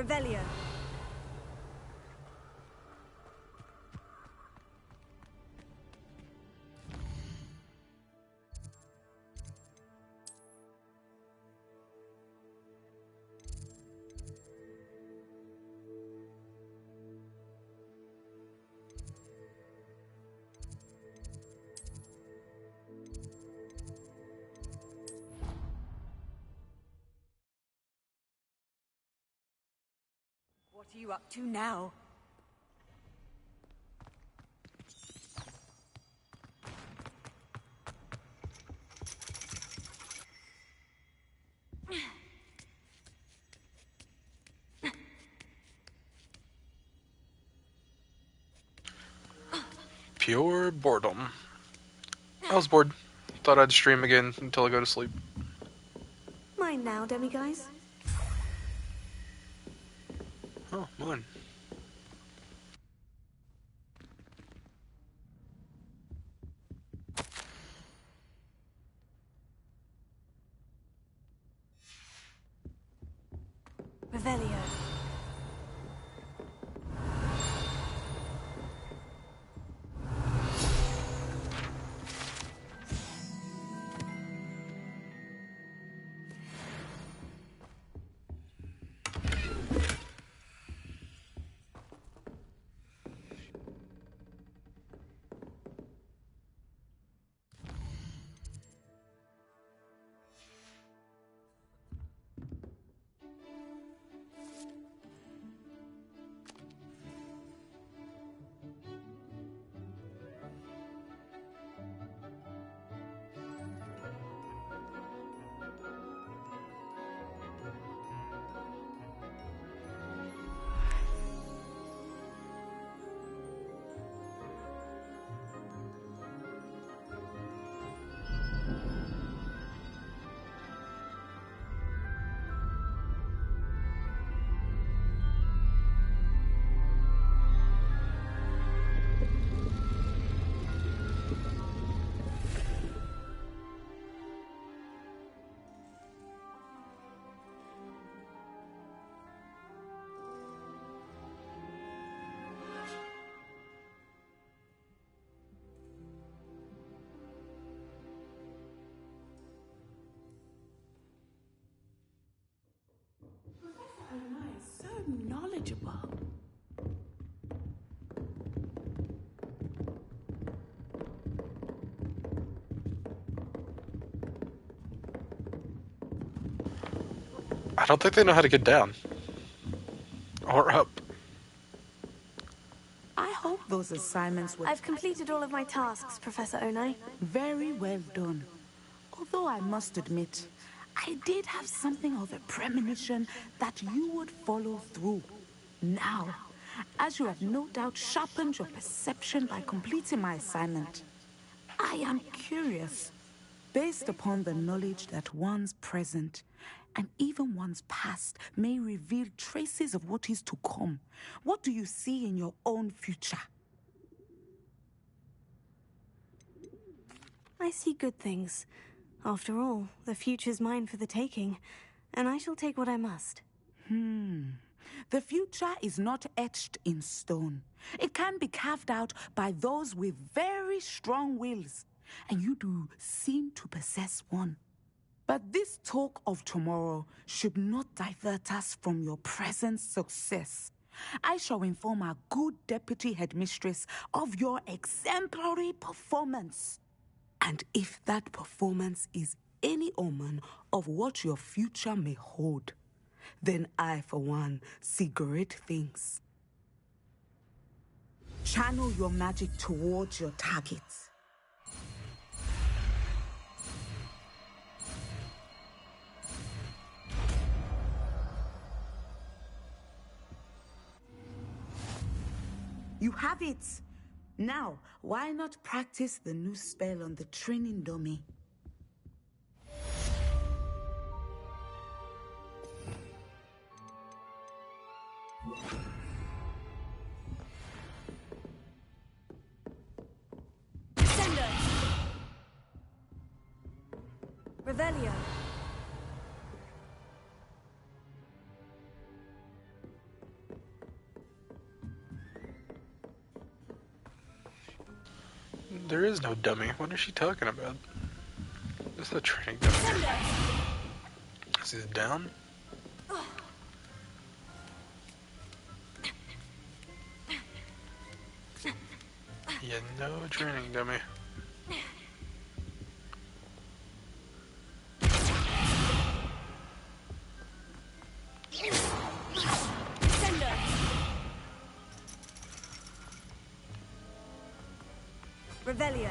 Revelio. What are you up to now? Pure boredom. I was bored. Thought I'd stream again until I go to sleep. Mine now, demiguise. Oh, mine. Revelio. So knowledgeable. I don't think they know how to get down. Or up. I hope those assignments were I've completed all of my tasks, Professor Onai. very well done. Although I must admit, I did have something of a premonition that you would follow through. Now, as you have no doubt sharpened your perception by completing my assignment, I am curious, based upon the knowledge that one's present and even one's past may reveal traces of what is to come. What do you see in your own future? I see good things. After all, the future's mine for the taking, and I shall take what I must. The future is not etched in stone. It can be carved out by those with very strong wills, and you do seem to possess one. But this talk of tomorrow should not divert us from your present success. I shall inform our good deputy headmistress of your exemplary performance. And if that performance is any omen of what your future may hold, then I, for one, see great things. Channel your magic towards your targets. You have it! Now, why not practice the new spell on the training dummy? Sender! Revelio. There is no dummy. What is she talking about? This is a training dummy. Is he down? Yeah, no training dummy. Revelio.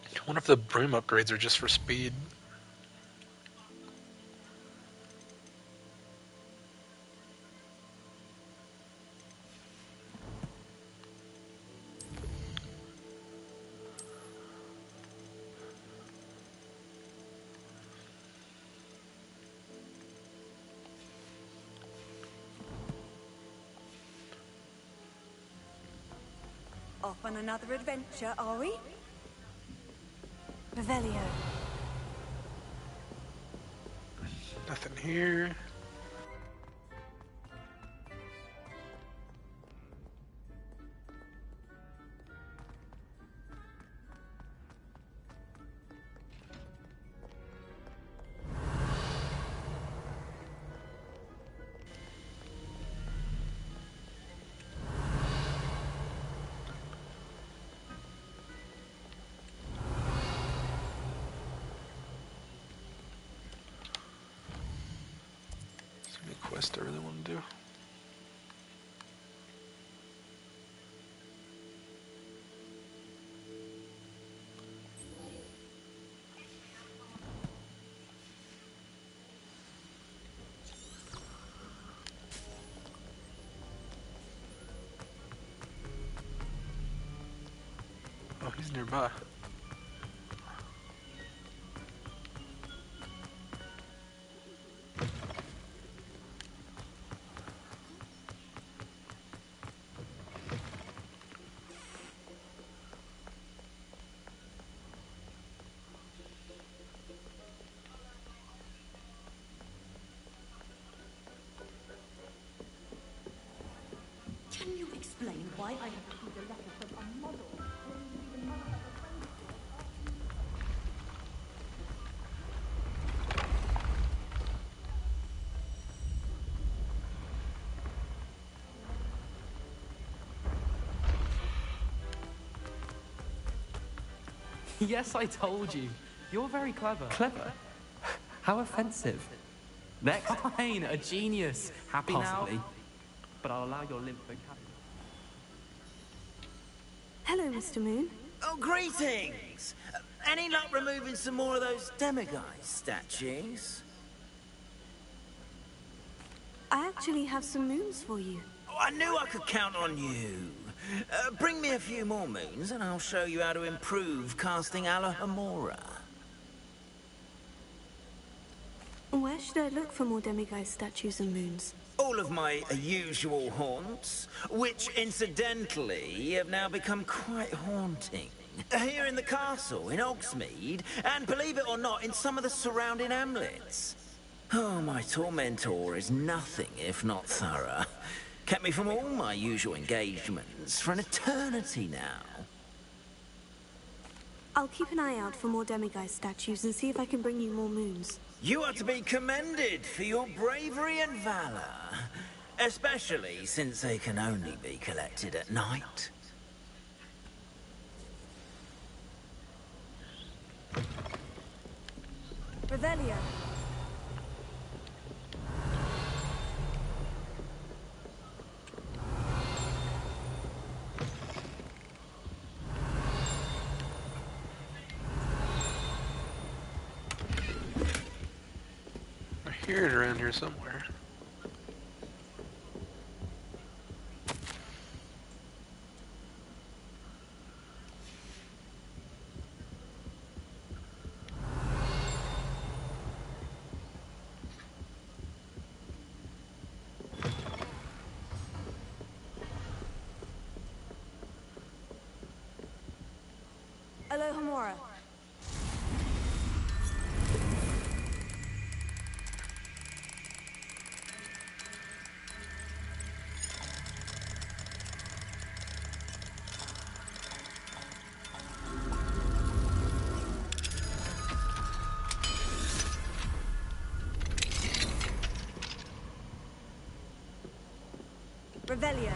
I wonder if the broom upgrades are just for speed. Off on another adventure, are we? Revelio. Nothing here. Quest I really want to do. Oh, he's nearby. Can you explain why I have received a letter from a model claiming to be the mother of a friend of yours? Yes, I told you. You're very clever. Clever? How offensive. Next. Fine, a genius. Happy Possibly. now? But I'll allow your limp vocabulary. Hello, Mr. Moon. Oh, greetings! Any luck removing some more of those demiguise statues? I actually have some moons for you. Oh, I knew I could count on you. Bring me a few more moons and I'll show you how to improve casting Alohomora. Where should I look for more demiguise statues and moons? All of my usual haunts, which incidentally have now become quite haunting. Here in the castle, in Hogsmeade, and believe it or not, in some of the surrounding hamlets. Oh, my tormentor is nothing if not thorough. Kept me from all my usual engagements for an eternity now. I'll keep an eye out for more demiguise statues and see if I can bring you more moons. You are to be commended for your bravery and valor. Especially since they can only be collected at night. Revelio. I hear it around here somewhere. Alohomora. Revelio.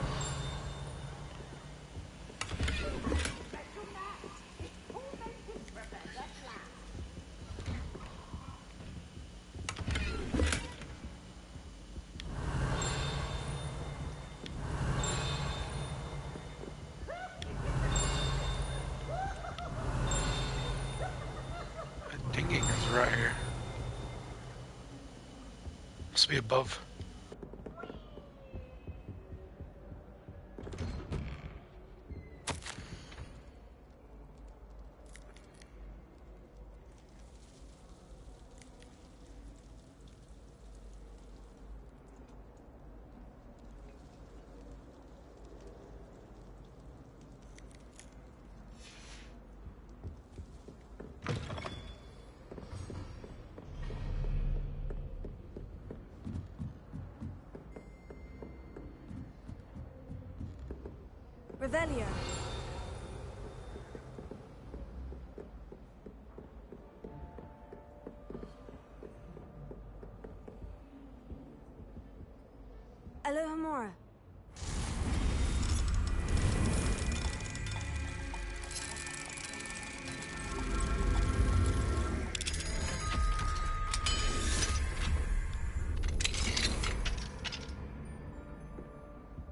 That dinging is right here. Must be above. Revelio. Alohomora.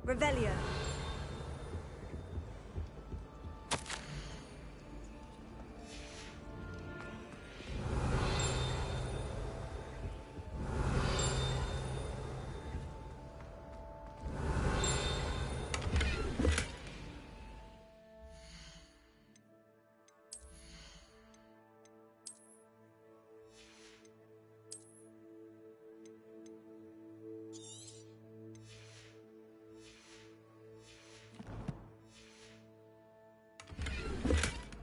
Revelio.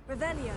Revelio.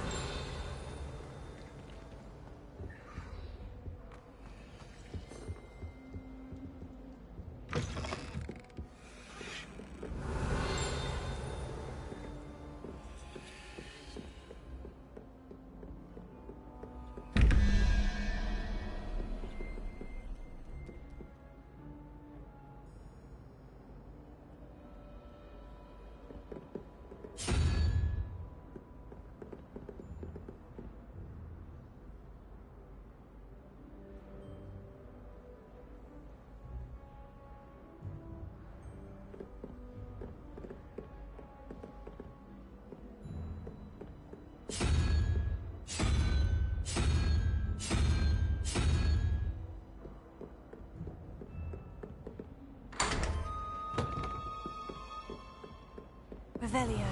Revelio.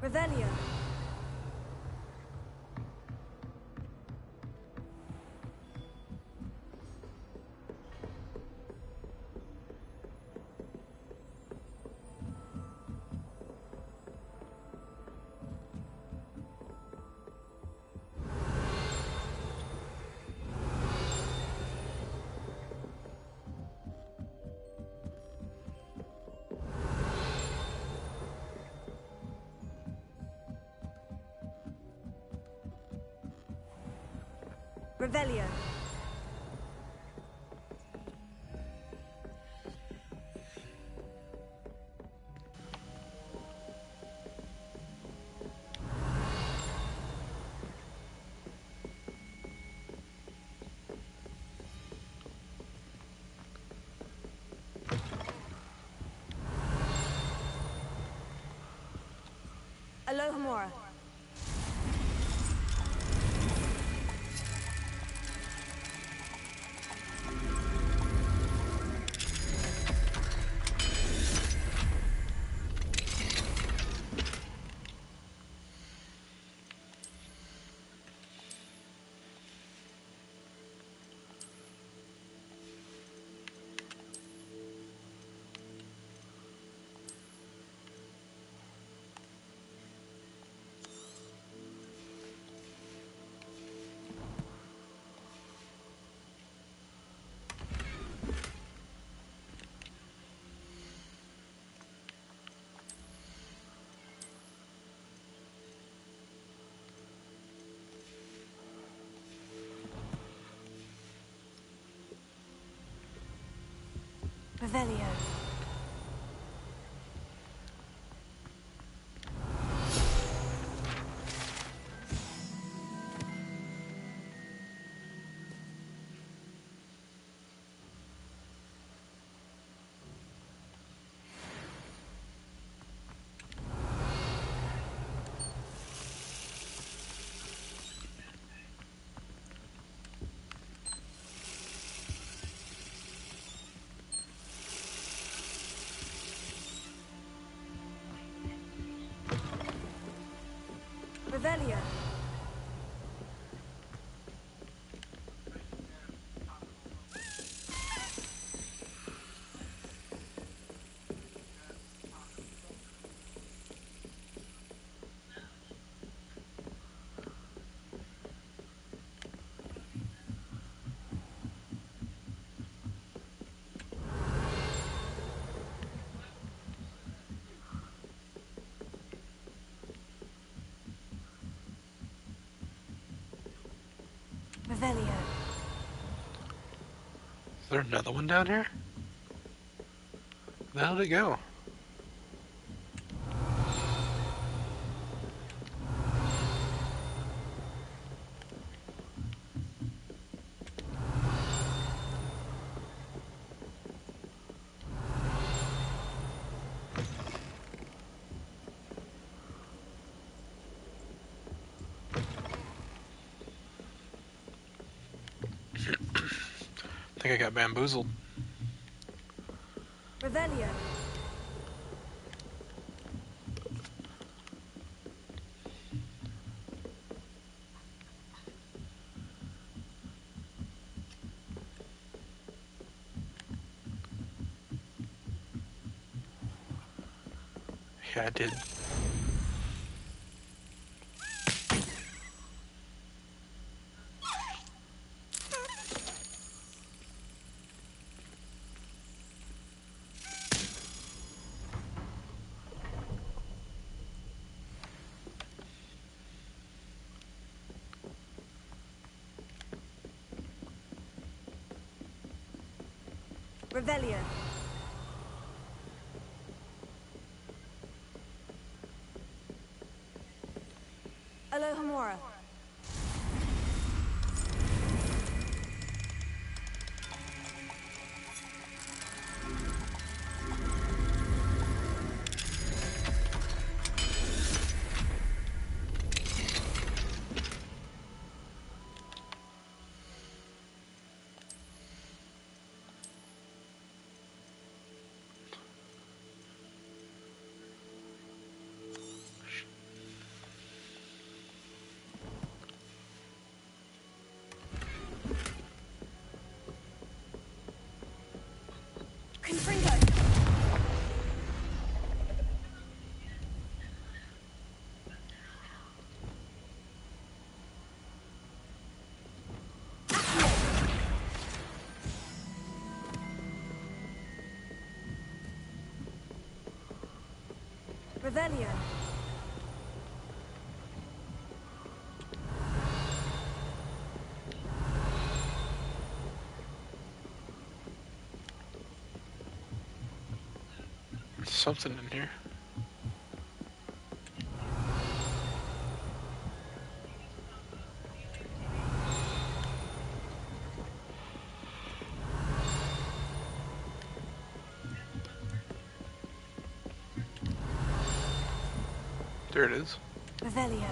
Revelio. Revelio. Alohomora. Revelio. Revelio. Revelio. Is there another one down here? Where the hell did it go? I think I got bamboozled. Revelio. Yeah, I did. Revelio. Alohomora. Confringo. Revelio. There's something in here. There it is. Revelio.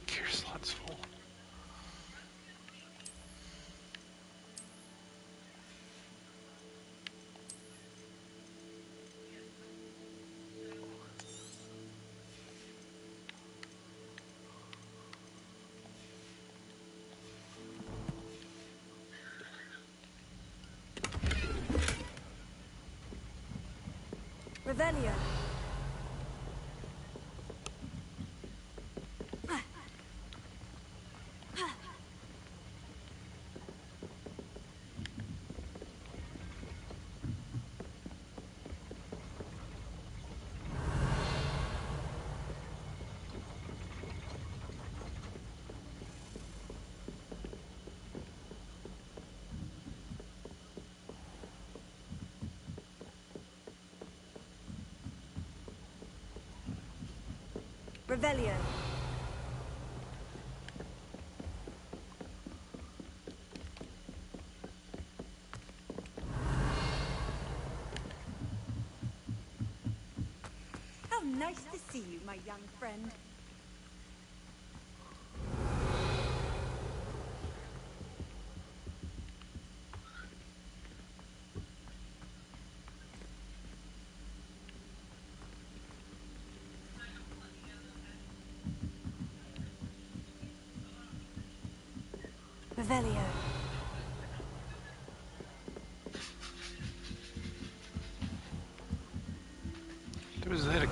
Gear slot's full. Revelio. Revelio. How nice to see you, my young friend. Revelio. There was that again.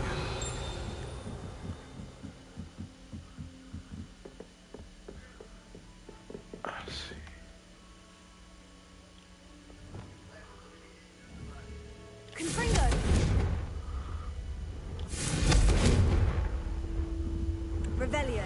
Let's see. Confringo. Revelio.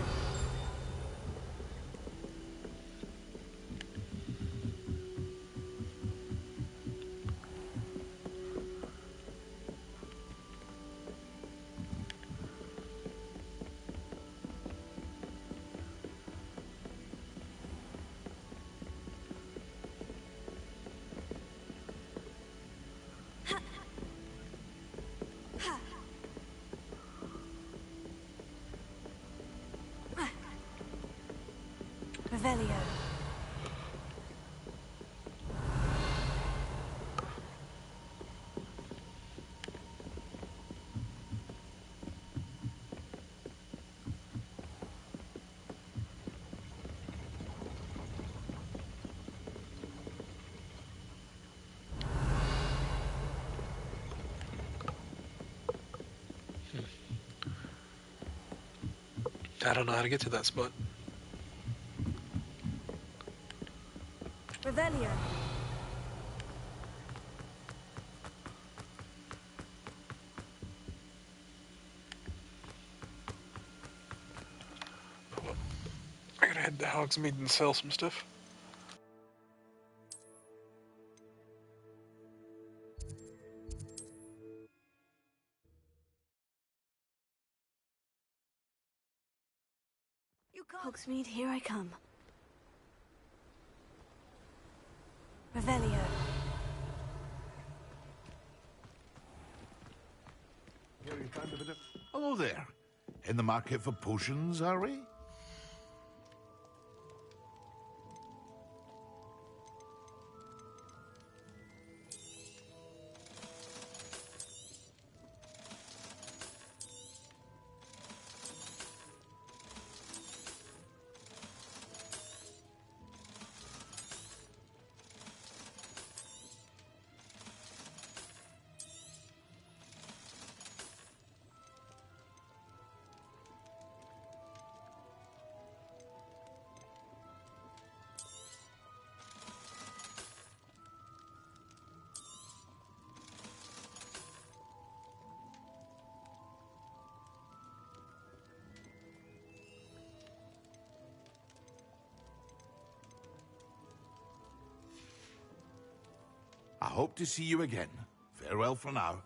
Revelio. I don't know how to get to that spot. Revelio. I gotta head to Hogsmeade and sell some stuff. Hogsmeade, here I come. Revelio. Here we found a bit of... Hello there. In the market for potions, are we? I hope to see you again. Farewell for now.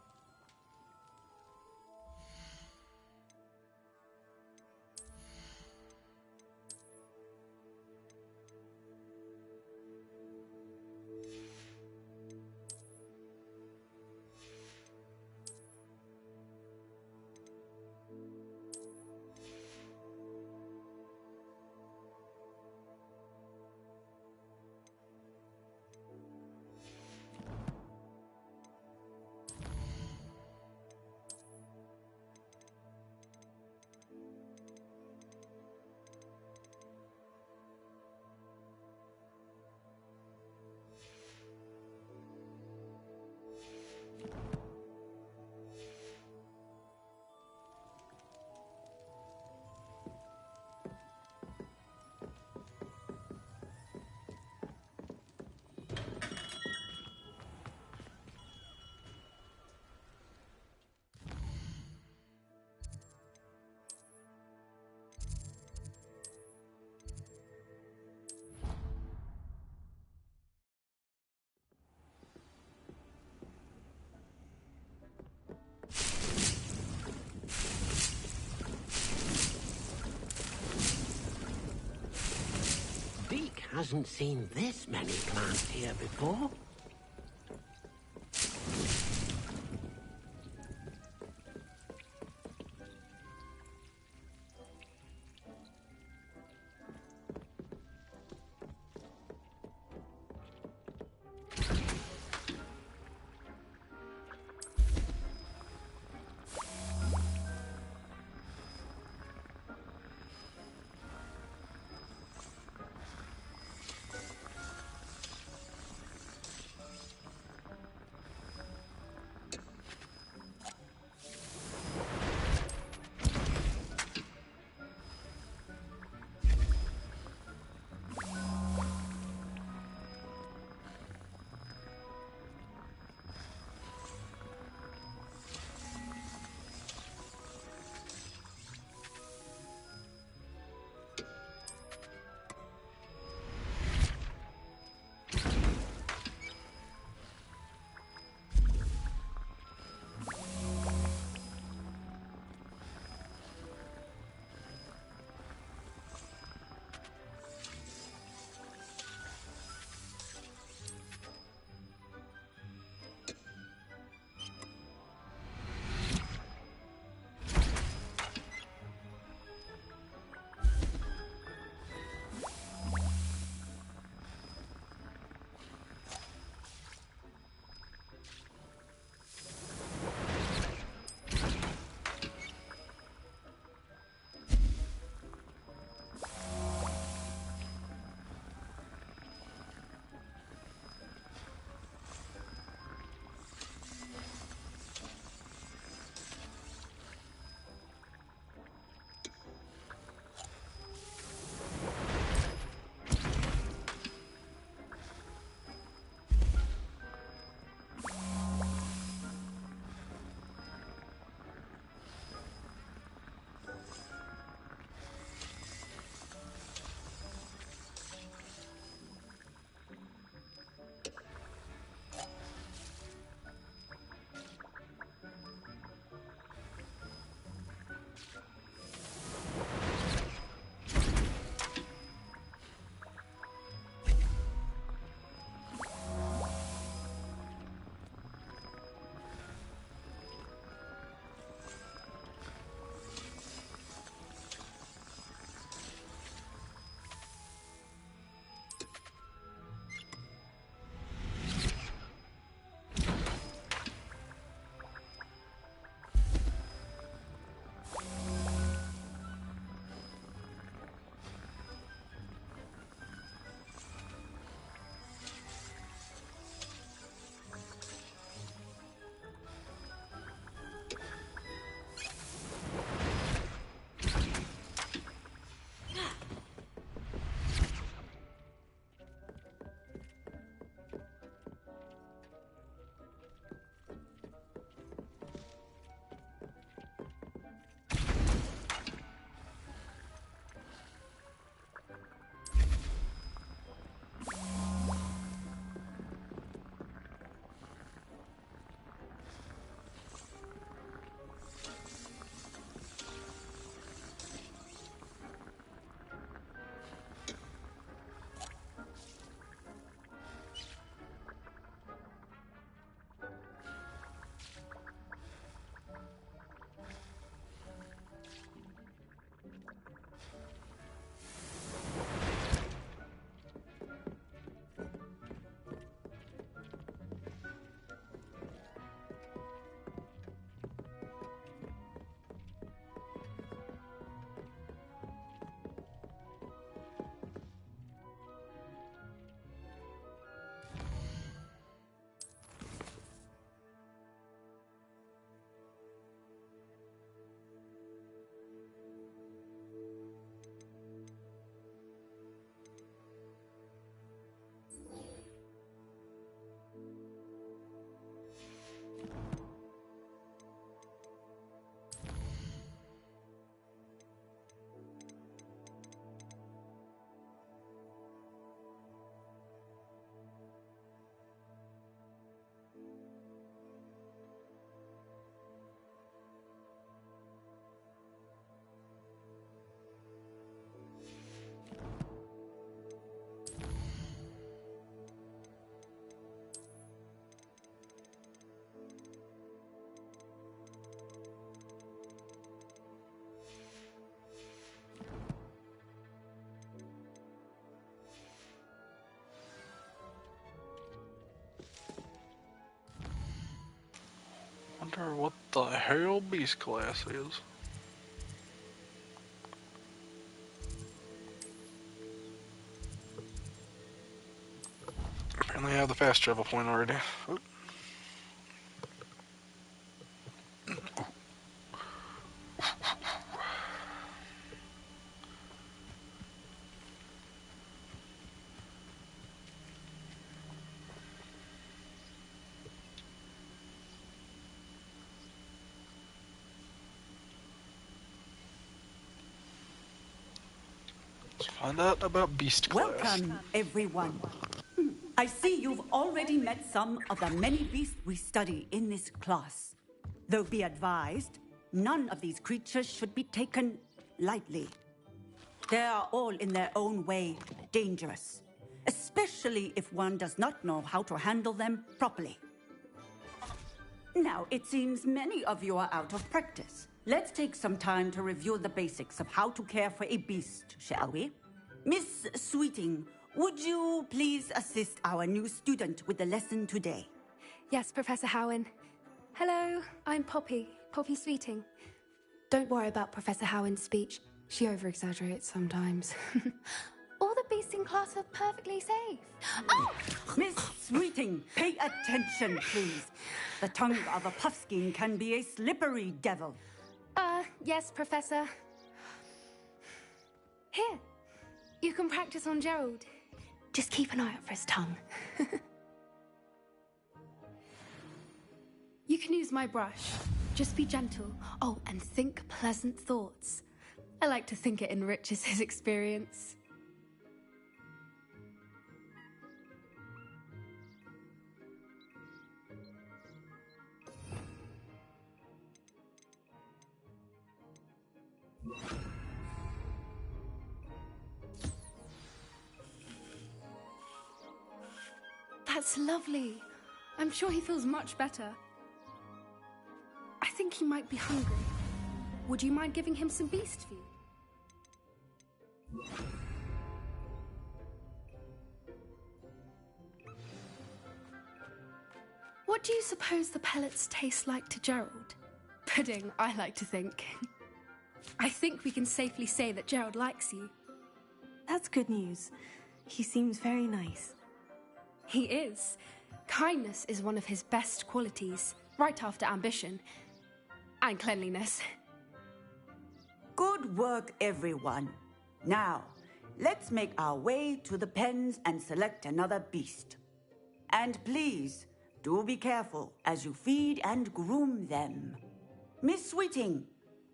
hasn't seen this many plants here before. Wonder what the hell beast class is. Apparently I have the fast travel point already. Oop. Let's find out about beast class. Welcome, everyone. I see you've already met some of the many beasts we study in this class. Though be advised, none of these creatures should be taken lightly. They are all in their own way dangerous, especially if one does not know how to handle them properly. Now, it seems many of you are out of practice. Let's take some time to review the basics of how to care for a beast, shall we? Miss Sweeting, would you please assist our new student with the lesson today? Yes, Professor Howen. Hello, I'm Poppy Sweeting. Don't worry about Professor Howen's speech. She over-exaggerates sometimes. All the beasts in class are perfectly safe. Oh! Miss Sweeting, pay attention, please. The tongue of a puffskein can be a slippery devil. Yes, Professor. Here, you can practice on Gerald. Just keep an eye out for his tongue. You can use my brush. Just be gentle. Oh, and think pleasant thoughts. I like to think it enriches his experience. That's lovely. I'm sure he feels much better. I think he might be hungry. Would you mind giving him some beast food? What do you suppose the pellets taste like to Gerald? Pudding, I like to think. I think we can safely say that Gerald likes you. That's good news. He seems very nice. He is. Kindness is one of his best qualities, right after ambition. And cleanliness. Good work, everyone. Now, let's make our way to the pens and select another beast. And please, do be careful as you feed and groom them. Miss Sweeting,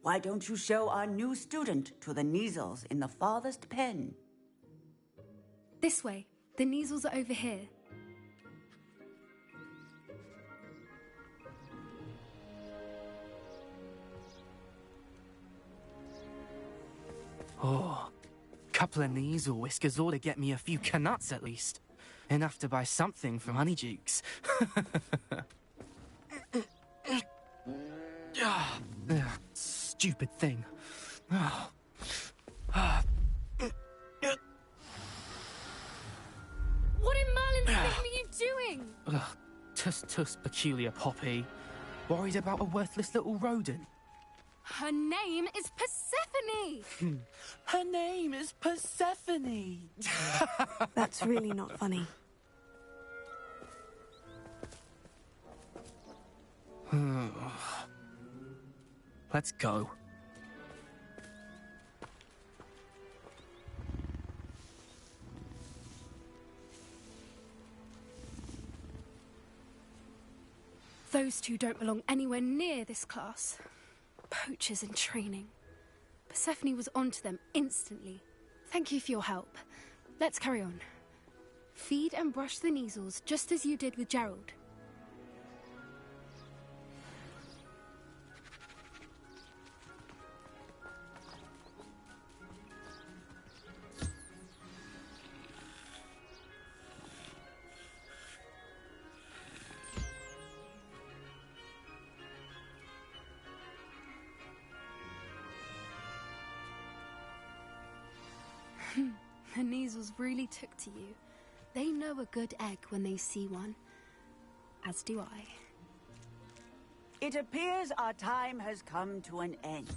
why don't you show our new student to the Neasels in the farthest pen? This way. The Neasels are over here. Oh, couple of Neasel whiskers ought to get me a few canuts at least. Enough to buy something from Honeydukes. Stupid thing. What in Merlin's name are you doing? Tuss, peculiar Poppy. Worried about a worthless little rodent? Her name is Persephone! Her name is Persephone! That's really not funny. Let's go. Those two don't belong anywhere near this class. Poachers in training. Persephone was onto them instantly. Thank you for your help. Let's carry on. Feed and brush the Neasels just as you did with Gerald. The Neasels really took to you. They know a good egg when they see one. As do I. It appears our time has come to an end.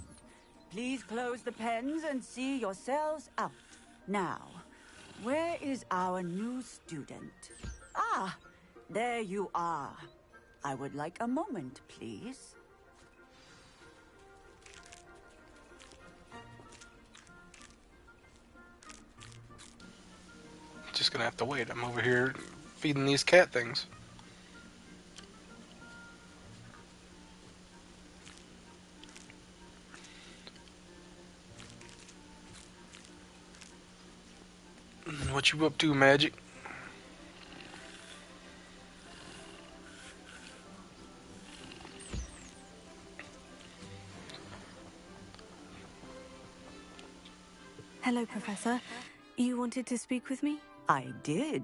Please close the pens and see yourselves out. Now, where is our new student? Ah, there you are. I would like a moment, please. Just gonna have to wait. I'm over here feeding these cat things. What you up to, Magic? Hello, Professor. You wanted to speak with me? I did.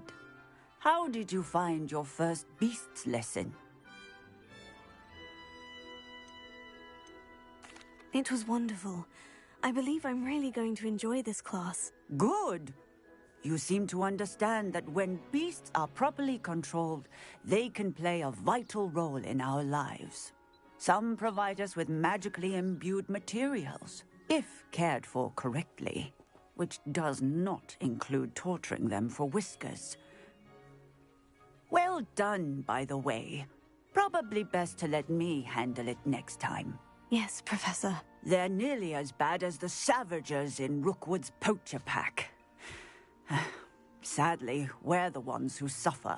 How did you find your first beasts lesson? It was wonderful. I believe I'm really going to enjoy this class. Good. You seem to understand that when beasts are properly controlled, they can play a vital role in our lives. Some provide us with magically imbued materials, if cared for correctly, which does not include torturing them for whiskers. Well done, by the way. Probably best to let me handle it next time. Yes, Professor. They're nearly as bad as the Savagers in Rookwood's poacher pack. Sadly, we're the ones who suffer,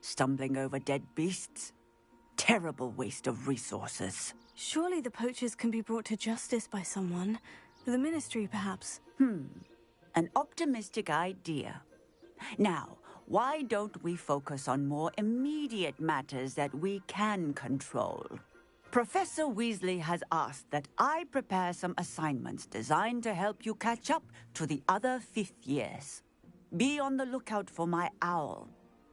stumbling over dead beasts. Terrible waste of resources. Surely the poachers can be brought to justice by someone. The Ministry, perhaps. An optimistic idea. Now, why don't we focus on more immediate matters that we can control? Professor Weasley has asked that I prepare some assignments designed to help you catch up to the other fifth years. Be on the lookout for my owl.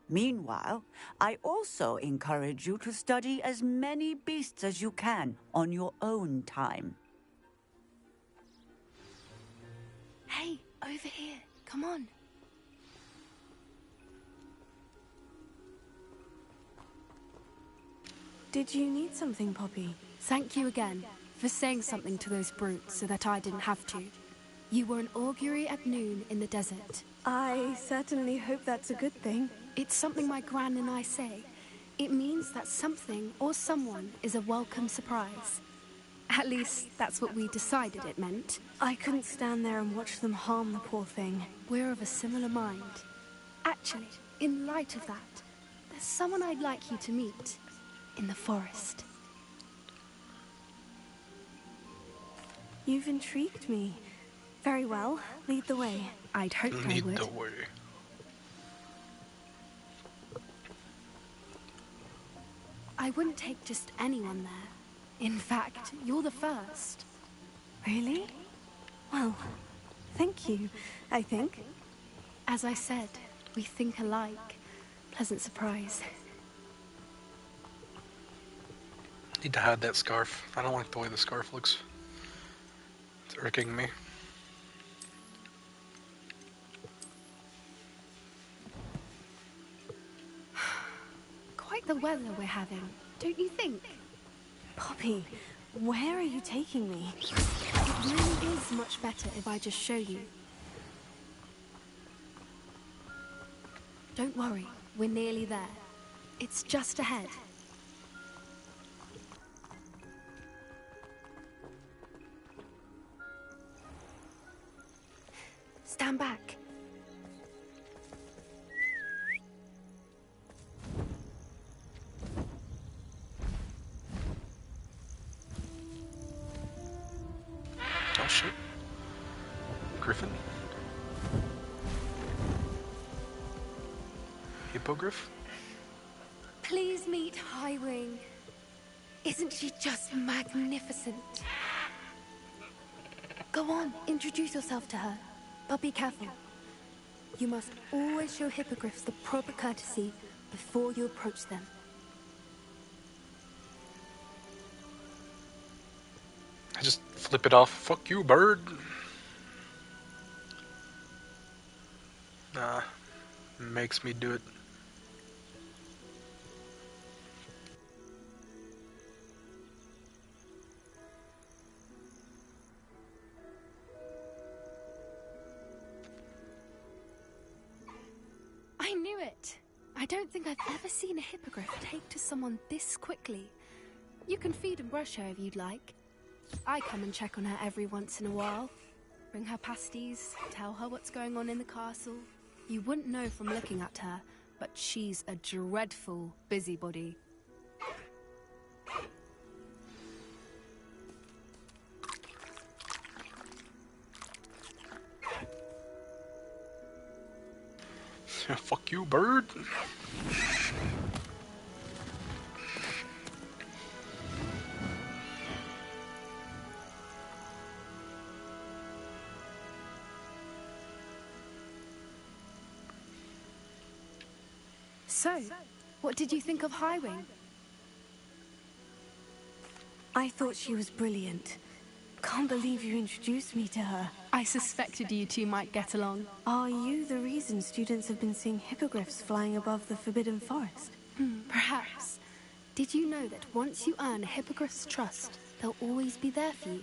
Meanwhile, I also encourage you to study as many beasts as you can on your own time. Hey, over here. Come on. Did you need something, Poppy? Thank you again for saying something to those brutes so that I didn't have to. You were an augury at noon in the desert. I certainly hope that's a good thing. It's something my gran and I say. It means that something or someone is a welcome surprise. At least, that's what we decided it meant. I couldn't stand there and watch them harm the poor thing. We're of a similar mind. Actually, in light of that, there's someone I'd like you to meet. In the forest. You've intrigued me. Very well. Lead the way. I'd hoped I Lead would. the way. I wouldn't take just anyone there. In fact, you're the first. Really? Well, thank you, I think. As I said, we think alike. Pleasant surprise. Need to hide that scarf. I don't like the way the scarf looks. It's irking me. Quite the weather we're having, don't you think? Poppy, where are you taking me? It really is much better if I just show you. Don't worry, we're nearly there. It's just ahead. Stand back. Oh shit. Griffin? Hippogriff? Please meet Highwing. Isn't she just magnificent? Go on, introduce yourself to her. But be careful. You must always show hippogriffs the proper courtesy before you approach them. I just flip it off. Fuck you, bird. Nah. Makes me do it. don't think I've ever seen a hippogriff take to someone this quickly. You can feed and brush her if you'd like. I come and check on her every once in a while. Bring her pasties, tell her what's going on in the castle. You wouldn't know from looking at her, but she's a dreadful busybody. Fuck you, bird. So, what did you think of Highwing? I thought she was brilliant. Can't believe you introduced me to her. I suspected you two might get along. Are you the reason students have been seeing hippogriffs flying above the Forbidden Forest? Perhaps. Did you know that once you earn a hippogriff's trust, they'll always be there for you?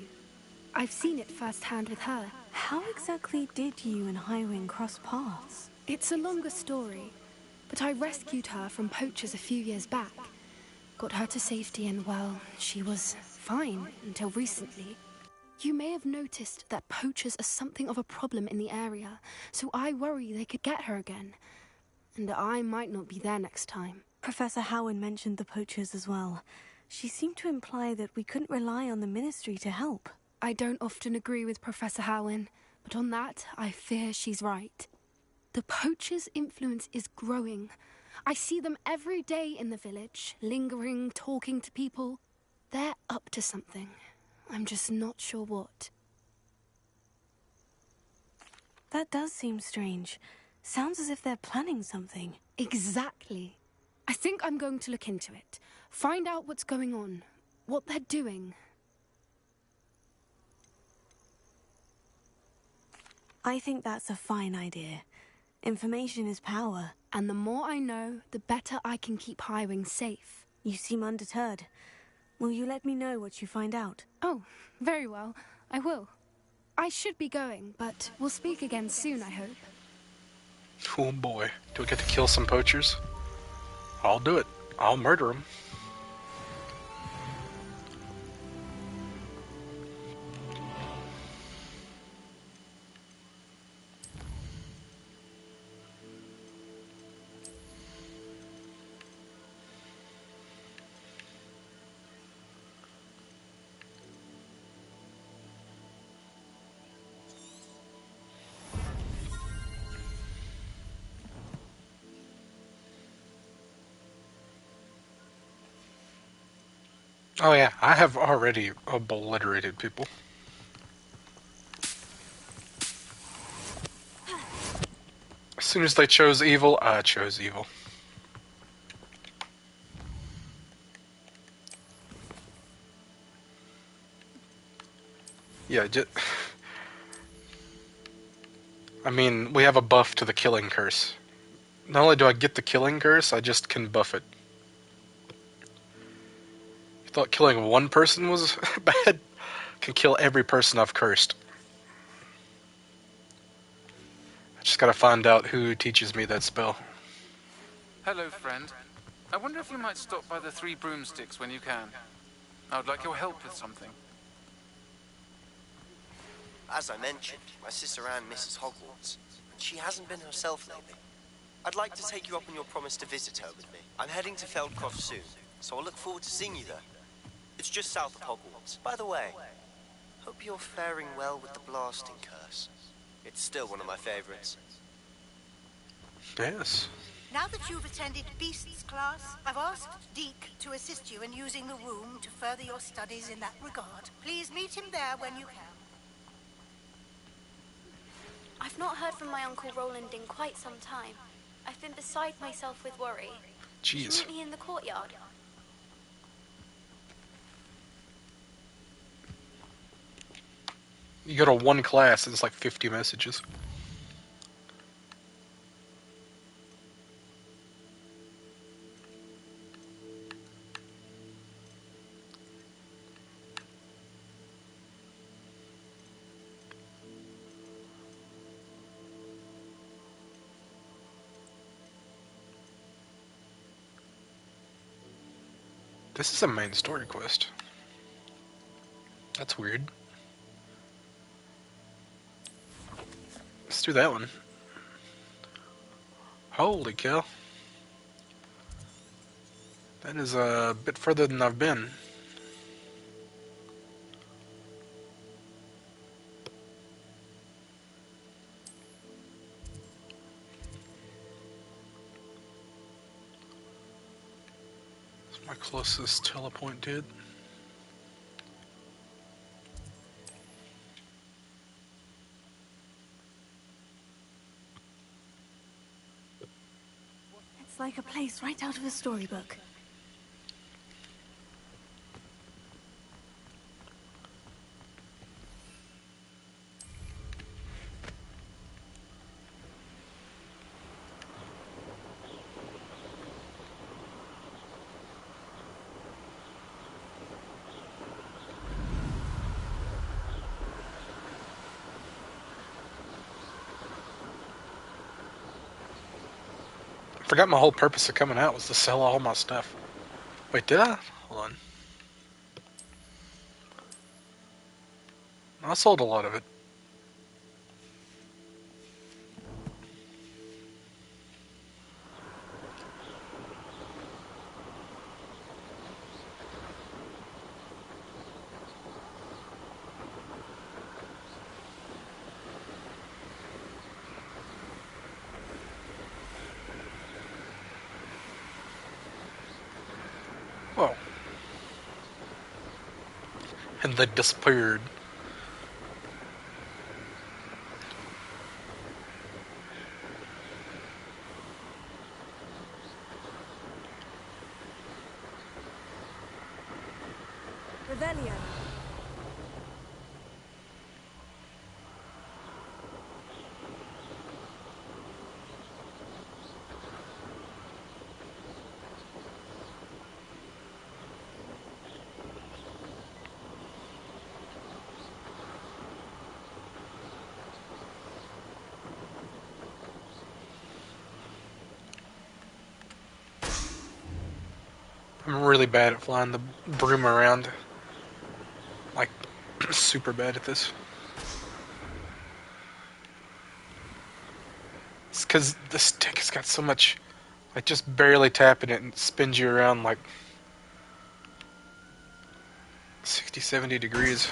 I've seen it firsthand with her. How exactly did you and Highwing cross paths? It's a longer story, but I rescued her from poachers a few years back. Got her to safety and, well, she was fine until recently. You may have noticed that poachers are something of a problem in the area, so I worry they could get her again. And I might not be there next time. Professor Howin mentioned the poachers as well. She seemed to imply that we couldn't rely on the Ministry to help. I don't often agree with Professor Howin, but on that, I fear she's right. The poachers' influence is growing. I see them every day in the village, lingering, talking to people. They're up to something. I'm just not sure what. That does seem strange. Sounds as if they're planning something. Exactly. I think I'm going to look into it. Find out what's going on. What they're doing. I think that's a fine idea. Information is power. And the more I know, the better I can keep Highwing safe. You seem undeterred. Will you let me know what you find out? Oh, very well. I will. I should be going, but we'll speak again soon, I hope. Oh boy. Do we get to kill some poachers? I'll do it. I'll murder them. Oh yeah, I have already obliterated people. As soon as they chose evil, I chose evil. Yeah, I mean, we have a buff to the killing curse. Not only do I get the killing curse, I just can buff it. You thought killing one person was bad? Can kill every person I've cursed. I just gotta find out who teaches me that spell. Hello, friend. I wonder if you might stop by the Three Broomsticks when you can. I would like your help with something. As I mentioned, my sister Anne misses Hogwarts, and she hasn't been herself lately. I'd like to take you up on your promise to visit her with me. I'm heading to Feldcroft soon, so I'll look forward to seeing you there. It's just south of Hogwarts. By the way, hope you're faring well with the blasting curse. It's still one of my favorites. Yes. Now that you've attended Beasts class, I've asked Deke to assist you in using the room to further your studies in that regard. Please meet him there when you can. I've not heard from my Uncle Roland in quite some time. I've been beside myself with worry. Jeez. Meet me in the courtyard. You go to one class, it's like 50 messages. This is a main story quest. That's weird. Let's do that one. Holy cow. That is a bit further than I've been. It's my closest telepoint did. It's like a place right out of a storybook. I forgot my whole purpose of coming out was to sell all my stuff. Wait, did I? Hold on. I sold a lot of it. Whoa. And they disappeared. Revelio. I'm really bad at flying the broom around. Like, super bad at this. It's because the stick has got so much, like, just barely tapping it and it spins you around like 60, 70 degrees.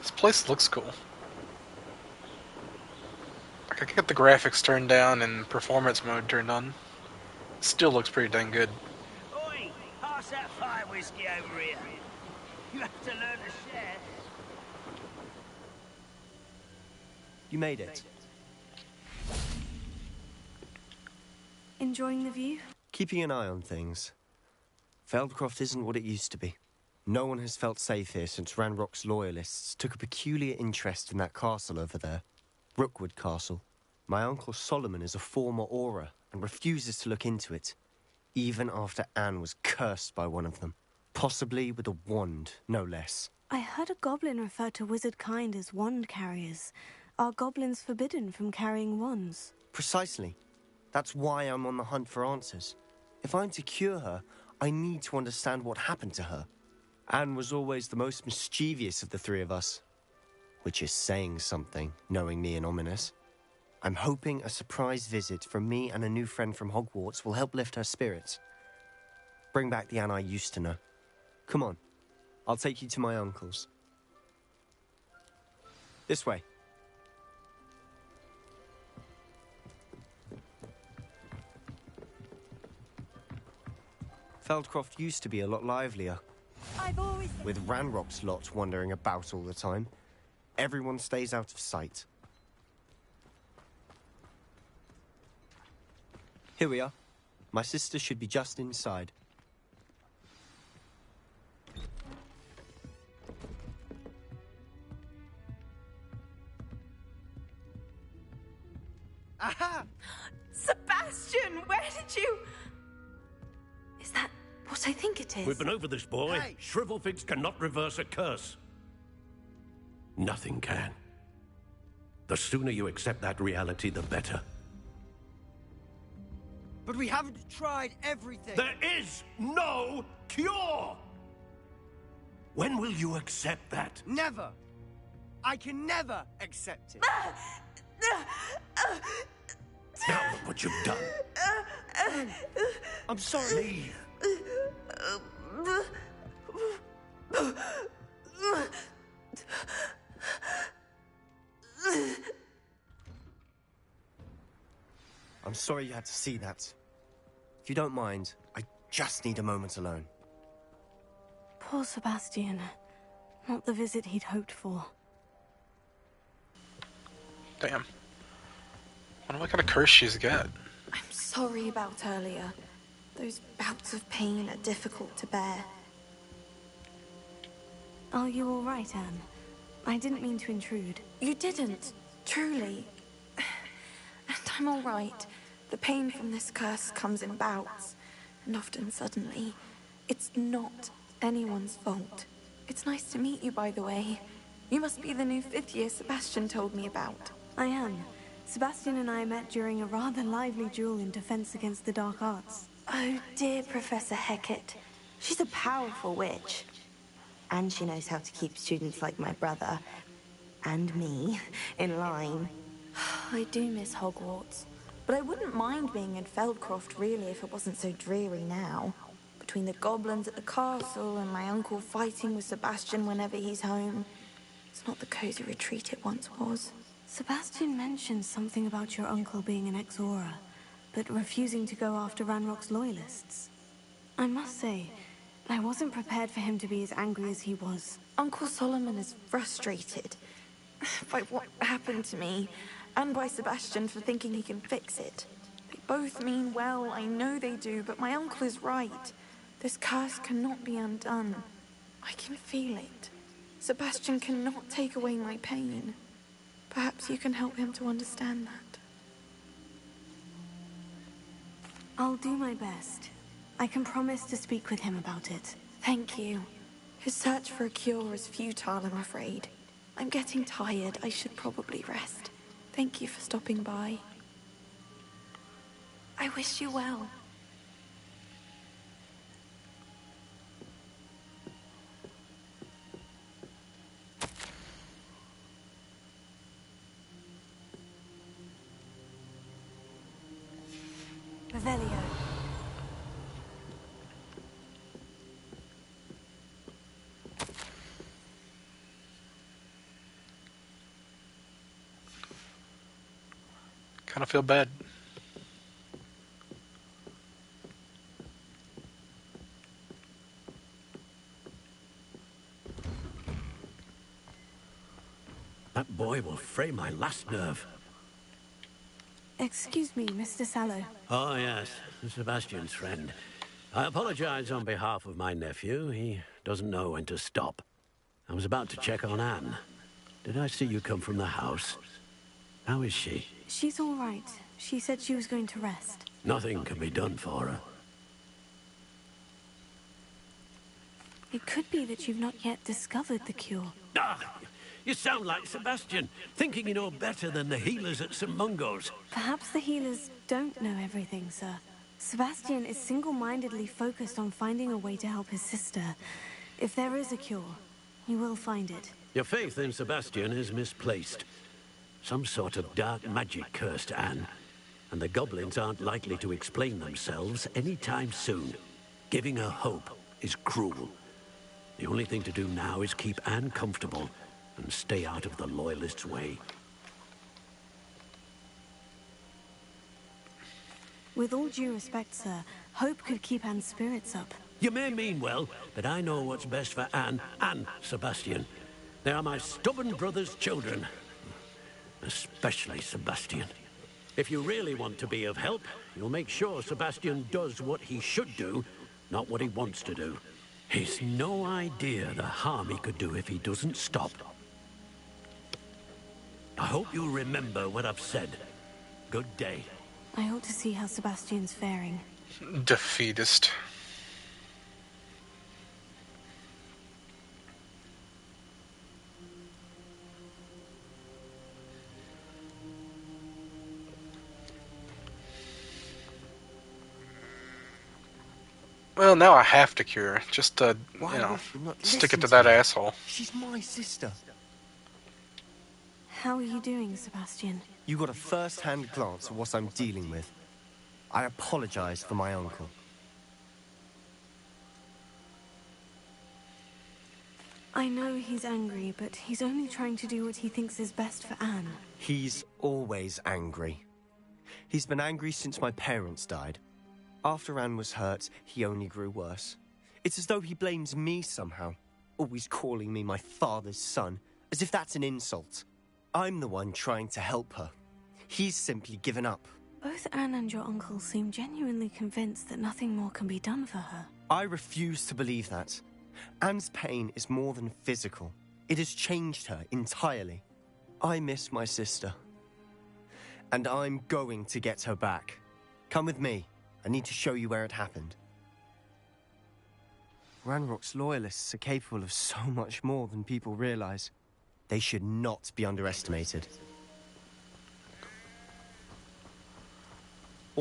This place looks cool. Like, I get the graphics turned down and performance mode turned on. It still looks pretty dang good. Oi! Pass that fire whiskey over here. You have to learn to share. You made it. Enjoying the view? Keeping an eye on things. Feldcroft isn't what it used to be. No one has felt safe here since Ranrock's loyalists took a peculiar interest in that castle over there. Rookwood Castle. My uncle Solomon is a former Auror and refuses to look into it, even after Anne was cursed by one of them. Possibly with a wand, no less. I heard a goblin refer to wizard kind as wand carriers. Are goblins forbidden from carrying wands? Precisely. That's why I'm on the hunt for answers. If I'm to cure her, I need to understand what happened to her. Anne was always the most mischievous of the three of us. Which is saying something, knowing me and ominous. I'm hoping a surprise visit from me and a new friend from Hogwarts will help lift her spirits. Bring back the Anne I used to know. Come on, I'll take you to my uncle's. This way. Feldcroft used to be a lot livelier. With Ranrock's lot wandering about all the time, everyone stays out of sight. Here we are. My sister should be just inside. Aha! Sebastian, where did you... Is that what I think it is? We've been over this, boy. Hey. Shrivelfigs cannot reverse a curse. Nothing can. The sooner you accept that reality, the better. But we haven't tried everything. There is no cure! When will you accept that? Never. I can never accept it. Now look what you've done. I'm sorry. Leave. I'm sorry you had to see that. If you don't mind, I just need a moment alone. Poor Sebastian. Not the visit he'd hoped for. Damn. Wonder what kind of curse she's got. I'm sorry about earlier. Those bouts of pain are difficult to bear. Are you all right, Anne? I didn't mean to intrude. You didn't, truly. And I'm all right. The pain from this curse comes in bouts, and often suddenly. It's not anyone's fault. It's nice to meet you, by the way. You must be the new 5th year Sebastian told me about. I am. Sebastian and I met during a rather lively duel in defense against the dark arts. Oh, dear Professor Hecat. She's a powerful witch. And she knows how to keep students like my brother, and me, in line. I do miss Hogwarts. But I wouldn't mind being in Feldcroft, really, if it wasn't so dreary now. Between the goblins at the castle and my uncle fighting with Sebastian whenever he's home. It's not the cozy retreat it once was. Sebastian mentioned something about your uncle being an ex-Auror, but refusing to go after Ranrock's loyalists. I must say, I wasn't prepared for him to be as angry as he was. Uncle Solomon is frustrated by what happened to me, and by Sebastian for thinking he can fix it. They both mean well, I know they do, but my uncle is right. This curse cannot be undone. I can feel it. Sebastian cannot take away my pain. Perhaps you can help him to understand that. I'll do my best. I can promise to speak with him about it. Thank you. His search for a cure is futile, I'm afraid. I'm getting tired. I should probably rest. Thank you for stopping by. I wish you well. Revelio. Kind of feel bad. That boy will fray my last nerve. Excuse me, Mr. Sallow. Oh, yes, Sebastian's friend. I apologize on behalf of my nephew. He doesn't know when to stop. I was about to check on Anne. Did I see you come from the house? How is she? She's all right. She said she was going to rest. Nothing can be done for her. It could be that you've not yet discovered the cure. Ah, you sound like Sebastian, thinking you know better than the healers at St. Mungo's. Perhaps the healers don't know everything, sir. Sebastian is single-mindedly focused on finding a way to help his sister. If there is a cure, he will find it. Your faith in Sebastian is misplaced. Some sort of dark magic cursed Anne, and the goblins aren't likely to explain themselves anytime soon. Giving her hope is cruel. The only thing to do now is keep Anne comfortable and stay out of the Loyalists' way. With all due respect, sir, hope could keep Anne's spirits up. You may mean well, but I know what's best for Anne and Sebastian. They are my stubborn brother's children. Especially Sebastian. If you really want to be of help, you'll make sure Sebastian does what he should do, not what he wants to do. He's no idea the harm he could do if he doesn't stop. I hope you'll remember what I've said. Good day. I ought to see how Sebastian's faring. Defeatist. Well, now I have to cure, just to, Why you know, would you not stick listen it to to that me? asshole. She's my sister. How are you doing, Sebastian? You got a first-hand glance at what I'm dealing with. I apologize for my uncle. I know he's angry, but he's only trying to do what he thinks is best for Anne. He's always angry. He's been angry since my parents died. After Anne was hurt, he only grew worse. It's as though he blames me somehow, always calling me my father's son, as if that's an insult. I'm the one trying to help her. He's simply given up. Both Anne and your uncle seem genuinely convinced that nothing more can be done for her. I refuse to believe that. Anne's pain is more than physical. It has changed her entirely. I miss my sister. And I'm going to get her back. Come with me. I need to show you where it happened. Ranrock's loyalists are capable of so much more than people realize. They should not be underestimated.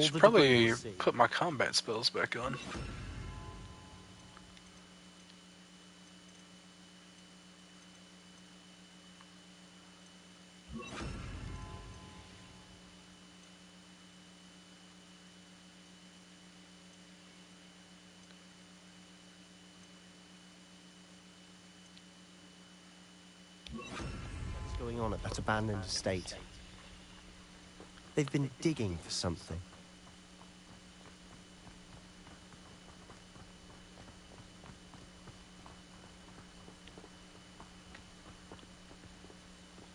Should probably put my combat spells back on. What's going on at that abandoned estate? They've been digging for something.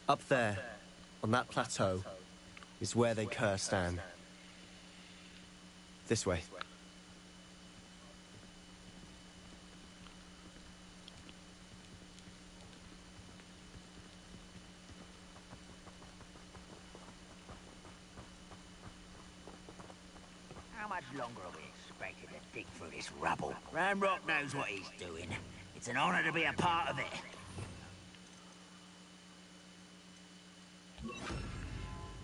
Up there, on that plateau, is where they cursed Anne. This way. How much longer are we expected to dig through this rubble? Ranrock knows what he's doing. It's an honor to be a part of it.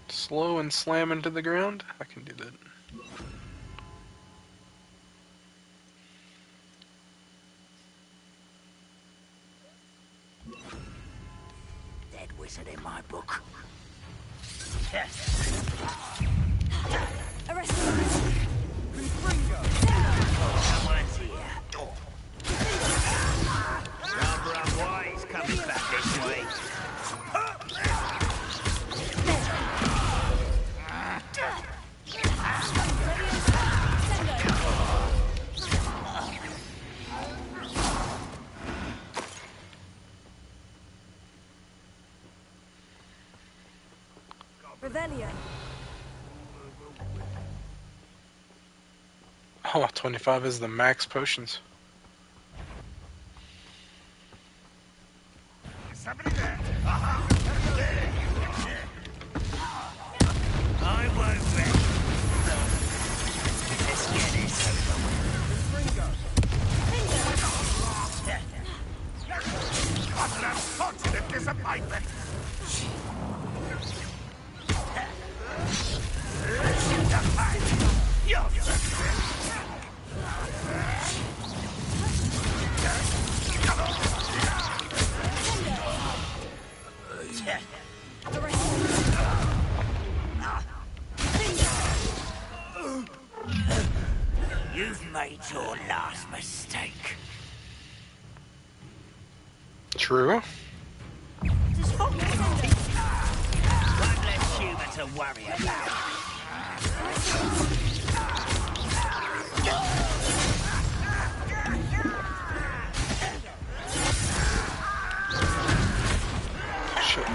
Slow and slam into the ground? I can do that. Dead wizard in my book. Arrest him! Someone's here. Rather unwise coming back this way. Revelio. Oh, 25 is the max potions. Somebody there. I won't rest. Let's get this over with. What an unfortunate disappointment! You've made your last mistake. True. One less human to worry about. Shit.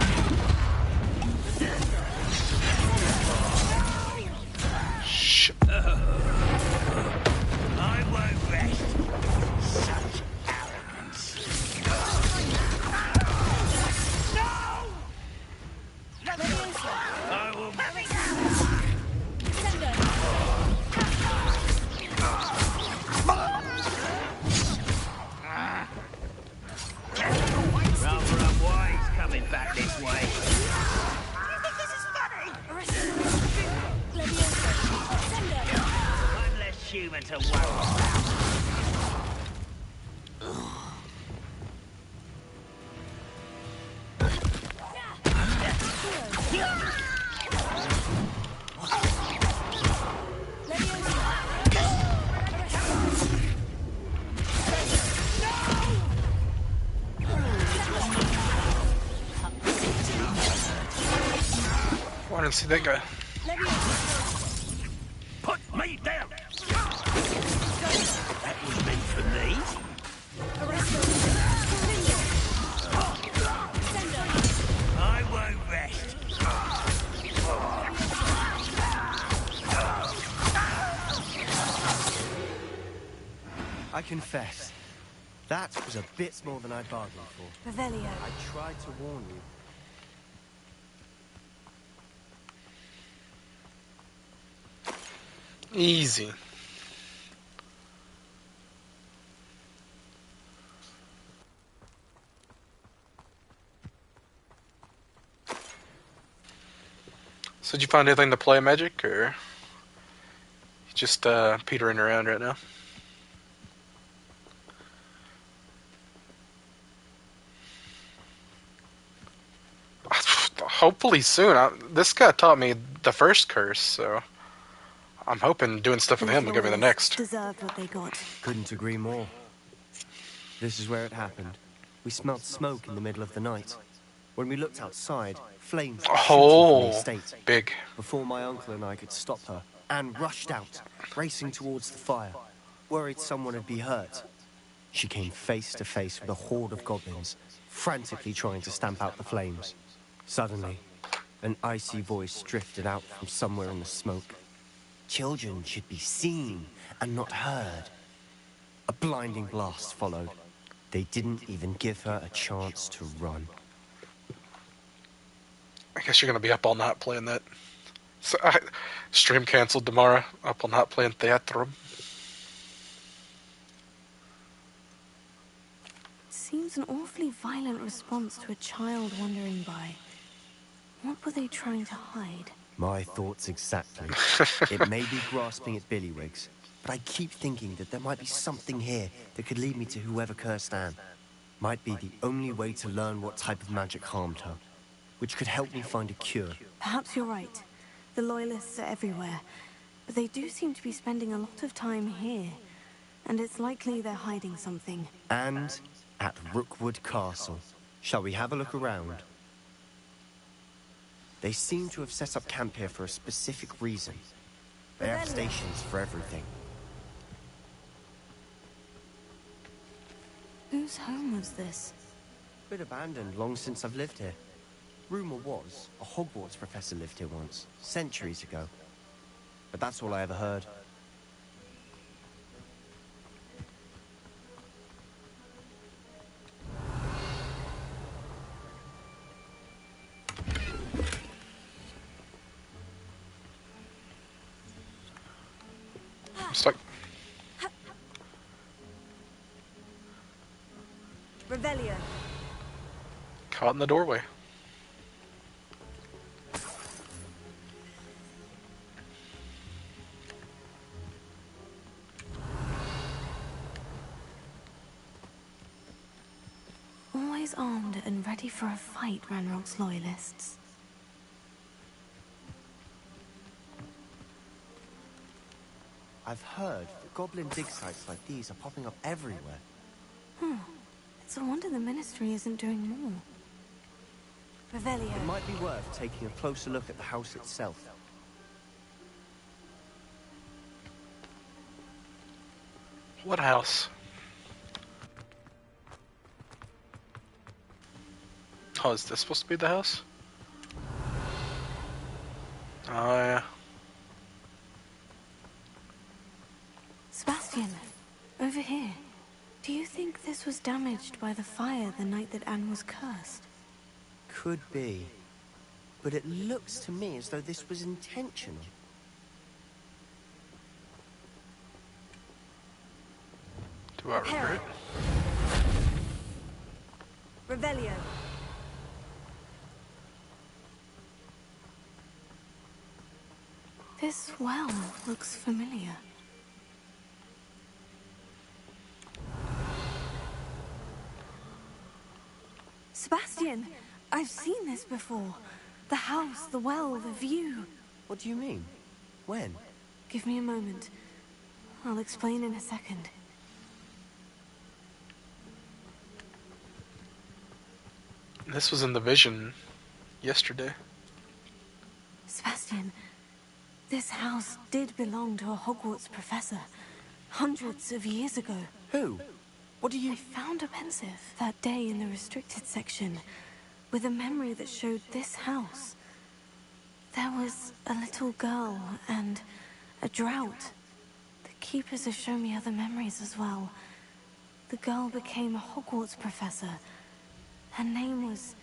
human to worry about. Oh, I didn't see that guy. Put me down! That was meant for me. I won't rest. I confess, that was a bit more than I bargained for. Revelio. I tried to warn you. Easy. So did you find anything to play Magic, or just petering around right now? Hopefully soon. This guy taught me the first curse, so I'm hoping doing stuff with him will give me the next. Deserved what they got. Couldn't agree more. This is where it happened. We smelled smoke in the middle of the night. When we looked outside, flames were shooting from the estate. Big. Before my uncle and I could stop her, Anne rushed out, racing towards the fire, worried someone had been hurt. She came face to face with a horde of goblins, frantically trying to stamp out the flames. Suddenly, an icy voice drifted out from somewhere in the smoke. Children should be seen and not heard. A blinding blast followed. They didn't even give her a chance to run. I guess you're gonna be up all night playing that. So stream canceled tomorrow. Up all night playing Theatrum. Seems an awfully violent response to a child wandering by. What were they trying to hide? My thoughts exactly. It may be grasping at Billywigs, but I keep thinking that there might be something here that could lead me to whoever cursed Anne. Might be the only way to learn what type of magic harmed her, which could help me find a cure. Perhaps you're right. The Loyalists are everywhere, but they do seem to be spending a lot of time here. And it's likely they're hiding something. And at Rookwood Castle. Shall we have a look around? They seem to have set up camp here for a specific reason. They have stations for everything. Whose home was this? Been abandoned long since I've lived here. Rumor was a Hogwarts professor lived here once, centuries ago. But that's all I ever heard. I'm stuck. Revelio. Caught in the doorway. Always armed and ready for a fight, Ranrock's Loyalists. I've heard that goblin dig sites like these are popping up everywhere. It's a wonder the Ministry isn't doing more. Revelio. It might be worth taking a closer look at the house itself. What house? Oh, is this supposed to be the house? Oh, yeah. Sebastian, over here. Do you think this was damaged by the fire the night that Anne was cursed? Could be. But it looks to me as though this was intentional. Do I regret? Revelio. This well looks familiar. Sebastian, I've seen this before. The house, the well, the view. What do you mean? When? Give me a moment. I'll explain in a second. This was in the vision yesterday. Sebastian, this house did belong to a Hogwarts professor. Hundreds of years ago. Who? What do you... I found a pensive that day in the restricted section with a memory that showed this house. There was a little girl and a drought. The keepers have shown me other memories as well. The girl became a Hogwarts professor. Her name was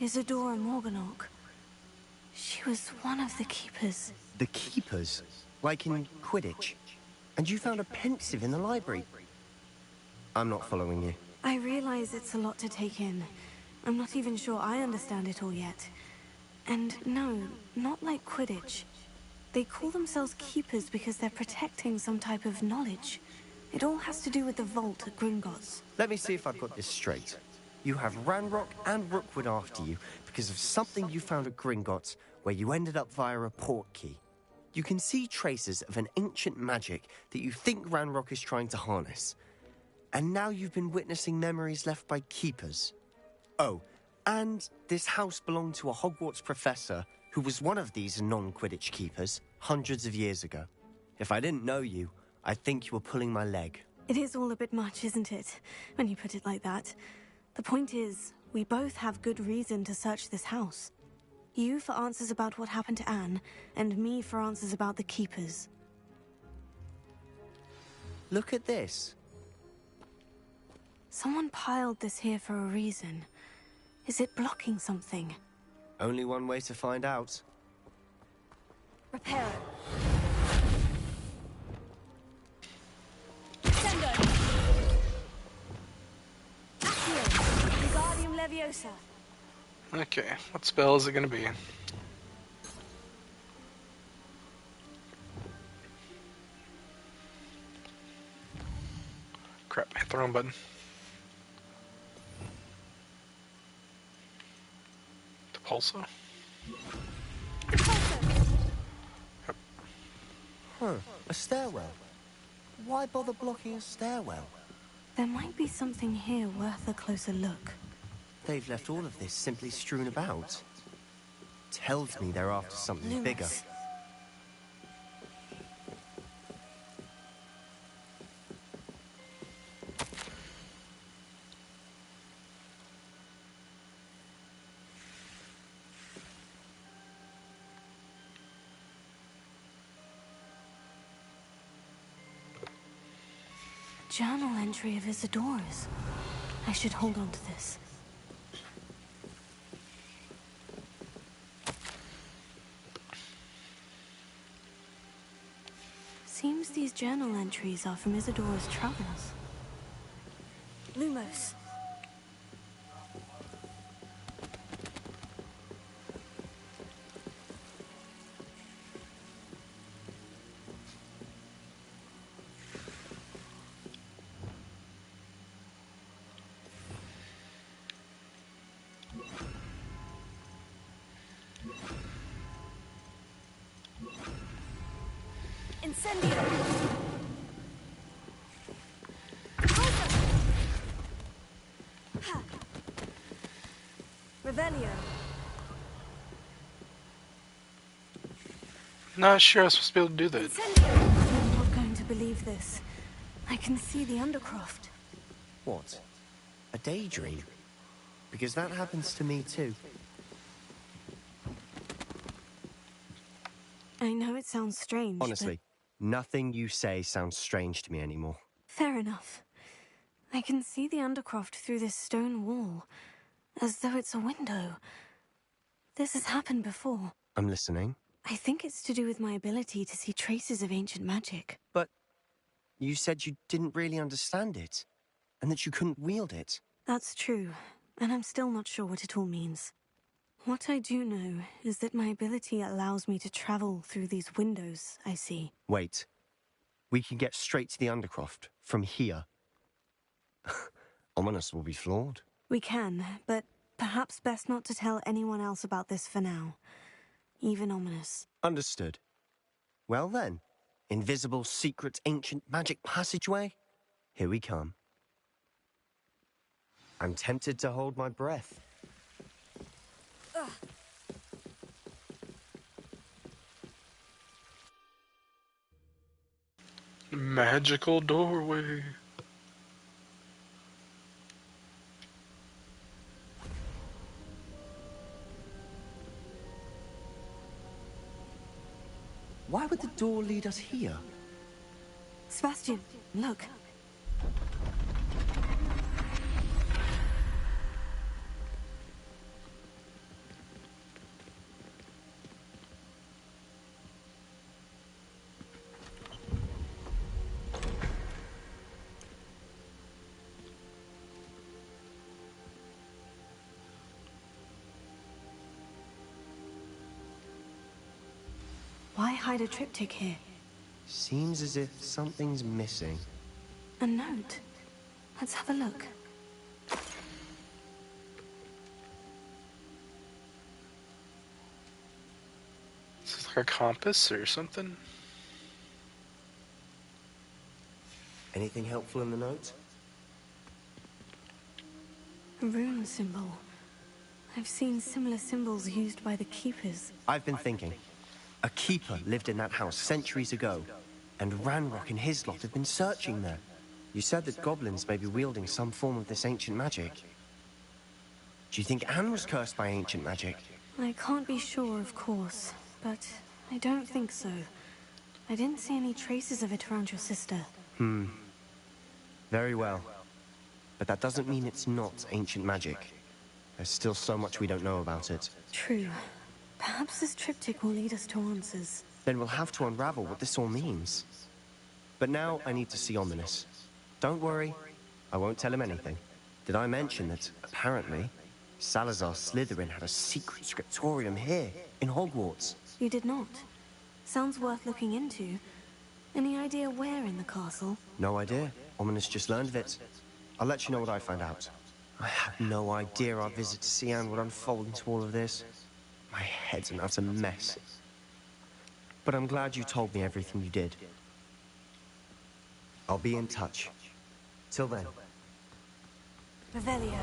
Isadora Morganach. She was one of the keepers. The keepers? Like in Quidditch? And you found a pensive in the library? I'm not following you. I realize it's a lot to take in. I'm not even sure I understand it all yet. And no, not like Quidditch. They call themselves keepers because they're protecting some type of knowledge. It all has to do with the vault at Gringotts. Let me see if I've got this straight. You have Ranrock and Rookwood after you because of something you found at Gringotts where you ended up via a port key. You can see traces of an ancient magic that you think Ranrock is trying to harness. And now you've been witnessing memories left by keepers. Oh, and this house belonged to a Hogwarts professor who was one of these non-Quidditch keepers hundreds of years ago. If I didn't know you, I'd think you were pulling my leg. It is all a bit much, isn't it, when you put it like that? The point is, we both have good reason to search this house. You for answers about what happened to Anne, and me for answers about the keepers. Look at this. Someone piled this here for a reason. Is it blocking something? Only one way to find out. Repair it. Leviosa. Okay, what spell is it gonna be? Crap, hit the wrong button. The pulsar? Yep. Huh, a stairwell. Why bother blocking a stairwell? There might be something here worth a closer look. They've left all of this simply strewn about. Tells me they're after something bigger. Journal entry of Isadora's. I should hold on to this. Seems these journal entries are from Isadora's travels. Lumos. Incendio! Revelio. Not sure I was supposed to be able to do that. I'm not going to believe this. I can see the Undercroft. What? A daydream? Because that happens to me too. I know it sounds strange, Honestly, nothing you say sounds strange to me anymore. Fair enough. I can see the Undercroft through this stone wall, as though it's a window. This has happened before. I'm listening. I think it's to do with my ability to see traces of ancient magic. But you said you didn't really understand it, and that you couldn't wield it. That's true, and I'm still not sure what it all means. What I do know is that my ability allows me to travel through these windows I see. Wait. We can get straight to the Undercroft from here. Ominous will be flawed. We can, but Perhaps best not to tell anyone else about this for now. Even ominous. Understood. Well then, invisible, secret, ancient magic passageway? Here we come. I'm tempted to hold my breath. Ugh. Magical doorway. Why would the door lead us here? Sebastian, look. Why hide a triptych here? Seems as if something's missing. A note. Let's have a look. Is this like a compass or something? Anything helpful in the note? A rune symbol. I've seen similar symbols used by the keepers. I've been thinking. A keeper lived in that house centuries ago, and Ranrock and his lot have been searching there. You said that goblins may be wielding some form of this ancient magic. Do you think Anne was cursed by ancient magic? I can't be sure, of course, but I don't think so. I didn't see any traces of it around your sister. Very well. But that doesn't mean it's not ancient magic. There's still so much we don't know about it. True. Perhaps this triptych will lead us to answers. Then we'll have to unravel what this all means. But now I need to see Ominous. Don't worry, I won't tell him anything. Did I mention that, apparently, Salazar Slytherin had a secret scriptorium here, in Hogwarts? You did not. Sounds worth looking into. Any idea where in the castle? No idea. Ominous just learned of it. I'll let you know what I find out. I have no idea our visit to Cian would unfold into all of this. My head's an utter mess. But I'm glad you told me everything you did. I'll be in touch. Till then. Revelio.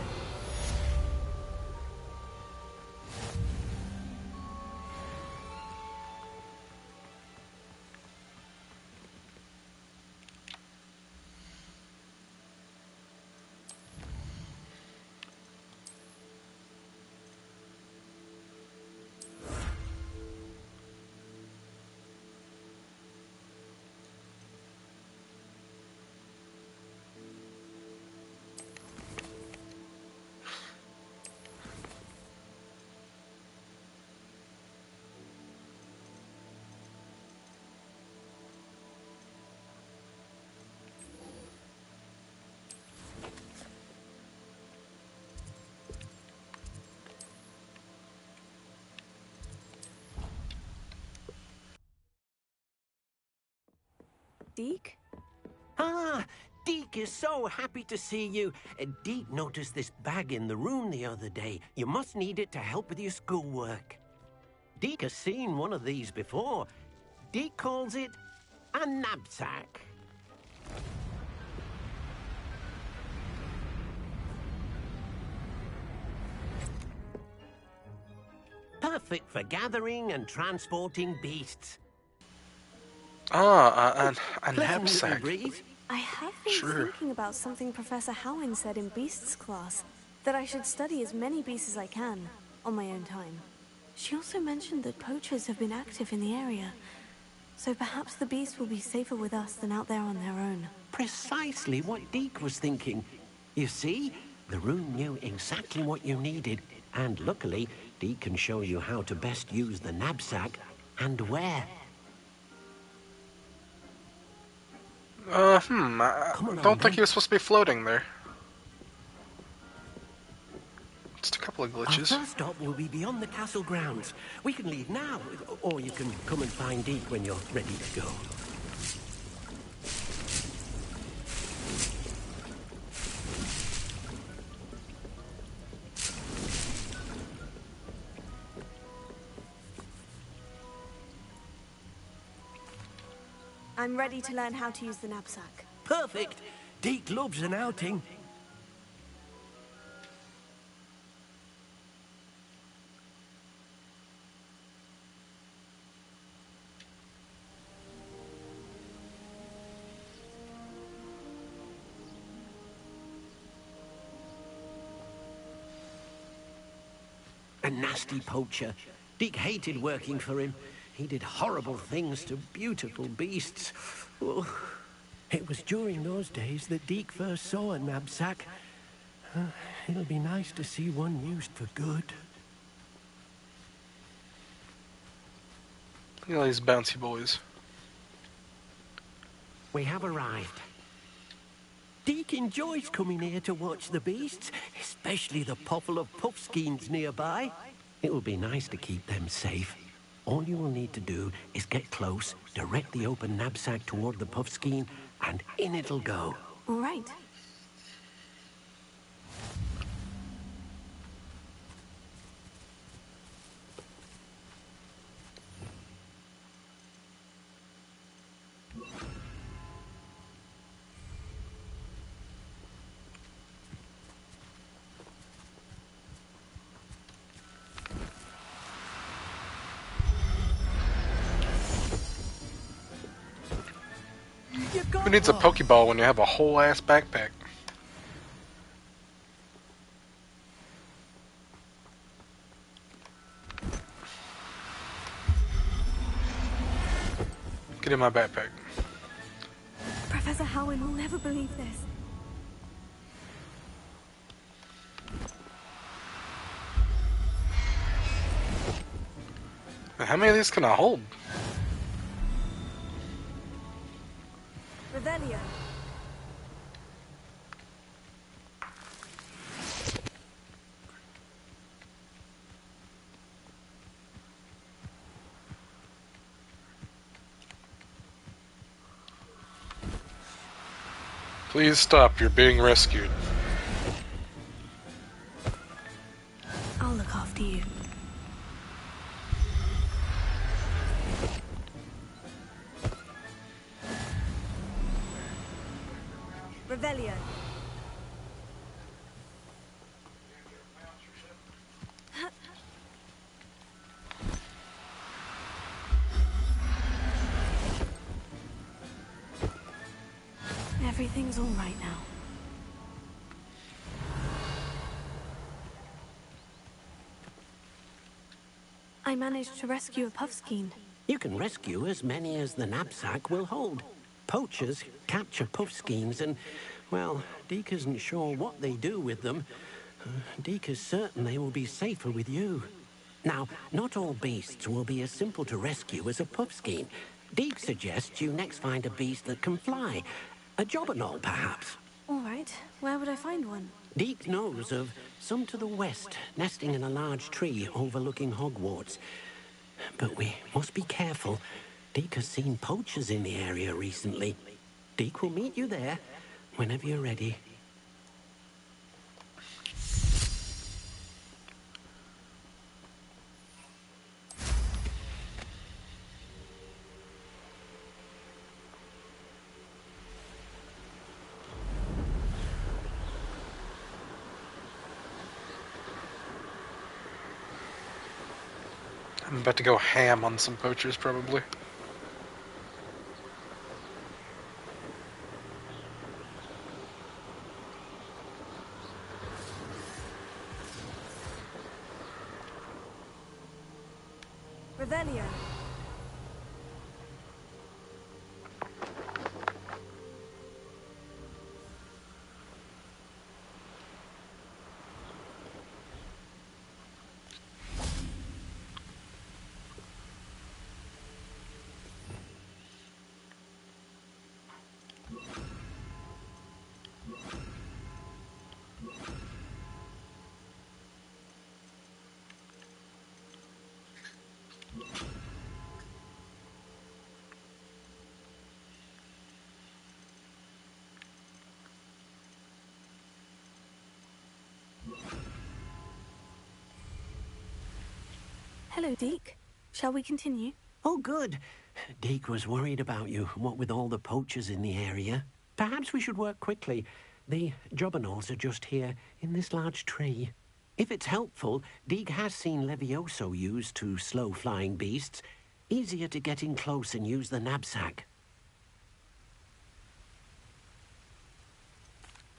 Deke? Ah, Deke is so happy to see you. Deke noticed this bag in the room the other day. You must need it to help with your schoolwork. Deke has seen one of these before. Deke calls it a knapsack. Perfect for gathering and transporting beasts. Ah, a Pleasant knapsack. little breeze. I have been thinking about something Professor Howin said in Beasts class, that I should study as many beasts as I can, on my own time. She also mentioned that poachers have been active in the area, so perhaps the beasts will be safer with us than out there on their own. Precisely what Deke was thinking. You see, the room knew exactly what you needed, and luckily, Deke can show you how to best use the knapsack and where. I don't think he was supposed to be floating there. Just a couple of Our glitches. first stop will be beyond the castle grounds. We can leave now, or you can come and find Deke when you're ready to go. I'm ready to learn how to use the knapsack. Perfect. Deke loves an outing. A nasty poacher. Deke hated working for him. He did horrible things to beautiful beasts. Oh, it was during those days that Deke first saw a knapsack. It'll be nice to see one used for good. Look at these bouncy boys. We have arrived. Deke enjoys coming here to watch the beasts, especially the pottle of puffskeins nearby. It will be nice to keep them safe. All you will need to do is get close, direct the open knapsack toward the puffskein, and in it'll go. All right. Who needs a Pokeball when you have a whole ass backpack? Get in my backpack. Professor Howin will never believe this. How many of these can I hold? Revelio. Please stop, you're being rescued. I'll look after you. Revelio. Everything's all right now. I managed to rescue a puffskein. You can rescue as many as the knapsack will hold. Poachers capture puffskeins and, well, Deke isn't sure what they do with them. Deke is certain they will be safer with you. Now, not all beasts will be as simple to rescue as a puffskein. Deke suggests you next find a beast that can fly. A jobberknoll, perhaps. All right. Where would I find one? Deke knows of some to the west, nesting in a large tree overlooking Hogwarts. But we must be careful. Deke has seen poachers in the area recently. Deke will meet you there whenever you're ready. I'm about to go ham on some poachers, probably. Revelio. Hello, Deke. Shall we continue? Oh, good. Deke was worried about you, what with all the poachers in the area. Perhaps we should work quickly. The jobberknolls are just here, in this large tree. If it's helpful, Deke has seen Levioso used to slow flying beasts. Easier to get in close and use the knapsack.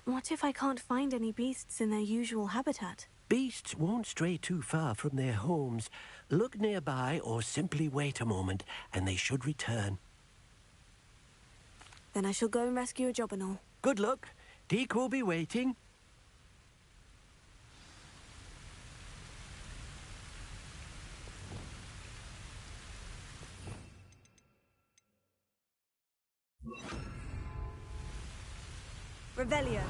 What if I can't find any beasts in their usual habitat? Beasts won't stray too far from their homes. Look nearby or simply wait a moment, and they should return. Then I shall go and rescue a jobberknoll. Good luck. Deke will be waiting. Revelio.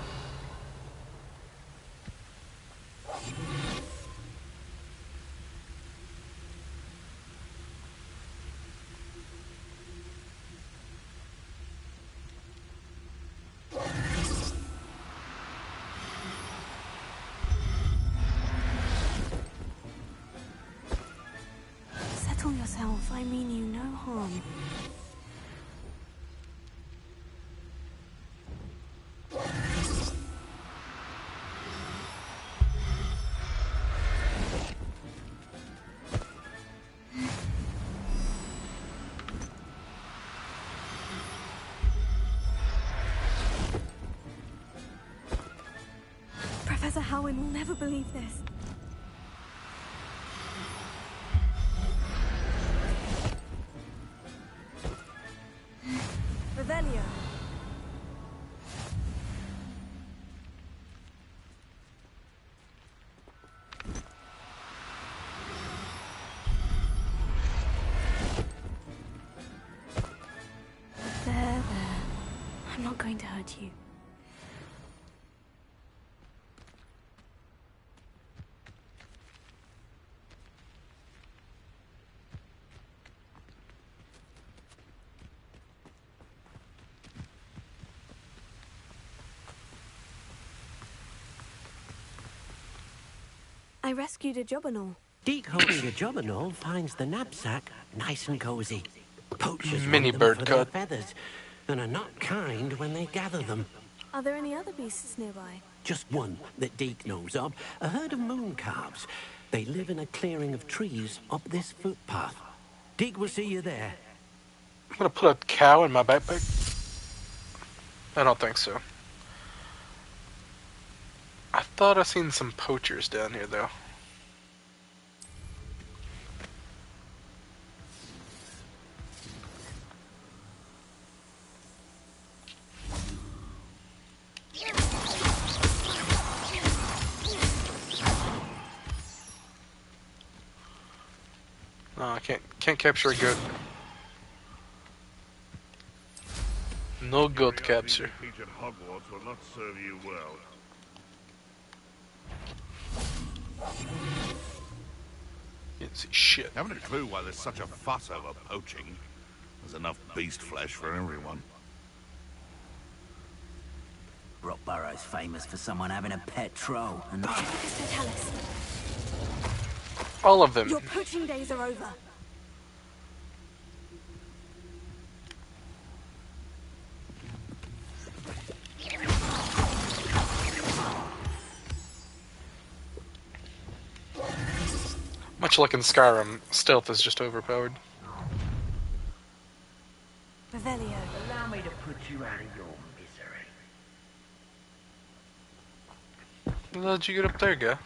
Settle yourself. I mean you no harm. Professor Howin will never believe this. Revelio. There. I'm not going to hurt you. I rescued a jobberknoll. Deke holding a jobberknoll finds the knapsack nice and cozy. Poachers Mini want them bird for their cut. feathers, and are not kind when they gather them. Are there any other beasts nearby? Just one that Deke knows of, a herd of moon calves. They live in a clearing of trees up this footpath. Deke will see you there. I'm gonna put a cow in my backpack. I don't think so. I thought I seen some poachers down here though. No, I can't capture a goat. No goat capture. Teach at Hogwarts will not serve you well. Can't see shit. Haven't a clue why there's such a fuss over poaching. There's enough beast flesh for everyone. Rockborough's famous for someone having a pet troll, and Mr. Tallis, All of them. your poaching days are over. Much like in Skyrim, stealth is just overpowered. Revelio. allow me to put you out of your misery. How'd you get up there, guy?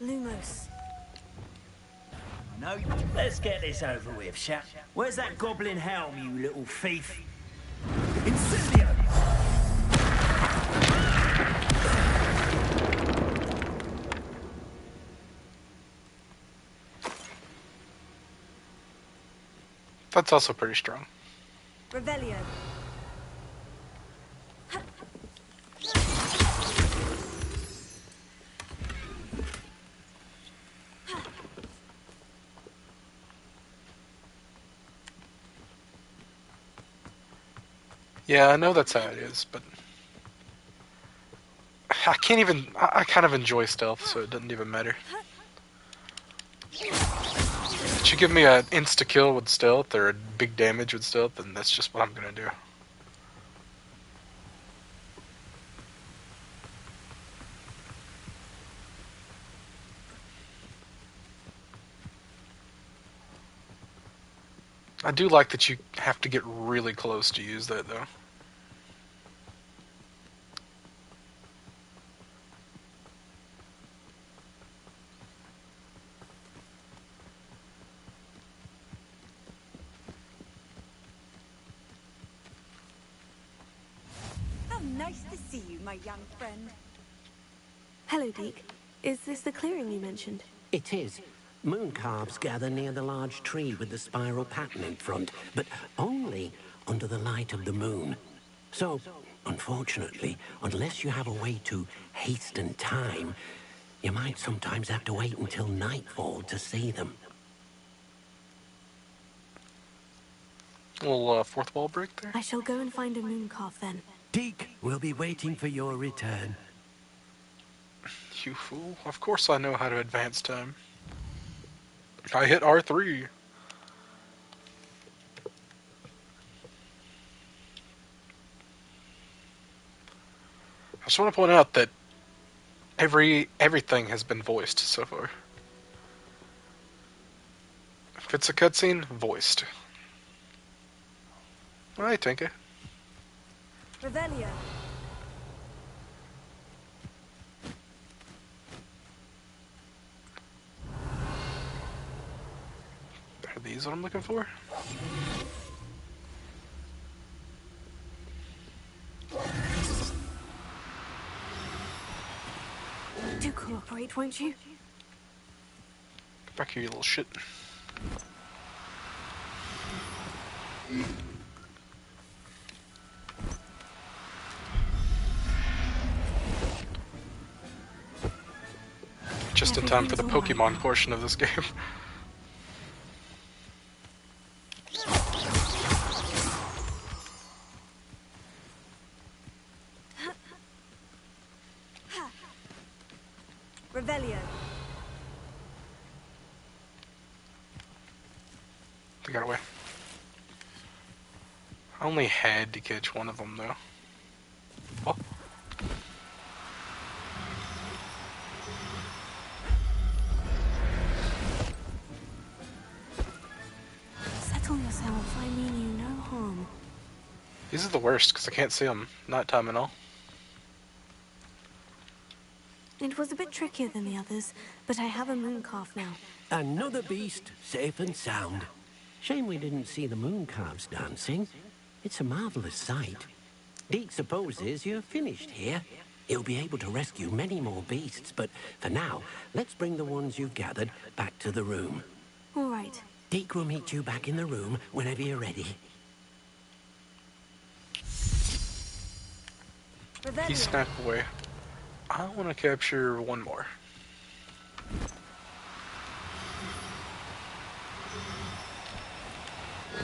Lumos. No, let's get this over with, chap. Where's that goblin helm, you little thief? Incendio! That's also pretty strong. Revelio. Yeah, I know that's how it is, but I can't even. I kind of enjoy stealth, so it doesn't even matter. If you give me an insta kill with stealth or a big damage with stealth, then that's just what I'm gonna do. I do like that you have to get really close to use that, though. How nice to see you, my young friend. Hello, Deke. Is this the clearing you mentioned? It is. Moon calves gather near the large tree with the spiral pattern in front, but only under the light of the moon. So, unfortunately, unless you have a way to hasten time, you might sometimes have to wait until nightfall to see them. A little fourth wall break there. I shall go and find a moon calf then. Deke will be waiting for your return. You fool. Of course I know how to advance time. I hit R3. I just want to point out that everything has been voiced so far. If it's a cutscene, voiced. Alright, Tinka. Revelio. Are these what I'm looking for? Do cooperate, won't you? Get back here, you little shit. Just in time for the Pokemon portion of this game. Revelio. They got away. I only had to catch one of them, though. Oh. Settle yourself, I mean you no harm. These are the worst, because I can't see them. Nighttime and all. It was a bit trickier than the others, but I have a moon calf now. Another beast, safe and sound. Shame we didn't see the moon calves dancing. It's a marvelous sight. Deke supposes you're finished here. He'll be able to rescue many more beasts, but for now, let's bring the ones you've gathered back to the room. All right. Deke will meet you back in the room whenever you're ready. He snapped away. I want to capture one more.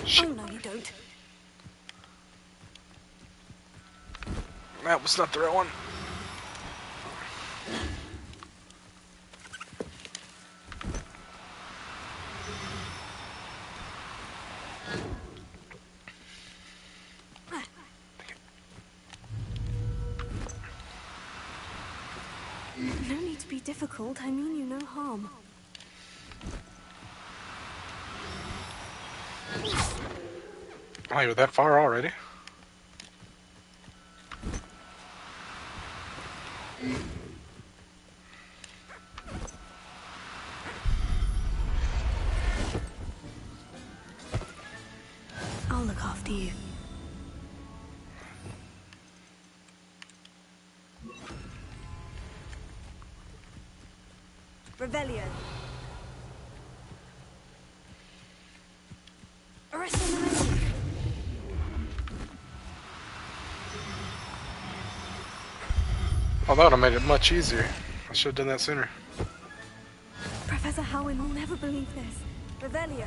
Shit. Oh, no, you don't. That was not the right one. No need to be difficult, I mean you no harm. Oh, you're that far already? I'll look after you. Revelio. Arrest the momentum. Oh, that would have made it much easier. I should have done that sooner. Professor Howin will never believe this. Revelio.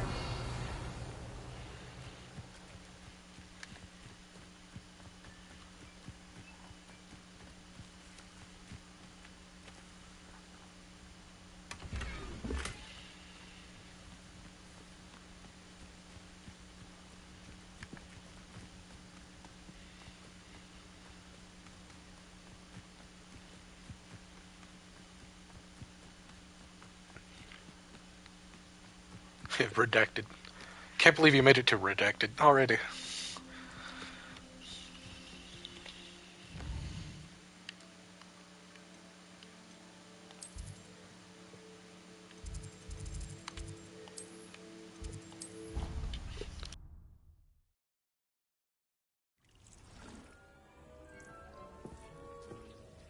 Redacted. Can't believe you made it to redacted already.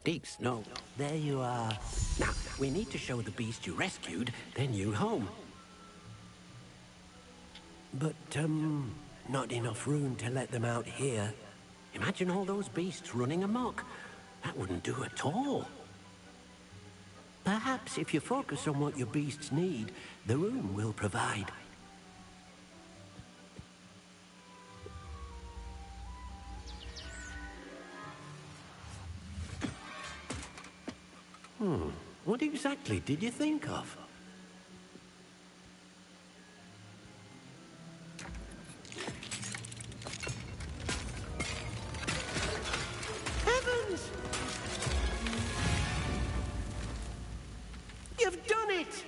Deep snow. There you are. Now, we need to show the beast you rescued their new home. But, not enough room to let them out here. Imagine all those beasts running amok. That wouldn't do at all. Perhaps if you focus on what your beasts need, the room will provide. What exactly did you think of? Heavens! You've done it!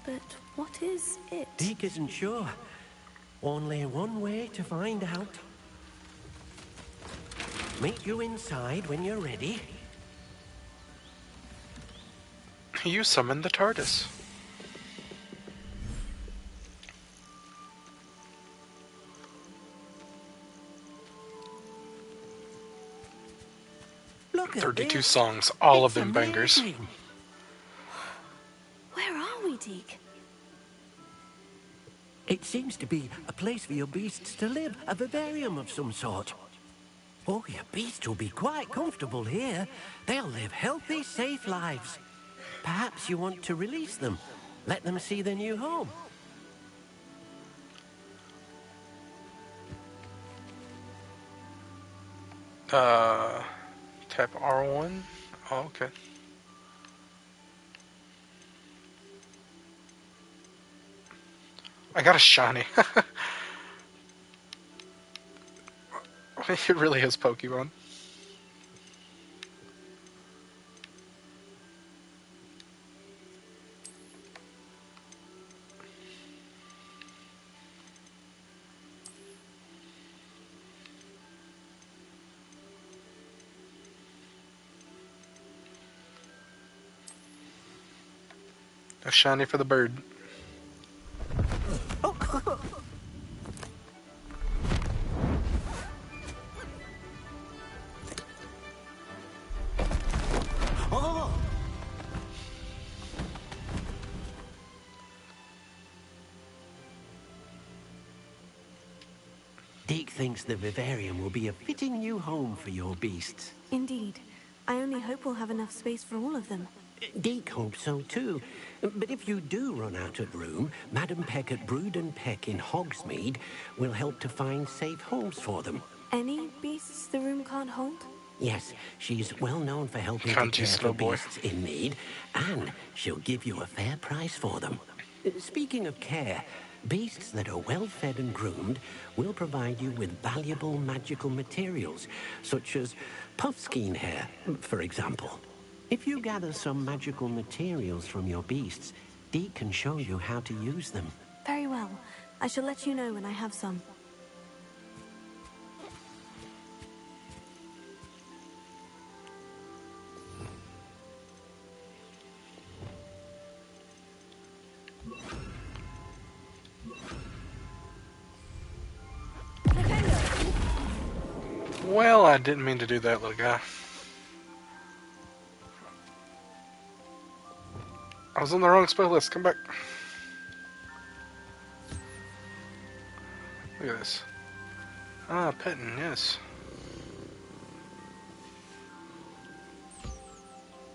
But what is it? Deke isn't sure. Only one way to find out. Meet you inside when you're ready. You summoned the TARDIS. Look at 32 this. songs, all It's of them bangers. amazing. Where are we, Deke? It seems to be a place for your beasts to live, a vivarium of some sort. Oh, your beasts will be quite comfortable here. They'll live healthy, safe lives. Perhaps you want to release them. Let them see their new home. Tap R1. Oh, okay. I got a shiny. It really is Pokemon. A shiny for the bird. Oh! Deke thinks the vivarium will be a fitting new home for your beasts. Indeed. I only hope we'll have enough space for all of them. Deke hopes so too. But if you do run out of room, Madam Peck at Brood and Peck in Hogsmeade will help to find safe homes for them. Any beasts the room can't hold? Yes, she's well known for helping to Kanji care slow for boy. beasts in need, and she'll give you a fair price for them. Speaking of care, beasts that are well fed and groomed will provide you with valuable magical materials, such as puffskein hair, for example. If you gather some magical materials from your beasts, Deke can show you how to use them. Very well. I shall let you know when I have some. Well, I didn't mean to do that, little guy. I was on the wrong spell list. Come back. Look at this. Ah, petting, yes.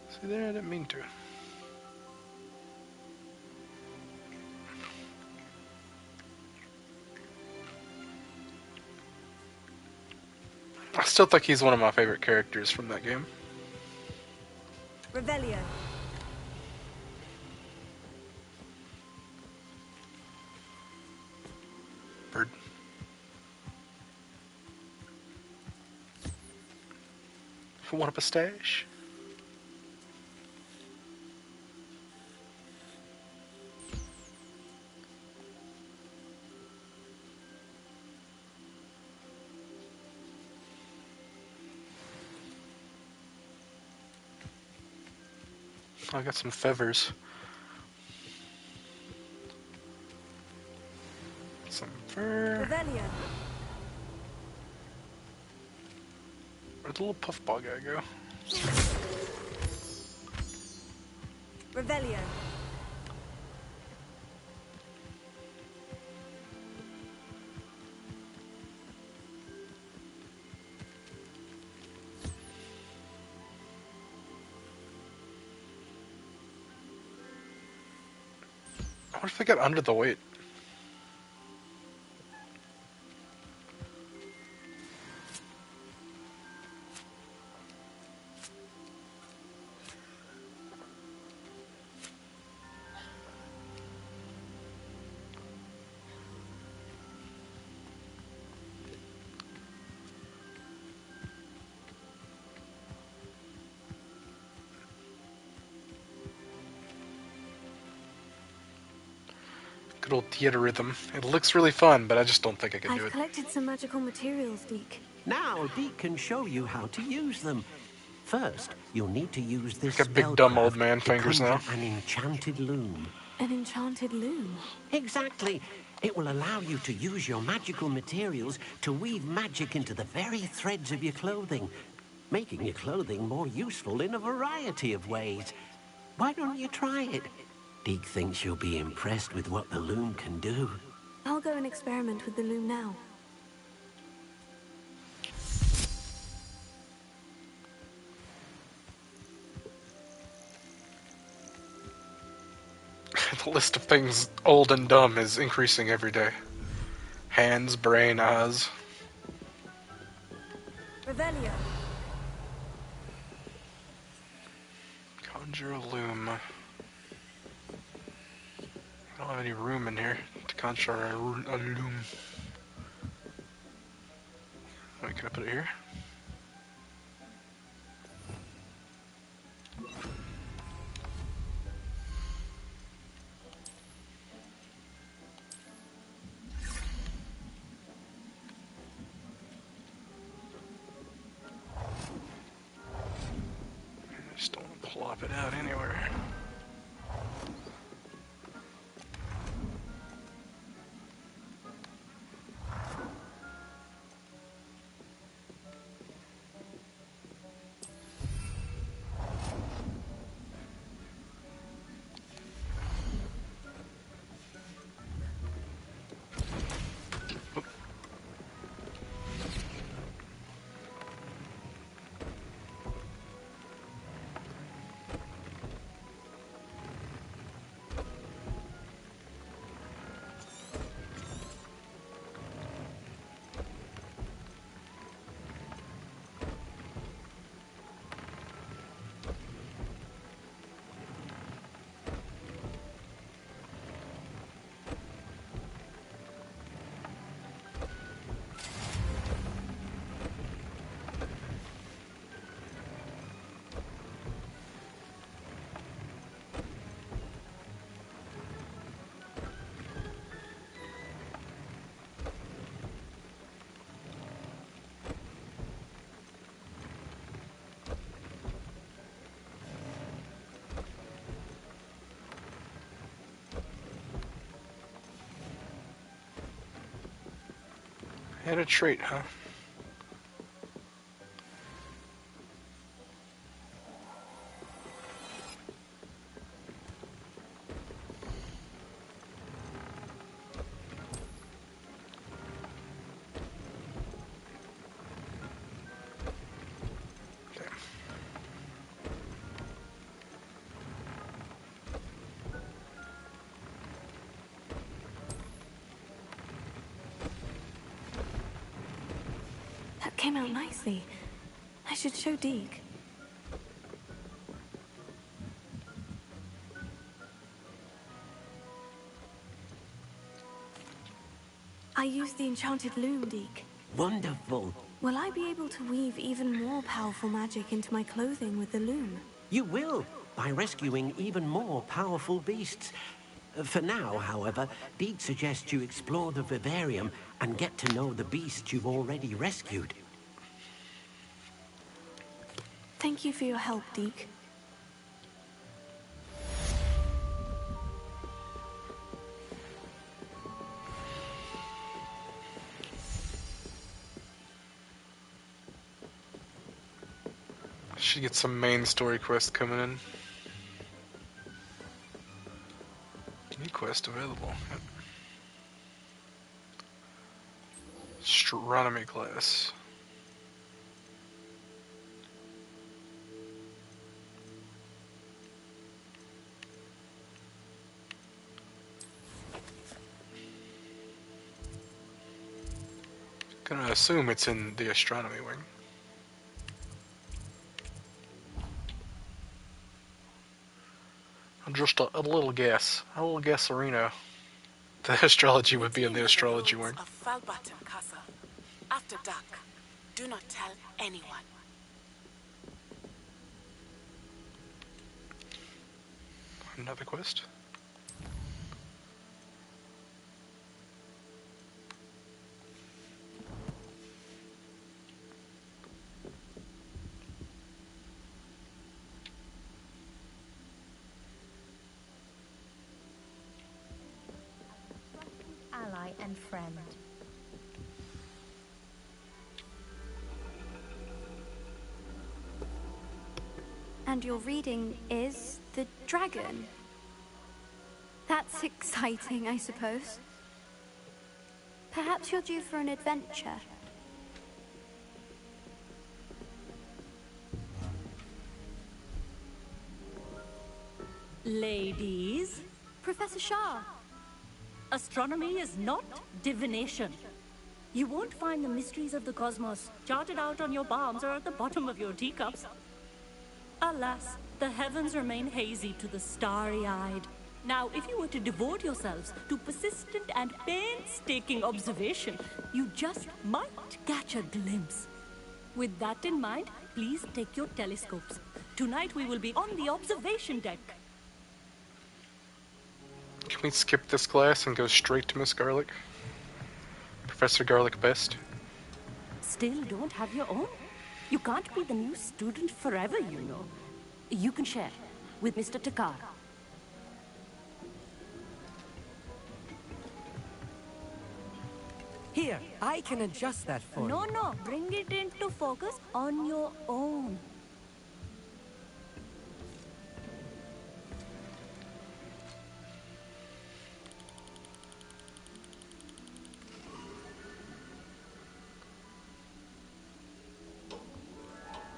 See there, I didn't mean to. I still think he's one of my favorite characters from that game. Revelio. Bird. Want a pistache? I got some feathers. Some fur. Revelio. Where'd the little puffball guy go? Revelio. What if they got under the weight? Good old theater rhythm. It looks really fun, but I just don't think I can do I've it. collected some magical materials, Deke. Now, Deke can show you how to use them. First, you'll need to use this Got big dumb old spellcraft man to fingers conjure now. an enchanted loom. An enchanted loom? Exactly. It will allow you to use your magical materials to weave magic into the very threads of your clothing, making your clothing more useful in a variety of ways. Why don't you try it? Deke thinks you'll be impressed with what the loom can do. I'll go and experiment with the loom now. The list of things old and dumb is increasing every day. Hands, brain, eyes. Revelio. Conjure a loom. I don't have any room in here to conjure a loom. Wait, can I put it here? I just don't want to plop it out anywhere. Had a trait, huh? That came out nicely. I should show Deke. I used the enchanted loom, Deke. Wonderful. Will I be able to weave even more powerful magic into my clothing with the loom? You will, by rescuing even more powerful beasts. For now, however, Deke suggests you explore the vivarium and get to know the beasts you've already rescued. Thank you for your help, Deke. get some main story quests coming in. New quest available. Yep. Astronomy class. Gonna assume it's in the astronomy wing. Just a little guess. A little guess-arino. The astrology would be in the astrology wing. Of Falbottom Castle. After dark, do not tell anyone. Another quest. Ally and friend. And your reading is the dragon. That's exciting, I suppose. Perhaps you're due for an adventure. Ladies, Professor Shah. astronomy is not divination. You won't find the mysteries of the cosmos charted out on your palms or at the bottom of your teacups. Alas, the heavens remain hazy to the starry-eyed. Now, if you were to devote yourselves to persistent and painstaking observation, you just might catch a glimpse. With that in mind, please take your telescopes. Tonight we will be on the observation deck. Can we skip this class and go straight to Miss Garlic? Professor Garlic Best? Still don't have your own? You can't be the new student forever, you know. You can share with Mr. Takar. Here, I can adjust that for you. No, bring it into focus on your own.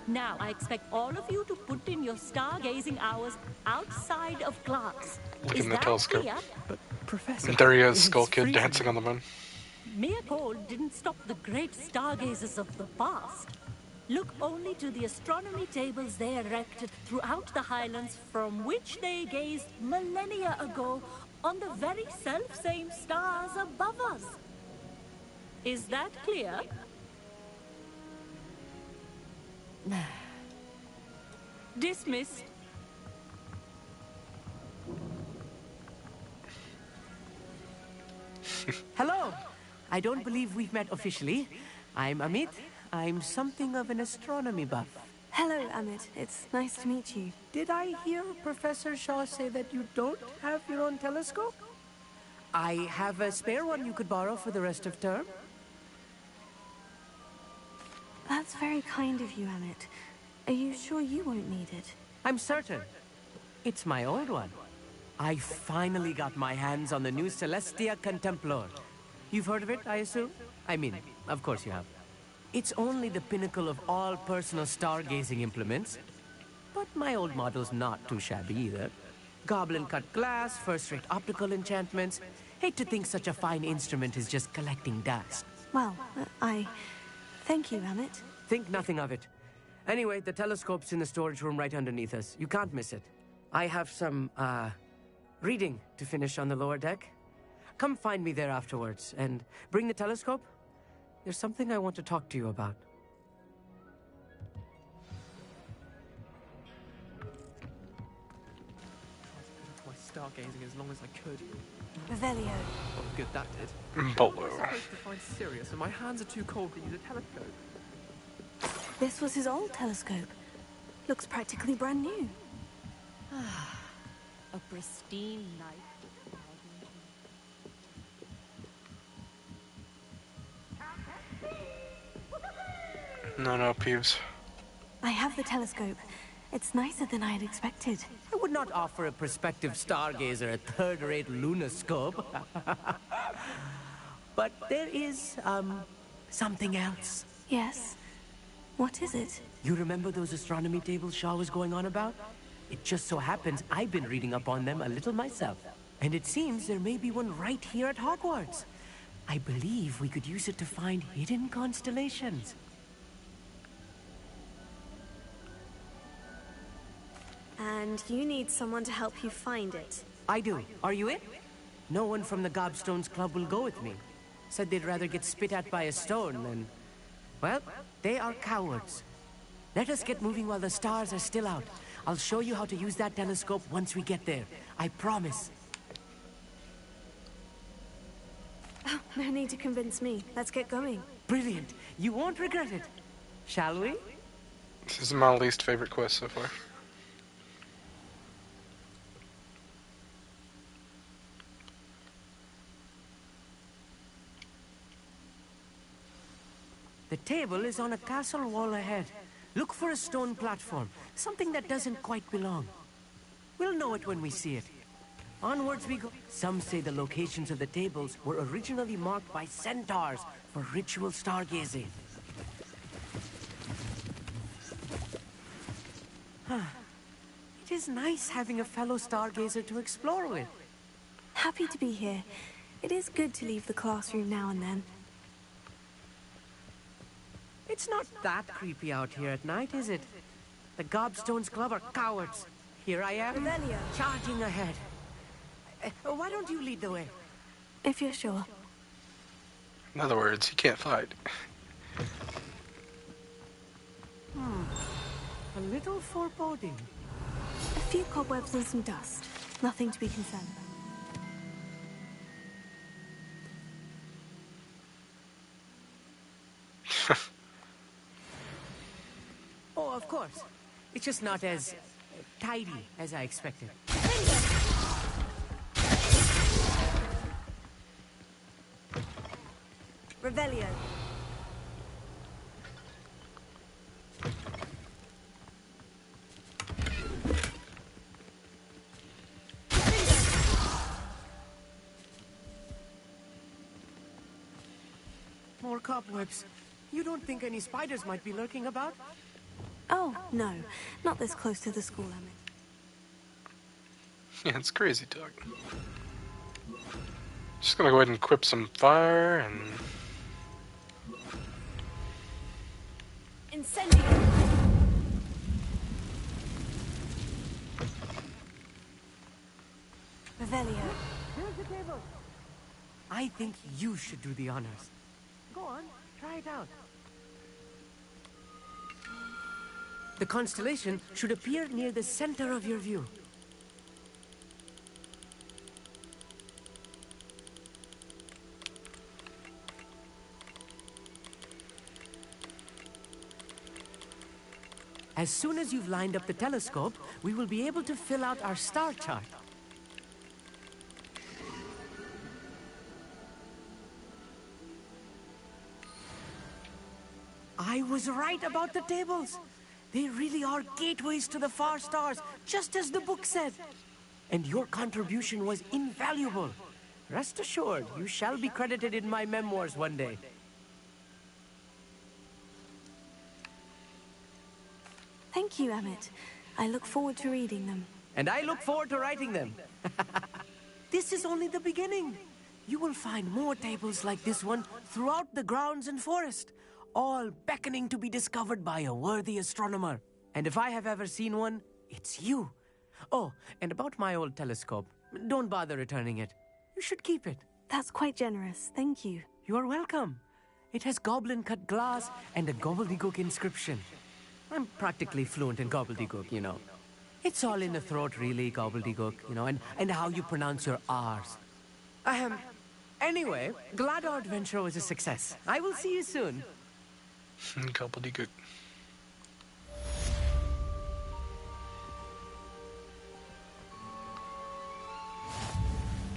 Now, I expect all of you to put in your stargazing hours outside of class. Look Is in the that telescope. clear? But, Professor... And there he is, it's Skull Kid freezing. dancing on the moon. Mere cold didn't stop the great stargazers of the past. Look only to the astronomy tables they erected throughout the highlands from which they gazed millennia ago on the very self-same stars above us. Is that clear? Dismissed. Hello! I don't believe we've met officially. I'm Amit. I'm something of an astronomy buff. Hello, Amit. It's nice to meet you. Did I hear Professor Shaw say that you don't have your own telescope? I have a spare one you could borrow for the rest of term. That's very kind of you, Amit. Are you sure you won't need it? I'm certain. It's my old one. I finally got my hands on the new Celestia Contemplor. You've heard of it, I assume? I mean, of course you have. It's only the pinnacle of all personal stargazing implements. But my old model's not too shabby either. Goblin-cut glass, first-rate optical enchantments. Hate to think such a fine instrument is just collecting dust. Well, thank you, Amit. Think nothing of it. Anyway, the telescope's in the storage room right underneath us. You can't miss it. I have some, reading to finish on the lower deck. Come find me there afterwards, and bring the telescope. There's something I want to talk to you about. My stargazing as long as I could. Revelio. Oh, good, that did. Bolo. What am I supposed to find Sirius, and my hands are too cold to use a telescope? This was his old telescope. Looks practically brand new. A pristine night. No, Peeves. I have the telescope. It's nicer than I had expected. I would not offer a prospective stargazer a third-rate lunoscope. But there is, something else. Yes? What is it? You remember those astronomy tables Shaw was going on about? It just so happens I've been reading up on them a little myself. And it seems there may be one right here at Hogwarts. I believe we could use it to find hidden constellations. And you need someone to help you find it. I do. Are you in? No one from the Gobstones Club will go with me. Said they'd rather get spit at by a stone than... Well, they are cowards. Let us get moving while the stars are still out. I'll show you how to use that telescope once we get there. I promise. Oh, no need to convince me. Let's get going. Brilliant. You won't regret it. Shall we? This is my least favorite quest so far. The table is on a castle wall ahead. Look for a stone platform, something that doesn't quite belong. We'll know it when we see it. Onwards we go. Some say the locations of the tables were originally marked by centaurs for ritual stargazing. It is nice having a fellow stargazer to explore with. Happy to be here. It is good to leave the classroom now and then. It's not that creepy out here at night, is it? The Gobstones Club are cowards. Here I am, Revelio. Charging ahead. Why don't you lead the way? If you're sure. In other words, he can't fight. A little foreboding. A few cobwebs and some dust. Nothing to be concerned about. Oh, of course. It's just not as tidy as I expected. Revelio. More cobwebs. You don't think any spiders might be lurking about? Oh, no. Not this close to the school, Emmett. Yeah, it's crazy talk. Just gonna go ahead and equip some fire and... Incendio! Revelio. Here's the table. I think you should do the honors. Go on, try it out. The constellation should appear near the center of your view. As soon as you've lined up the telescope, we will be able to fill out our star chart. I was right about the tables. They really are gateways to the far stars, just as the book said. And your contribution was invaluable. Rest assured, you shall be credited in my memoirs one day. Thank you, Emmett. I look forward to reading them. And I look forward to writing them. This is only the beginning. You will find more tables like this one throughout the grounds and forest, all beckoning to be discovered by a worthy astronomer. And if I have ever seen one, it's you. Oh, and about my old telescope, don't bother returning it. You should keep it. That's quite generous. Thank you. You are welcome. It has goblin-cut glass and a gobbledygook inscription. I'm practically fluent in gobbledygook, you know. It's all in the throat, really, gobbledygook, you know, and how you pronounce your R's. Anyway, glad our adventure was a success. I will see you soon. Gobbledygook.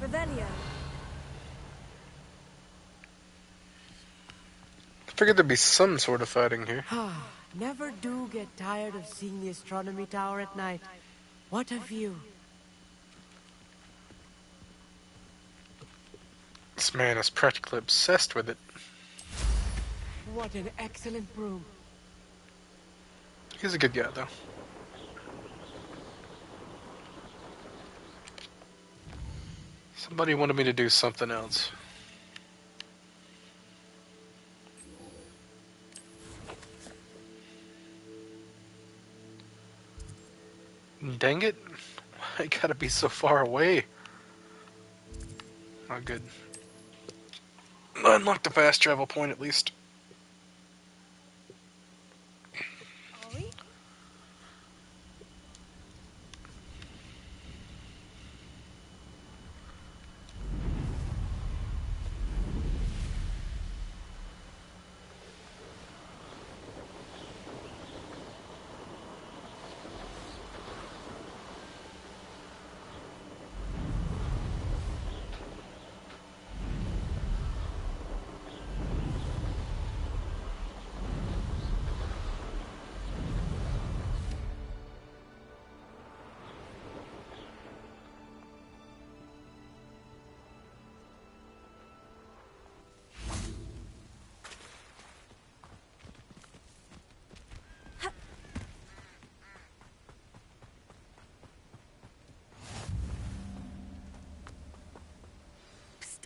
Revelio. Figured there'd be some sort of fighting here. Never do get tired of seeing the astronomy tower at night. What a view. This man is practically obsessed with it. What an excellent broom. He's a good guy, though. Somebody wanted me to do something else. Dang it. I gotta be so far away. Not good. Unlock the fast travel point at least.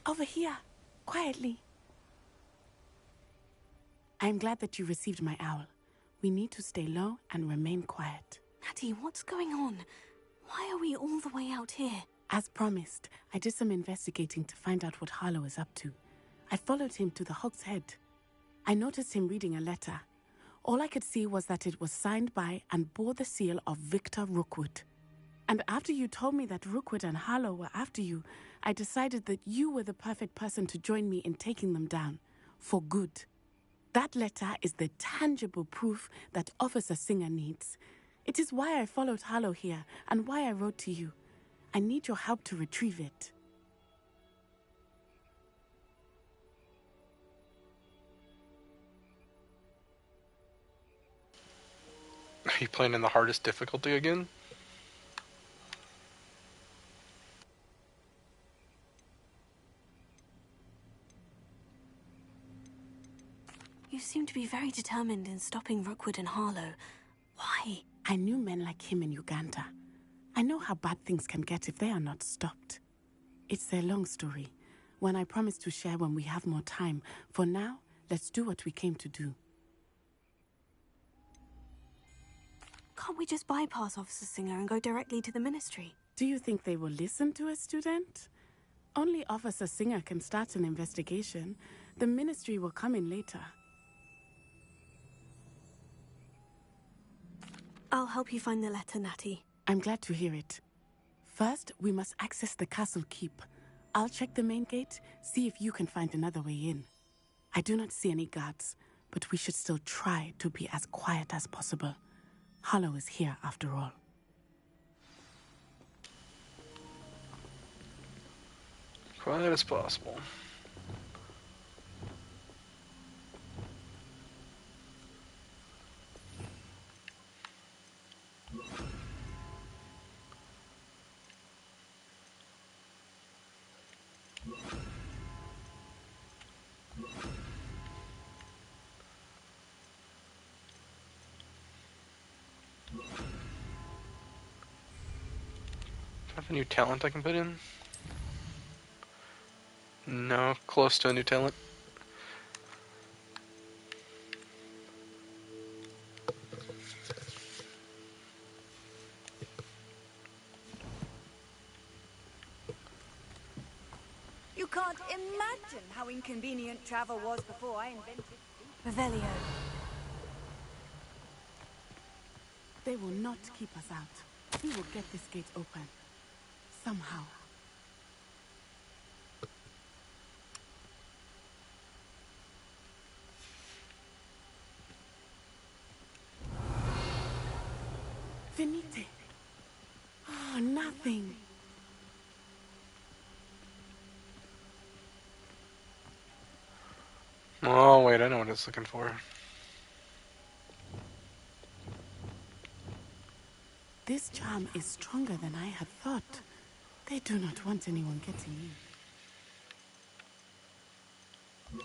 Over here, quietly. I'm glad that you received my owl. We need to stay low and remain quiet. Natty, what's going on? Why are we all the way out here? As promised, I did some investigating to find out what Harlow is up to. I followed him to the Hog's Head. I noticed him reading a letter. All I could see was that it was signed by and bore the seal of Victor Rookwood. And after you told me that Rookwood and Harlow were after you, I decided that you were the perfect person to join me in taking them down. For good. That letter is the tangible proof that Officer Singer needs. It is why I followed Harlow here and why I wrote to you. I need your help to retrieve it. Are you playing in the hardest difficulty again? You seem to be very determined in stopping Rookwood and Harlow. Why? I knew men like him in Uganda. I know how bad things can get if they are not stopped. It's a long story, one I promise to share when we have more time. For now, let's do what we came to do. Can't we just bypass Officer Singer and go directly to the ministry? Do you think they will listen to a student? Only Officer Singer can start an investigation. The ministry will come in later. I'll help you find the letter, Natty. I'm glad to hear it. First, we must access the castle keep. I'll check the main gate, see if you can find another way in. I do not see any guards, but we should still try to be as quiet as possible. Harlow is here after all. Quiet as possible. Do I have a new talent I can put in? No, close to a new talent. You can't imagine how inconvenient travel was before I invented... Revelio. They will not keep us out. We will get this gate open. Somehow. Venite. Oh, nothing. Oh, wait, I know what it's looking for. This charm is stronger than I had thought. They do not want anyone getting in.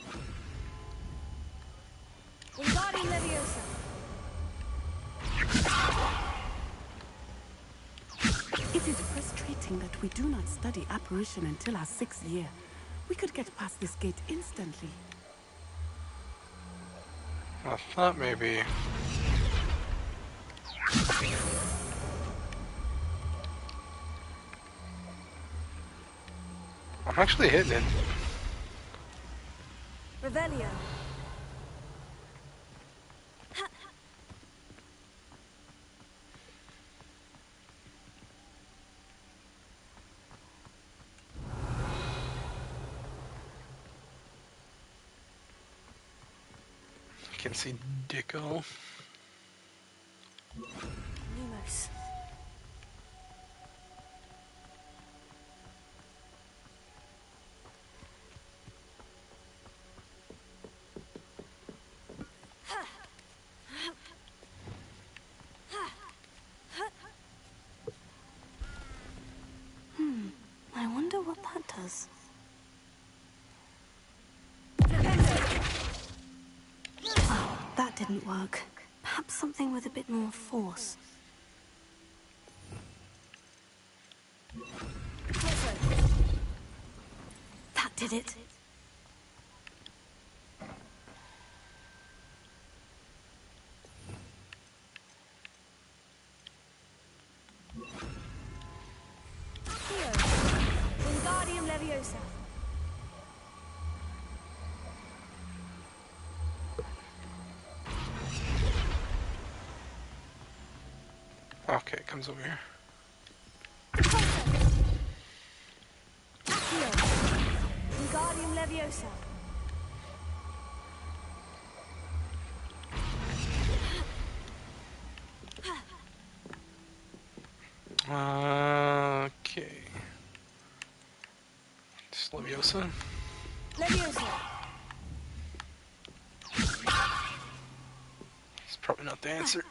Wingardium Leviosa. It is frustrating that we do not study apparition until our 6th year. We could get past this gate instantly. I thought maybe... I'm actually hitting it. Revelio. I can see Dicko. Lumos. I wonder what that does. Oh, that didn't work. Perhaps something with a bit more force. That did it. Wingardium Leviosa. Okay, it comes over here. Wingardium Leviosa. Okay. Just Leviosa. Leviosa. It's probably not the answer,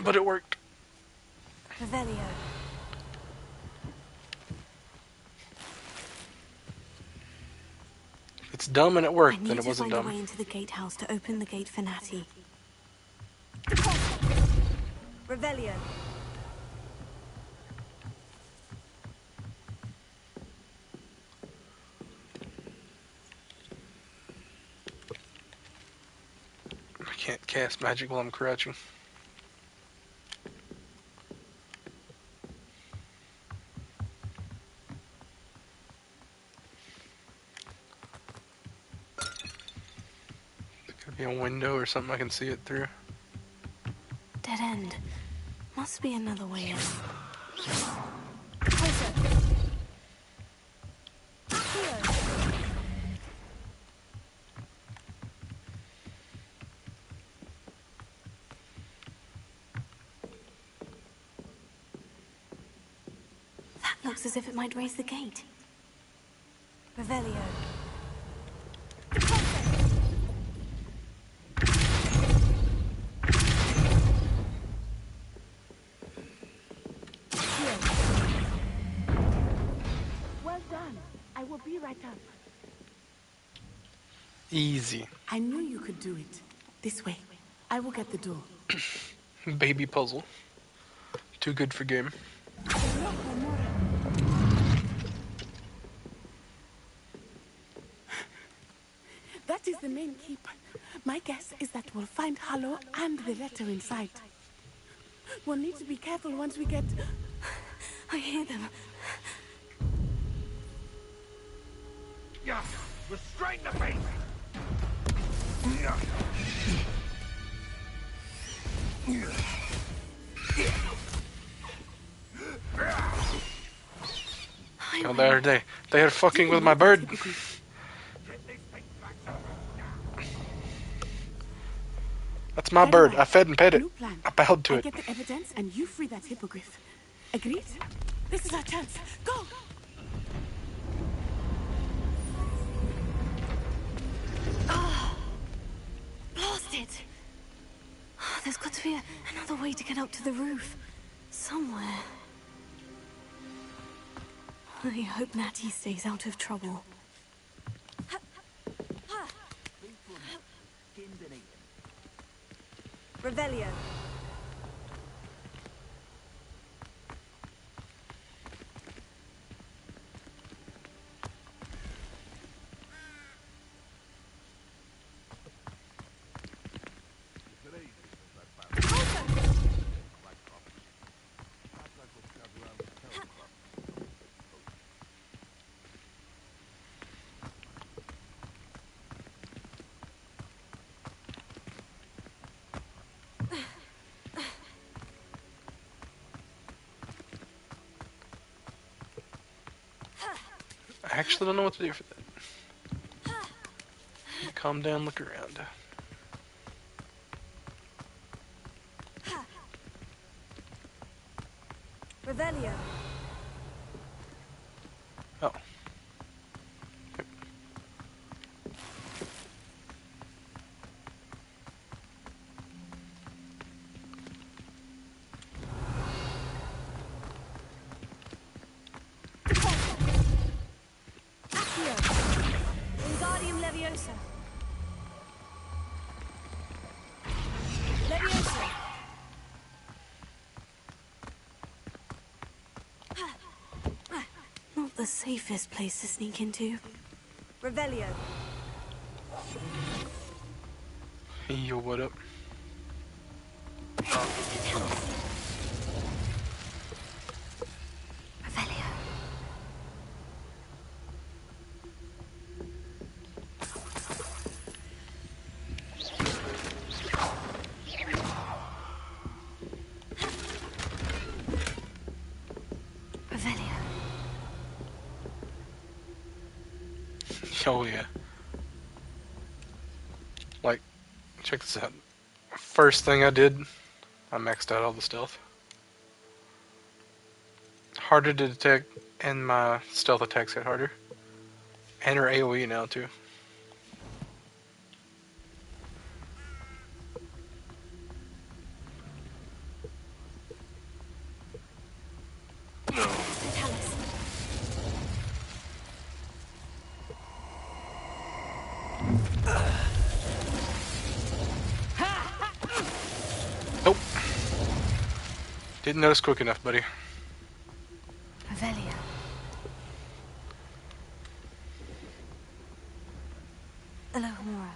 but it worked. Revelio. If it's dumb and it I worked, need then it to wasn't find a dumb. way into the gatehouse to open the gate for Natty. Revelio. I can't cast magic while I'm crouching. Could be a window or something I can see it through. Dead end. Must be another way in. That looks as if it might raise the gate. Revelio. Well done. I will be right up. Easy. I knew you could do it. This way. I will get the door. Baby puzzle. Too good for game. That is the main keep. My guess is that we'll find Harlow and the letter inside. We'll need to be careful once we get... I hear them. Yeah, restrain the face. Oh, there they are fucking with my bird. That's my bird. I fed and pet it. I bowed to I it. get the evidence and you free that hippogriff. Agreed? This is our chance. Go! Ah, must be another way to get up to the roof. Somewhere. I hope Natty stays out of trouble. Revelio. I actually don't know what to do for that. Calm down, look around. Revelio. Oh. Wingardium Leviosa. Leviosa. Not the safest place to sneak into. Revelio. Yo, what up? Oh yeah. Like, check this out. First thing I did, I maxed out all the stealth. Harder to detect, and my stealth attacks hit harder. And her AoE now too. Nope. Didn't notice quick enough, buddy. Revelio. Alohomora.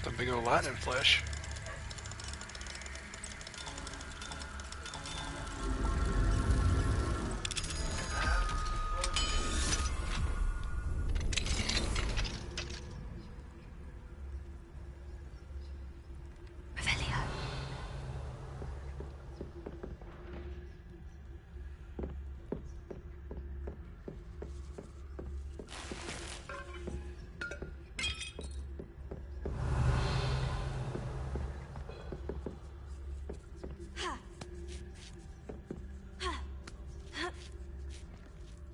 The big old lightning flash.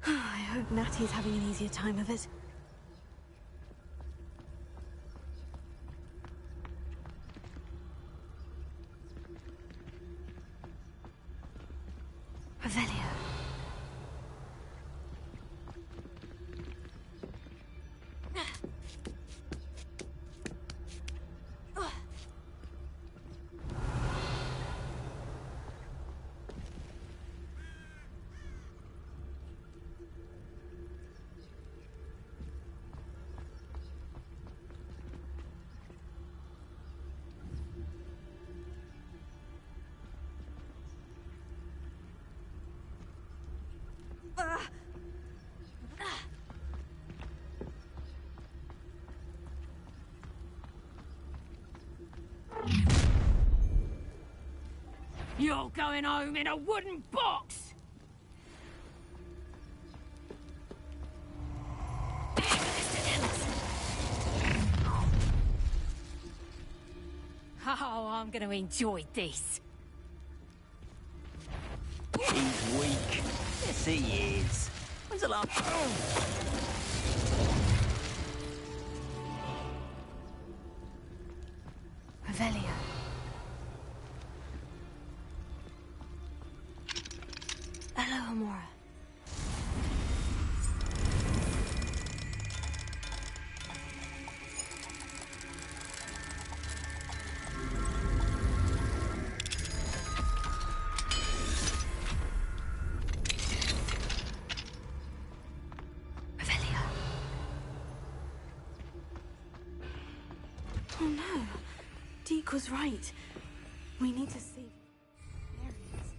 I hope Natty's having an easier time of it. Revelio. You're going home in a wooden box! Oh, I'm going to enjoy this. He's weak. Yes, he is. I False alarm! Revelio. Hello, Amora. Revelio. Oh no. Deke was right. We need to save Arians.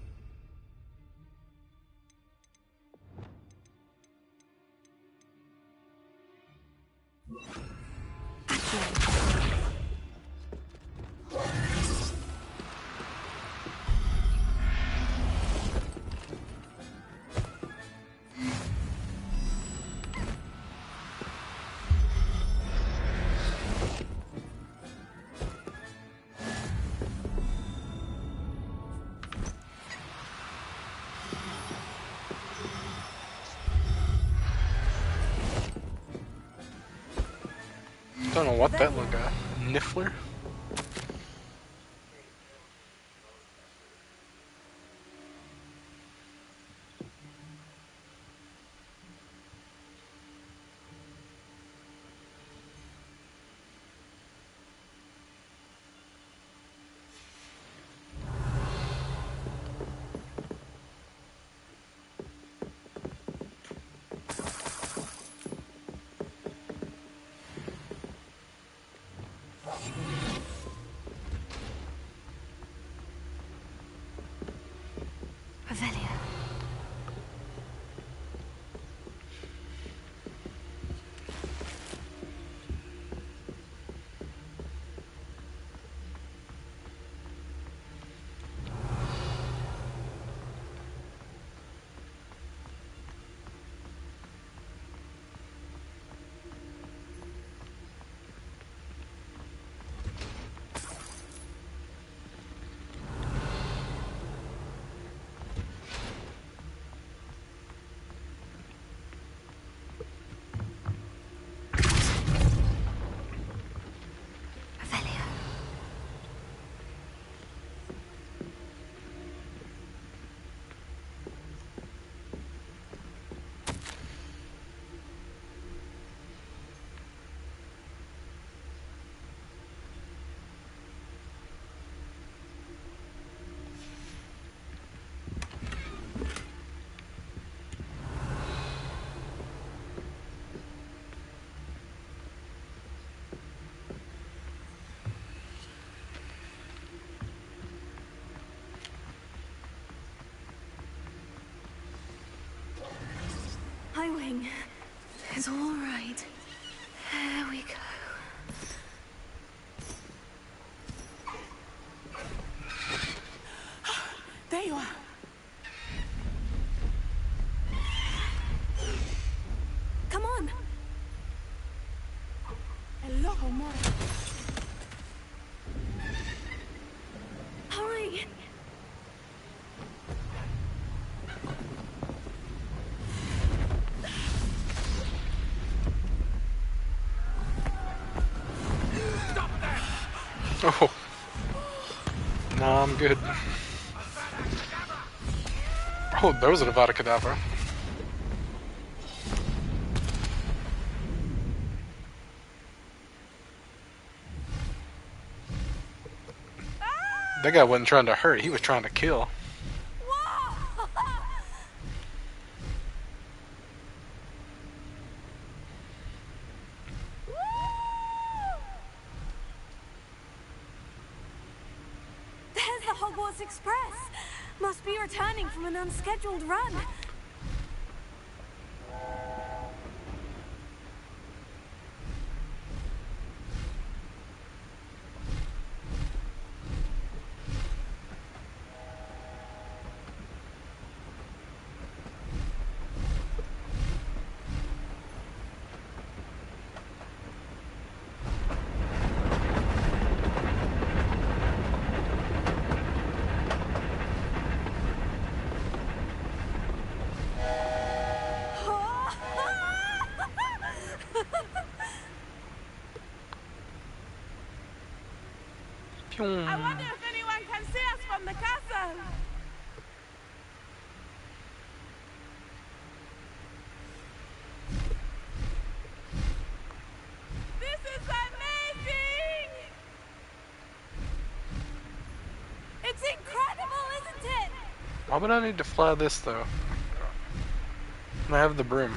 Don't know what that looked at. Niffler? Revelio. Hi, Wing. It's all right. There we go. There you are. Come on. Hello, Amora. Hurry. Oh. Nah, I'm good. Oh, there was an Avada Kedavra. That guy wasn't trying to hurt, he was trying to kill. There's the Hogwarts Express. Must be returning from an unscheduled run. I wonder if anyone can see us from the castle. This is amazing! It's incredible, isn't it? Why would I need to fly this though? And I have the broom.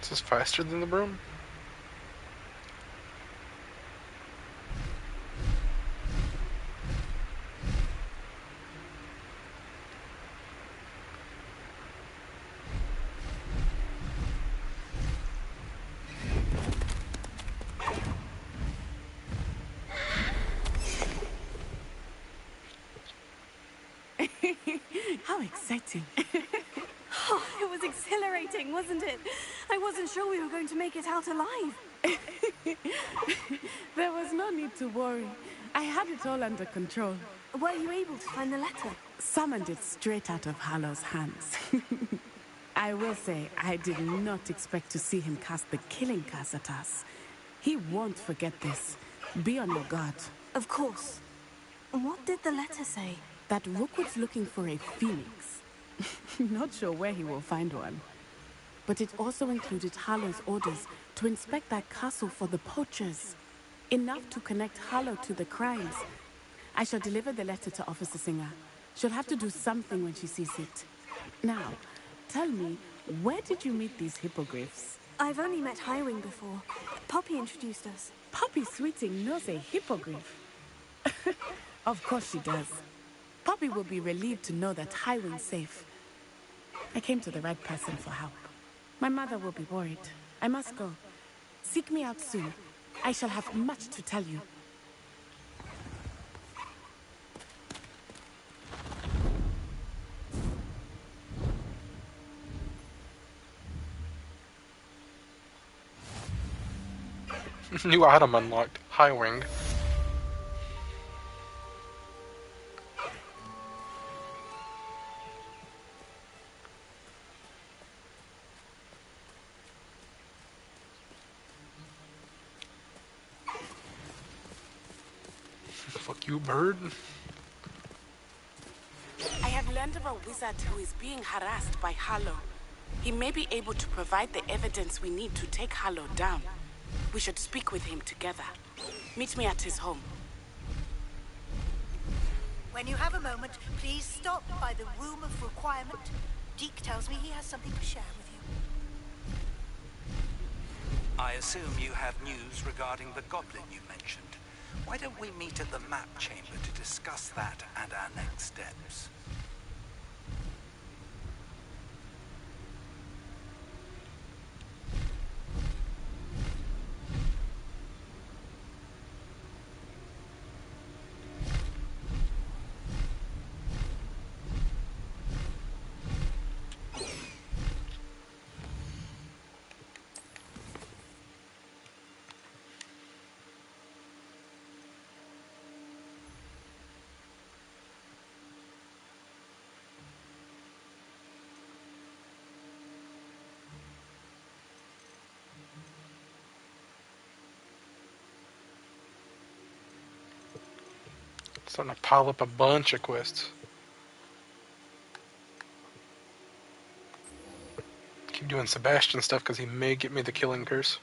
Is this faster than the broom? How exciting. Oh, it was exhilarating, wasn't it? I wasn't sure we were going to make it out alive. There was no need to worry. I had it all under control. Were you able to find the letter? Summoned it straight out of Harlow's hands. I will say, I did not expect to see him cast the killing curse at us. He won't forget this. Be on your guard. Of course. What did the letter say? That Rookwood's looking for a phoenix. Not sure where he will find one. But it also included Harlow's orders to inspect that castle for the poachers. Enough to connect Harlow to the crimes. I shall deliver the letter to Officer Singer. She'll have to do something when she sees it. Now, tell me, where did you meet these hippogriffs? I've only met Highwing before. Poppy introduced us. Poppy Sweeting knows a hippogriff. Of course she does. Poppy will be relieved to know that Highwing's safe. I came to the right person for help. My mother will be worried. I must go. Seek me out soon. I shall have much to tell you. New item unlocked. Highwing. Fuck you, bird. I have learned of a wizard who is being harassed by Harlow. He may be able to provide the evidence we need to take Harlow down. We should speak with him together. Meet me at his home. When you have a moment, please stop by the Room of Requirement. Deke tells me he has something to share with you. I assume you have news regarding the goblin you mentioned. Why don't we meet at the map chamber to discuss that and our next steps? Starting to pile up a bunch of quests. Keep doing Sebastian stuff because he may get me the killing curse.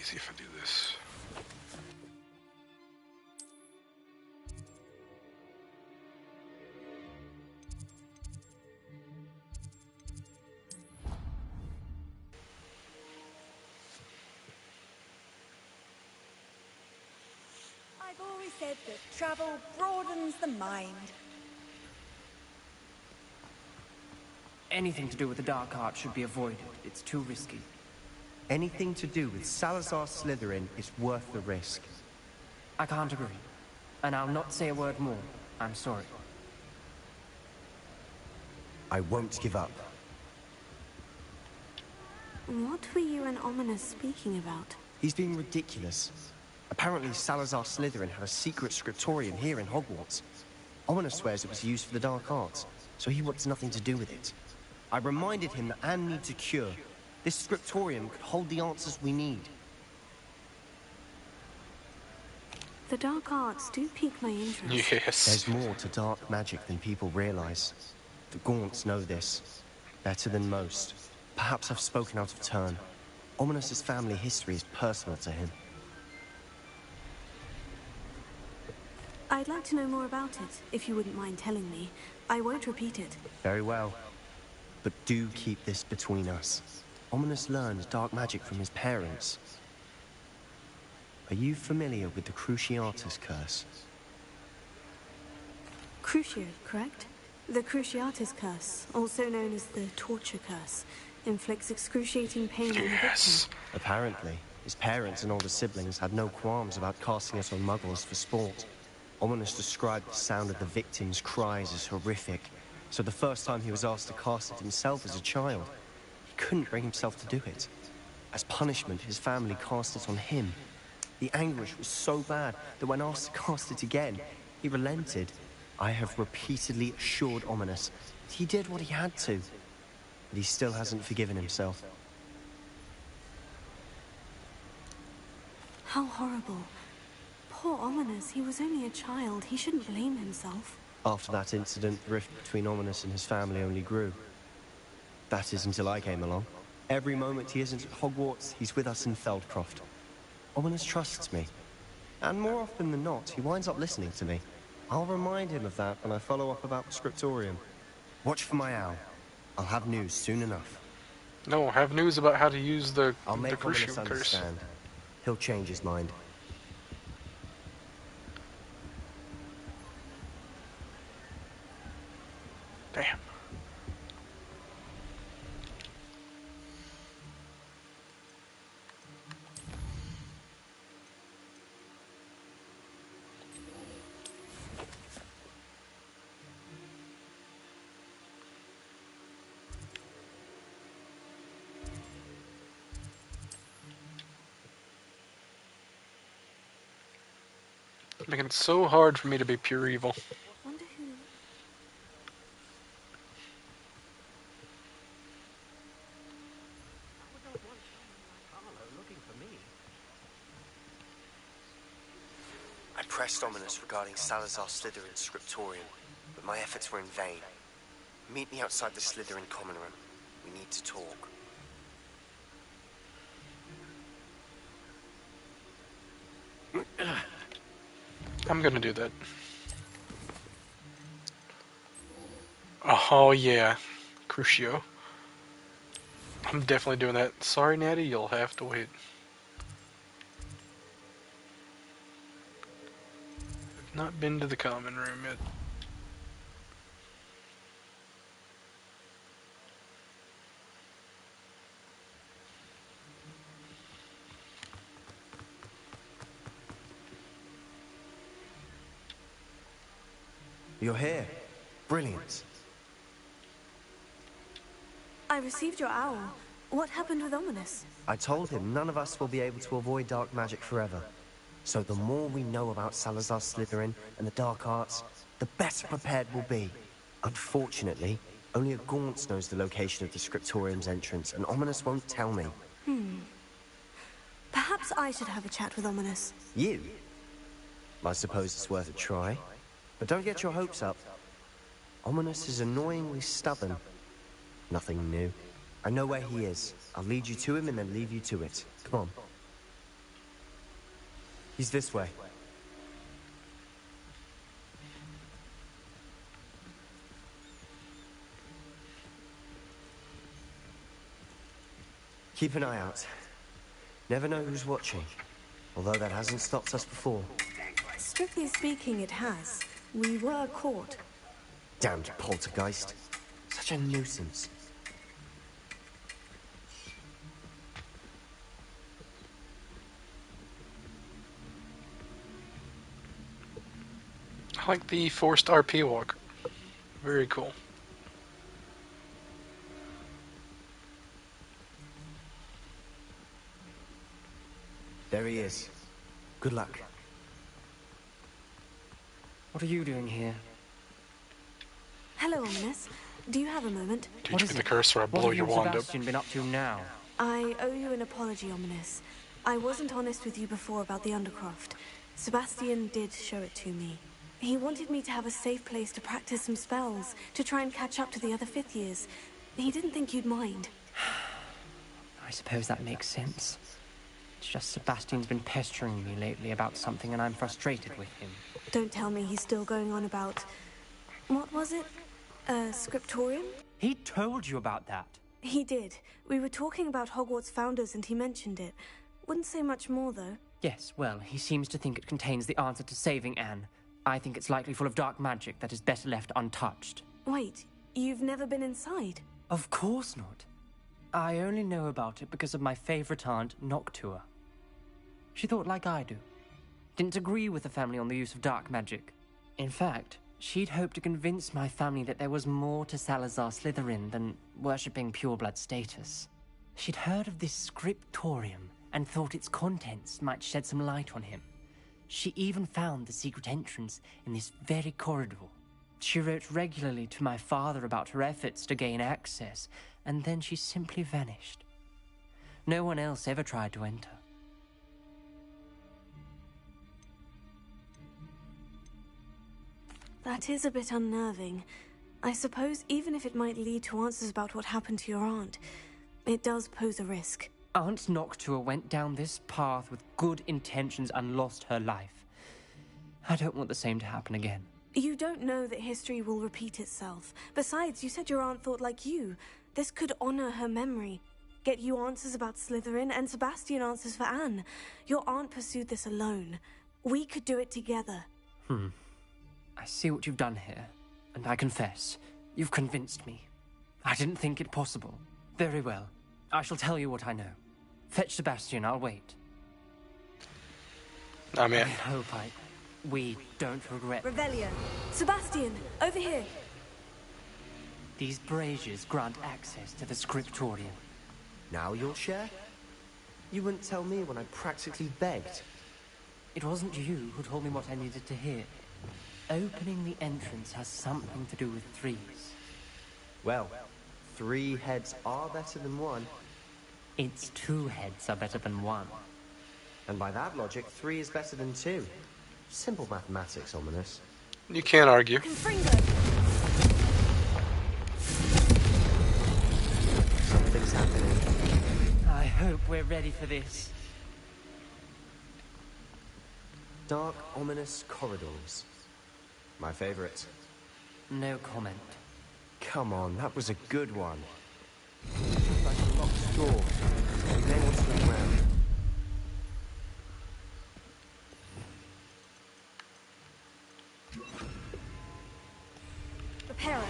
see if I do this. I've always said that travel broadens the mind. Anything to do with the dark art should be avoided. It's too risky. Anything to do with Salazar Slytherin is worth the risk. I can't agree. And I'll not say a word more. I'm sorry. I won't give up. What were you and Ominous speaking about? He's being ridiculous. Apparently Salazar Slytherin had a secret scriptorium here in Hogwarts. Ominous swears it was used for the dark arts, so he wants nothing to do with it. I reminded him that Anne needs a cure. This scriptorium could hold the answers we need. The dark arts do pique my interest. Yes. There's more to dark magic than people realize. The Gaunts know this. Better than most. Perhaps I've spoken out of turn. Ominous's family history is personal to him. I'd like to know more about it, if you wouldn't mind telling me. I won't repeat it. Very well. But do keep this between us. Ominous learned dark magic from his parents. Are you familiar with the Cruciatus Curse? Crucio, correct? The Cruciatus Curse, also known as the Torture Curse, inflicts excruciating pain on the victim. Apparently, his parents and older siblings had no qualms about casting us on muggles for sport. Ominous described the sound of the victim's cries as horrific, so the first time he was asked to cast it himself as a child, he couldn't bring himself to do it. As punishment, his family cast it on him. The anguish was so bad that when asked to cast it again, he relented. I have repeatedly assured Ominous that he did what he had to, but he still hasn't forgiven himself. How horrible. Poor Ominous, he was only a child. He shouldn't blame himself. After that incident, the rift between Ominous and his family only grew. That is until I came along. Every moment he isn't at Hogwarts, he's with us in Feldcroft. Ominous trusts me. And more often than not, he winds up listening to me. I'll remind him of that when I follow up about the scriptorium. Watch for my owl. I'll have news soon enough. No, have news about how to use the I'll make Ominous Crucio curse. understand. He'll change his mind. Damn. Making it so hard for me to be pure evil. Wonder who... I pressed Ominous regarding Salazar Slytherin's scriptorium, but my efforts were in vain. Meet me outside the Slytherin common room. We need to talk. I'm gonna do that. Oh yeah, Crucio. I'm definitely doing that. Sorry, Natty, you'll have to wait. I've not been to the common room yet. You're here. Brilliant. I received your owl. What happened with Ominous? I told him none of us will be able to avoid dark magic forever. So the more we know about Salazar Slytherin and the dark arts, the better prepared we'll be. Unfortunately, only a Gaunt knows the location of the scriptorium's entrance, and Ominous won't tell me. Perhaps I should have a chat with Ominous. You? I suppose it's worth a try. But don't get your hopes up. Ominous is annoyingly stubborn. Nothing new. I know where he is. I'll lead you to him and then leave you to it. Come on. He's this way. Keep an eye out. Never know who's watching. Although that hasn't stopped us before. Strictly speaking, it has. We were caught. Damned poltergeist. Such a nuisance. I like the forced RP walk. Very cool. There he is. Good luck. What are you doing here? Hello, Ominous. Do you have a moment? Teach me the curse or I'll blow your wand up. What have you and Sebastian been up to now? I owe you an apology, Ominous. I wasn't honest with you before about the Undercroft. Sebastian did show it to me. He wanted me to have a safe place to practice some spells, to try and catch up to the other fifth years. He didn't think you'd mind. I suppose that makes sense. It's just Sebastian's been pestering me lately about something and I'm frustrated with him. Don't tell me he's still going on about... What was it? Scriptorium? He told you about that? He did. We were talking about Hogwarts founders and he mentioned it. Wouldn't say much more, though. Yes, well, he seems to think it contains the answer to saving Anne. I think it's likely full of dark magic that is better left untouched. Wait, you've never been inside? Of course not. I only know about it because of my favorite aunt, Noctua. She thought like I do. Didn't agree with the family on the use of dark magic. In fact, she'd hoped to convince my family that there was more to Salazar Slytherin than worshipping pureblood status. She'd heard of this scriptorium and thought its contents might shed some light on him. She even found the secret entrance in this very corridor. She wrote regularly to my father about her efforts to gain access, and then she simply vanished. No one else ever tried to enter. That is a bit unnerving. I suppose even if it might lead to answers about what happened to your aunt, it does pose a risk. Aunt Noctua went down this path with good intentions and lost her life. I don't want the same to happen again. You don't know that history will repeat itself. Besides, you said your aunt thought like you. This could honor her memory. Get you answers about Slytherin and Sebastian answers for Anne. Your aunt pursued this alone. We could do it together. I see what you've done here, and I confess, you've convinced me. I didn't think it possible. Very well. I shall tell you what I know. Fetch Sebastian, I'll wait. I'm in. I hope we don't regret... Revelio. Sebastian, over here. These braziers grant access to the scriptorium. Now you'll share? You wouldn't tell me when I practically begged. It wasn't you who told me what I needed to hear. Opening the entrance has something to do with threes. Well, 3 heads are better than 1. It's 2 heads are better than 1. And by that logic, 3 is better than 2. Simple mathematics, Ominous. You can't argue. Something's happening. I hope we're ready for this. Dark, ominous corridors. My favorite. No comment. Come on, that was a good one. Like a locked door. You may want to look around. Prepare.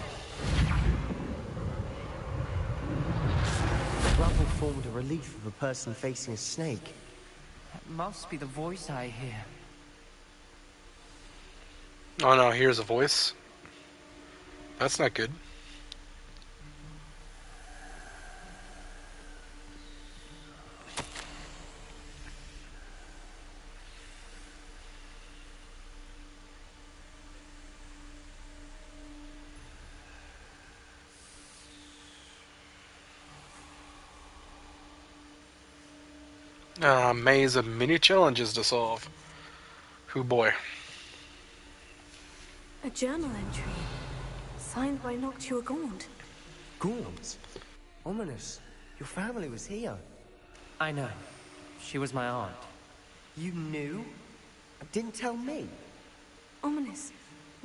Rubble formed a relief of a person facing a snake. That must be the voice I hear. Oh no, here's a voice. That's not good. Maze of mini challenges to solve. Hoo boy. A journal entry. Signed by Noctua Gaunt. Gaunt? Ominous. Your family was here. I know. She was my aunt. You knew? Didn't tell me. Ominous.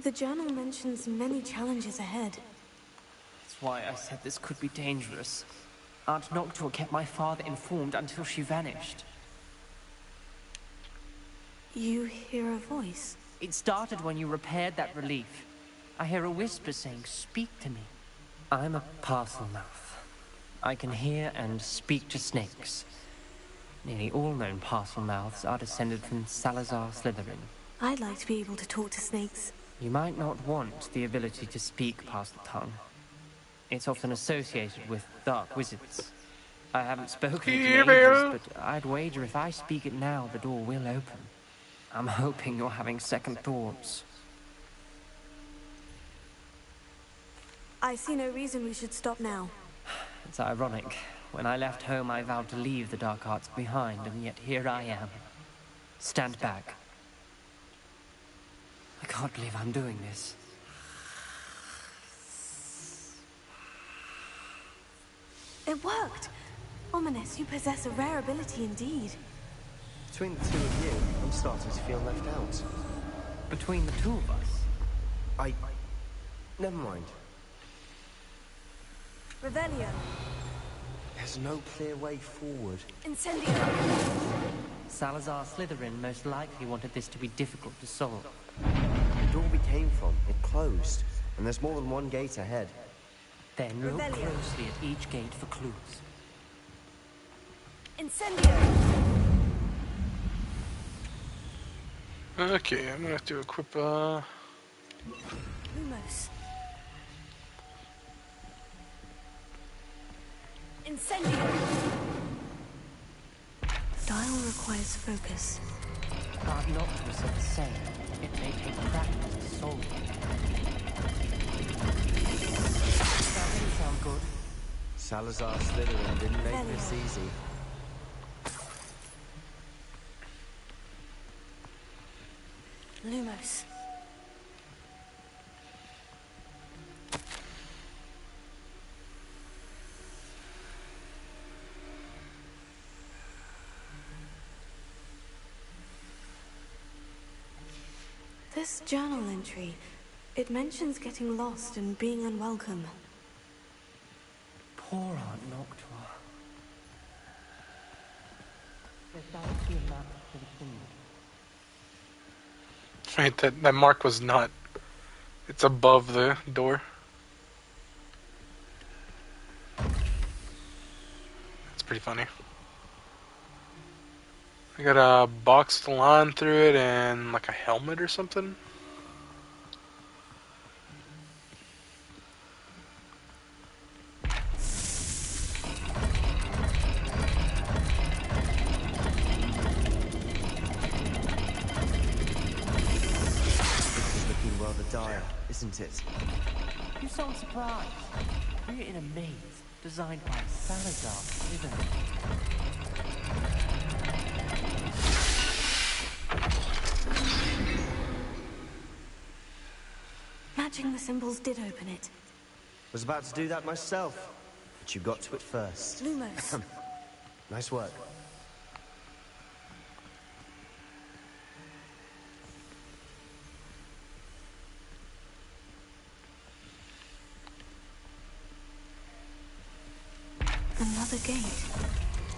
The journal mentions many challenges ahead. That's why I said this could be dangerous. Aunt Noctua kept my father informed until she vanished. You hear a voice? It started when you repaired that relief. I hear a whisper saying, "Speak to me." I'm a parcel mouth. I can hear and speak to snakes. Nearly all known parcel mouths are descended from Salazar Slytherin. I'd like to be able to talk to snakes. You might not want the ability to speak past the tongue. It's often associated with dark wizards. I haven't spoken it in ages, but I'd wager if I speak it now, the door will open. I'm hoping you're having second thoughts. I see no reason we should stop now. It's ironic. When I left home, I vowed to leave the dark arts behind, and yet here I am. Stand back. I can't believe I'm doing this. It worked! Ominous, you possess a rare ability indeed. Between the two of you, I'm starting to feel left out. Between the two of us? Never mind. Revelio. There's no clear way forward. Incendio. Salazar Slytherin most likely wanted this to be difficult to solve. The door we came from, it closed. And there's more than one gate ahead. Then look closely at each gate for clues. Incendio. Okay, I'm gonna have to equip, Lumos. Incendio. Dial requires focus. Aunt Noctua said the same. It may take practice to solve it. That didn't sound good. Salazar Slytherin didn't make this easy. Lumos. This journal entry, it mentions getting lost and being unwelcome. Poor Aunt Noctua. There's bound to be a map to the kingdom. Wait, that mark was not. It's above the door. That's pretty funny. I got a boxed line through it and like a helmet or something. Dire, isn't it? You sound surprised. We're in a maze designed by Salazar Slytherin. Matching the symbols did open it. Was about to do that myself, but you got to it first. Lumos. Nice work. Another gate.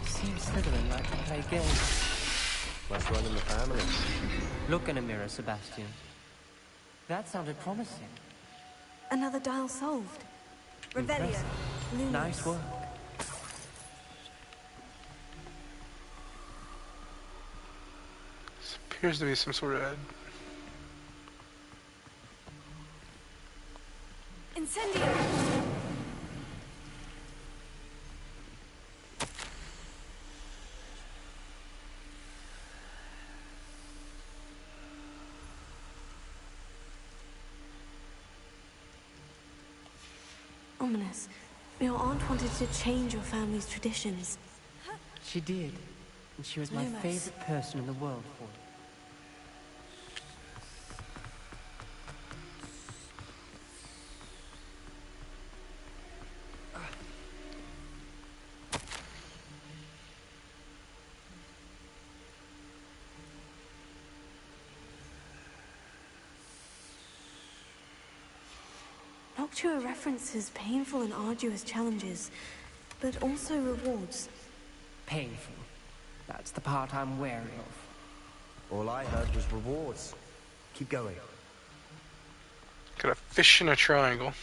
Seems Slytherin like to play games. Must run in the family. Look in a mirror, Sebastian. That sounded promising. Another dial solved. Revelio. Nice work. This appears to be some sort of... Incendio. Ominous. Your aunt wanted to change your family's traditions. She did. And she was my favorite person in the world for it. Noctua references painful and arduous challenges, but also rewards. Painful. That's the part I'm wary of. All I heard was rewards. Keep going. Got a fish in a triangle.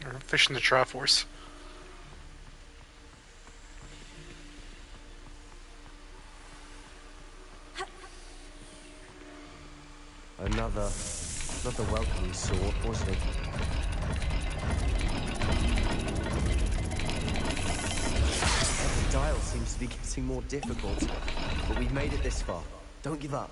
Or a fish in the Triforce. Another welcoming sword, wasn't it? Every dial seems to be getting more difficult, but we've made it this far. Don't give up.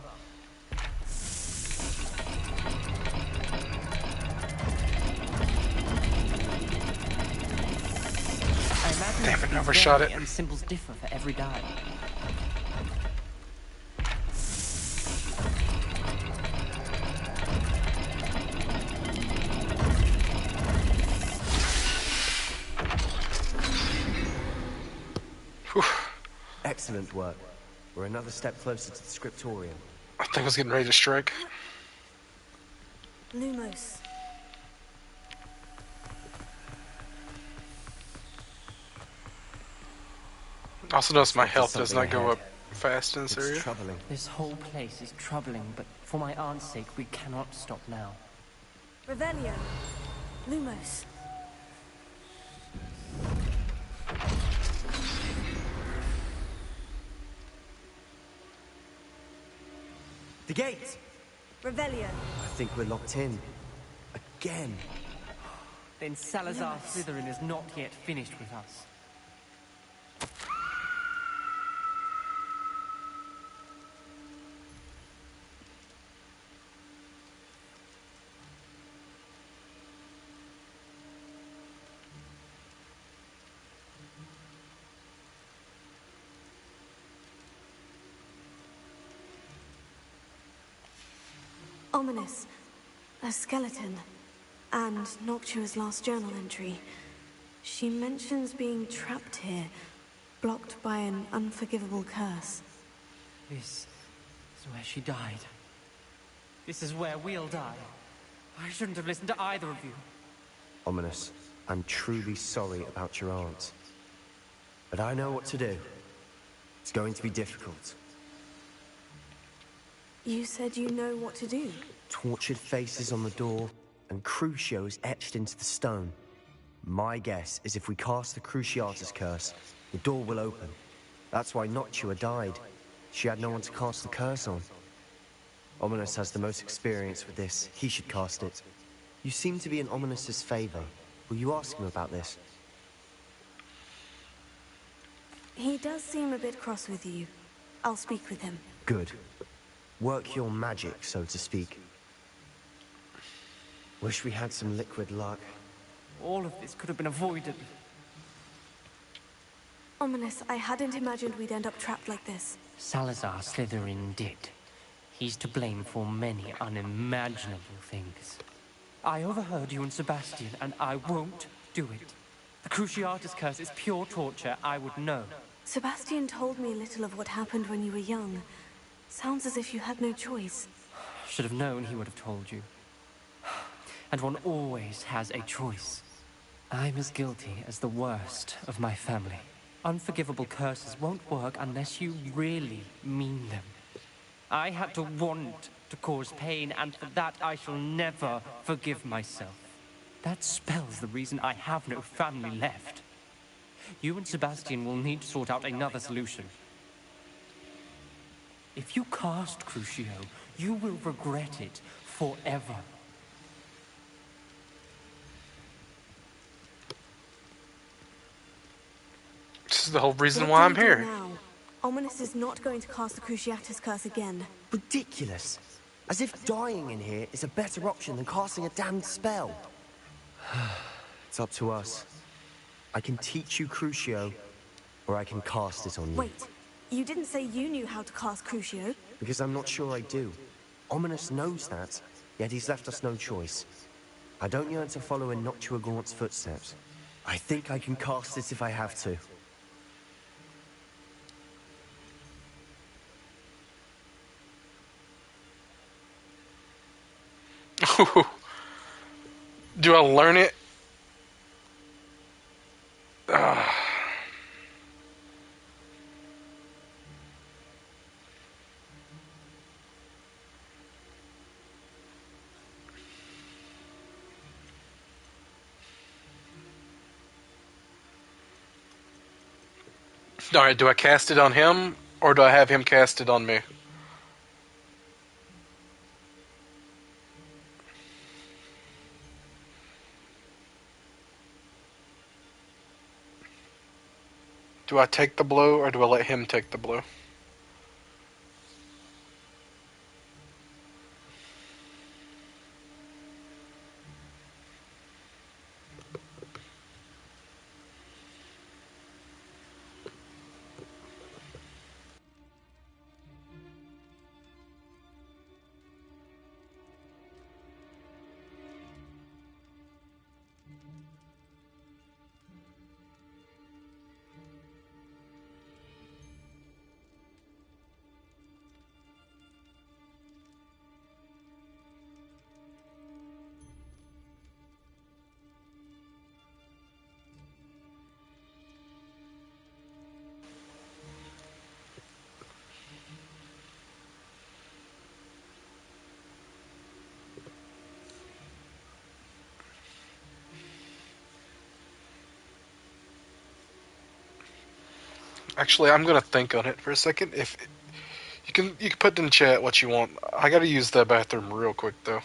Damn it, overshot it. And symbols differ for every dial. Excellent work. We're another step closer to the scriptorium. I think I was getting ready to strike. Lumos. Also notice my health does not go up fast in this area. Troubling. This whole place is troubling, but for my aunt's sake, we cannot stop now. Revelio. Lumos. The gate! Revelio. I think we're locked in. Again. Then Salazar Slytherin is not yet finished with us. Ominous. A skeleton. And Noctua's last journal entry. She mentions being trapped here, blocked by an unforgivable curse. This is where she died. This is where we'll die. I shouldn't have listened to either of you. Ominous, I'm truly sorry about your aunt. But I know what to do. It's going to be difficult. You said you know what to do. Tortured faces on the door, and Crucios etched into the stone. My guess is if we cast the Cruciatus curse, the door will open. That's why Noctua died. She had no one to cast the curse on. Ominous has the most experience with this. He should cast it. You seem to be in Ominous's favor. Will you ask him about this? He does seem a bit cross with you. I'll speak with him. Good. Work your magic, so to speak. Wish we had some liquid luck. All of this could have been avoided. Ominous, I hadn't imagined we'd end up trapped like this. Salazar Slytherin did. He's to blame for many unimaginable things. I overheard you and Sebastian, and I won't do it. The Cruciatus curse is pure torture. I would know. Sebastian told me a little of what happened when you were young. Sounds as if you had no choice. Should have known he would have told you. And one always has a choice. I'm as guilty as the worst of my family. Unforgivable curses won't work unless you really mean them. I had to want to cause pain, and for that I shall never forgive myself. That spells the reason I have no family left. You and Sebastian will need to sort out another solution. If you cast Crucio, you will regret it forever. This is the whole reason why I'm here. Now? Ominous is not going to cast the Cruciatus curse again. Ridiculous. As if dying in here is a better option than casting a damned spell. It's up to us. I can teach you Crucio, or I can cast it on you. Wait, you didn't say you knew how to cast Crucio? Because I'm not sure I do. Ominous knows that, yet he's left us no choice. I don't yearn to follow in Noctua Gaunt's footsteps. I think I can cast it if I have to. Do I learn it Alright, do I cast it on him, or do I have him cast it on me? Do I take the blow, or do I let him take the blow? Actually, I'm gonna think on it for a second. If you can put in chat what you want. I gotta use the bathroom real quick though.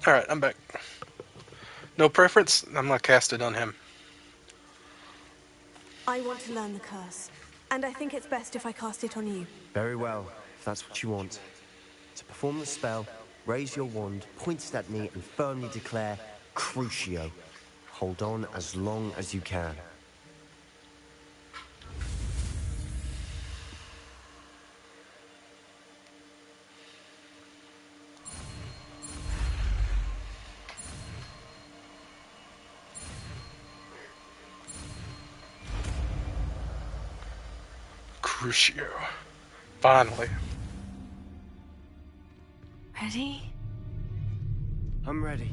Alright, I'm back. No preference? I'm gonna cast it on him. I want to learn the curse, and I think it's best if I cast it on you. Very well, if that's what you want. To perform the spell, raise your wand, point it at me, and firmly declare, Crucio. Hold on as long as you can. Crucio. Finally. Ready? I'm ready.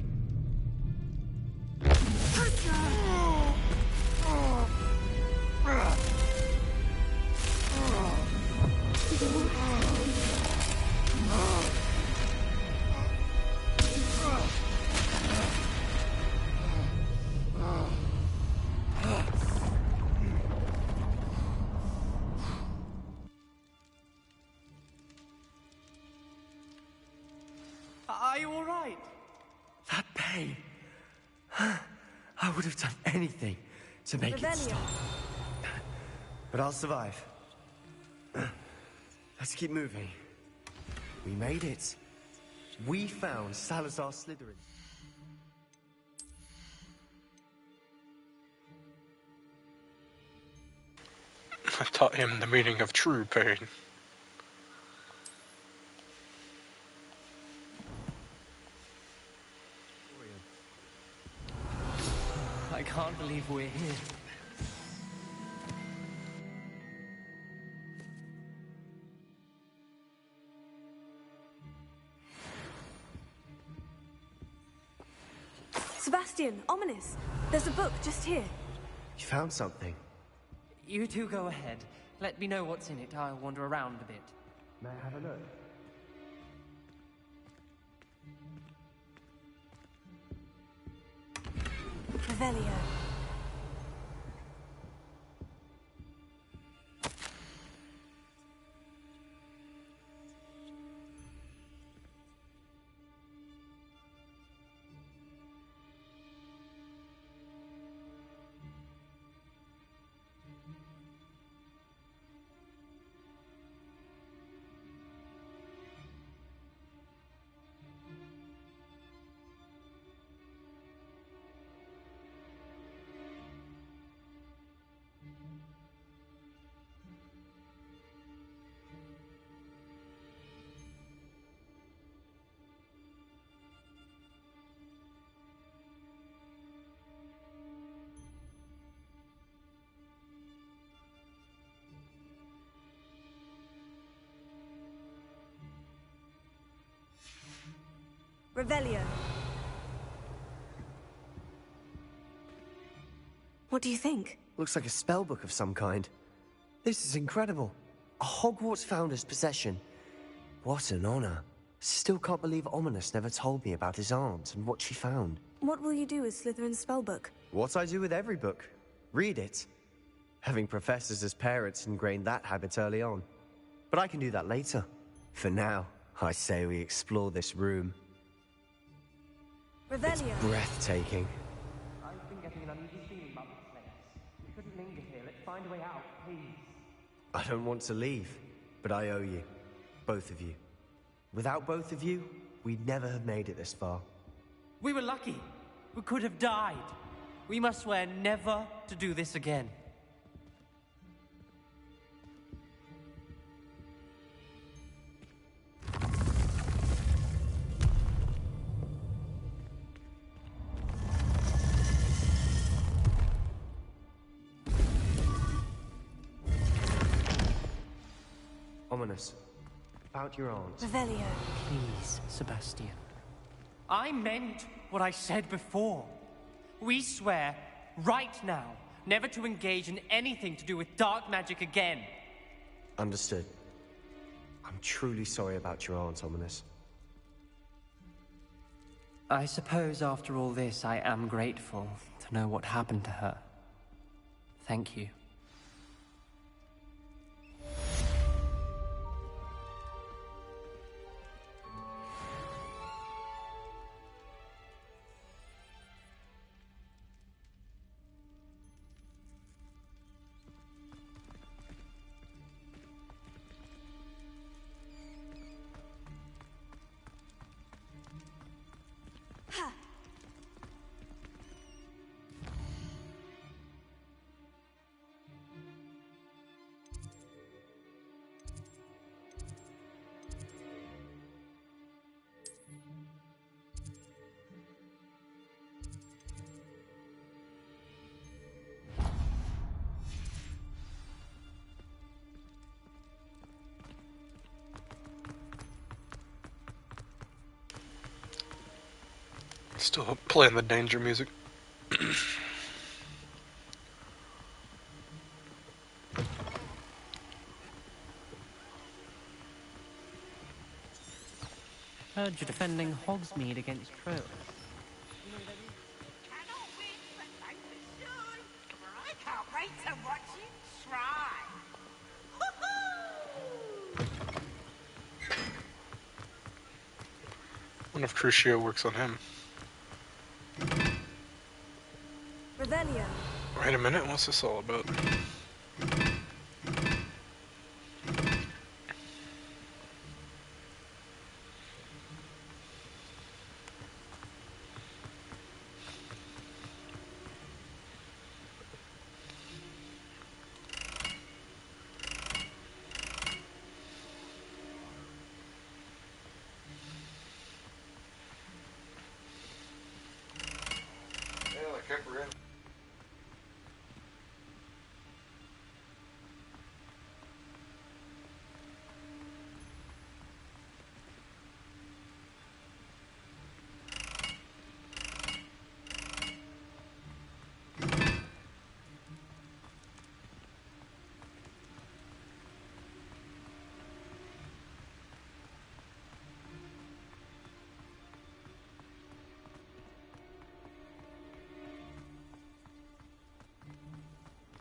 Are you all right? That pain. I would have done anything to make it stop. But I'll survive. Let's keep moving. We made it. We found Salazar Slytherin. I taught him the meaning of true pain. I can't believe we're here. Sebastian, ominous. There's a book just here. You found something. You two go ahead. Let me know what's in it. I'll wander around a bit. May I have a look? Revelio. Revelio. What do you think? Looks like a spell book of some kind. This is incredible. A Hogwarts founder's possession. What an honor. Still can't believe Ominous never told me about his aunt and what she found. What will you do with Slytherin's spellbook? What I do with every book. Read it. Having professors as parents ingrained that habit early on. But I can do that later. For now, I say we explore this room. Revelio. It's breathtaking. I've been getting an uneasy feeling about this place. We shouldn't linger here. Let's find a way out, please. I don't want to leave, but I owe you. Both of you. Without both of you, we'd never have made it this far. We were lucky. We could have died. We must swear never to do this again. Ominous. About your aunt. Revelio. Please, Sebastian. I meant what I said before. We swear, right now, never to engage in anything to do with dark magic again. Understood. I'm truly sorry about your aunt, Ominous. I suppose after all this, I am grateful to know what happened to her. Thank you. Still playing the danger music. Heard you're defending Hogsmeade against trolls. I can't wait to watch you try. I wonder if Crucio works on him. Revelio. Wait a minute, what's this all about?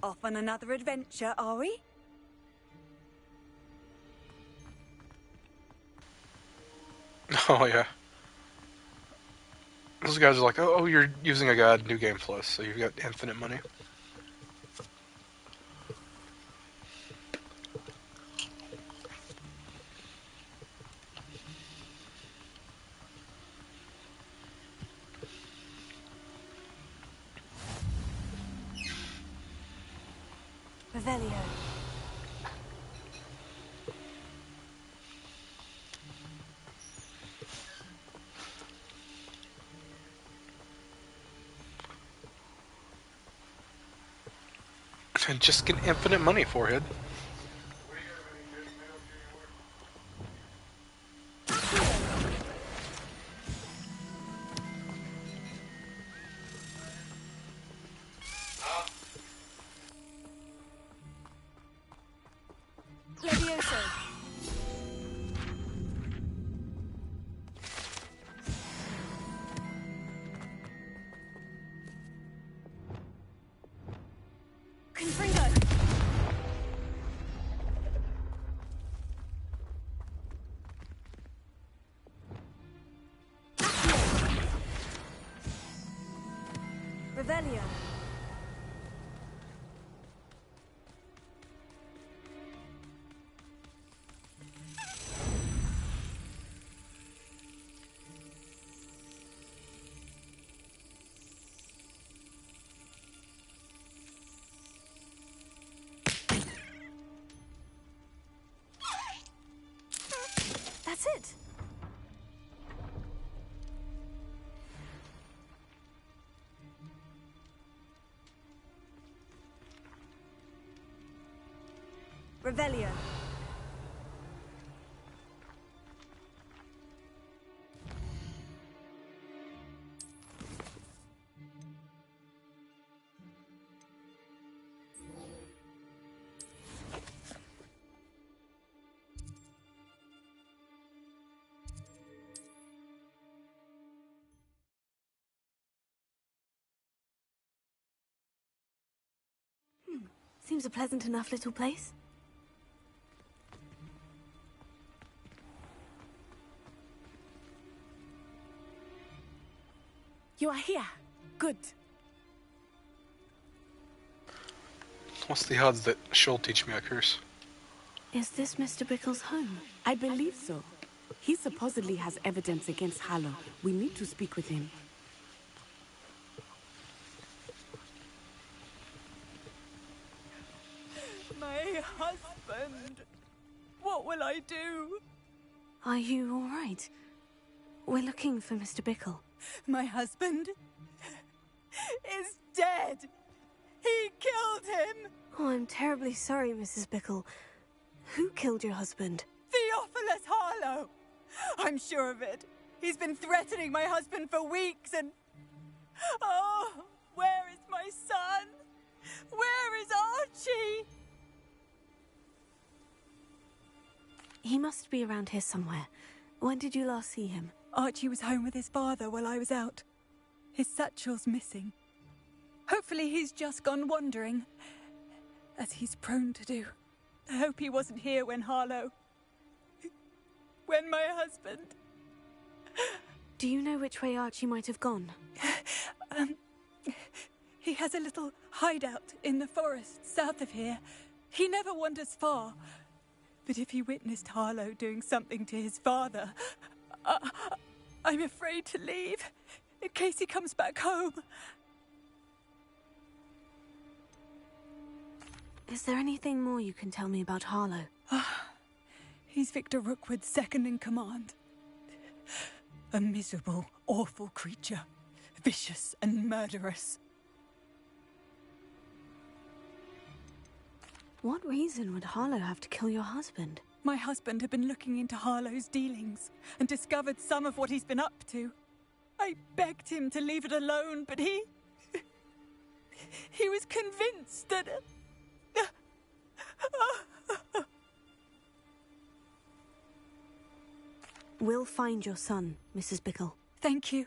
Off on another adventure, are we? Oh yeah. Those guys are like, oh, you're using a god, new game plus, so you've got infinite money. Revelio. And just get infinite money, forehead. Levioso. Confringo. Revelio. That's it. Revelio. Seems a pleasant enough little place. You are here. Good. What's the odds that she'll teach me a curse? Is this Mr. Bickle's home? I believe so. He supposedly has evidence against Harlow. We need to speak with him. My husband. What will I do? Are you all right? We're looking for Mr. Bickle. My husband is dead. He killed him. Oh, I'm terribly sorry, Mrs. Bickle. Who killed your husband? Theophilus Harlow. I'm sure of it. He's been threatening my husband for weeks and... Oh, where is my son? Where is Archie? He must be around here somewhere. When did you last see him? Archie was home with his father while I was out. His satchel's missing. Hopefully he's just gone wandering, as he's prone to do. I hope he wasn't here when Harlow... when my husband... Do you know which way Archie might have gone? He has a little hideout in the forest south of here. He never wanders far. But if he witnessed Harlow doing something to his father, I'm afraid to leave, in case he comes back home. Is there anything more you can tell me about Harlow? He's Victor Rookwood's second in command. A miserable, awful creature. Vicious and murderous. What reason would Harlow have to kill your husband? My husband had been looking into Harlow's dealings and discovered some of what he's been up to. I begged him to leave it alone, but he was convinced that... We'll find your son, Mrs. Bickle. Thank you.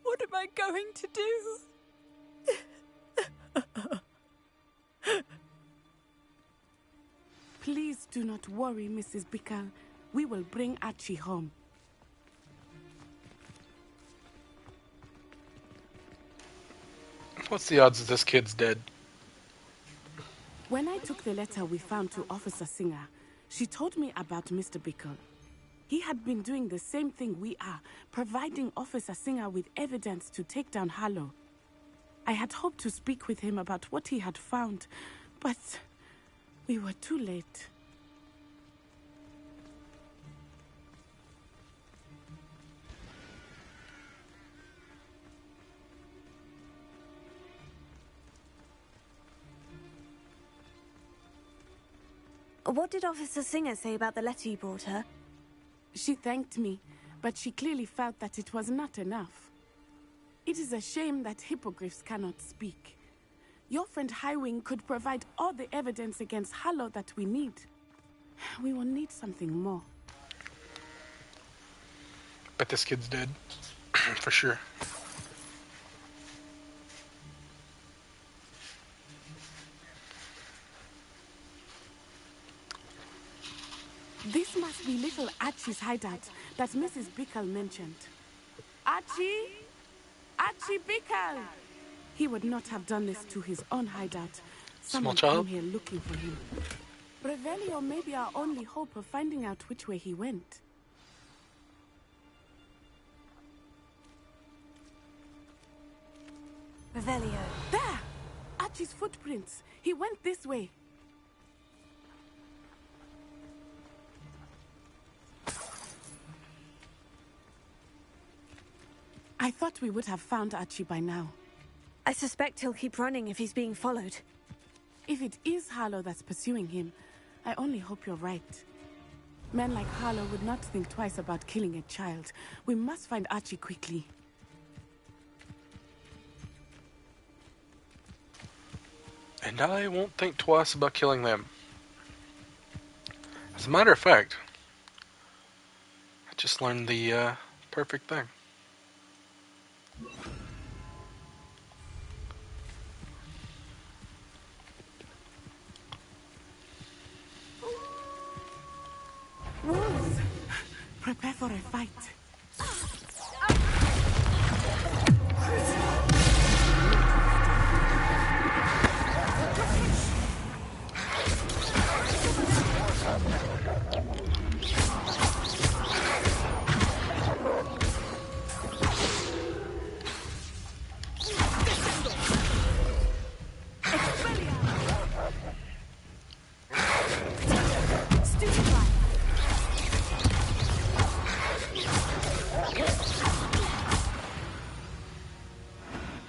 What am I going to do? Please do not worry, Mrs. Bickle. We will bring Archie home. What's the odds that this kid's dead? When I took the letter we found to Officer Singer, she told me about Mr. Bickle. He had been doing the same thing we are, providing Officer Singer with evidence to take down Harlow. I had hoped to speak with him about what he had found, but we were too late. What did Officer Singer say about the letter you brought her? She thanked me, but she clearly felt that it was not enough. It is a shame that hippogriffs cannot speak. Your friend Highwing could provide all the evidence against Harlow that we need. We will need something more. Bet this kid's dead. For sure. This must be little Archie's hideout that Mrs. Bickle mentioned. Archie? Archie Bickle! He would not have done this to his own hideout. Someone came here looking for him. Revelio may be our only hope of finding out which way he went. Revelio. There! Archie's footprints. He went this way. I thought we would have found Archie by now. I suspect he'll keep running if he's being followed. If it is Harlow that's pursuing him, I only hope you're right. Men like Harlow would not think twice about killing a child. We must find Archie quickly. And I won't think twice about killing them. As a matter of fact, I just learned the perfect thing. Wolves! Prepare for a fight.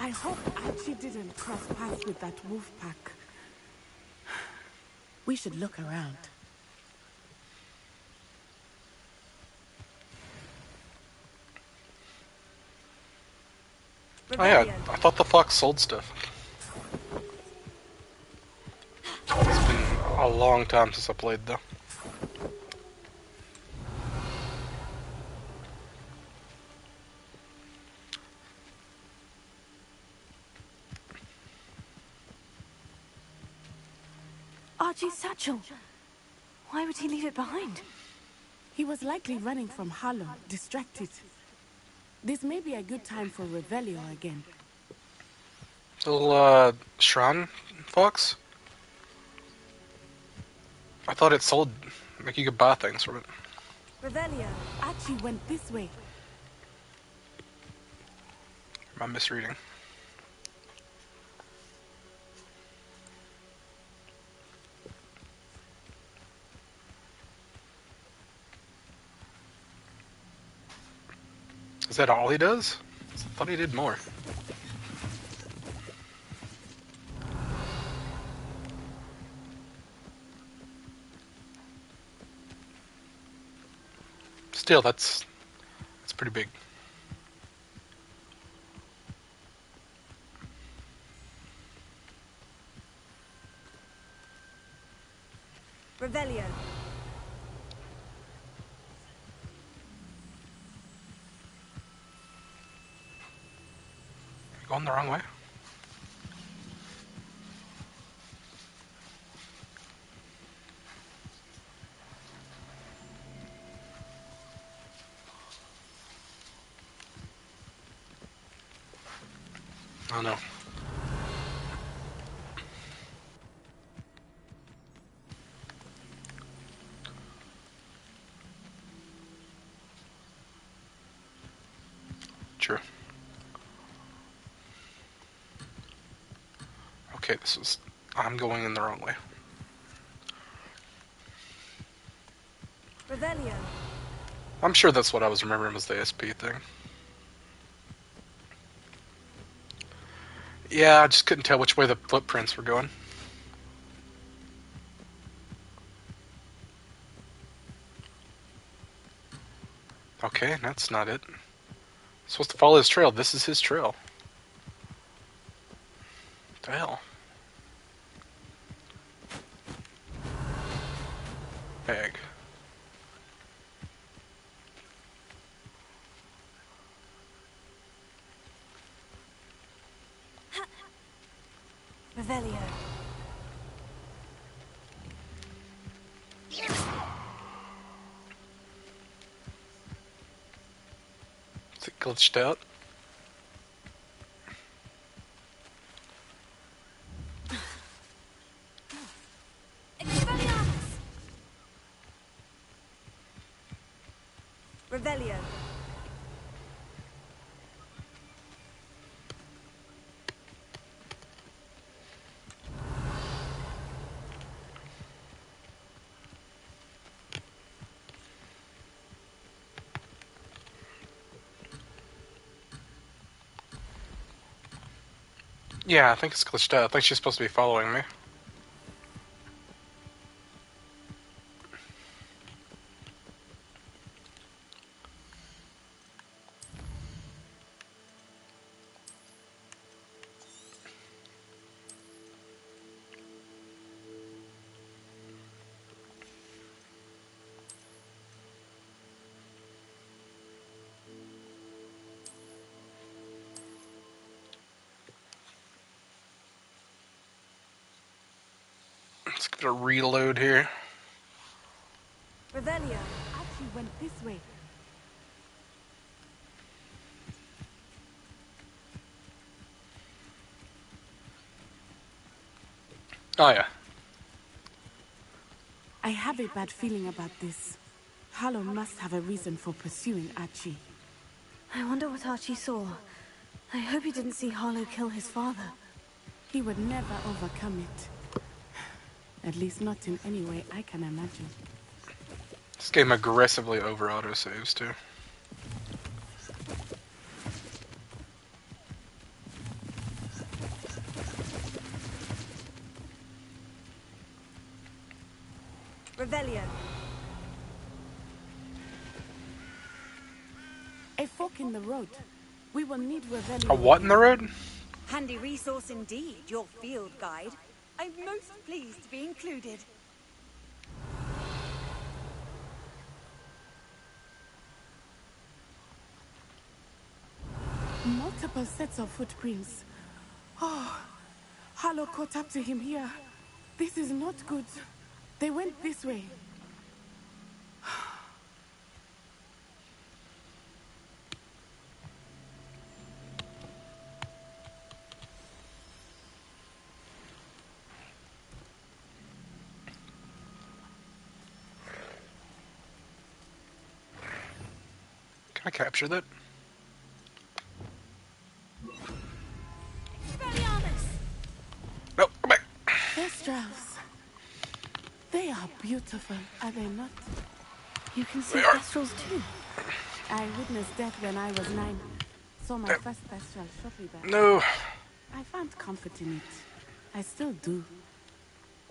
I hope Archie didn't cross paths with that wolf pack. We should look around. Oh yeah, I thought the fox sold stuff. It's been a long time since I played though. Archie's satchel. Why would he leave it behind? He was likely running from Harlow, distracted. This may be a good time for Revelio again. Little, shrine fox? I thought it sold, like you could buy things from it. Revelio. Archie went this way. Am I misreading? Is that all he does? I thought he did more. Still, that's pretty big. Revelio. Going the wrong way? Oh no. True. Okay, I'm going in the wrong way. Revelio. I'm sure that's what I was remembering was the SP thing. Yeah, I just couldn't tell which way the footprints were going. Okay, that's not it. I'm supposed to follow his trail. This is his trail. What the hell? Bag. Revelio. Is it glitched out? Revelio. Yeah, I think it's glitched out. I think she's supposed to be following me. Let's get a reload here. Revelio. Archie went this way. Oh yeah. I have a bad feeling about this. Harlow must have a reason for pursuing Archie. I wonder what Archie saw. I hope he didn't see Harlow kill his father. He would never overcome it. At least not in any way I can imagine. This game aggressively over autosaves too. Revelio. A fork in the road. We will need Revelio. A what in the road? Handy resource indeed, your field guide. I'm most pleased to be included. Multiple sets of footprints. Oh, Harlow caught up to him here. This is not good. They went this way. Can I capture that? No, come back. They're strauss. They are beautiful, are they not? You can see kestrels too. I witnessed death when I was 9. Saw my first kestrel shortly back. No. I found comfort in it. I still do.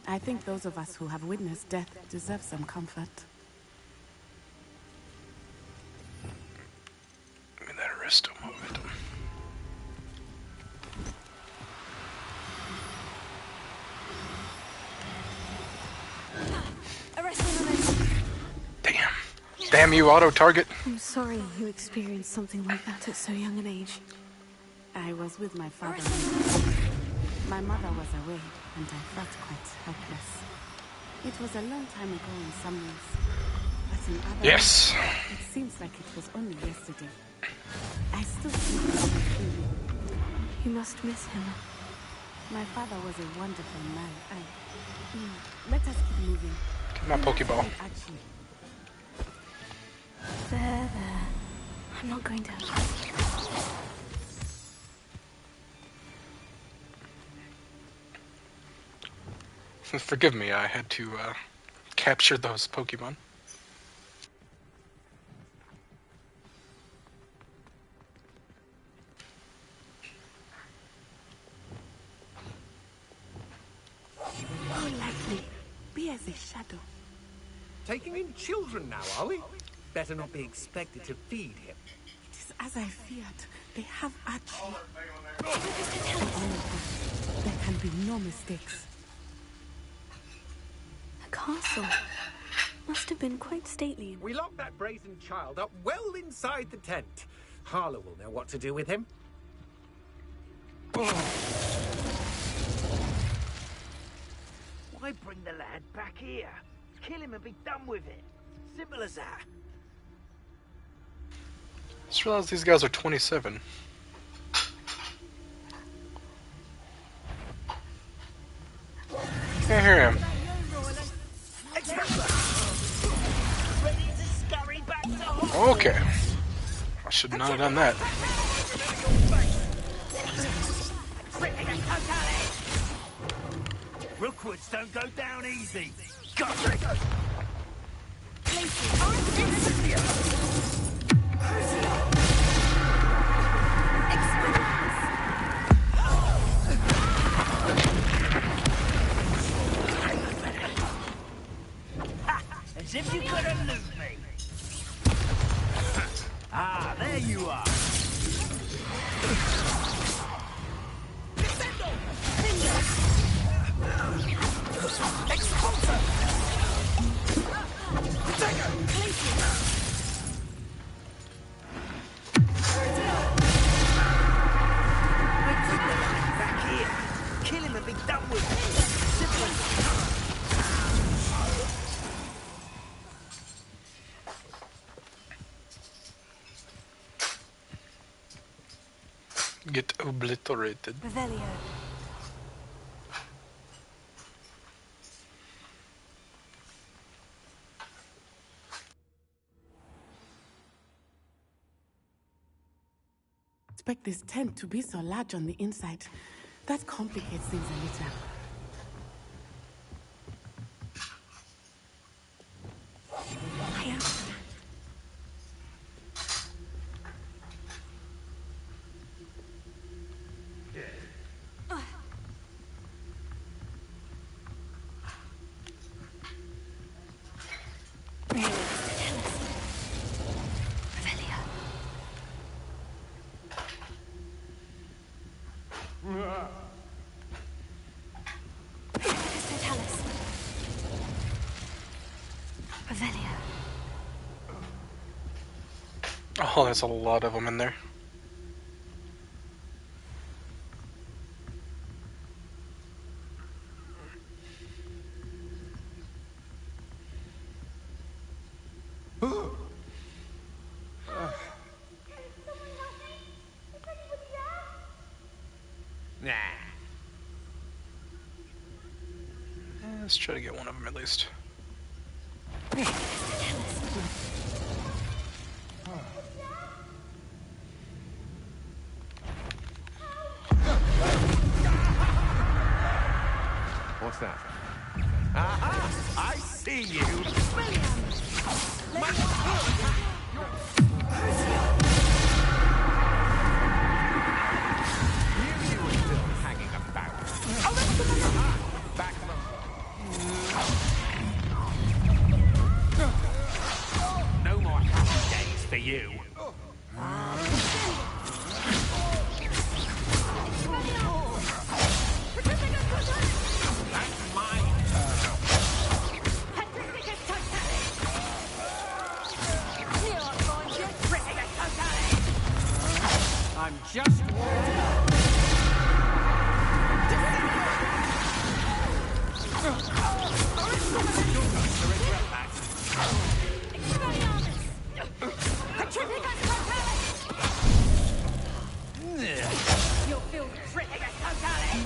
I think those of us who have witnessed death deserve some comfort. Give me that aristo momentum. Damn. Damn you, auto-target. I'm sorry you experienced something like that at so young an age. I was with my father. My mother was away, and I felt quite helpless. It was a long time ago in some ways, but in other Yes. ways, it seems like it was only yesterday. I still see him. You must miss him. My father was a wonderful man. Let us keep moving. Get my Pokeball. There. I'm not going to... Forgive me, I had to capture those Pokemon. More likely, be as a shadow. Taking in children now, are we? Better not be expected to feed him. It is as I feared. They have Archie. There can be no mistakes. The castle must have been quite stately. We locked that brazen child up well inside the tent. Harlow will know what to do with him. Why bring the lad back here? Kill him and be done with it. Simple as that. Just realized these guys are 27. Can't hear him. Okay. I should not have done that. Rookwoods don't go down easy. As if you couldn't lose me. Ah, there you are. Back here. Kill him and be done with it. Simple. Get obliterated. Revelio. Expect this tent to be so large on the inside. That complicates things a little. Oh, there's a lot of them in there. Nah. Let's try to get one of them at least. What's that? Aha! I see you! Knew you were still hanging about. Aha! Back no more happy days for you. That's mine. I'm just warming up. You're going to regret that. You'll feel tricked totally.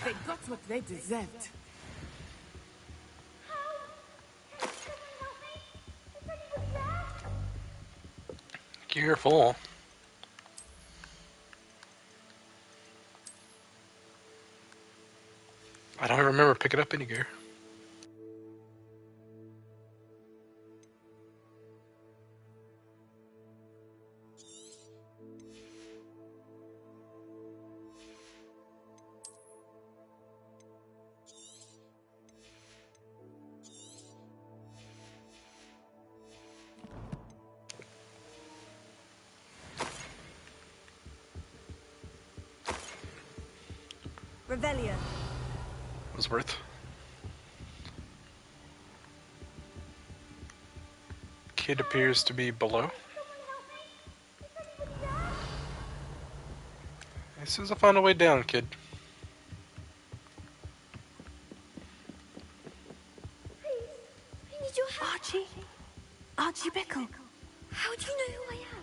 They got what they deserved. Careful. I don't remember picking up any gear. Revelio. Was worth. Kid appears to be below. As soon as I find a way down, kid. I need your help. Archie? Archie Bickle. How do you know who I am?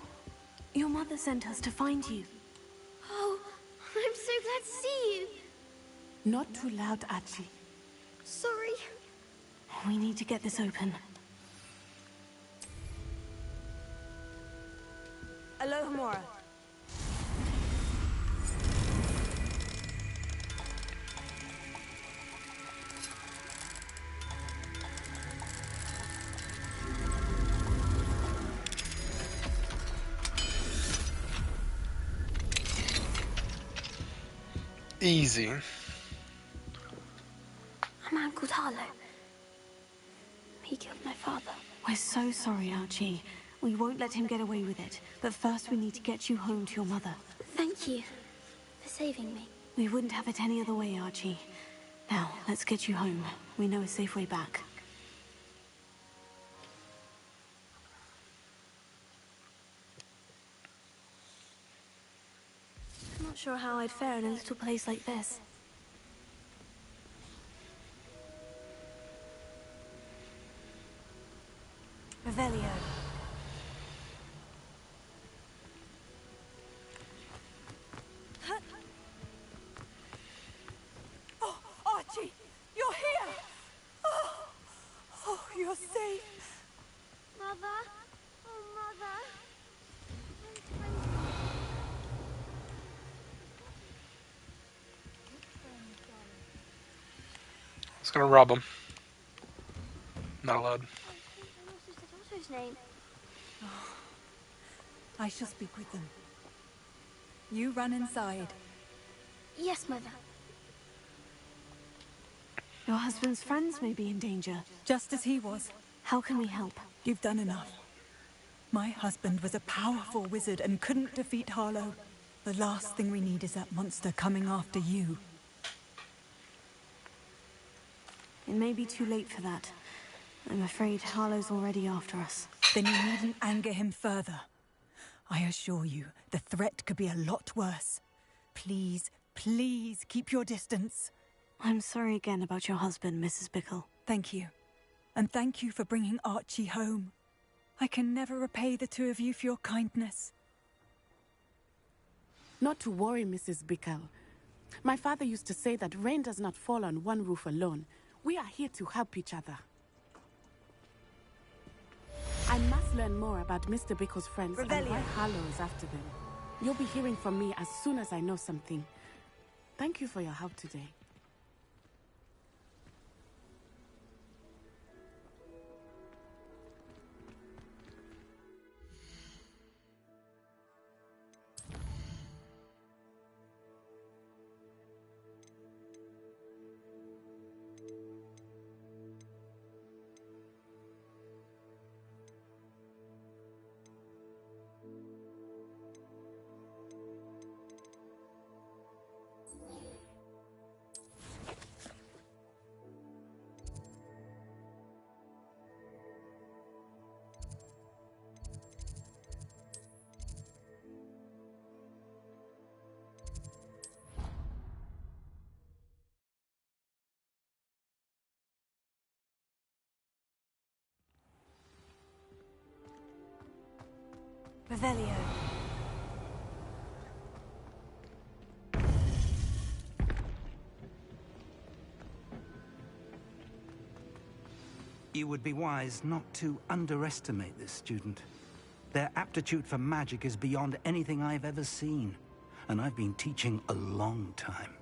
Your mother sent us to find you. Oh, I'm so glad to see you. Not too loud, Archie. Sorry. We need to get this open. Alohomora. Easy. I'm Uncle Harlow. He killed my father. We're so sorry, Archie. We won't let him get away with it. But first we need to get you home to your mother. Thank you for saving me. We wouldn't have it any other way, Archie. Now, let's get you home. We know a safe way back. I'm not sure how I'd fare in a little place like this. Revelio. Oh, Archie, you're here! Oh, you're safe. Mother? Oh, Mother. I was gonna rob him. Not allowed. What's his name? I shall speak with them. You run inside. Yes, Mother. Your husband's friends may be in danger. Just as he was. How can we help? You've done enough. My husband was a powerful wizard and couldn't defeat Harlow. The last thing we need is that monster coming after you. It may be too late for that. I'm afraid Harlow's already after us. Then you needn't anger him further. I assure you, the threat could be a lot worse. Please, please keep your distance. I'm sorry again about your husband, Mrs. Bickle. Thank you. And thank you for bringing Archie home. I can never repay the two of you for your kindness. Not to worry, Mrs. Bickle. My father used to say that rain does not fall on one roof alone. We are here to help each other. I must learn more about Mr. Bickle's friends and why Harlow is after them. You'll be hearing from me as soon as I know something. Thank you for your help today. Revelio. You would be wise not to underestimate this student. Their aptitude for magic is beyond anything I've ever seen, and I've been teaching a long time.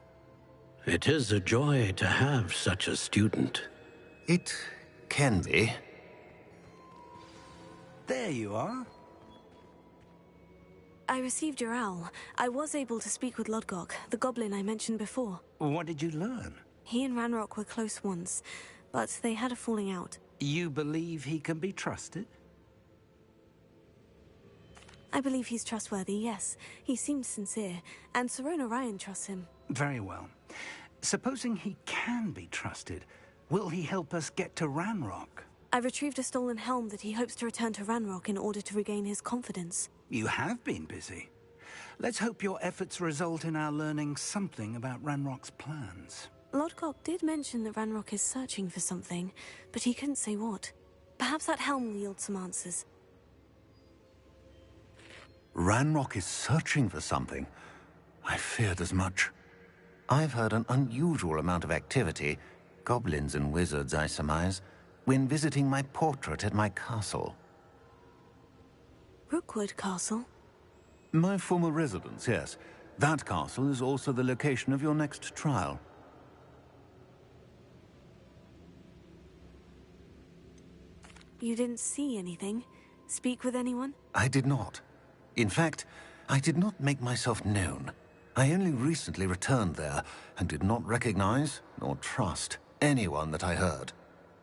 It is a joy to have such a student. It can be. There you are. I received your owl. I was able to speak with Lodgok, the goblin I mentioned before. What did you learn? He and Ranrock were close once, but they had a falling out. You believe he can be trusted? I believe he's trustworthy, yes. He seems sincere, and Sirona Ryan trusts him. Very well. Supposing he can be trusted, will he help us get to Ranrock? I retrieved a stolen helm that he hopes to return to Ranrock in order to regain his confidence. You have been busy. Let's hope your efforts result in our learning something about Ranrock's plans. Lodgok did mention that Ranrock is searching for something, but he couldn't say what. Perhaps that helm will yield some answers. Ranrock is searching for something. I feared as much. I've heard an unusual amount of activity, goblins and wizards, I surmise, when visiting my portrait at my castle. Rookwood Castle? My former residence, yes. That castle is also the location of your next trial. You didn't see anything? Speak with anyone? I did not. In fact, I did not make myself known. I only recently returned there and did not recognize nor trust anyone that I heard.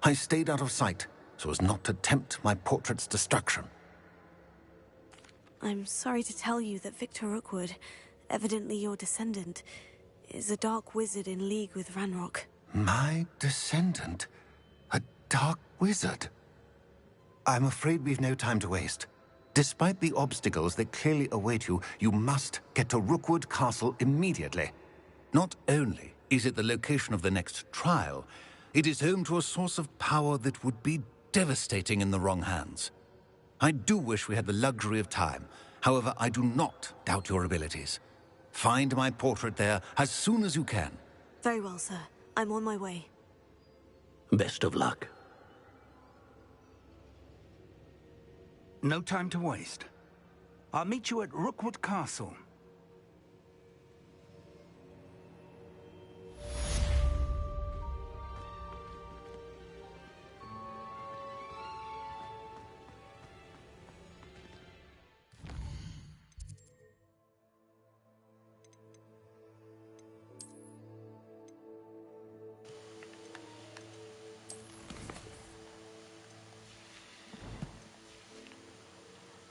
I stayed out of sight so as not to tempt my portrait's destruction. I'm sorry to tell you that Victor Rookwood, evidently your descendant, is a dark wizard in league with Ranrock. My descendant? A dark wizard? I'm afraid we've no time to waste. Despite the obstacles that clearly await you, you must get to Rookwood Castle immediately. Not only is it the location of the next trial, it is home to a source of power that would be devastating in the wrong hands. I do wish we had the luxury of time. However, I do not doubt your abilities. Find my portrait there as soon as you can. Very well, sir. I'm on my way. Best of luck. No time to waste. I'll meet you at Rookwood Castle.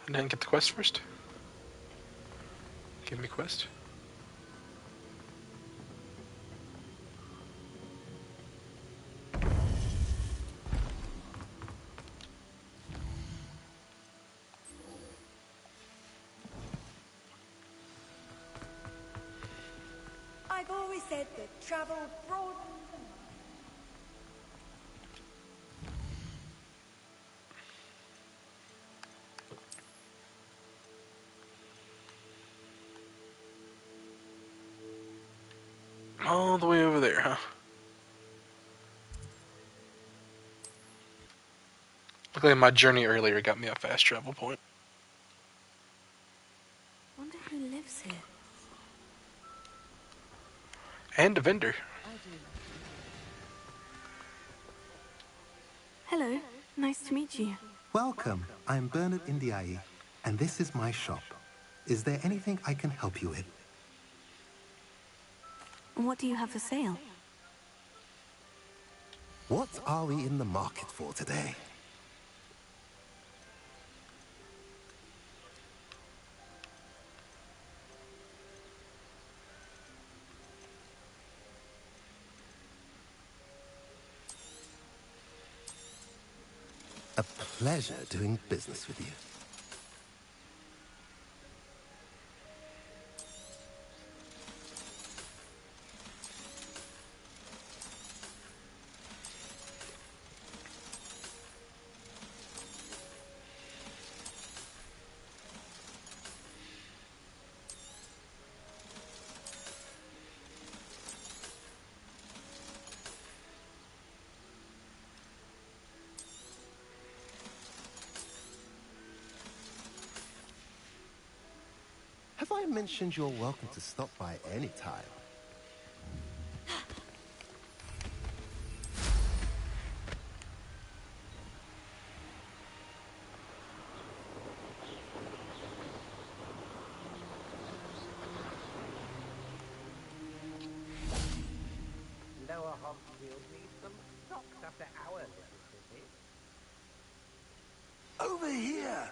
I didn't get the quest first. Give me quest. I've always said that travel broadens. All the way over there, huh? Luckily my journey earlier got me a fast travel point. Wonder who lives here. And a vendor. Hello, nice to meet you. Welcome. I'm Bernard Indiaye, and this is my shop. Is there anything I can help you with? What do you have for sale? What are we in the market for today? A pleasure doing business with you. Have I mentioned you're welcome to stop by any time? Lower Hogsfield needs some stocks after our little visit. Over here!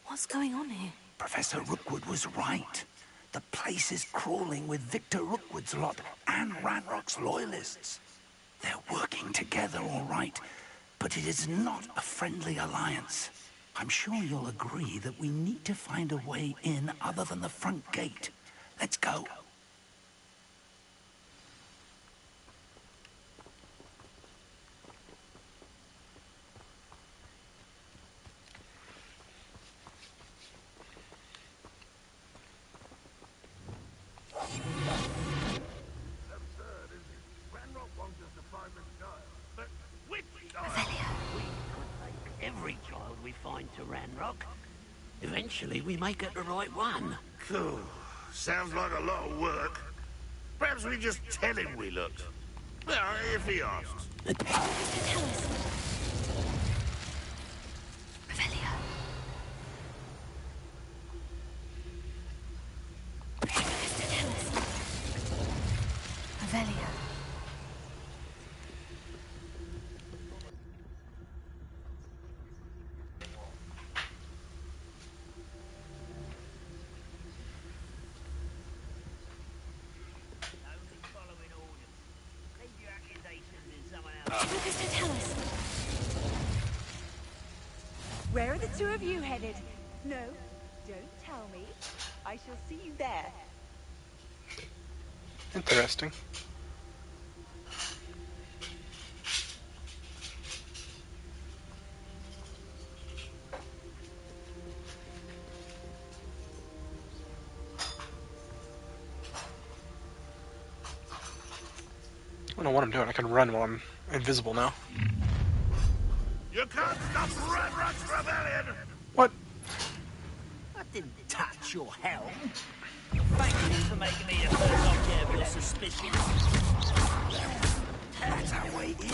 What's going on here? Professor Rookwood was right. The place is crawling with Victor Rookwood's lot and Ranrock's loyalists. They're working together, all right, but it is not a friendly alliance. I'm sure you'll agree that we need to find a way in other than the front gate. Let's go. Every child we find to Ranrock. Eventually we may get the right one. Cool. Sounds like a lot of work. Perhaps we just tell him we looked. Well, if he asks. Tell us. Revelio. Mr. Tell us. Revelio. Where are the two of you headed? No, don't tell me. I shall see you there. Interesting. I don't know what I'm doing. I can run while I'm invisible now. You can't stop Ranrock's rebellion! What? I didn't touch your helm. Thank you for making me the first object of your suspicions. That's our way in.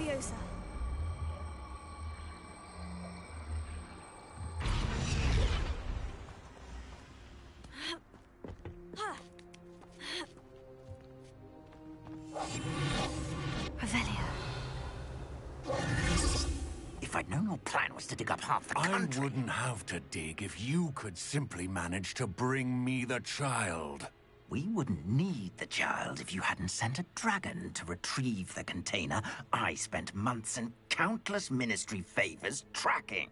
Leviosa. Revelio. If I'd known your plan was to dig up half the country... I wouldn't have to dig if you could simply manage to bring me the child. We wouldn't need the child if you hadn't sent a dragon to retrieve the container I spent months and countless ministry favors tracking.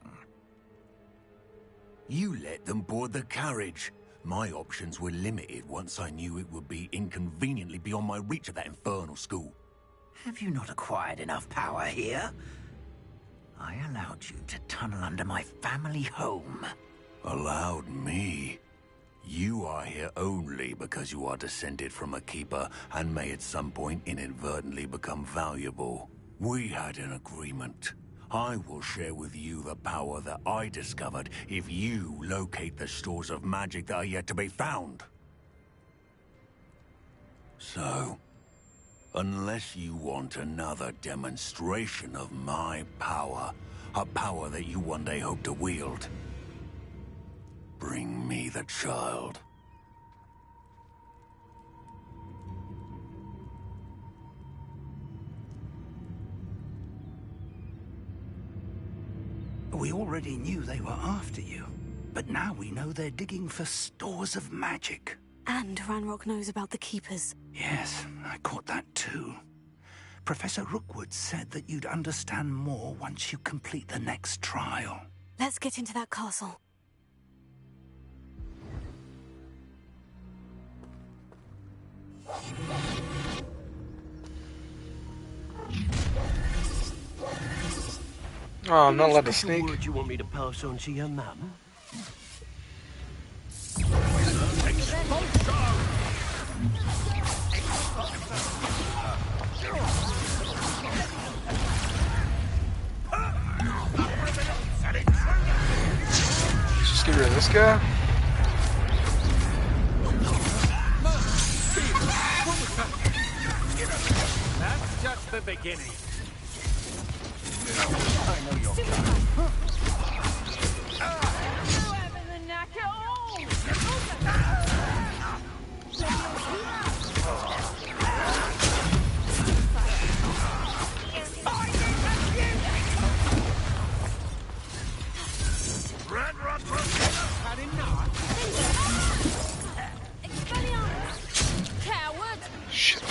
You let them board the carriage. My options were limited once I knew it would be inconveniently beyond my reach at that infernal school. Have you not acquired enough power here? I allowed you to tunnel under my family home. Allowed me? You are here only because you are descended from a keeper and may at some point inadvertently become valuable. We had an agreement. I will share with you the power that I discovered if you locate the stores of magic that are yet to be found. So, unless you want another demonstration of my power, a power that you one day hope to wield, bring me the child. We already knew they were after you, but now we know they're digging for stores of magic. And Ranrock knows about the Keepers. Yes, I caught that too. Professor Rookwood said that you'd understand more once you complete the next trial. Let's get into that castle. Oh, I'm not allowed to sneak. Word you want me to pass on to your mum? Let's just get rid of this guy. That's just the beginning. I know you're coming. Had enough? Coward! Shit.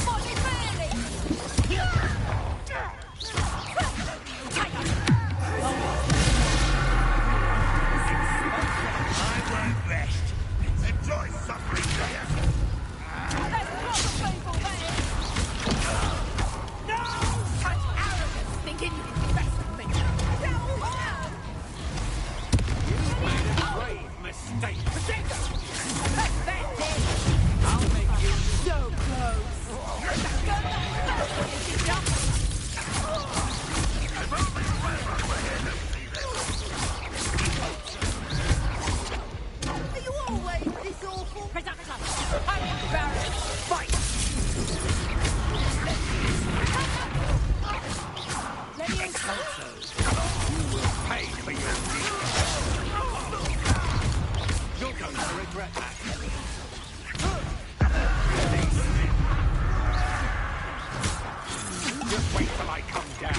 Enjoy suffering here. No! Such arrogance, thinking you can best of me. You made a grave mistake. I'll make you So close. Are you always this awful? I'm embarrassed. Fight! Let me You will pay for your deeds. You're going to regret that. Just wait till I come down.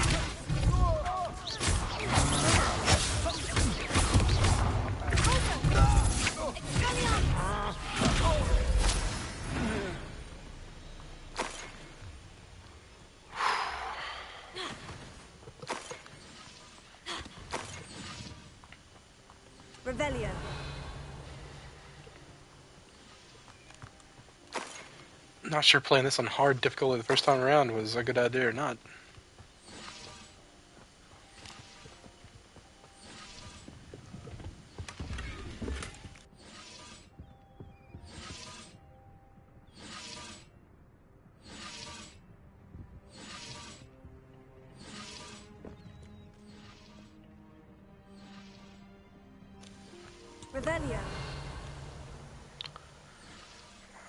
Revelio. Not sure playing this on hard difficulty the first time around was a good idea or not. Revelio.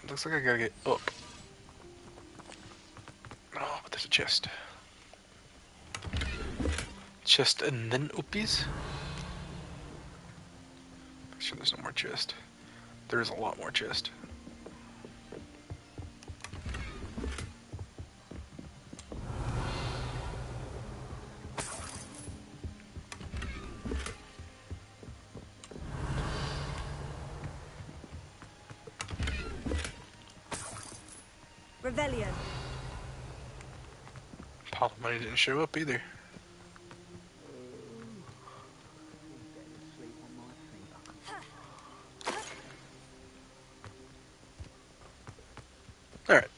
Looks like I gotta get up. Oh, but there's a chest. Chest and then oopies? Make sure there's no more chest. There is a lot more chest. Revelio. Pile of money didn't show up either. Alright.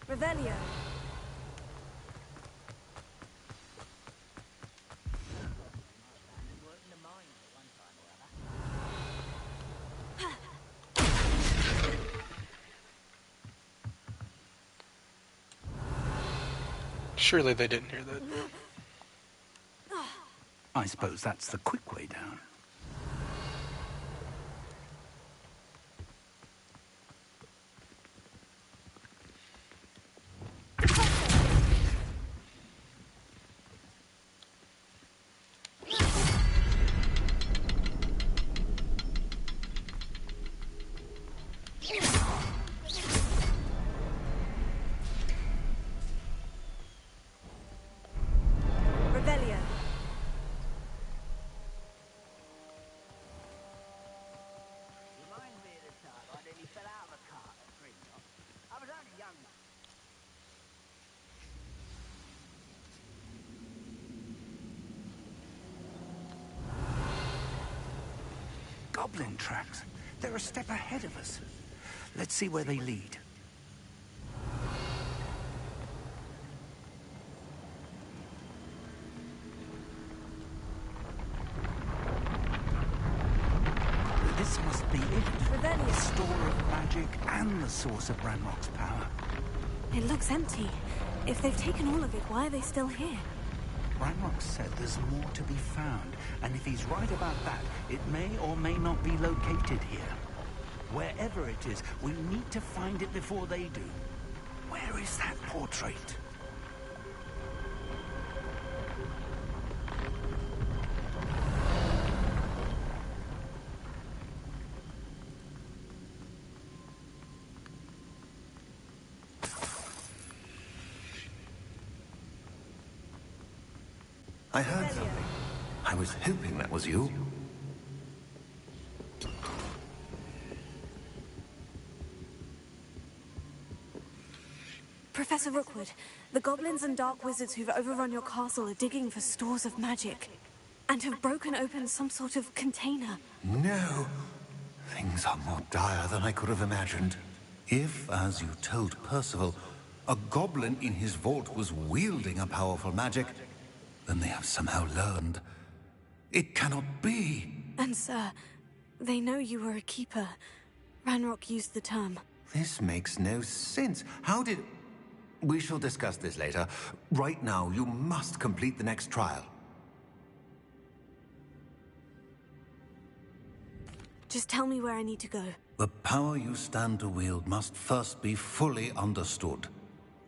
Revelio. Surely they didn't hear that. I suppose that's the quick way down. Revelio. Goblin tracks. They're a step ahead of us. Let's see where they lead. This must be it. The store of magic and the source of Ranrock's power. It looks empty. If they've taken all of it, why are they still here? Ranrock said there's more to be found, and if he's right about that, it may or may not be located here. Wherever it is, we need to find it before they do. Where is that portrait? I heard something. I was hoping that was you. Professor Rookwood, the goblins and dark wizards who've overrun your castle are digging for stores of magic and have broken open some sort of container. No. Things are more dire than I could have imagined. If, as you told Percival, a goblin in his vault was wielding a powerful magic, then they have somehow learned. It cannot be. And sir, they know you were a keeper. Ranrock used the term. This makes no sense. How did... We shall discuss this later. Right now, you must complete the next trial. Just tell me where I need to go. The power you stand to wield must first be fully understood.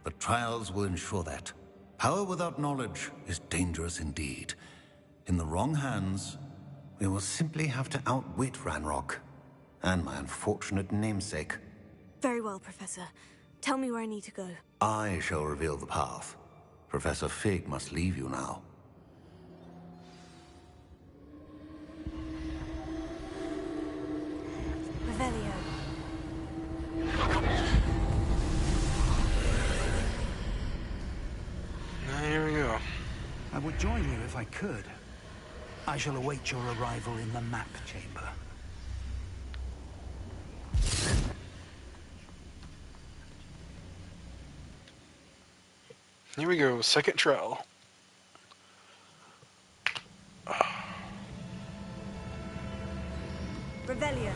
The trials will ensure that. Power without knowledge is dangerous indeed. In the wrong hands, we will simply have to outwit Ranrock and my unfortunate namesake. Very well, Professor. Tell me where I need to go. I shall reveal the path. Professor Fig must leave you now. Revelio. Here we go. I would join you if I could. I shall await your arrival in the map chamber. Here we go, second trial. Revelio.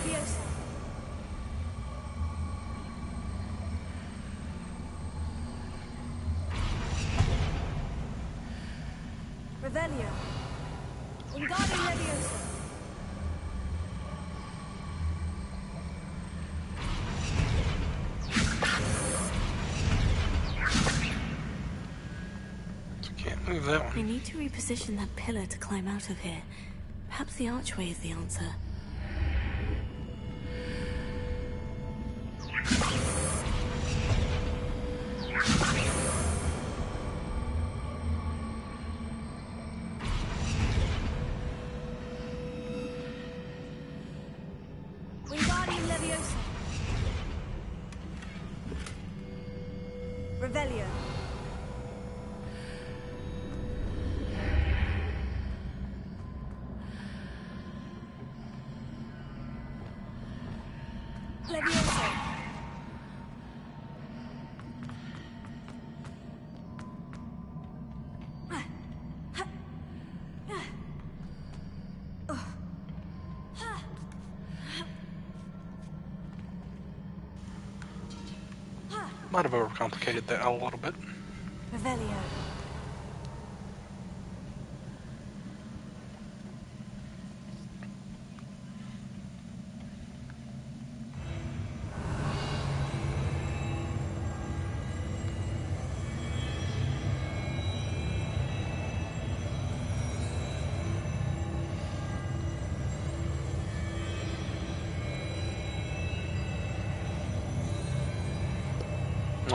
Leviosa. Revelio. Wingardium Leviosa. Can't move that one. I need to reposition that pillar to climb out of here. Perhaps the archway is the answer. Wingardium Leviosa. Revelio. Leviosa. Might have overcomplicated that a little bit. Revelio.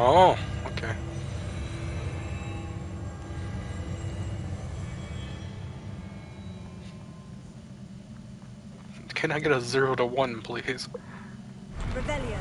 Oh, okay. Can I get a 0 to 1, please? Revelio.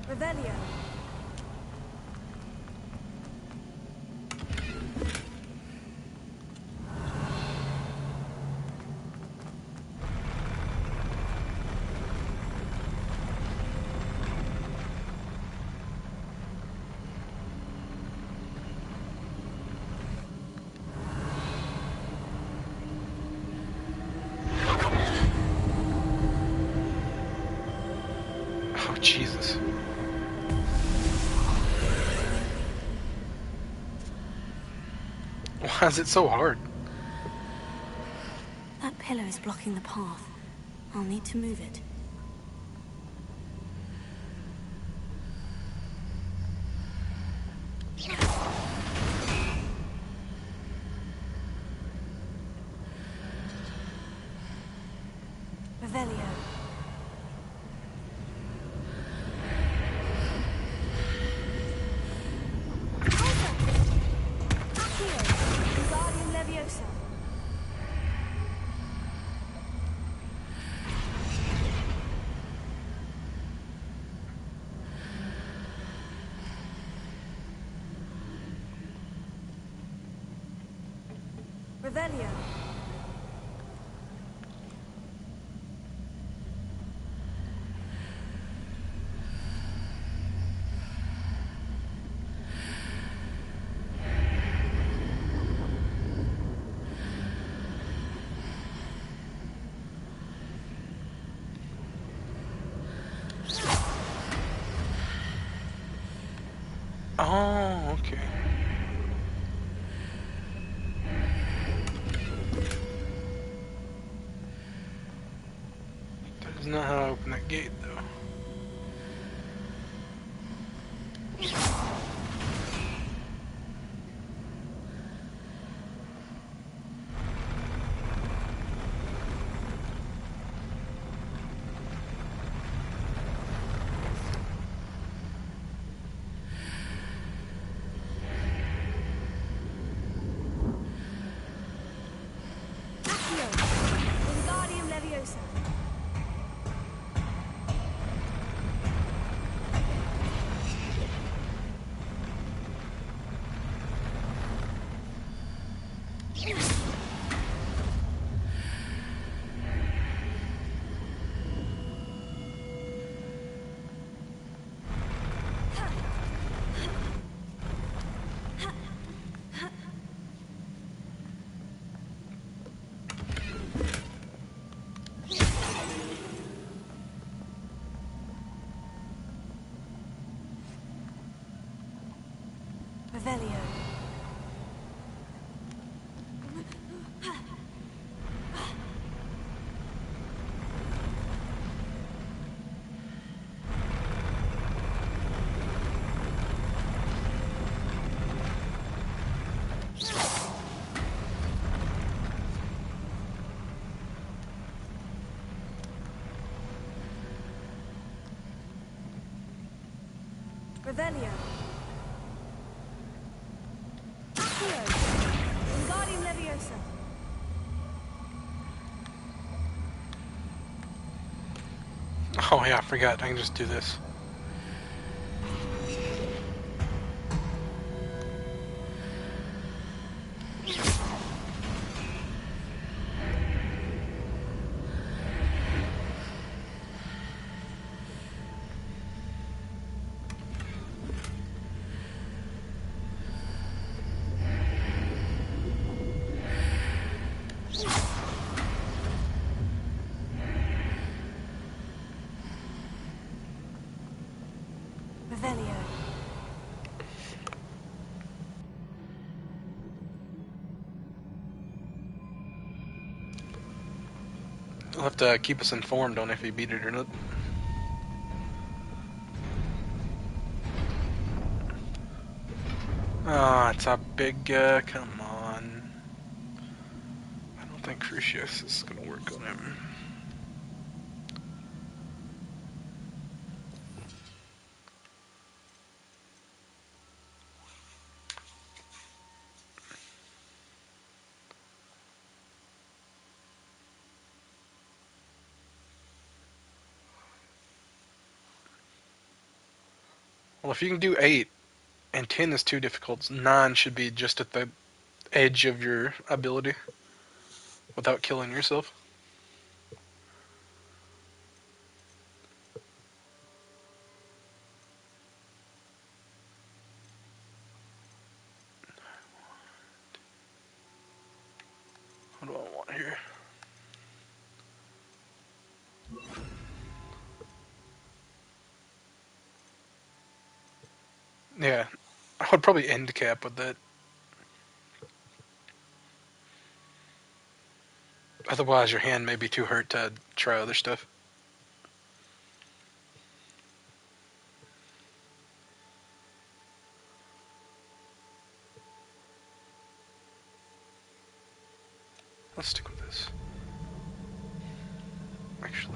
Revelio. Oh, Jesus. Why is it so hard? That pillar is blocking the path. I'll need to move it. Revelio. Wingardium Leviosa. Revelio. Oh, okay. That is not how I open that gate, though. Wingardium Leviosa. Revelio. Revelio. Accio. Wingardium Leviosa. Oh yeah, I forgot. I can just do this. Revelio. You'll have to keep us informed on if you beat it or not. Ah, it's a big, come on. I don't think Crucius is gonna work on him. Well, if you can do 8, and 10 is too difficult, 9 should be just at the edge of your ability without killing yourself. What do I want here? Yeah, I would probably end cap with that. Otherwise, your hand may be too hurt to try other stuff. Let's stick with this. Actually.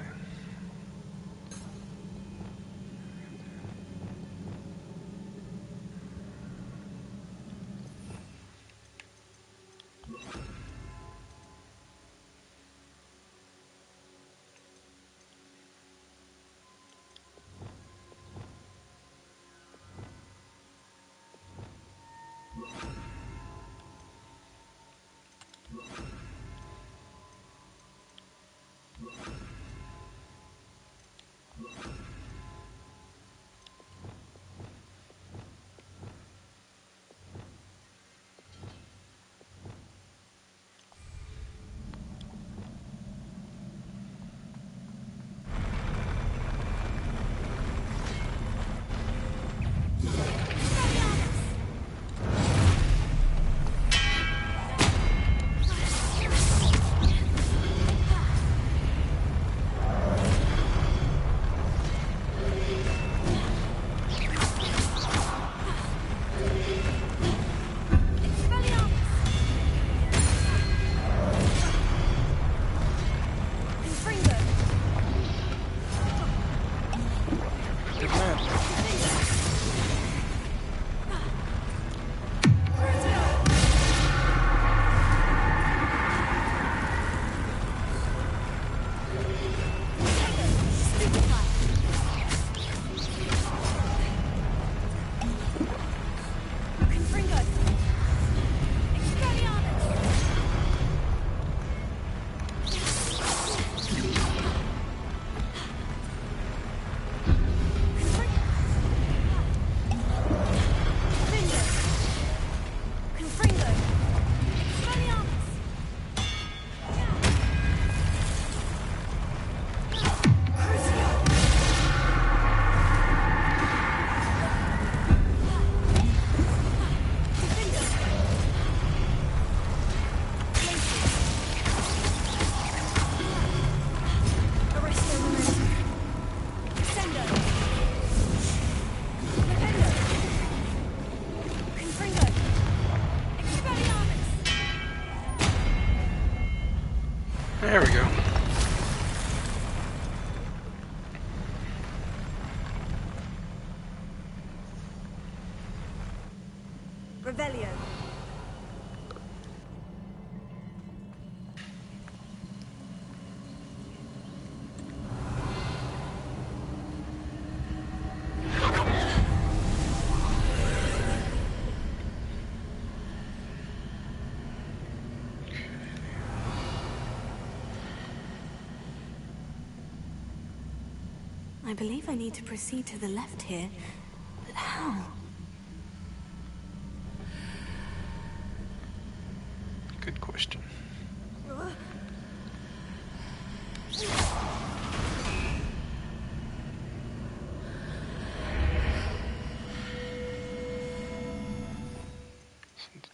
Revelio. I believe I need to proceed to the left here, but how? Good question.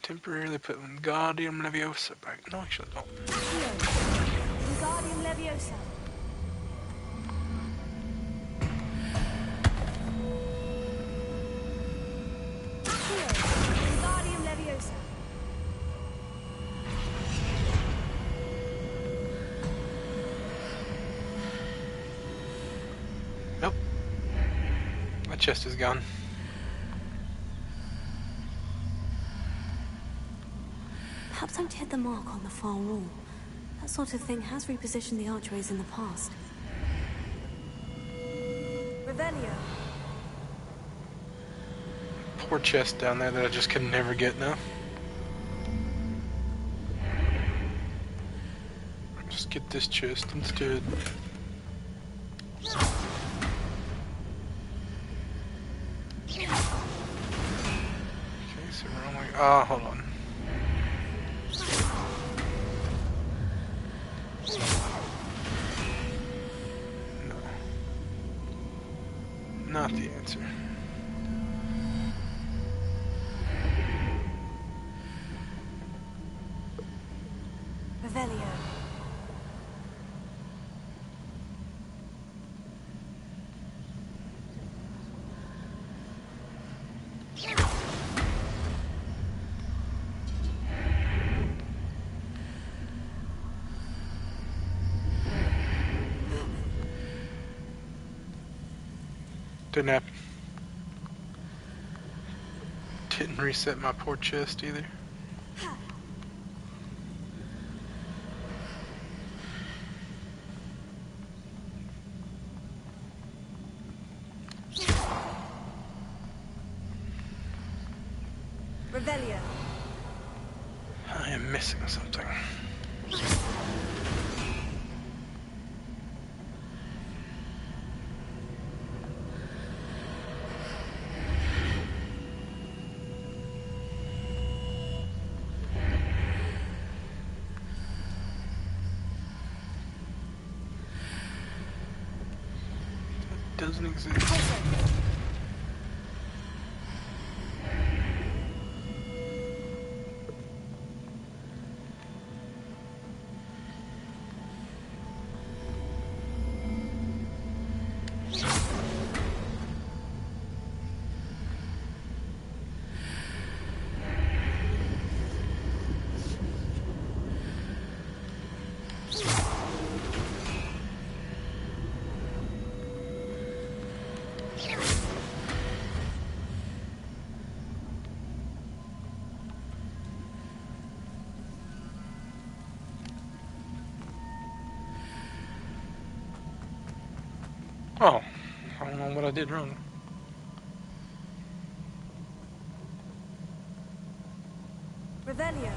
Temporarily put Wingardium Leviosa back. No, actually don't. Wingardium Leviosa. Wingardium Leviosa. Nope. My chest is gone. Perhaps I've hit the mark on the far wall. That sort of thing has repositioned the archways in the past. Revelio. Poor chest down there that I just can never get now. Just get this chest instead. Okay, so we're only... Ah, hold on. No. Not the answer. Revelio. Didn't happen. Didn't reset my poor chest either. Revelio. I am missing something. Doesn't exist. Oh, I don't know what I did wrong. Revelio.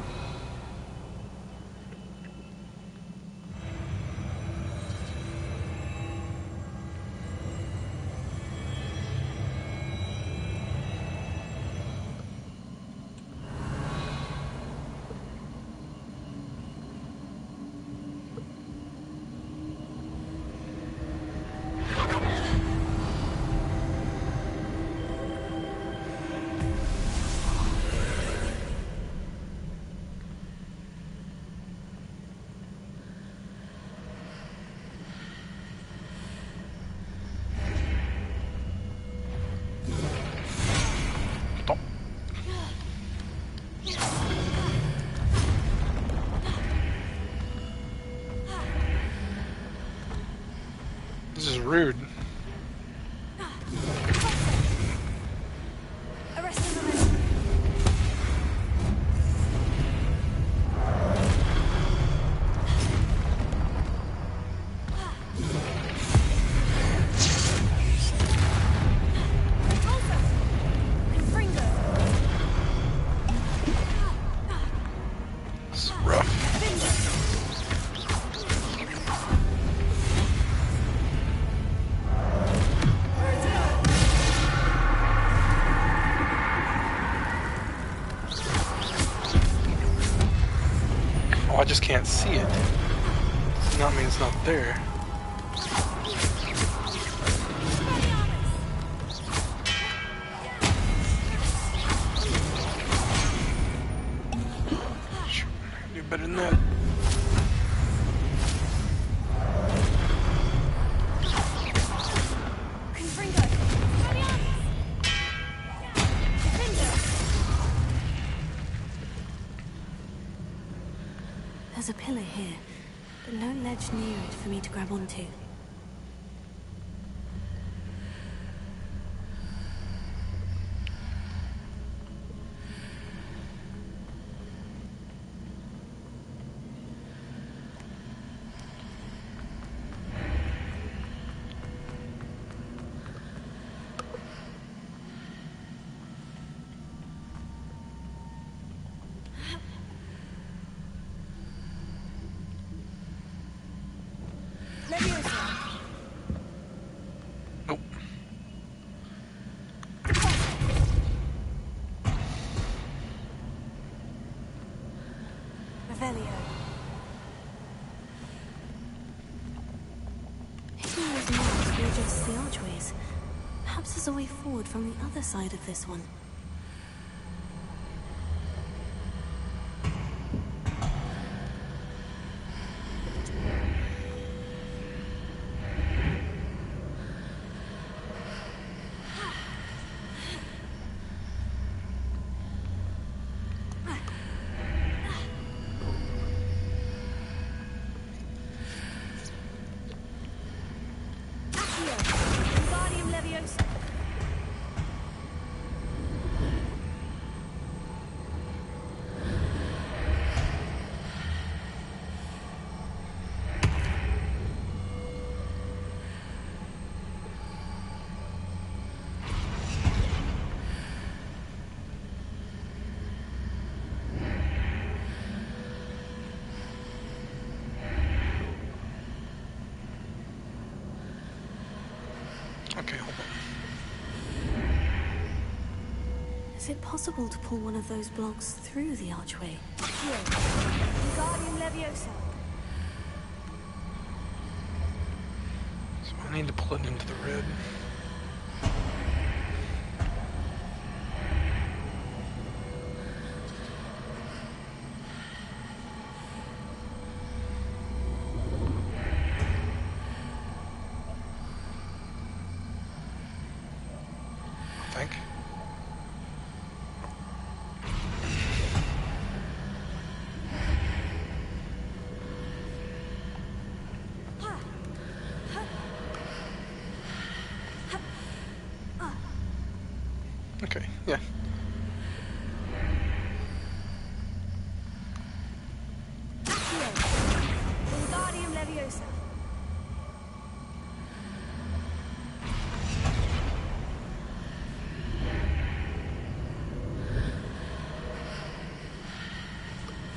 This is rude. I just can't see it. Does not mean it's not there. Do better than that. There's a pillar here, but no ledge near it for me to grab onto. Hidden those marks readjust the archways. Perhaps there's a way forward from the other side of this one. Okay, hold on. Is it possible to pull one of those blocks through the archway? So I need to pull it into the red. Okay, yeah.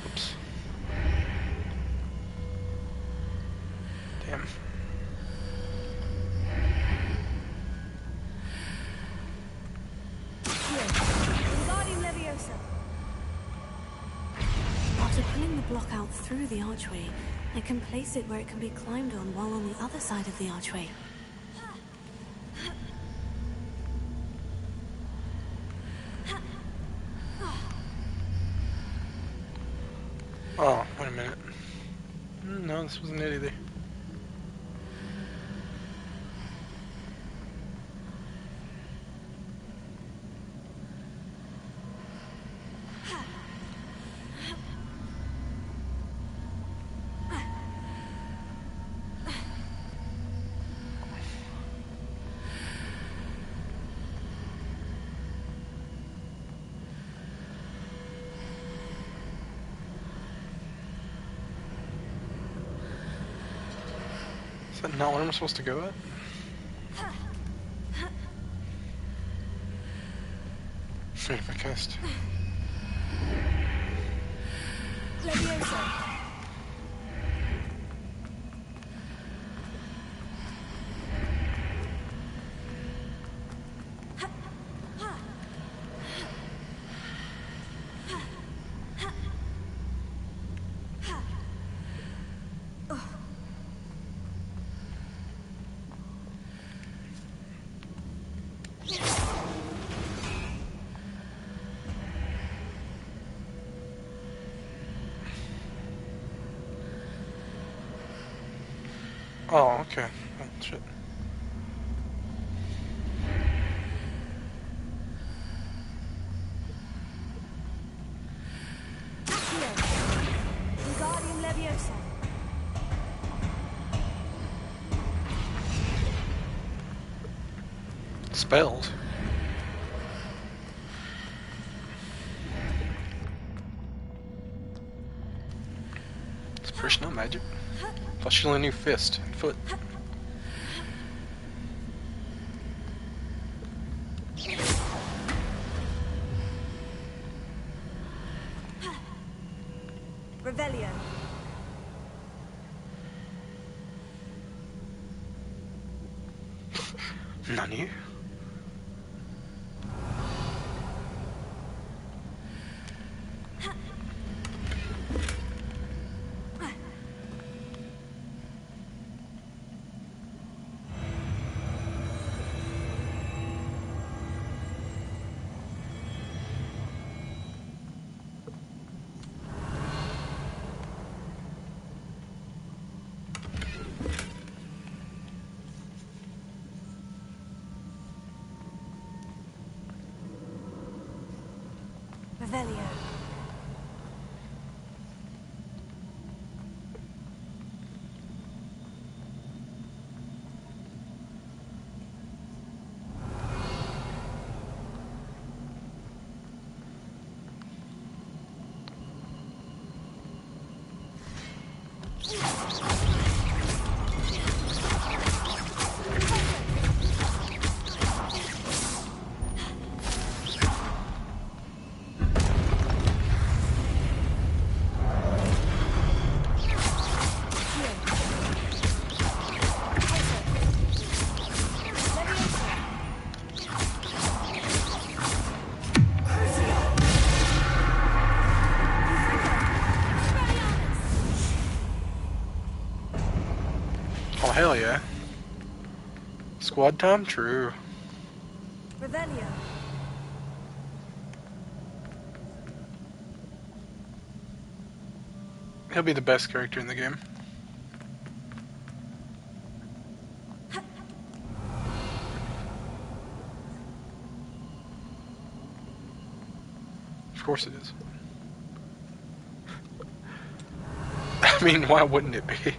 Oops. Damn. After pulling the block out through the archway, I can place it where it can be climbed on while on the other side of the archway. Oh, wait a minute. No, this wasn't it either. Is that not what I'm supposed to go at? Wait, if I cast. Oh, okay. Oh, shit. Wingardium Leviosa. Spells. It's personal magic. Plus she only knew fist and foot. Revelio. Nani? Revelio. Oh, hell yeah. Squad time? True. Revelio. He'll be the best character in the game. Of course it is. I mean, why wouldn't it be?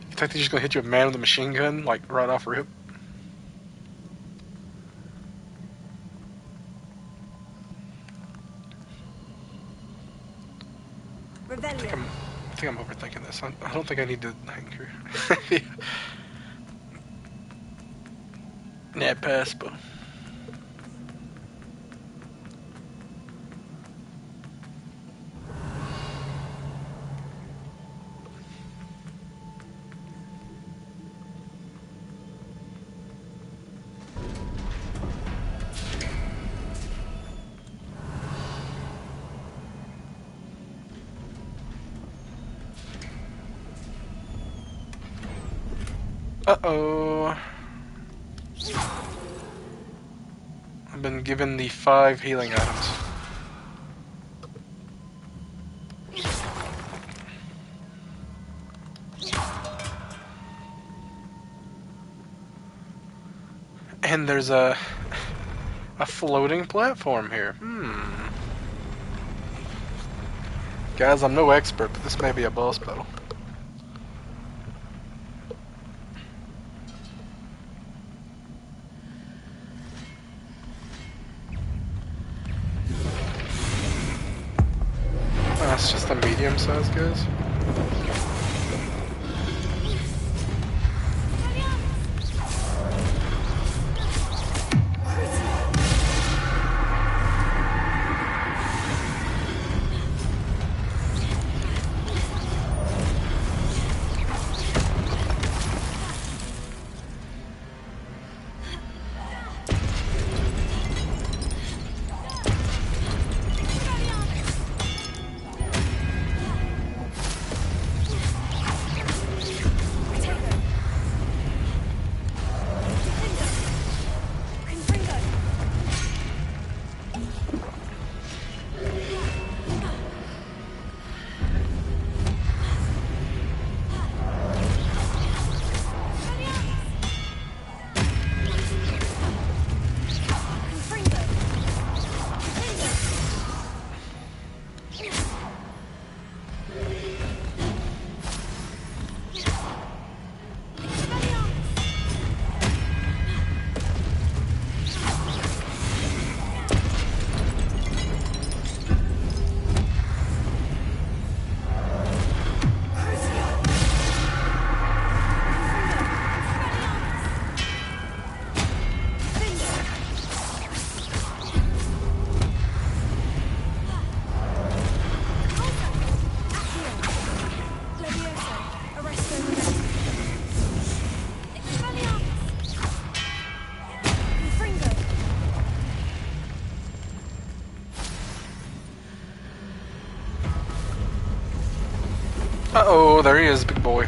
You think they're just gonna hit you with a man with a machine gun, like, right off rip? Revelio. I think I'm overthinking this. I don't think I need to anchor. Yeah, pass, but... Uh-oh. I've been given the 5 healing items. And there's a floating platform here. Guys, I'm no expert, but this may be a boss battle. That's just a medium size, guys. Uh-oh, there he is, big boy.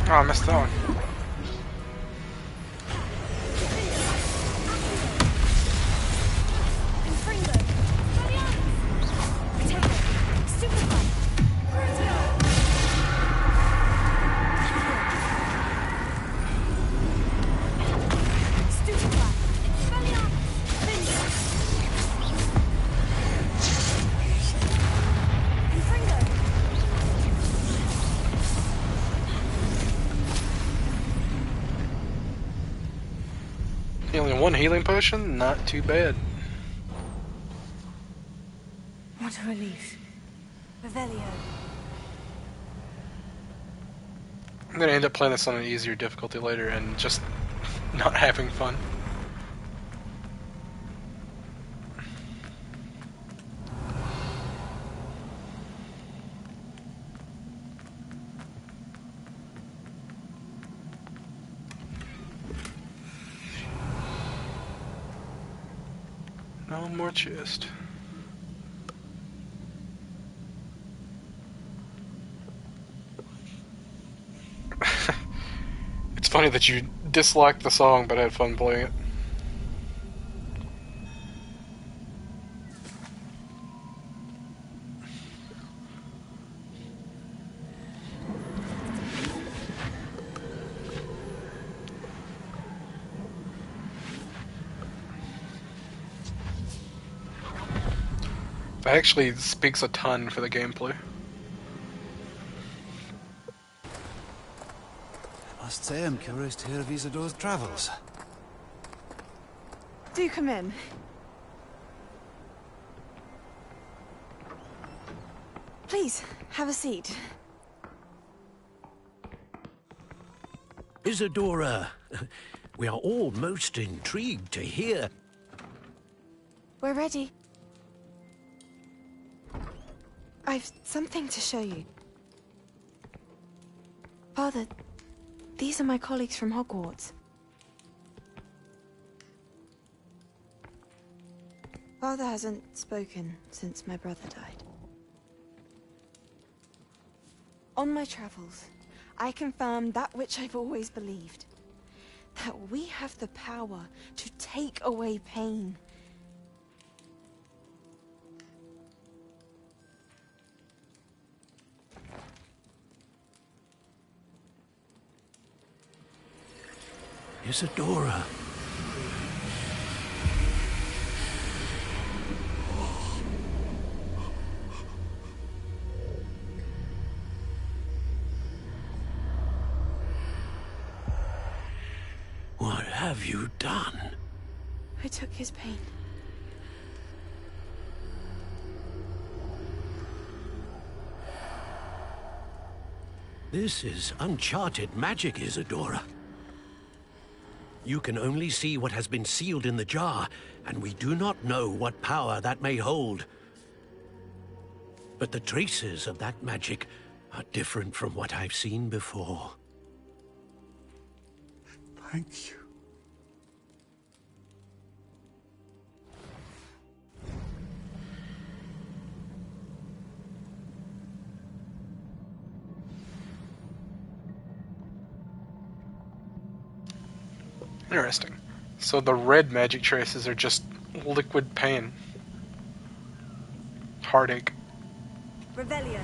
Oh, I missed that one. Only one healing potion? Not too bad. What a relief. Revelio. I'm gonna end up playing this on an easier difficulty later and just not having fun. No more chest. It's funny that you disliked the song but had fun playing it. That actually speaks a ton for the gameplay. I must say I'm curious to hear of Isadore's travels. Do come in. Please, have a seat. Isadora, we are all most intrigued to hear. We're ready. I've something to show you. Father, these are my colleagues from Hogwarts. Father hasn't spoken since my brother died. On my travels, I confirmed that which I've always believed. That we have the power to take away pain. Isadora. What have you done? I took his pain. This is uncharted magic, Isadora. You can only see what has been sealed in the jar, and we do not know what power that may hold. But the traces of that magic are different from what I've seen before. Thank you. Interesting. So the red magic traces are just liquid pain. Heartache. Revelio.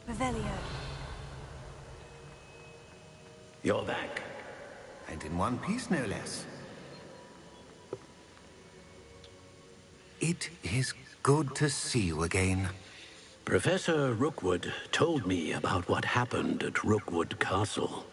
Revelio. You're back. And in one piece, no less. It is good to see you again. Professor Rookwood told me about what happened at Rookwood Castle.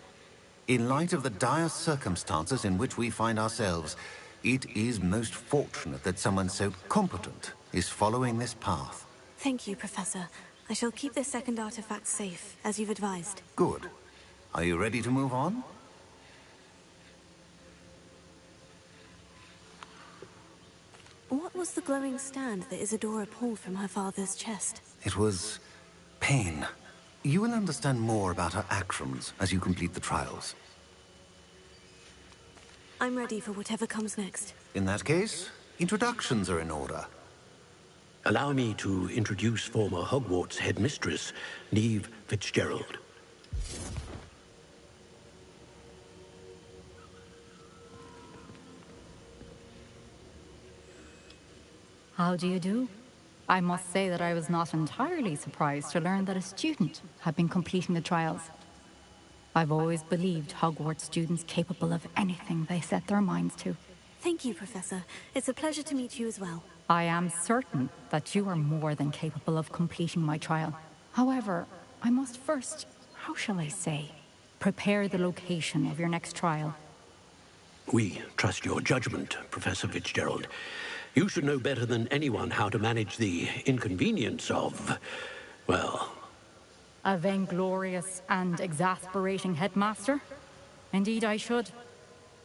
In light of the dire circumstances in which we find ourselves, it is most fortunate that someone so competent is following this path. Thank you, Professor. I shall keep this second artifact safe, as you've advised. Good. Are you ready to move on? What was the glowing stand that Isadora pulled from her father's chest? It was pain. You will understand more about her actions as you complete the trials. I'm ready for whatever comes next. In that case, introductions are in order. Allow me to introduce former Hogwarts headmistress, Neve Fitzgerald. How do you do? I must say that I was not entirely surprised to learn that a student had been completing the trials. I've always believed Hogwarts students capable of anything they set their minds to. Thank you, Professor. It's a pleasure to meet you as well. I am certain that you are more than capable of completing my trial. However, I must first, how shall I say, prepare the location of your next trial. We trust your judgment, Professor Fitzgerald. You should know better than anyone how to manage the inconvenience of, well... A vainglorious and exasperating headmaster? Indeed I should.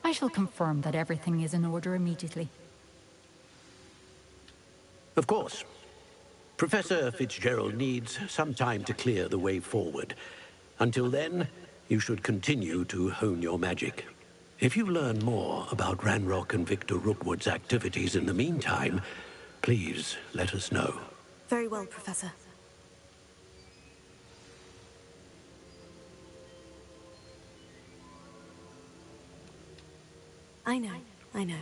I shall confirm that everything is in order immediately. Of course. Professor Fitzgerald needs some time to clear the way forward. Until then, you should continue to hone your magic. If you learn more about Ranrock and Victor Rookwood's activities in the meantime, please let us know. Very well, Professor. I know.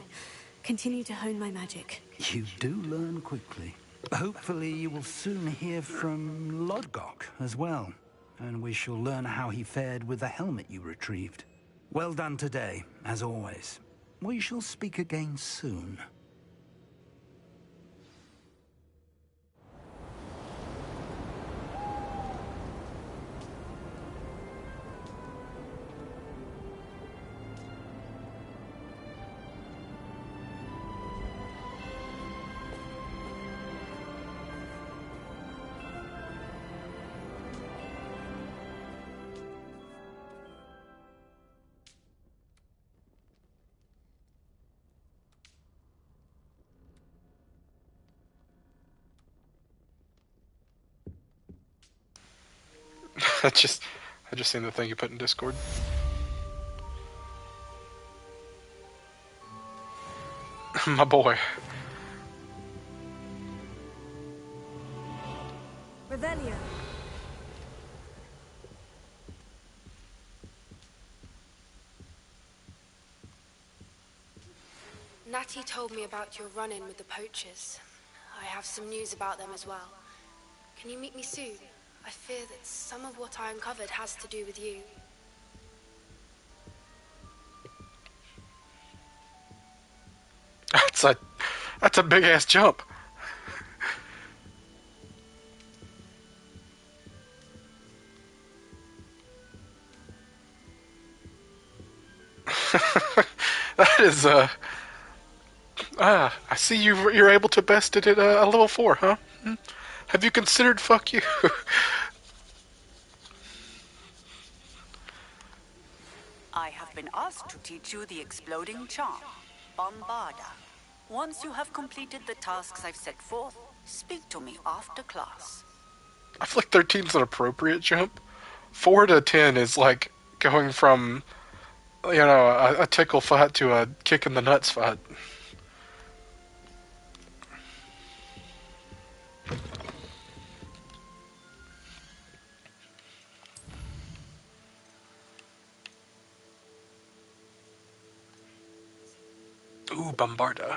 Continue to hone my magic. You do learn quickly. Hopefully you will soon hear from Lodgok as well, and we shall learn how he fared with the helmet you retrieved. Well done today, as always. We shall speak again soon. I just seen the thing you put in Discord. My boy. Natty told me about your run-in with the poachers. I have some news about them as well. Can you meet me soon? I fear that some of what I uncovered has to do with you. That's a big ass jump. That is I see you're able to best it at a level 4, huh? Hmm? Have you considered fuck you? I have been asked to teach you the exploding charm, Bombarda. Once you have completed the tasks I've set forth, speak to me after class. I feel like 13's an appropriate jump. 4 to 10 is like going from, a tickle fight to a kick in the nuts fight. Ooh, Bombarda.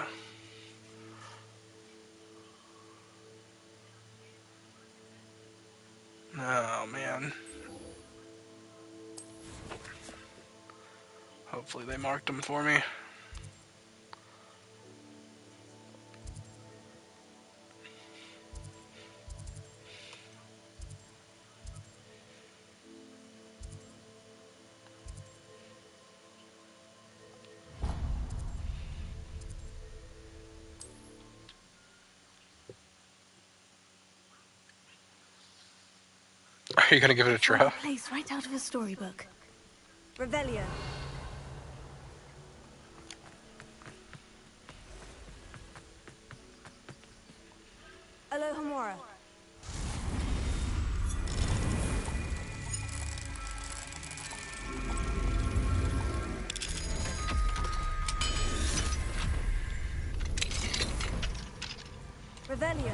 Oh, man. Hopefully they marked them for me. Are you gonna give it a try? A place right out of a storybook. Revelio. Alohomora. Revelio.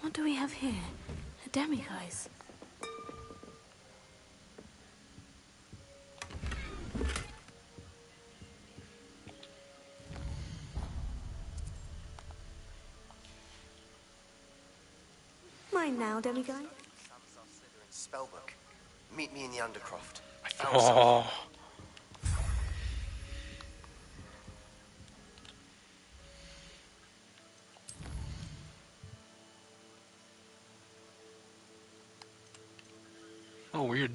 What do we have here? A demiguise. Mine now, demiguise. Spellbook. Meet me in the Undercroft. I found Oh. something. Oh, weird.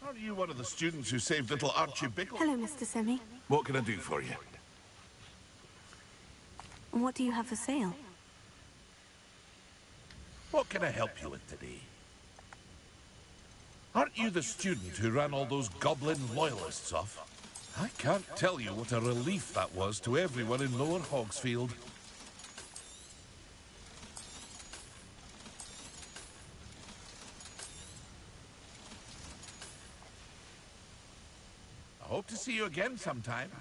Aren't you one of the students who saved little Archie Bickle? Hello, Mr. Semi. What can I do for you? And what do you have for sale? What can I help you with today? Aren't you the student who ran all those goblin loyalists off? I can't tell you what a relief that was to everyone in Lower Hogsfield. I hope to see you again sometime.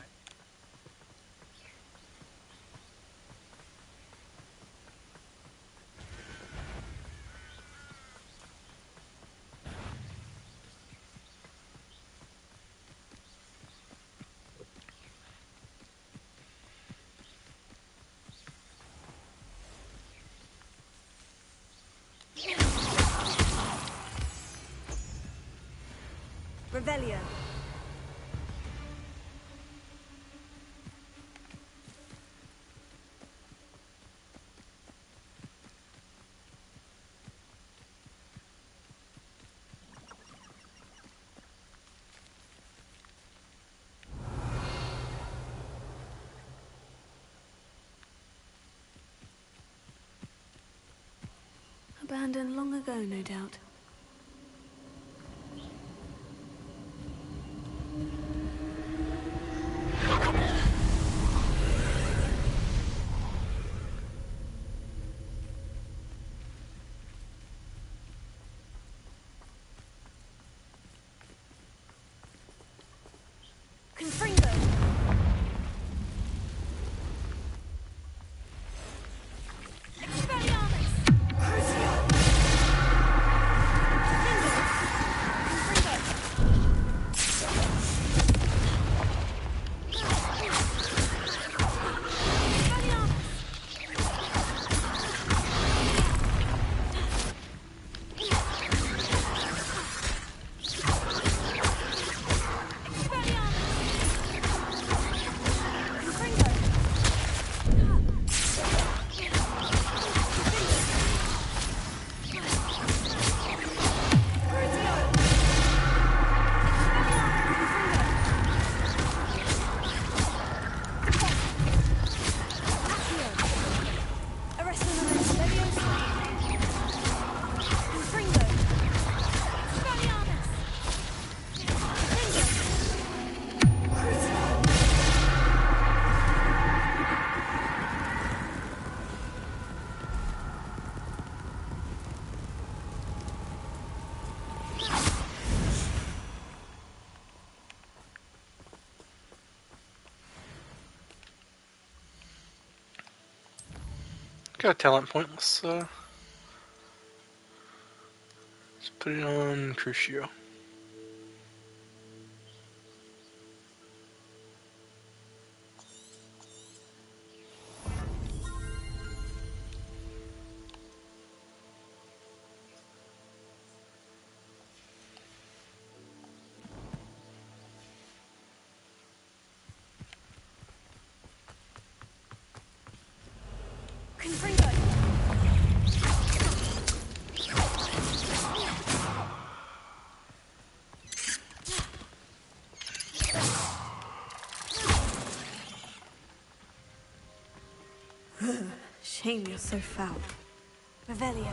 Revelio. Abandoned long ago, no doubt. Confringo. Expelliarmus. Crucio. Got a talent point. Let's put it on Crucio. Confringo. Shame you're so foul. Revelio.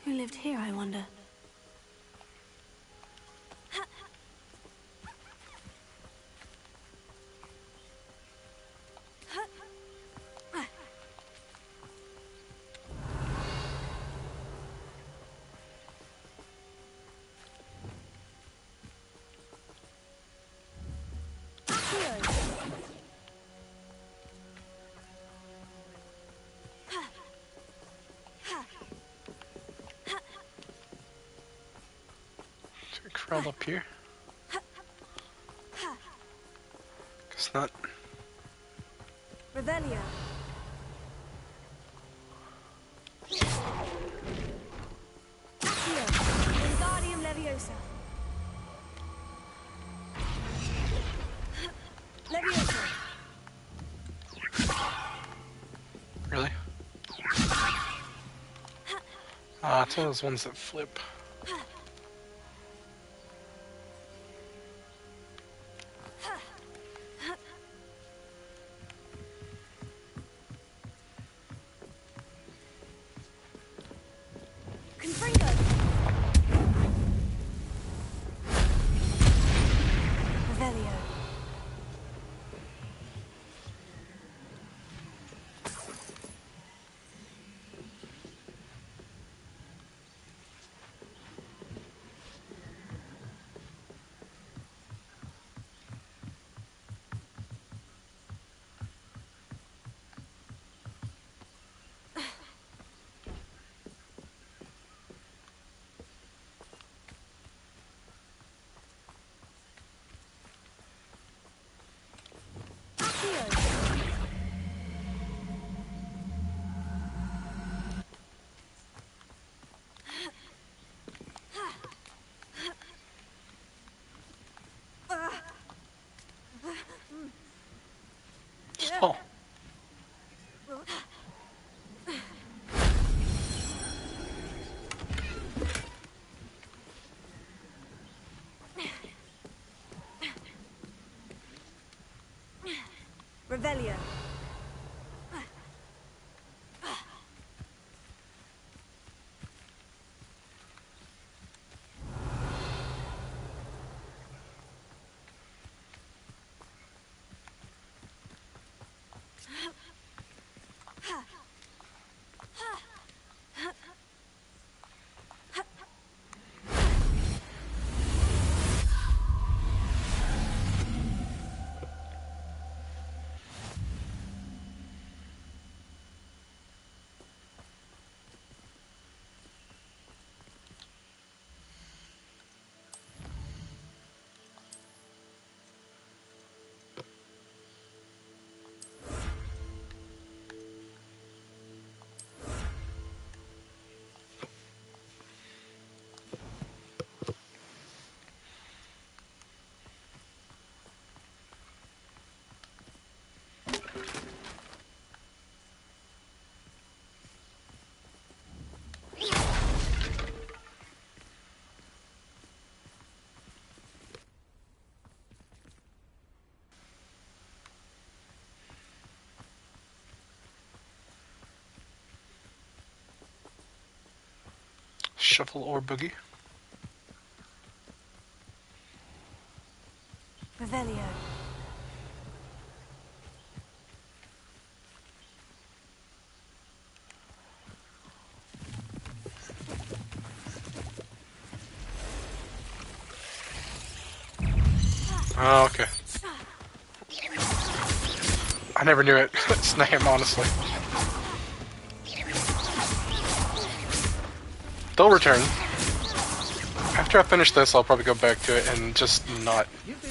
Who lived here, I wonder? Crawl up here. Guess not. Revelio. Accio. Wingardium Leviosa. Leviosa. it's one of those ones that flip. Confringo! Revelio. Oh. Revelio. Shuffle or boogie. Revelio. Oh, okay. I never knew its name, honestly. They'll return. After I finish this, I'll probably go back to it and just not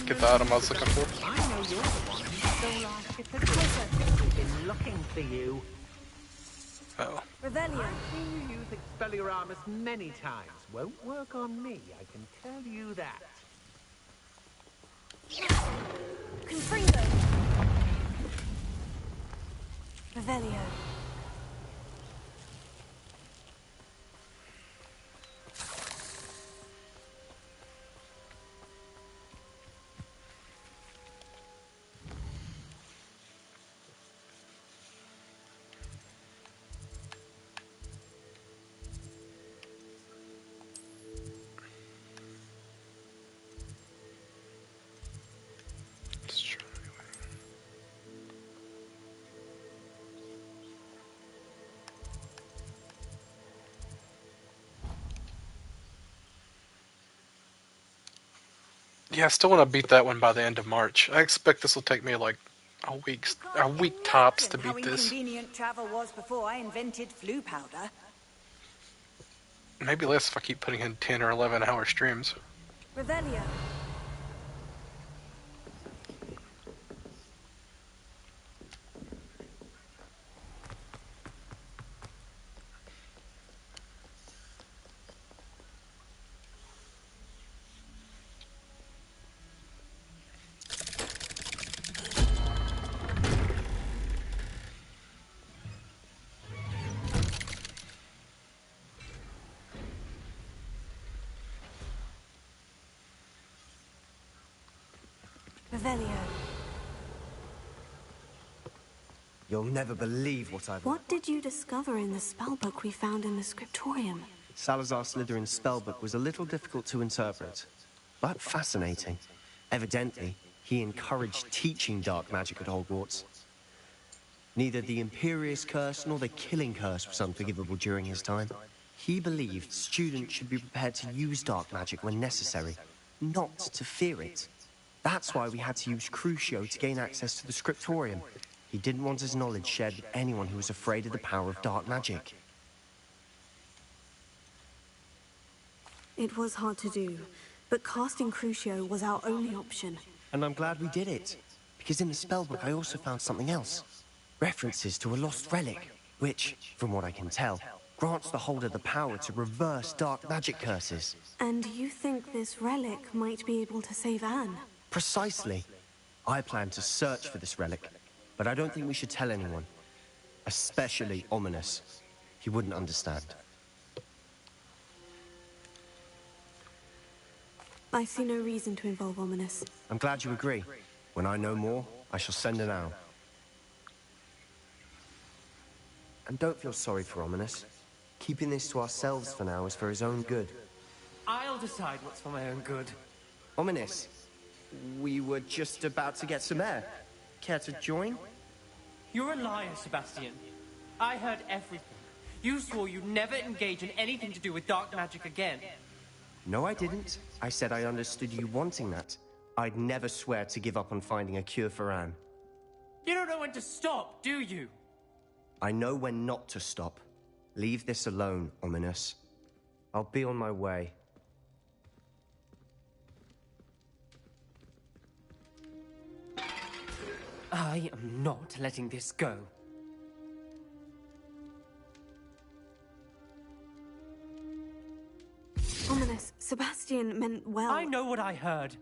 get the item I was looking for. I know you're the one who stole our ship. We've been looking for you. Oh. Revelio. I've seen you use Expelliarmus many times. Won't work on me, I can tell you that. Confringo. Revelio. Yeah, I still want to beat that one by the end of March. I expect this will take me like a week tops to How beat this. inconvenient travel was before I invented flu powder. Maybe less if I keep putting in 10 or 11-hour streams. Revelio. Revelio. You'll never believe what I've... What did you discover in the spellbook we found in the scriptorium? Salazar Slytherin's spellbook was a little difficult to interpret, but fascinating. Evidently, he encouraged teaching dark magic at Hogwarts. Neither the Imperious Curse nor the Killing Curse was unforgivable during his time. He believed students should be prepared to use dark magic when necessary, not to fear it. That's why we had to use Crucio to gain access to the scriptorium. He didn't want his knowledge shared with anyone who was afraid of the power of dark magic. It was hard to do, but casting Crucio was our only option. And I'm glad we did it, because in the spellbook I also found something else. References to a lost relic, which, from what I can tell, grants the holder the power to reverse dark magic curses. And you think this relic might be able to save Anne? Precisely. I plan to search for this relic, but I don't think we should tell anyone. Especially Ominous. He wouldn't understand. I see no reason to involve Ominous. I'm glad you agree. When I know more, I shall send an owl. And don't feel sorry for Ominous. Keeping this to ourselves for now is for his own good. I'll decide what's for my own good. Ominous, we were just about to get some air. Care to join? You're a liar, Sebastian. I heard everything. You swore you'd never engage in anything to do with dark magic again. No, I didn't. I said I understood you wanting that. I'd never swear to give up on finding a cure for Anne. You don't know when to stop, do you? I know when not to stop. Leave this alone, Ominous. I'll be on my way. I am not letting this go. Ominous, Sebastian meant well. I know what I heard.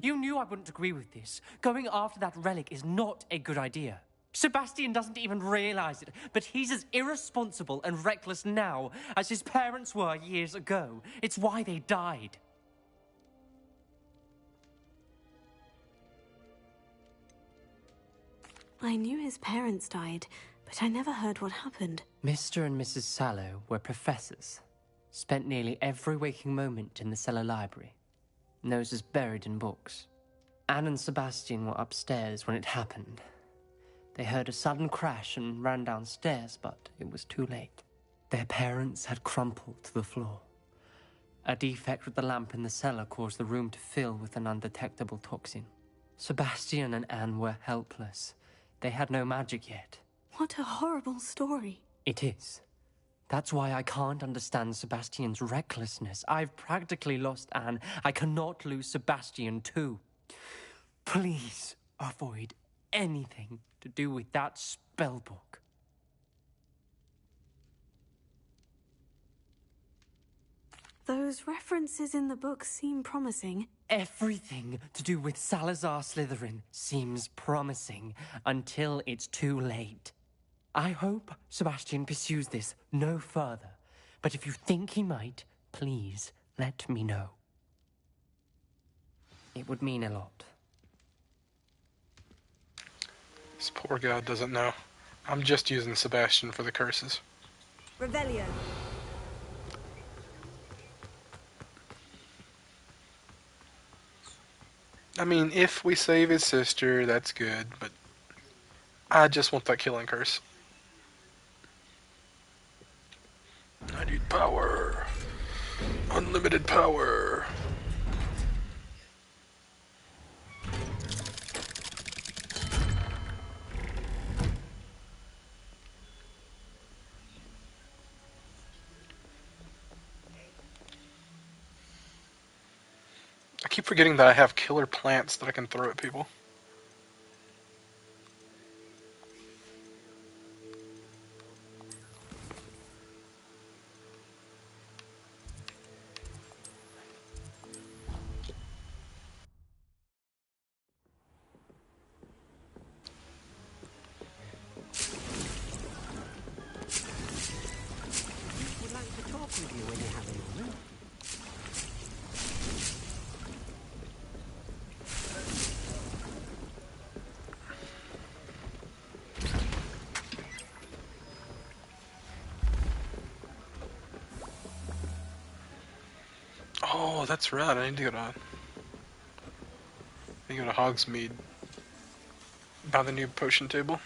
You knew I wouldn't agree with this. Going after that relic is not a good idea. Sebastian doesn't even realize it, but he's as irresponsible and reckless now as his parents were years ago. It's why they died. I knew his parents died, but I never heard what happened. Mr. and Mrs. Sallow were professors. Spent nearly every waking moment in the cellar library. Noses buried in books. Anne and Sebastian were upstairs when it happened. They heard a sudden crash and ran downstairs, but it was too late. Their parents had crumpled to the floor. A defect with the lamp in the cellar caused the room to fill with an undetectable toxin. Sebastian and Anne were helpless. They had no magic yet. What a horrible story. It is. That's why I can't understand Sebastian's recklessness. I've practically lost Anne. I cannot lose Sebastian too. Please avoid anything to do with that spellbook. Those references in the book seem promising. Everything to do with Salazar Slytherin seems promising until it's too late. I hope Sebastian pursues this no further, but if you think he might, please let me know. It would mean a lot. This poor guy doesn't know. I'm just using Sebastian for the curses. Revelio. I mean, if we save his sister, that's good, but I just want that killing curse. I need power. Unlimited power. I keep forgetting that I have killer plants that I can throw at people. Would like to talk with you when you have a moment. that's right. I need to go to Hogsmeade. Buy the new potion table.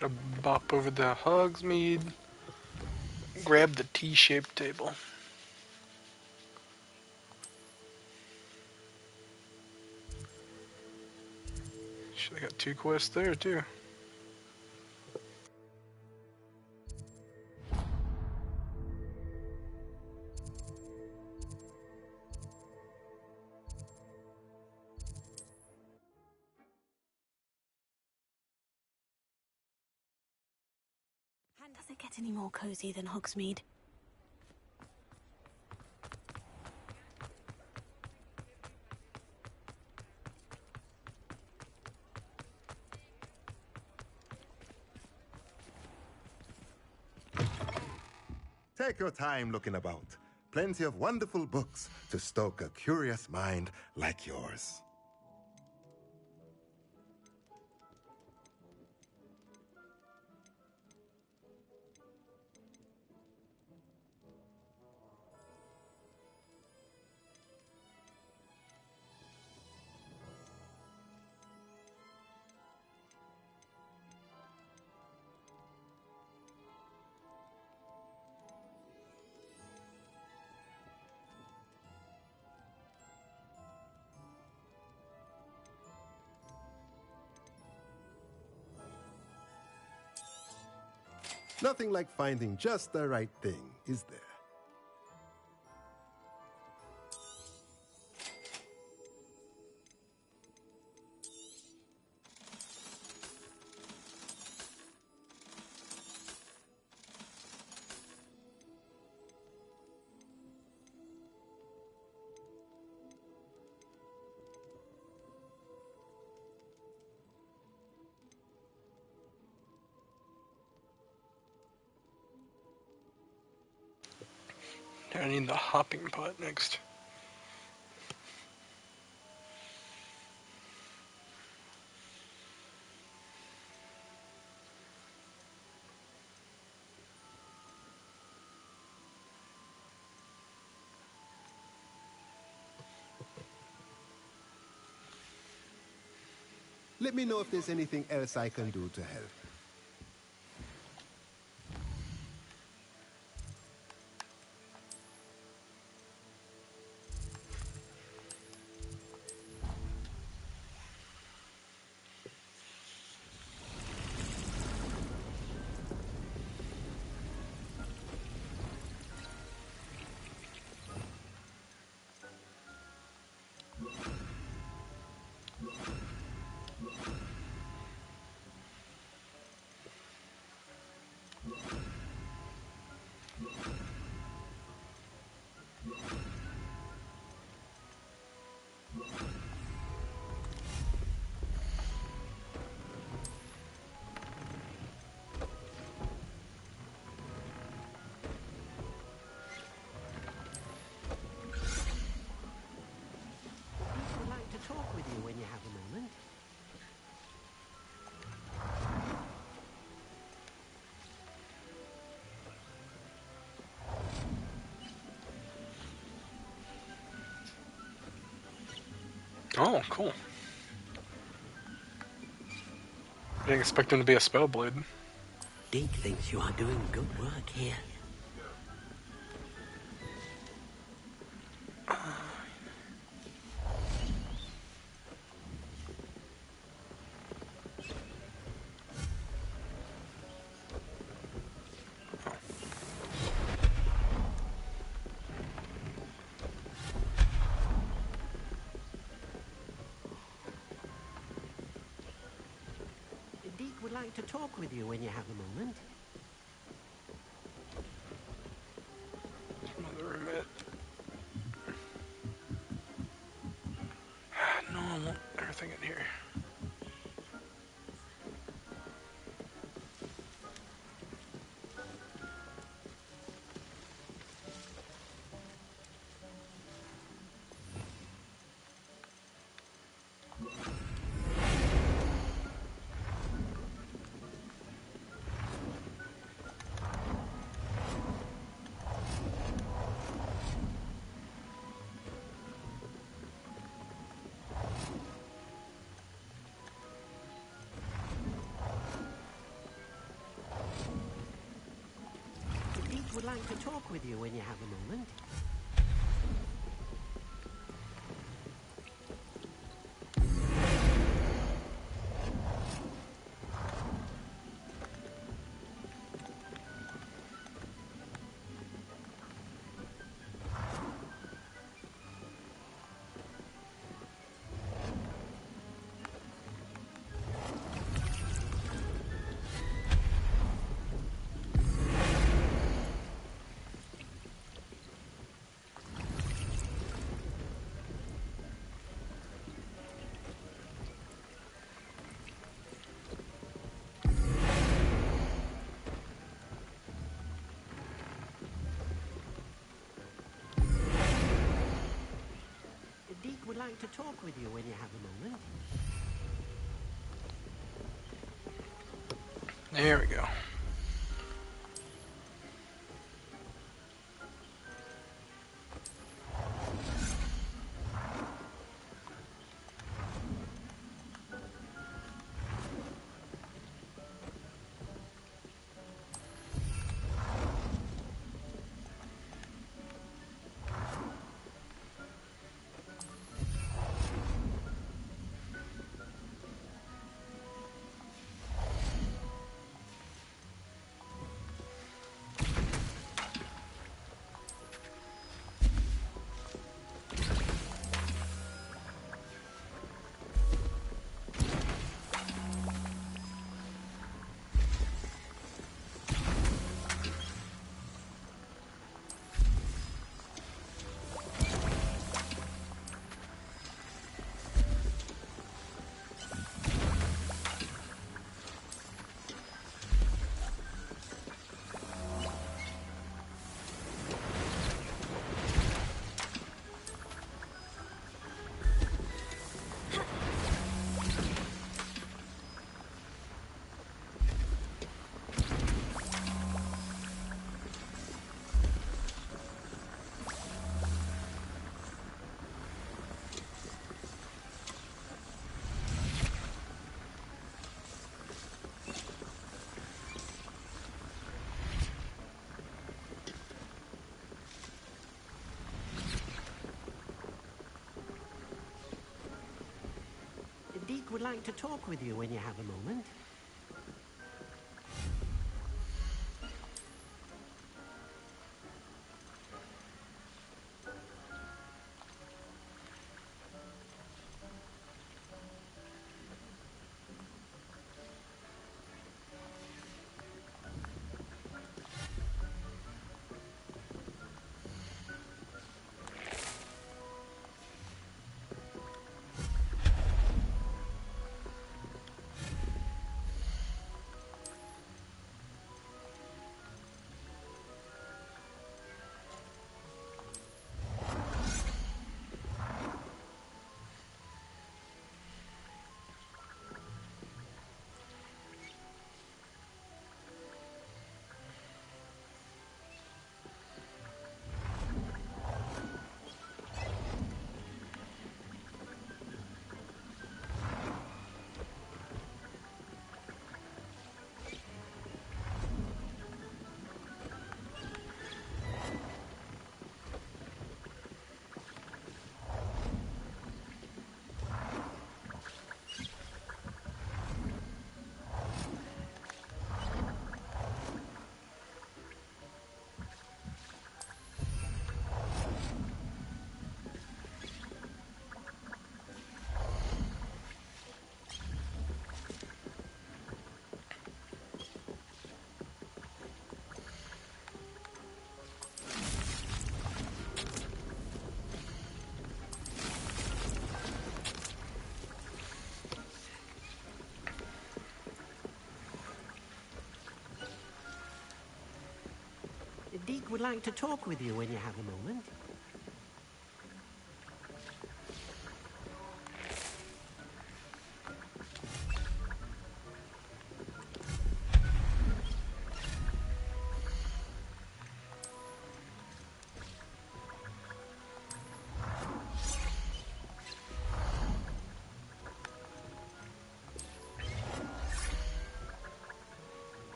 Gotta bop over the Hogsmeade. Grab the T-shaped table. Should have got 2 quests there too. Does it get any more cozy than Hogsmeade? Take your time looking about. Plenty of wonderful books to stoke a curious mind like yours. Nothing like finding just the right thing, is there? I need the hopping pot next. Let me know if there's anything else I can do to help. I'd like to talk with you when you have a moment. Oh, cool. Didn't expect him to be a spellblade. Deke thinks you are doing good work here. Deke would like to talk with you when you have a moment. Another room. No, I want everything in here. Deke would like to talk with you when you have a moment. Deke would like to talk with you when you have a moment. There we go. would like to talk with you when you have a moment. Deke would like to talk with you when you have a moment.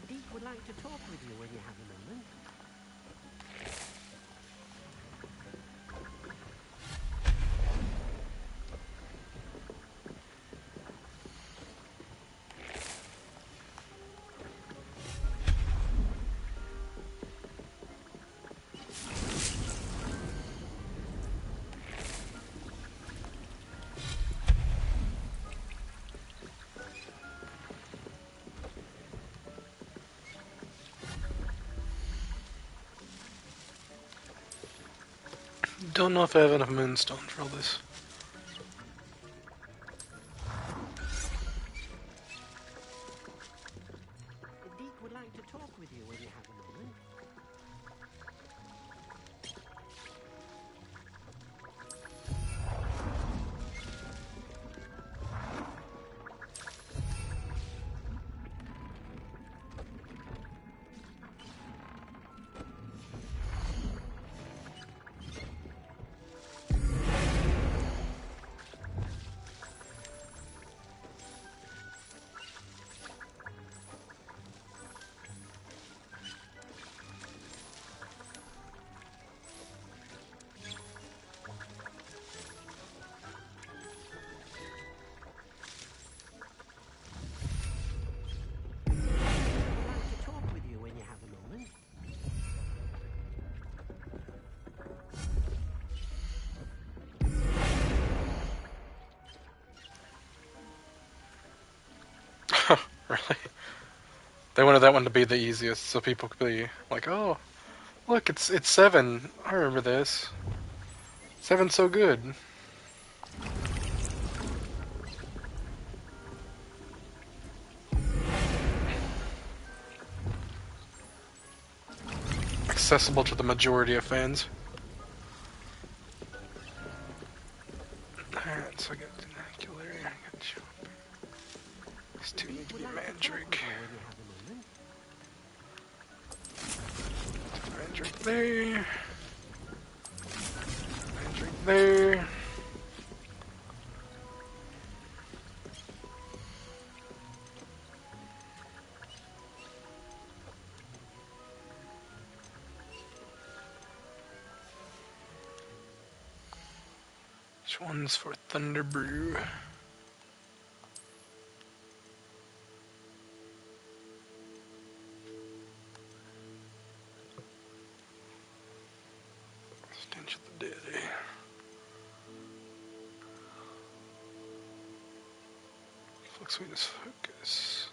Deke would like to talk with you when you have a moment. Don't know if I have enough moonstone for all this. Deke would like to talk with you when you have a moment. Really? They wanted that one to be the easiest, so people could be like, "Oh, look, it's 7. I remember this. 7's so good." accessible to the majority of fans. Alright, so I got Denacular, I got Chomper. These two need to be Mandrake. Mandrake there. Mandrake there. Which one's for Thunder Brew? Stench of the Dead. Flux Sweetness Focus.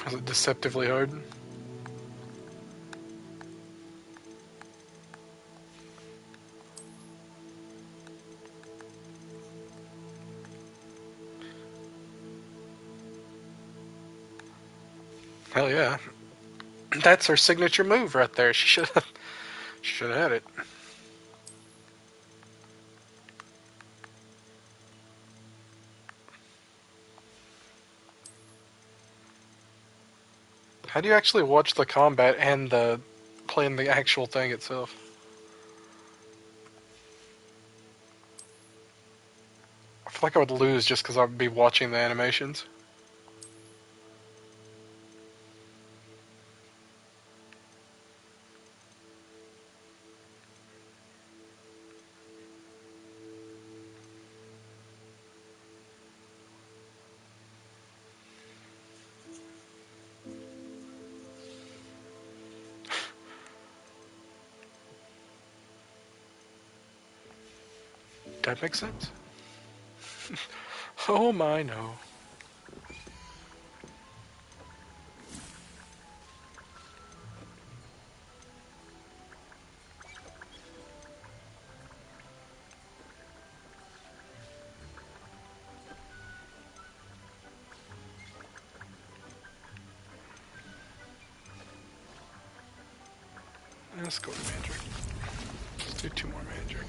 Was it deceptively hard? Hell yeah. That's her signature move right there. She should have had it. How do you actually watch the combat and the playing the actual thing itself? I feel like I would lose just because I would be watching the animations. That makes sense. Oh my no. Let's go to Mandrake. Let's do 2 more Mandrake.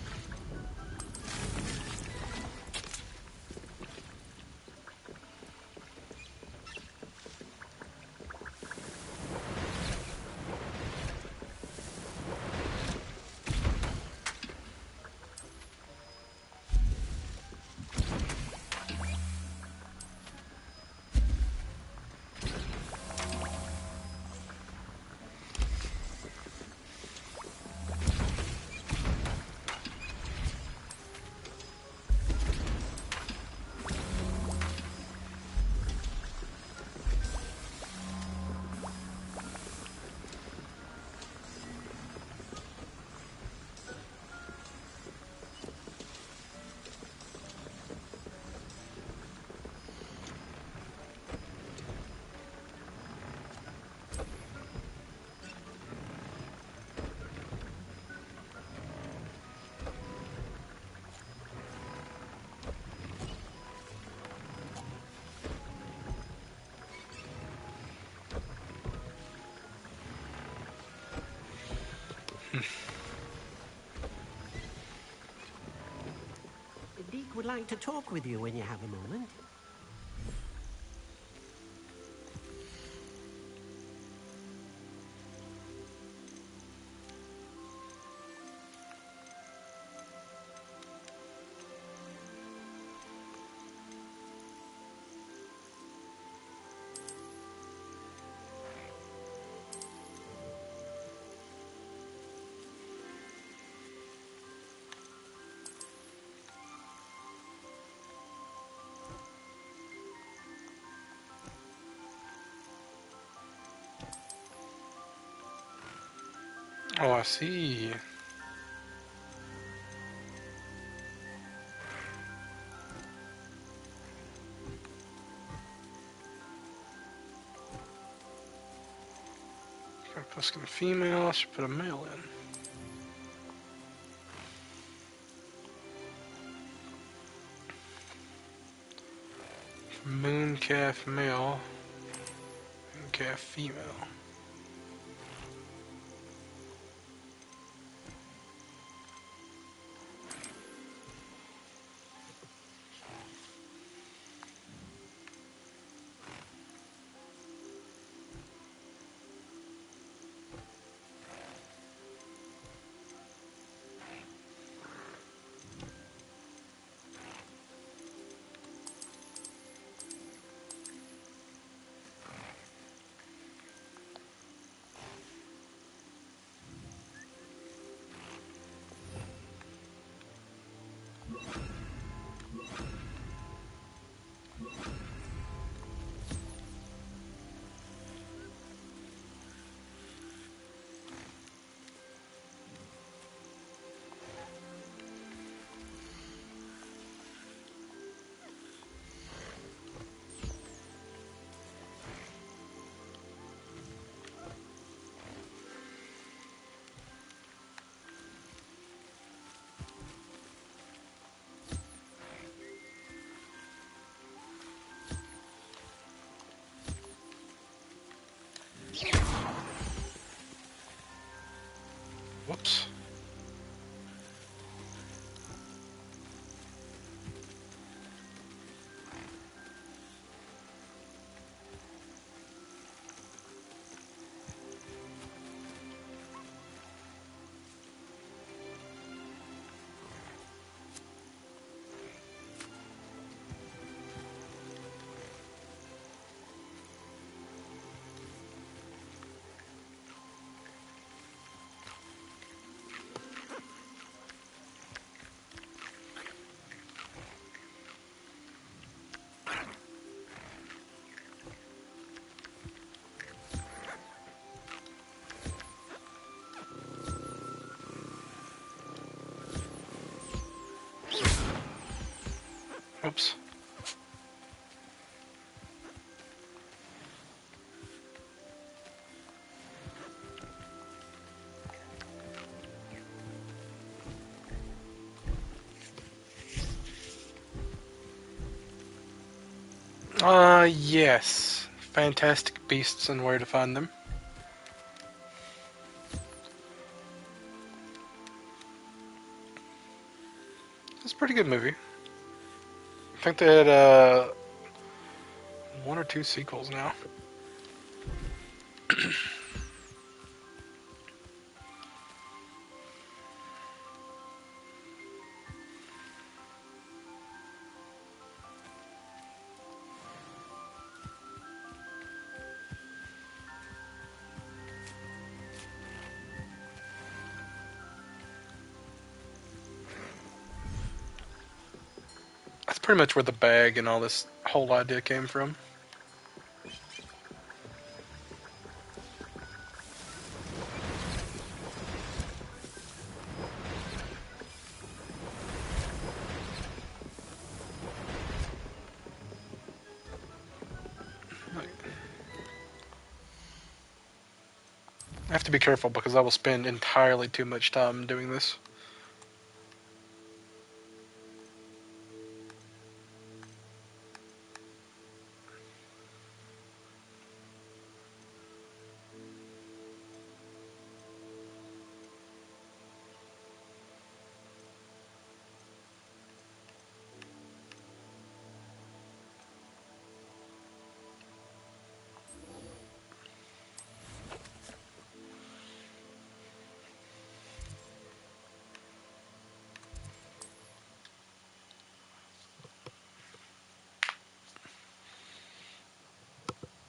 Deke would like to talk with you when you have a moment. Oh, I see. Posting a female, I should put a male in. Mooncalf male, mooncalf female. Whoops. Oops. Yes. Fantastic Beasts and Where to Find Them. It's a pretty good movie. I think they had, 1 or 2 sequels now. That's pretty much where the bag and all this whole idea came from. I have to be careful because I will spend entirely too much time doing this.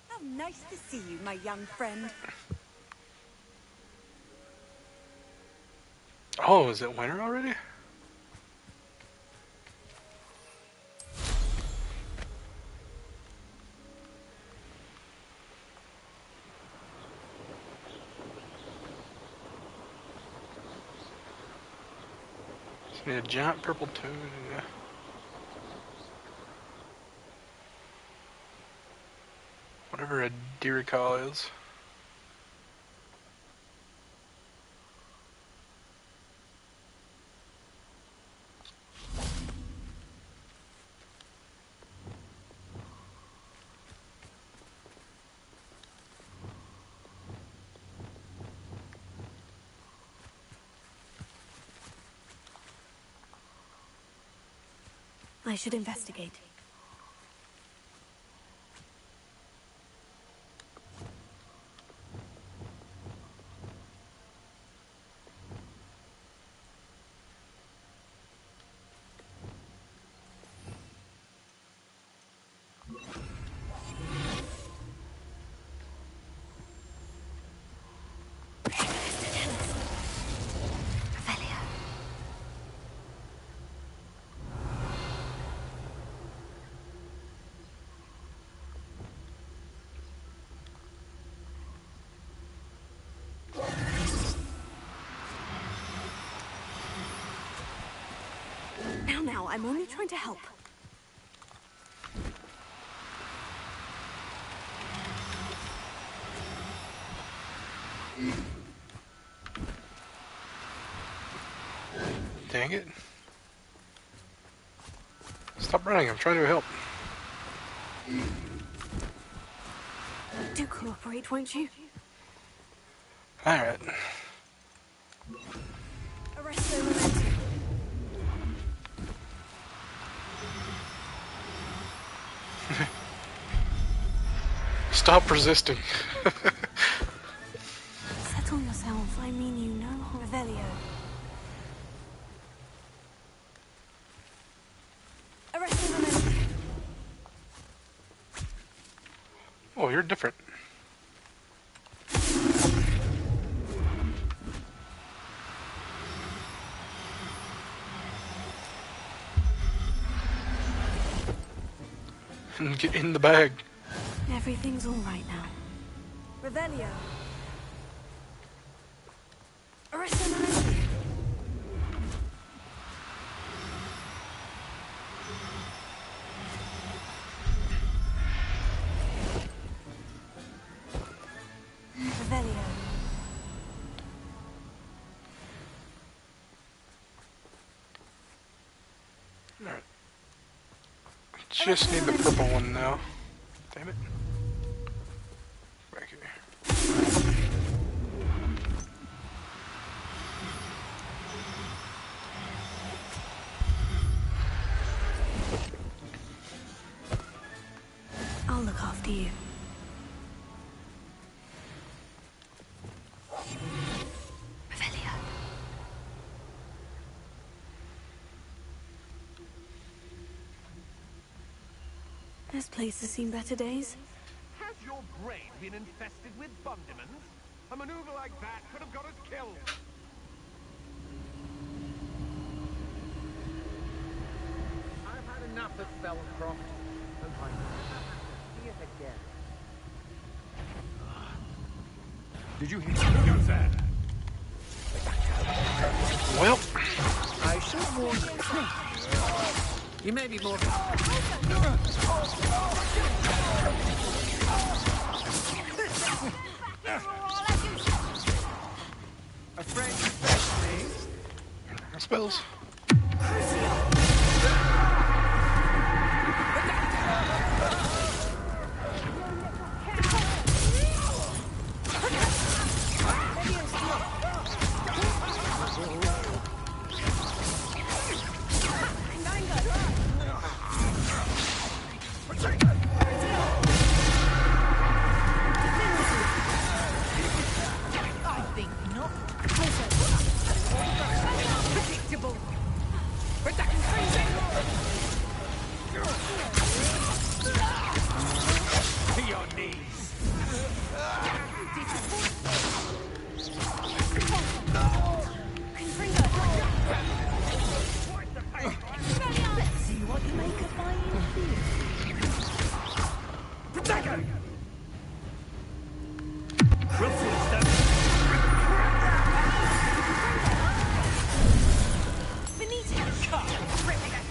How nice to see you, my young friend. Oh, is it winter already? Need a giant purple toad. Yeah. Whatever a Dirical is. I should investigate. Now, I'm only trying to help. Dang it. Stop running, I'm trying to help. Do cooperate, won't you? Alright. Arresto momentum. Stop resisting. Settle yourself, I mean you no harm. Revelio. Arresto momentum. Oh, you're different. Get in the bag. Everything's all right now. Revelio. Arresto momentum. Revelio. Alright. Just need the purple one now. Damn it. Back here. I'll look after you. Revelio. This place has seen better days. Has your brain been infested with bundimans? A maneuver like that could have got us killed. I've had enough of Spellcroft, and I see it again. Did you hear who's that? Well, I should warn you. You may be more. A friend fetched me. Spells. I think not. Predictable.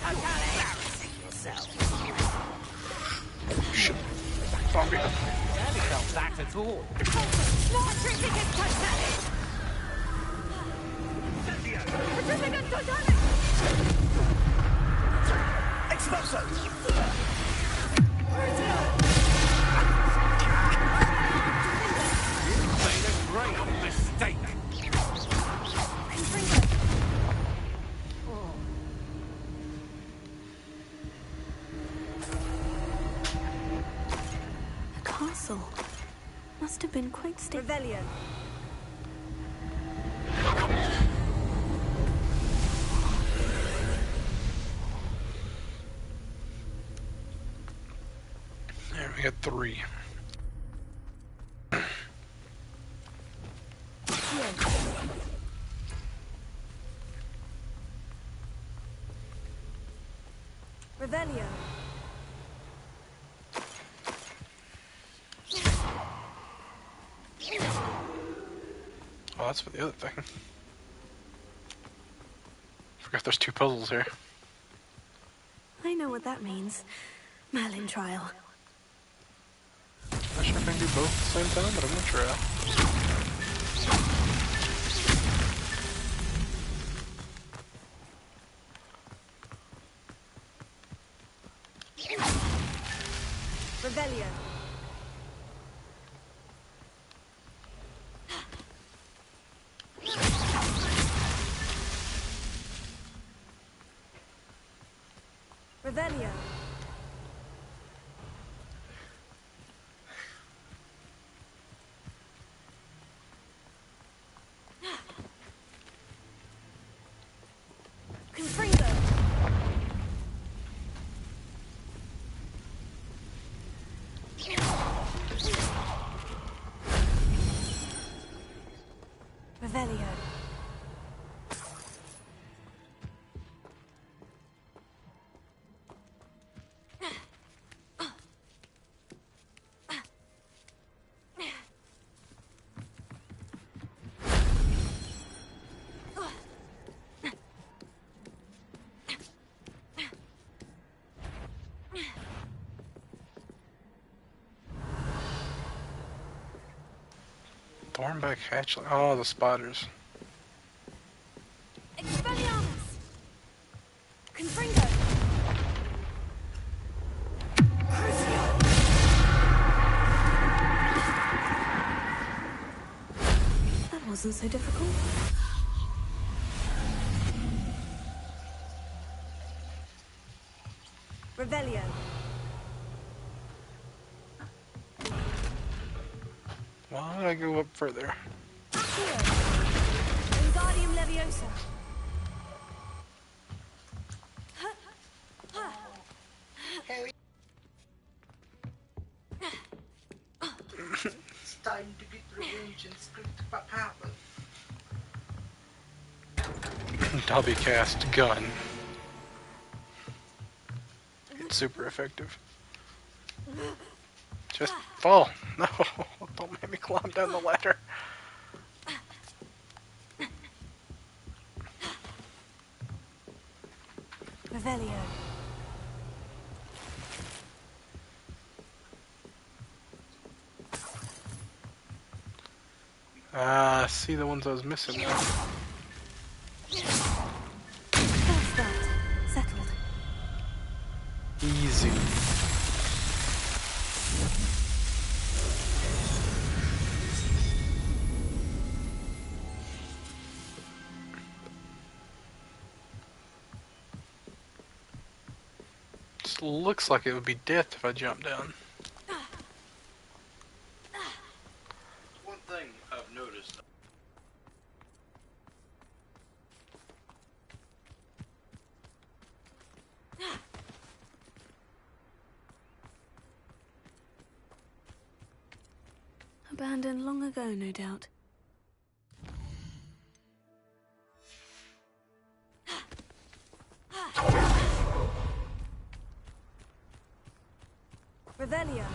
Embarrassing yourself. Shit. Zombie. Barely felt that at all. Not Triplicate Totalic! Triplicate Totalic! Exploso! Made a great mistake. The castle must have been quite stable. Revelio. There, we got 3. Revelio. Oh, that's for the other thing. Forgot there's 2 puzzles here. I know what that means. Merlin trial. Not sure if I can do both at the same time, but I'm gonna try. Revelio. Revelio. Confringo. Revelio. Thornback hatchling. Oh, the spiders. Expelliarmus. Confringo. That wasn't so difficult. Revelio. Why did I go up further? Accio. Wingardium Leviosa. It's time to get revenge and script Papa. Dobby cast gun. It's super effective. Just fall. No, don't make me climb down the ladder. Revelio. Ah, see the ones I was missing now. That's that. Settled. Easy. Just looks like it would be death if I jump down. One thing I've noticed. Abandoned long ago, no doubt. Revelio.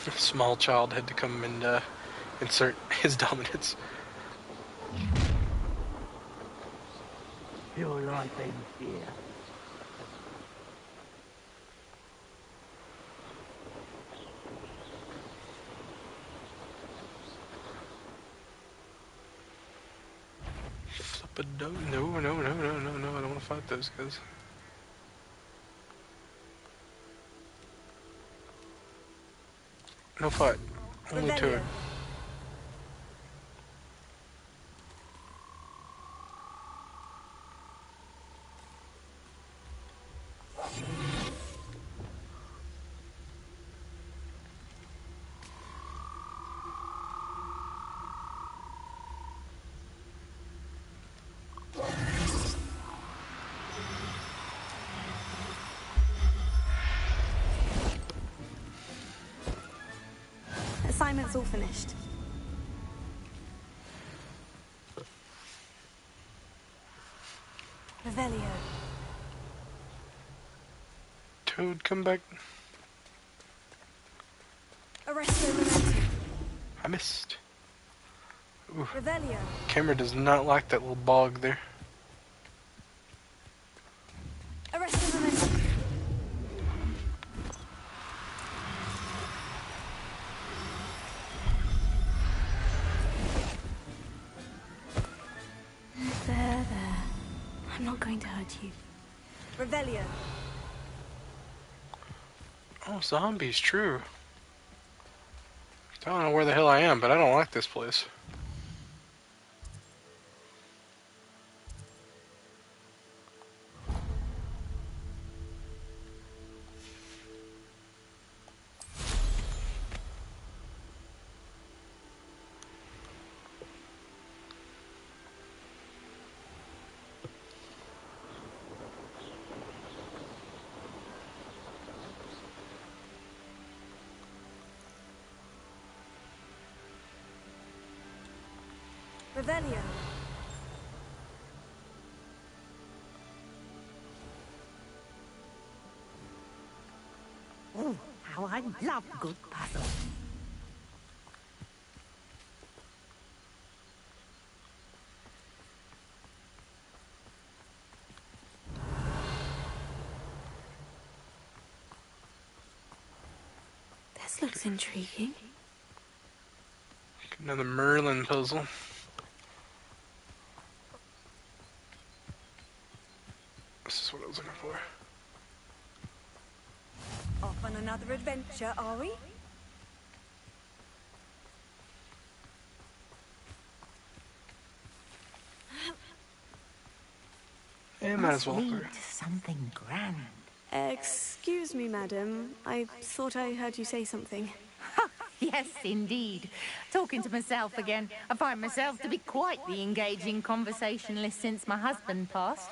A small child had to come and insert his dominance. Your life ends here. Flip a dog. No, I don't want to fight those guys. No fight. Only Toad. Assignment's all finished. Revelio. Toad, come back. Arresto Memento. I missed. Ooh. Revelio. Camera does not like that little bog there. Arresto Memento. There. I'm not going to hurt you. Revelio. Oh, zombies, true. I don't know where the hell I am, but I don't like this place. Revelio. Oh, how I love good puzzles. This looks intriguing. Another Merlin puzzle. This is what I was looking for. Off on another adventure, are we? Yeah, might as well. Lead to something grand. Excuse me, madam. I thought I heard you say something. Yes, indeed. Talking to myself again. I find myself to be quite the engaging conversationalist since my husband passed.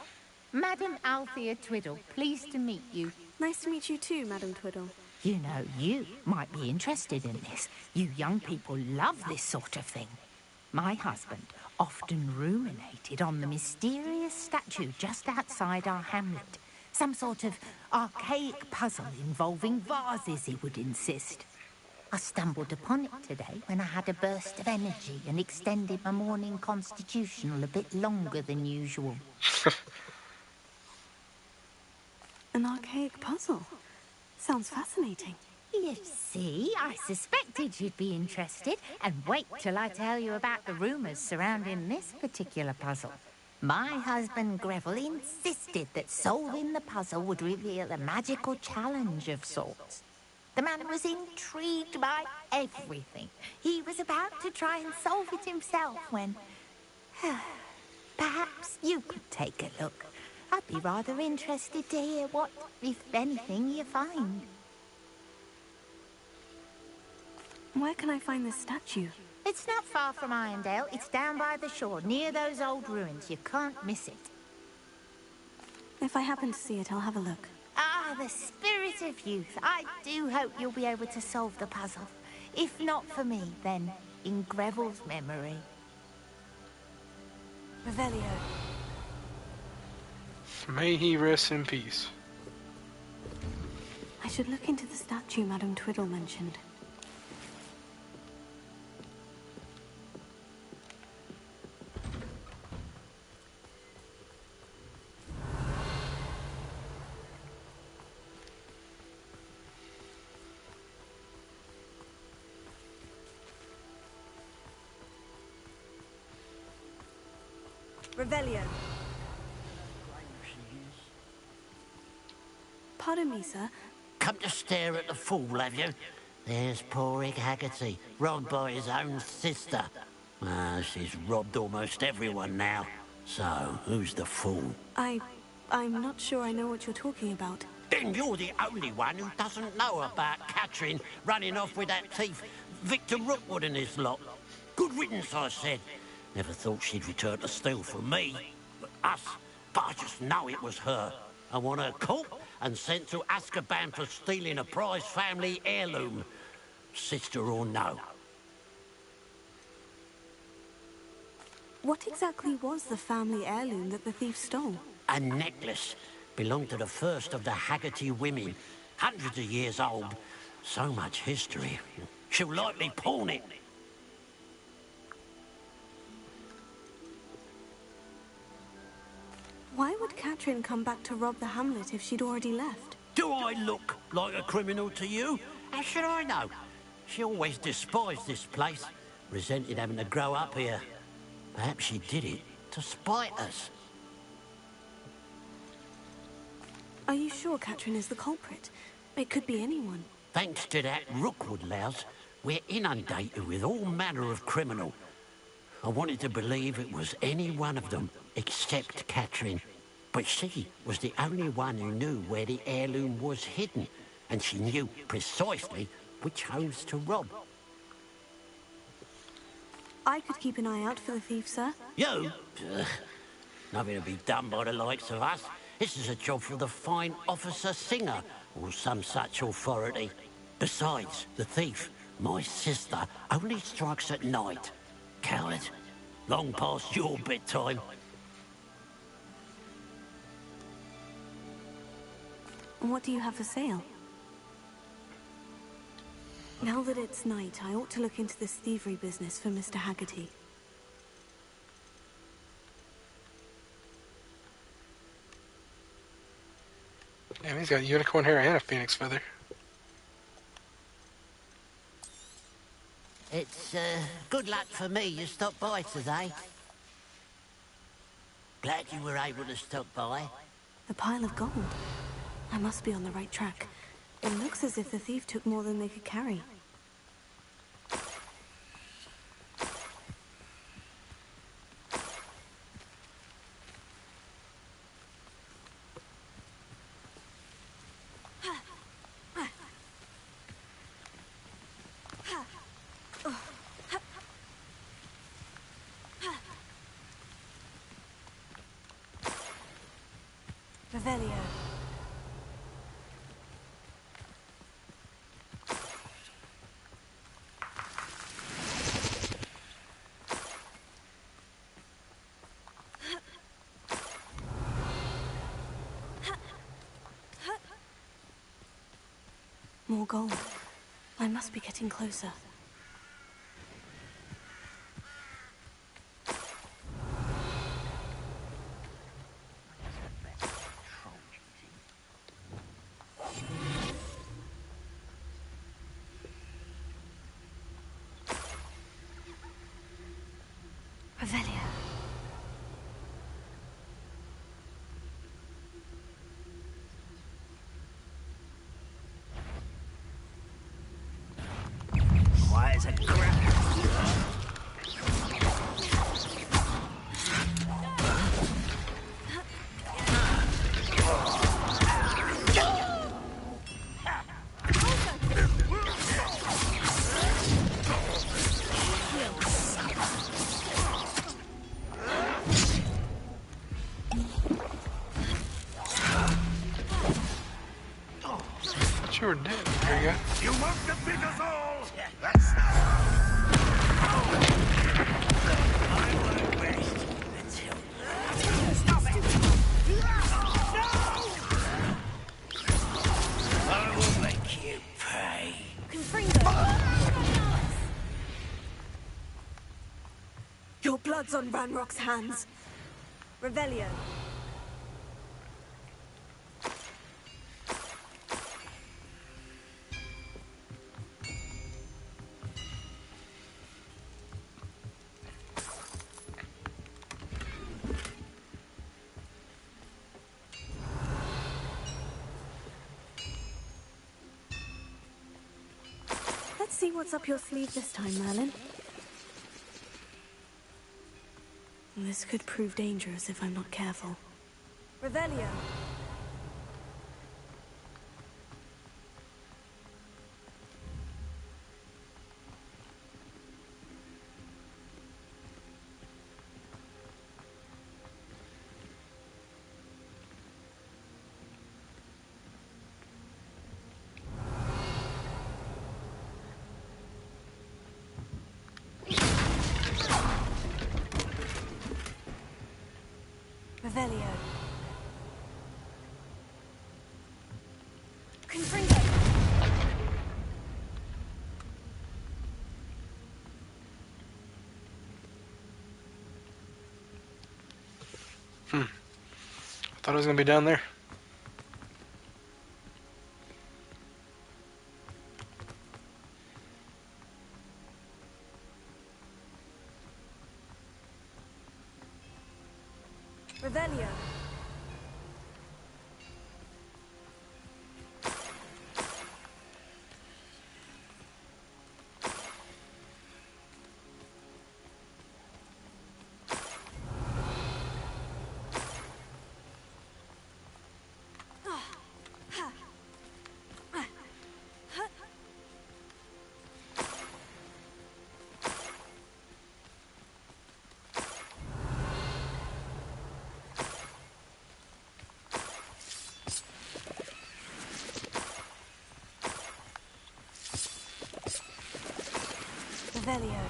Madam Althea Twiddle, pleased to meet you. Nice to meet you too, Madam Twiddle. You know, you might be interested in this. You young people love this sort of thing. My husband often ruminated on the mysterious statue just outside our hamlet. Some sort of archaic puzzle involving vases, he would insist. I stumbled upon it today when I had a burst of energy and extended my morning constitutional a bit longer than usual. An archaic puzzle. Sounds fascinating. You see, I suspected you'd be interested, and wait till I tell you about the rumours surrounding this particular puzzle. My husband Greville insisted that solving the puzzle would reveal a magical challenge of sorts. The man was intrigued by everything. He was about to try and solve it himself when... Perhaps you could take a look. I'd be rather interested to hear what, if anything, you find. Where can I find this statue? It's not far from Irondale. It's down by the shore, near those old ruins. You can't miss it. If I happen to see it, I'll have a look. Ah, the spirit of youth. I do hope you'll be able to solve the puzzle. If not for me, then in Greville's memory. Revelio. May he rest in peace. I should look into the statue Madame Twiddle mentioned. Revelio. Pardon me, sir. Come to stare at the fool, have you? There's poor Ig Haggerty, robbed by his own sister. Ah, she's robbed almost everyone now. So, who's the fool? I'm not sure I know what you're talking about. Then you're the only one who doesn't know about Catherine running off with that thief, Victor Rookwood and his lot. Good riddance, I said. Never thought she'd return to steal from me. Us. But I just know it was her. I want her caught and sent to Azkaban for stealing a prize family heirloom. Sister or no. What exactly was the family heirloom that the thief stole? A necklace. Belonged to the first of the Haggerty women. Hundreds of years old. So much history. She'll likely pawn it. Why would Catherine come back to rob the hamlet if she'd already left? Do I look like a criminal to you? How should I know? She always despised this place. Resented having to grow up here. Perhaps she did it to spite us. Are you sure Catherine is the culprit? It could be anyone. Thanks to that Rookwood louse, we're inundated with all manner of criminal. I wanted to believe it was any one of them, except Catherine. But she was the only one who knew where the heirloom was hidden, and she knew precisely which homes to rob. I could keep an eye out for the thief, sir. You? Nothing to be done by the likes of us. This is a job for the fine officer Singer, or some such authority. Besides, the thief, my sister, only strikes at night. Coward. Long past your bedtime. What do you have for sale? Now that it's night, I ought to look into this thievery business for Mr. Haggerty. And he's got a unicorn hair and a phoenix feather. It's, good luck for me you stopped by today. Glad you were able to stop by. The pile of gold. I must be on the right track. It looks as if the thief took more than they could carry. Revelio. More gold. I must be getting closer. Revelio. Why is it crap? You were dead. There you go. You won't defeat us all! That's I won't rest until... Stop it! No! I will make you pay. Your blood's on Ranrock's hands. Revelio. see what's up your sleeve this time, Merlin. This could prove dangerous if I'm not careful. Revelio. Revelio. Confringo. I thought I was gonna be down there. Revelio. Revelio.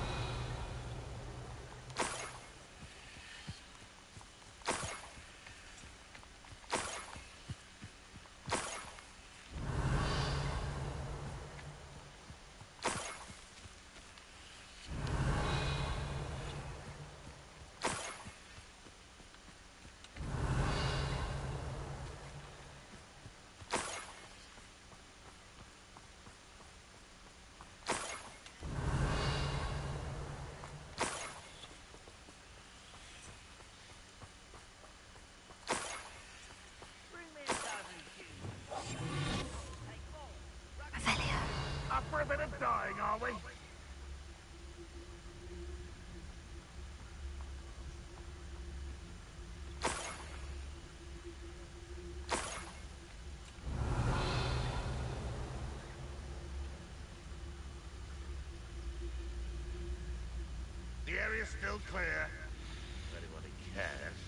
Up for a bit of dying, are we? The area's still clear. If anybody cares.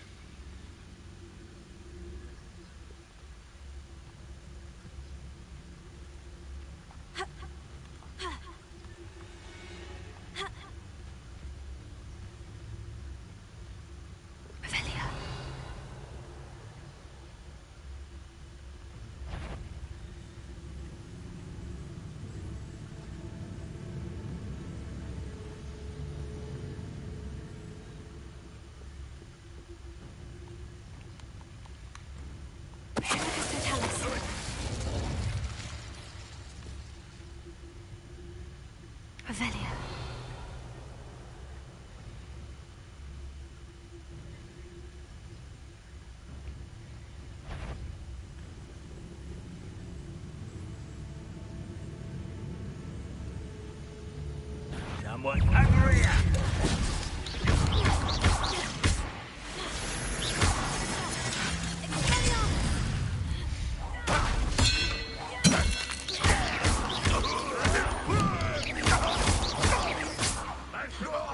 Revelio. Someone hungrier!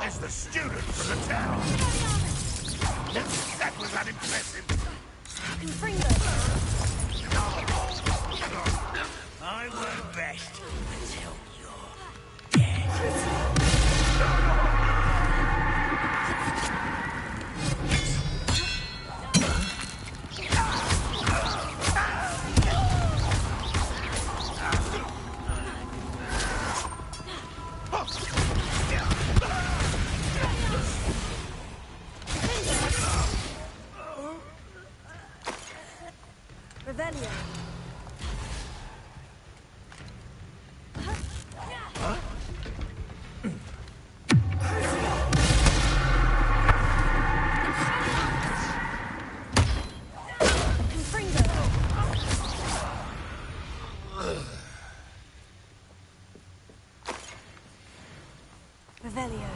It's the student from the town. That was unimpressive. I won't rest until you're dead. Revelio. Revelio.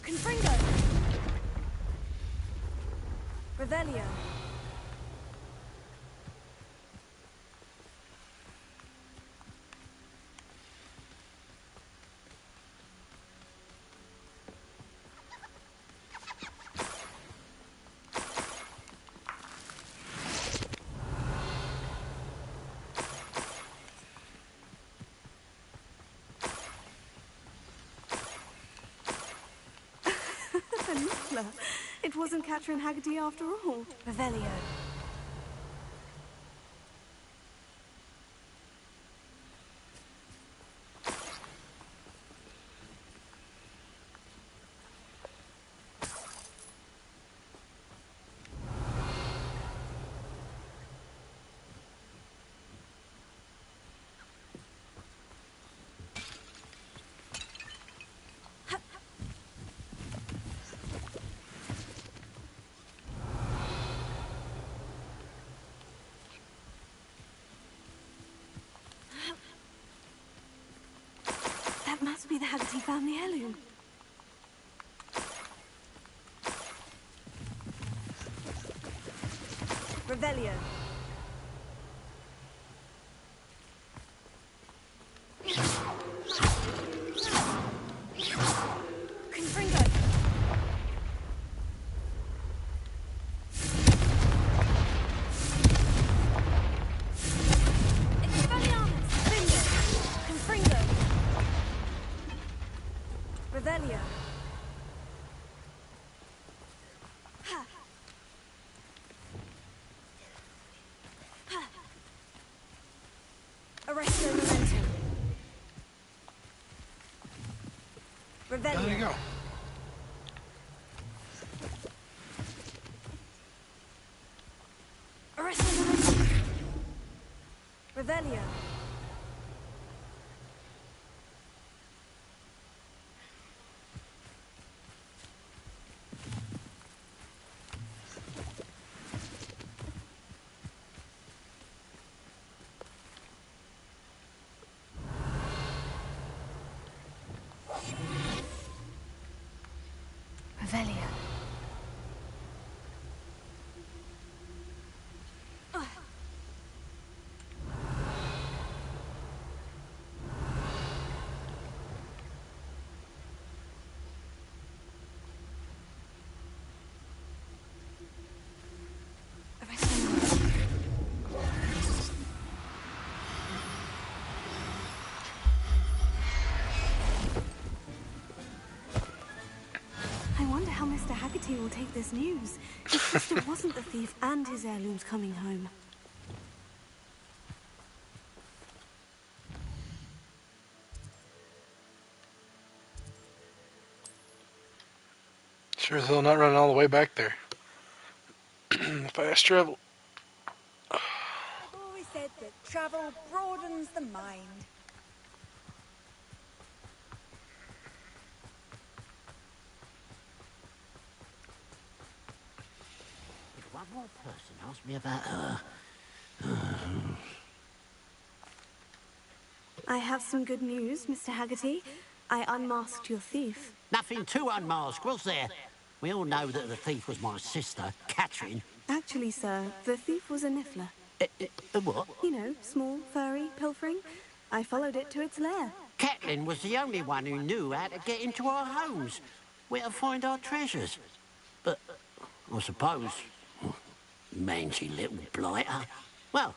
Confringo. Revelio. It wasn't Catherine Haggerty after all. Revelio. That must be the Haggerty family heirloom. Revelio. Confringo. Expelliarmus. Bingo. Confringo. Revelio. Ha. Ha. Arresto momentum. Revelio. There you go. Arresto momentum. Revelio. Revelio. I wonder how Mr. Haggerty will take this news. His sister wasn't the thief and his heirloom's coming home. Sure as hell not running all the way back there. Fast travel. I've always said that travel broadens the mind. If one more person asked me about her... I have some good news, Mr. Haggerty. I unmasked your thief. Nothing to unmask, was there? We all know that the thief was my sister, Catherine. Actually, sir, the thief was a niffler. A what? You know, small, furry, pilfering. I followed it to its lair. Catelyn was the only one who knew how to get into our homes, where to find our treasures. But I suppose, mangy little blighter. Well,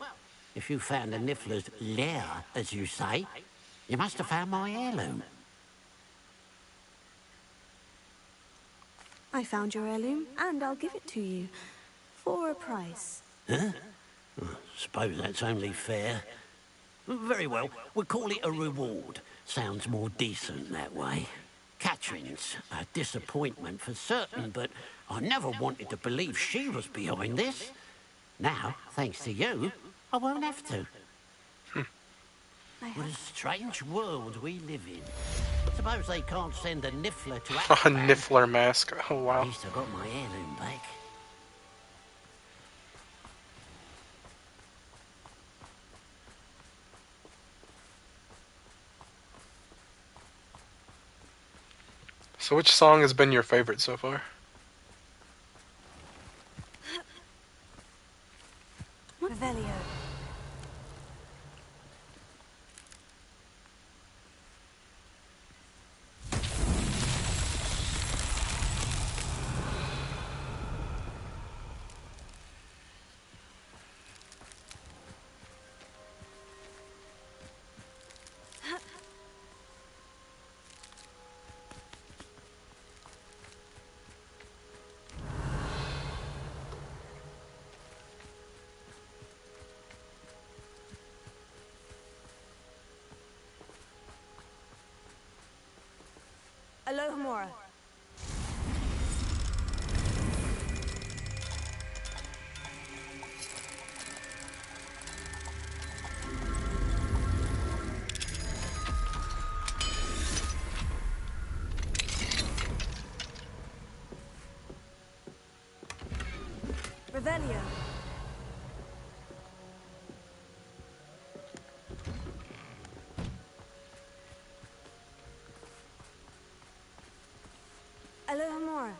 if you found the niffler's lair, as you say, you must have found my heirloom. I found your heirloom, and I'll give it to you. For a price. Huh? I suppose that's only fair. Very well, we'll call it a reward. Sounds more decent that way. Catherine's a disappointment for certain, but I never wanted to believe she was behind this. Now, thanks to you, I won't have to. What a strange world we live in. Suppose they can't send a Niffler to A Azkaban. Niffler mask. Oh, wow. At least I got my heirloom back. So which song has been your favorite so far? Revelio. Alohomora. Revelio. Alohomora.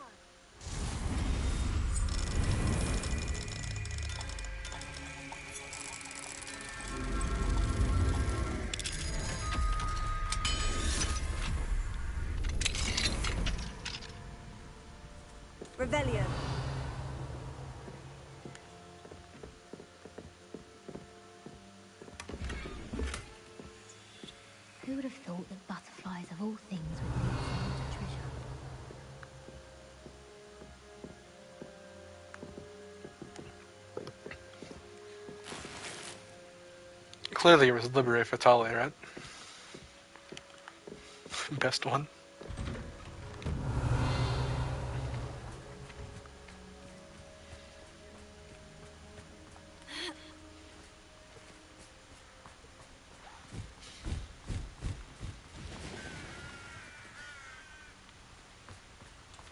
Revelio. Who would have thought that butterflies of all things would lead someone to treasure? Clearly it was Libere Fatale, right? Best one.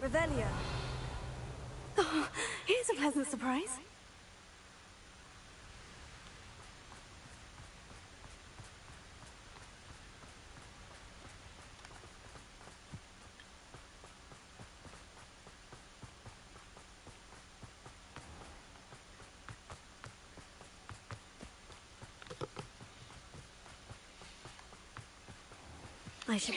Revelio. Oh, here's a pleasant surprise. I should...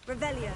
Revelio.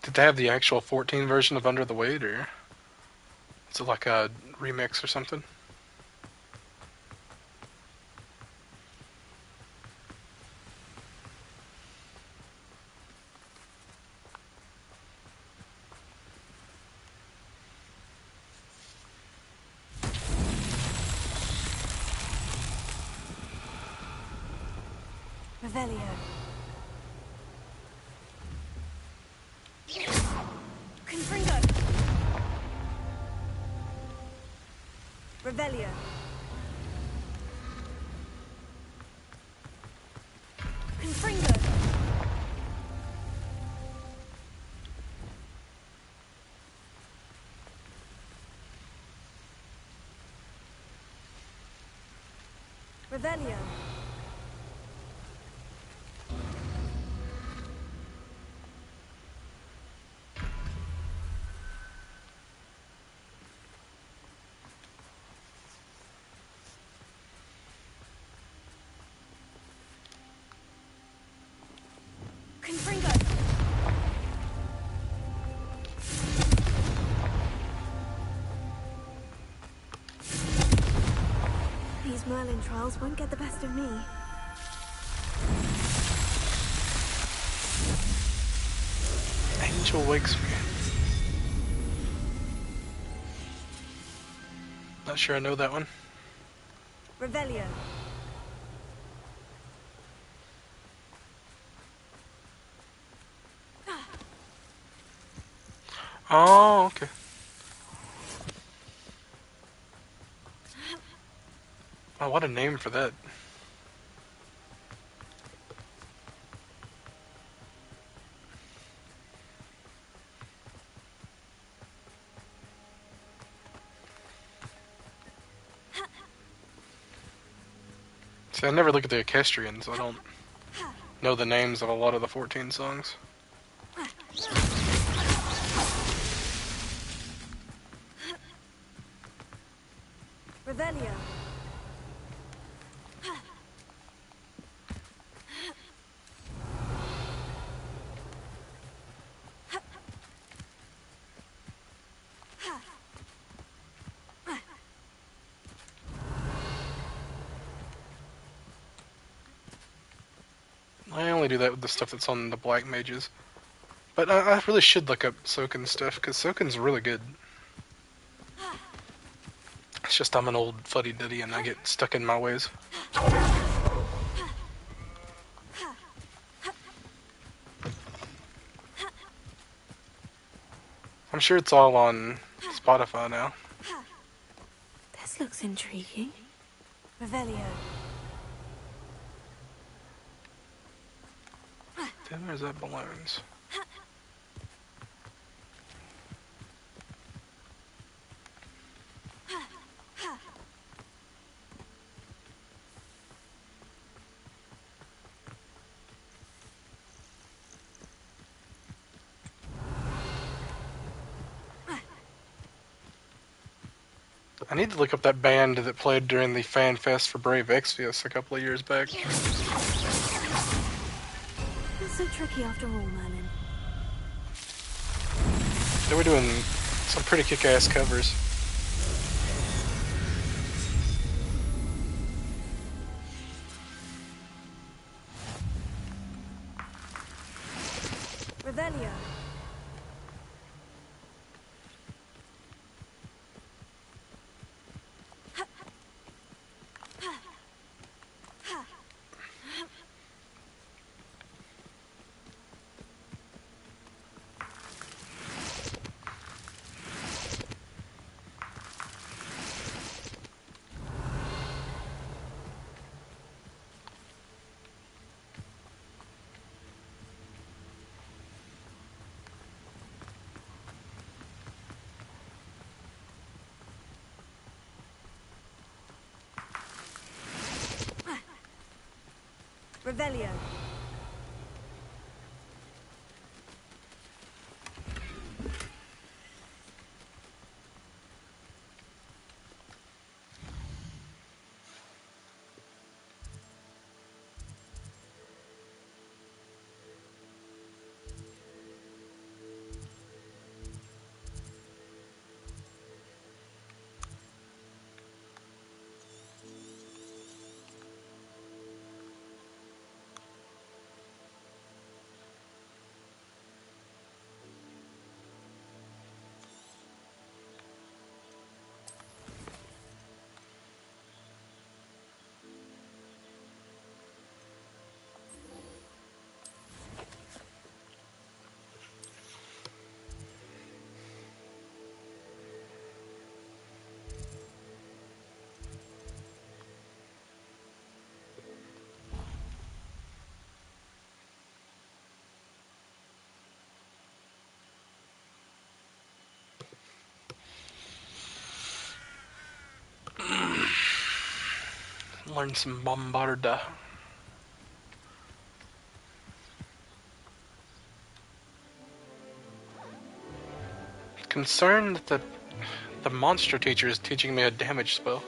Did they have the actual 14 version of Under the Weight, or is it like a remix or something? Revelio. Confringo. Revelio. Confringo. Revelio. Confringo. These Merlin trials won't get the best of me. Angel wakes me. Not sure I know that one. Revelio. Oh, okay. Oh, what a name for that. See, I never look at the equestrians. I don't know the names of a lot of the 14 songs. Revelio. I only do that with the stuff that's on the black mages. But I really should look up Soken's stuff, because Soken's really good. It's just I'm an old fuddy-duddy and I get stuck in my ways. I'm sure it's all on Spotify now. This looks intriguing. Revelio. Then where's that balloons? I need to look up that band that played during the Fan Fest for Brave Exvius a couple of years back. Not so tricky after all, Merlin. They were doing some pretty kick-ass covers. Revelio. Revelio. Learn some Bombarda. Concerned that the monster teacher is teaching me a damage spell.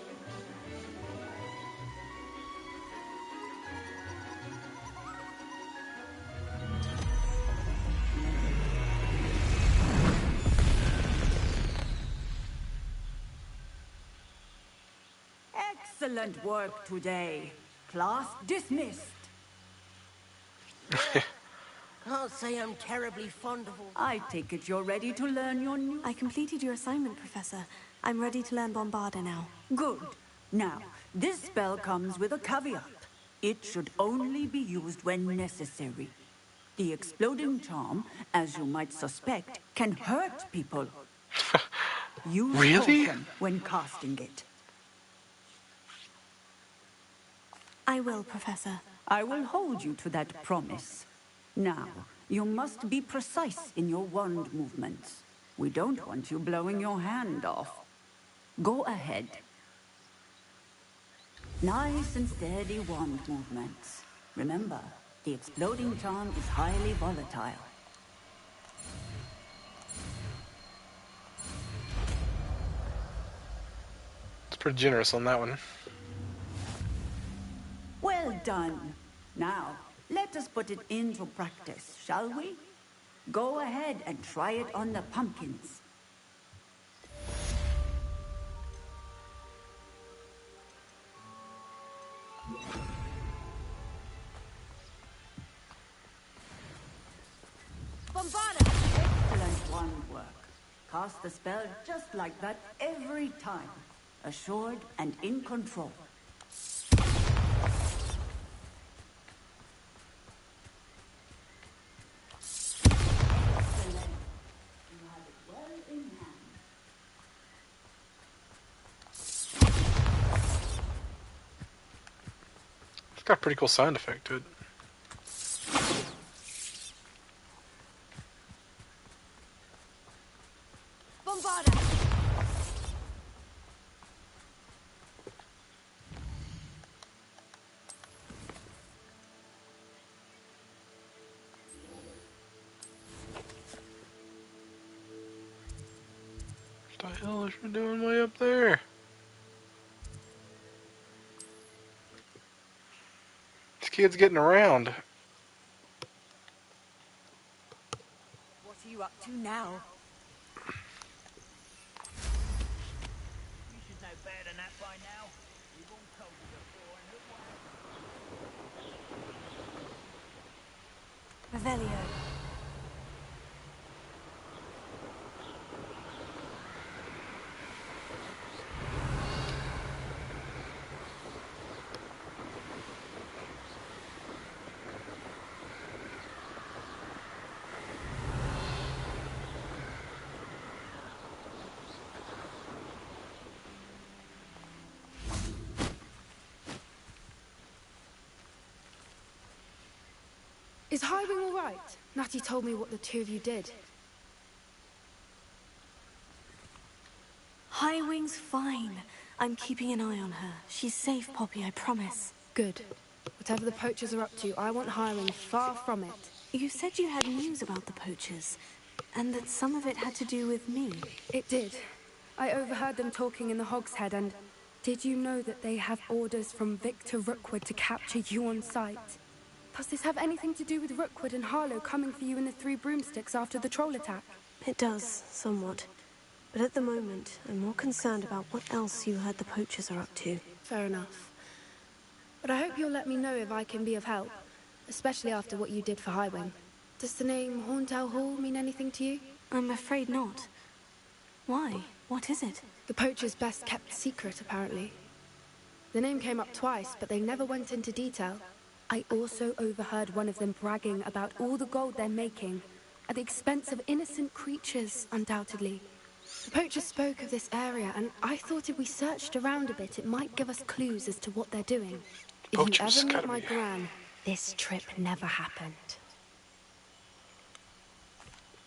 Excellent work today. Class dismissed. Can't say I'm terribly fond of all... I take it you're ready to learn your new... I completed your assignment, Professor. I'm ready to learn Bombarda now. Good. Now, this spell comes with a caveat. It should only be used when necessary. The exploding charm, as you might suspect, can hurt people. Use Really? caution when casting it. I will, Professor. I will hold you to that promise. Now, you must be precise in your wand movements. We don't want you blowing your hand off. Go ahead. Nice and steady wand movements. Remember, the exploding charm is highly volatile. It's pretty generous on that one. Well done. Now, let us put it into practice, shall we? Go ahead and try it on the pumpkins. Bombarda! Excellent wand work. Cast the spell just like that every time. Assured and in control. It's got a pretty cool sound effect to it. Bombarda! What the hell is she doing way up there? This kid's getting around. What are you up to now? You should know better than that by now. We've all told you before, and look what happened. Revelio. Is Highwing all right? Natty told me what the two of you did. Highwing's fine. I'm keeping an eye on her. She's safe, Poppy, I promise. Good. Whatever the poachers are up to, I want Highwing far from it. You said you had news about the poachers, and that some of it had to do with me. It did. I overheard them talking in the Hogshead, and did you know that they have orders from Victor Rookwood to capture you on sight? Does this have anything to do with Rookwood and Harlow coming for you in the Three Broomsticks after the troll attack? It does, somewhat. But at the moment, I'm more concerned about what else you heard the poachers are up to. Fair enough. But I hope you'll let me know if I can be of help, especially after what you did for Highwing. Does the name Horntown Hall mean anything to you? I'm afraid not. Why? What is it? The poachers' best kept secret, apparently. The name came up twice, but they never went into detail. I also overheard one of them bragging about all the gold they're making, at the expense of innocent creatures, undoubtedly. The poachers spoke of this area, and I thought if we searched around a bit, it might give us clues as to what they're doing. If you ever meet my gran, this trip never happened.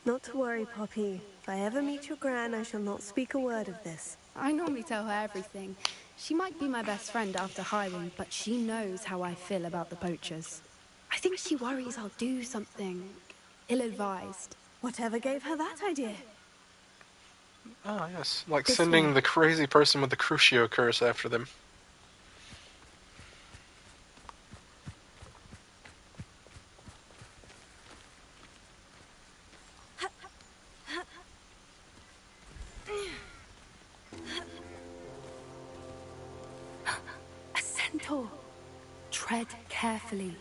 Not to worry, Poppy. If I ever meet your gran, I shall not speak a word of this. I normally tell her everything. She might be my best friend after hiring, but she knows how I feel about the poachers. I think she worries I'll do something ill-advised. Whatever gave her that idea? Ah, yes. Like This sending way. the crazy person with the Crucio curse after them. A centaur! Tread carefully.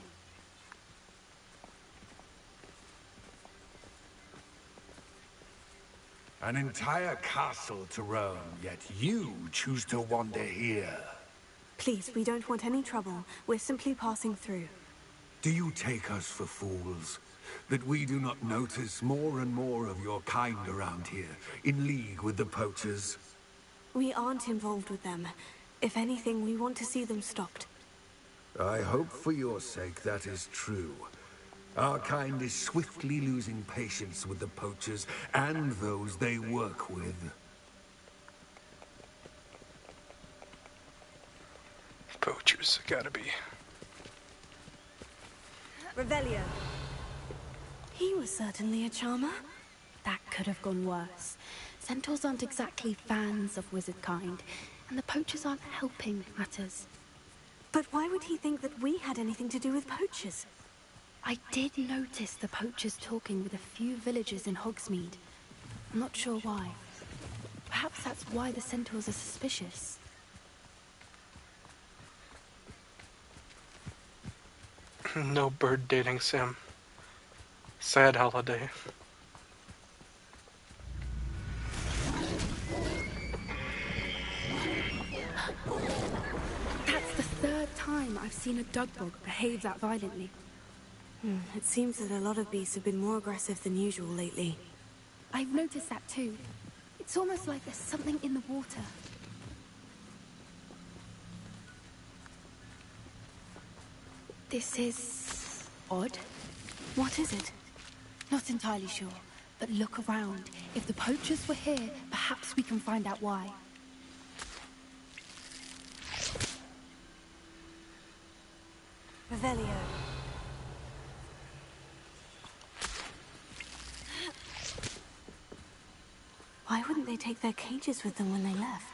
An entire castle to roam, yet you choose to wander here. Please, we don't want any trouble. We're simply passing through. Do you take us for fools? That we do not notice more and more of your kind around here, in league with the poachers? We aren't involved with them. If anything, we want to see them stopped. I hope for your sake that is true. Our kind is swiftly losing patience with the poachers and those they work with. Poachers, gotta be. Revelio. He was certainly a charmer. That could have gone worse. Centaurs aren't exactly fans of wizard kind, and the poachers aren't helping matters. But why would he think that we had anything to do with poachers? I did notice the poachers talking with a few villagers in Hogsmeade. I'm not sure why. Perhaps that's why the centaurs are suspicious. No bird dating sim. Sad holiday. That's the third time I've seen a dugbog behave that violently. It seems that a lot of beasts have been more aggressive than usual lately. I've noticed that too. It's almost like there's something in the water. This is odd. What is it? Not entirely sure, but look around. If the poachers were here, perhaps we can find out why. Revelio. Why wouldn't they take their cages with them when they left?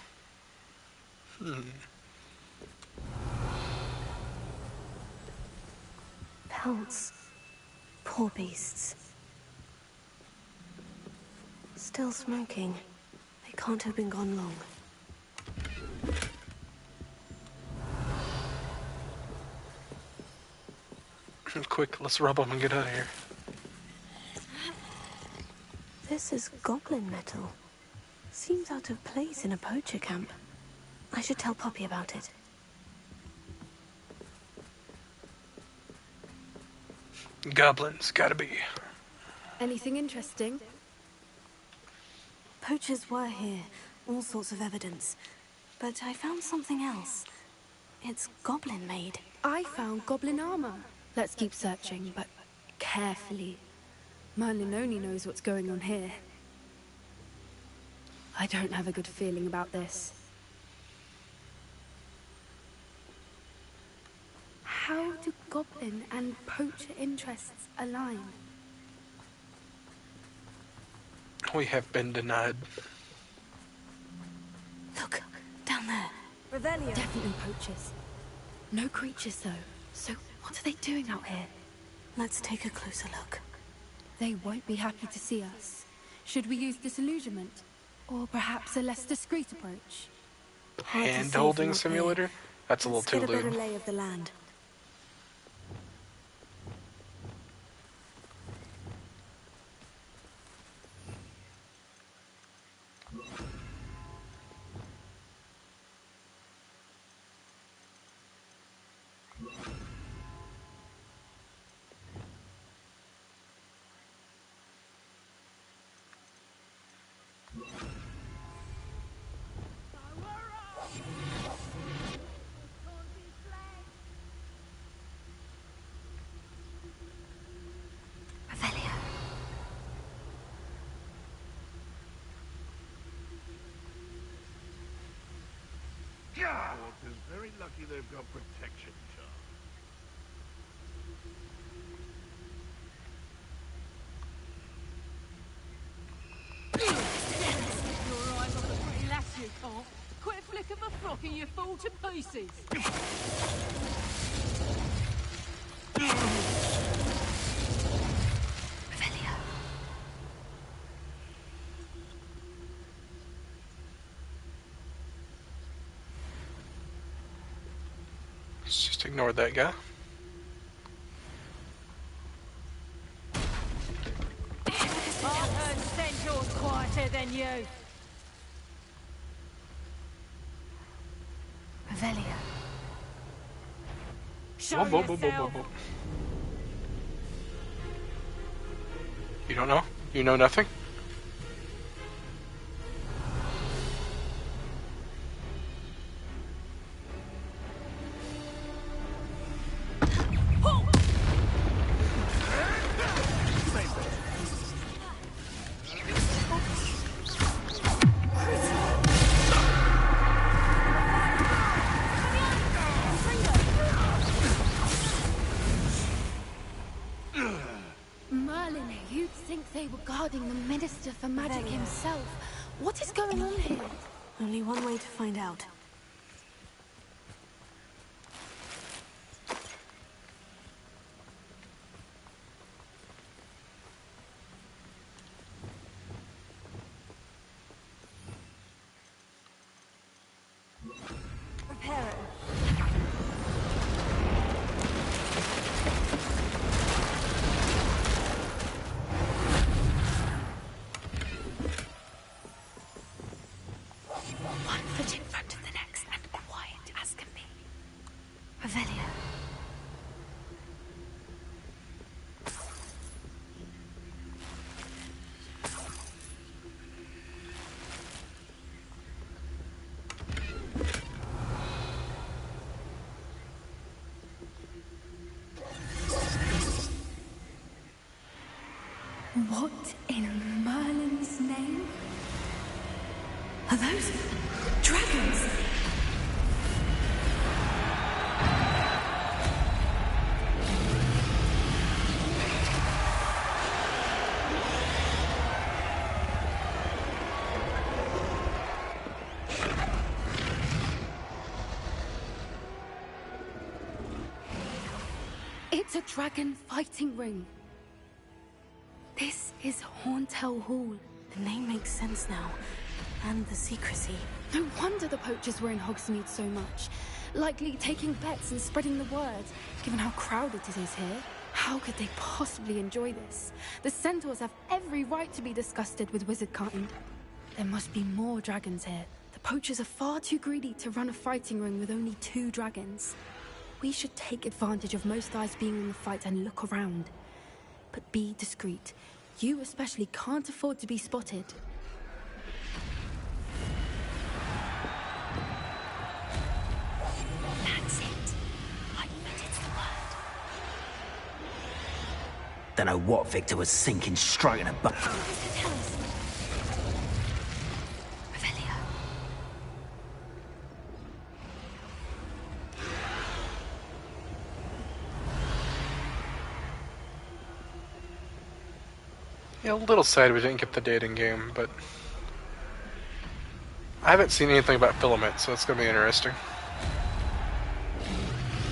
Pelts. Poor beasts. Still smoking. They can't have been gone long. Quick, let's rub them and get out of here. This is goblin metal. Seems out of place in a poacher camp. I should tell Poppy about it. Goblins, gotta be. Anything interesting? Poachers were here, all sorts of evidence. But I found something else. It's goblin made. I found goblin armor. Let's keep searching, but carefully. Merlin only knows what's going on here. I don't have a good feeling about this. How do goblin and poacher interests align? We have been denied. Look, down there. Revelio. Definitely poachers. No creatures, though. So what are they doing out here? Let's take a closer look. They won't be happy to see us. Should we use disillusionment? Or perhaps a less discreet approach? Hand-holding simulator? That's a little too lewd. Let's get a better lewd. lay of the land. Water's very lucky they've got protection charm. Your eyes on the pretty lass you can't. Quick flick of a frock and you fall to pieces. Revelia. Let's just ignore that guy. I've heard Centaur's quieter than you. Revelia. Show yourself. You don't know? You know nothing? Merlin, you'd think they were guarding the Minister for Magic himself. What is going on here? Only one way to find out. Reparo. One foot in front of the next and quiet as can be. Revelia. What in Merlin's name? Are those dragons? It's a dragon fighting ring. This is Horntail Hall. The name makes sense now. And the secrecy. No wonder the poachers were in Hogsmeade so much. Likely taking bets and spreading the word, given how crowded it is here. How could they possibly enjoy this? The centaurs have every right to be disgusted with wizardkind. There must be more dragons here. The poachers are far too greedy to run a fighting ring with only 2 dragons. We should take advantage of most eyes being in the fight and look around. But be discreet. You especially can't afford to be spotted. That's it. I bet it's the word. Don't know what Victor was thinking, striking a butt. Tell us. Revelia. Yeah, a little sad we didn't get the dating game, but I haven't seen anything about Filament, so it's going to be interesting.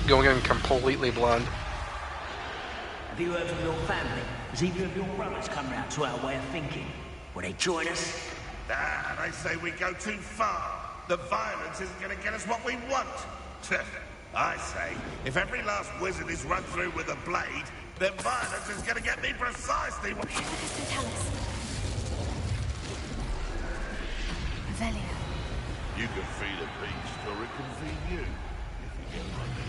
Going in completely blind. Have you heard from your family? Has either of your brothers come round to our way of thinking? Will they join us? Ah, they say we go too far. The violence isn't going to get us what we want. I say, if every last wizard is run through with a blade, then violence is going to get me precisely what... Tell us. Revelia. You can feed a beast, or it can feed you, if you get what I mean.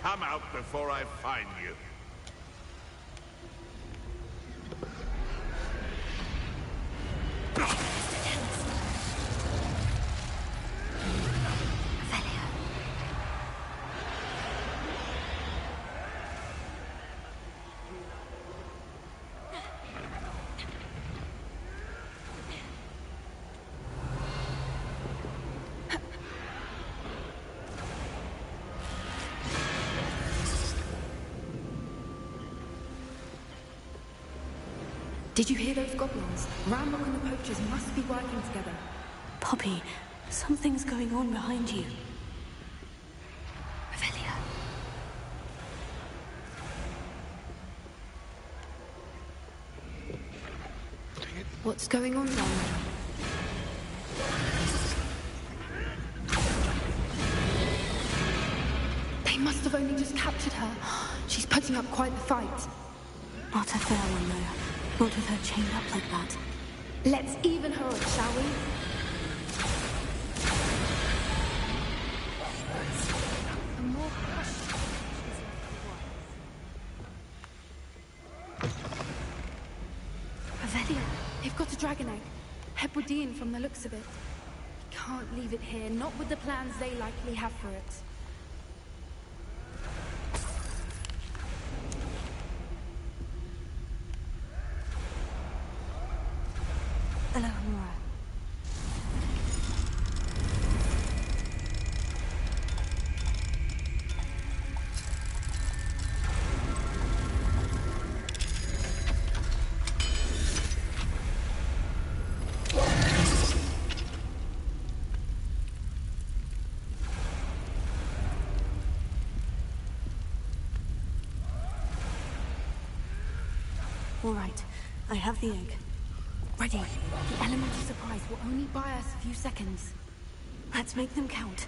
Come out before I find you. Did you hear those goblins? Ranrock and the poachers must be working together. Poppy, something's going on behind you. Revelia. What's going on down there? They must have only just captured her. She's putting up quite the fight. Not a fair one, though. Not with her chained up like that. Let's even her up, shall we? Revelia, they've got a dragon egg. Hebridean from the looks of it. We can't leave it here, not with the plans they likely have for it. Alohomora. All right, I have the egg. Ready. The element of surprise will only buy us a few seconds. Let's make them count.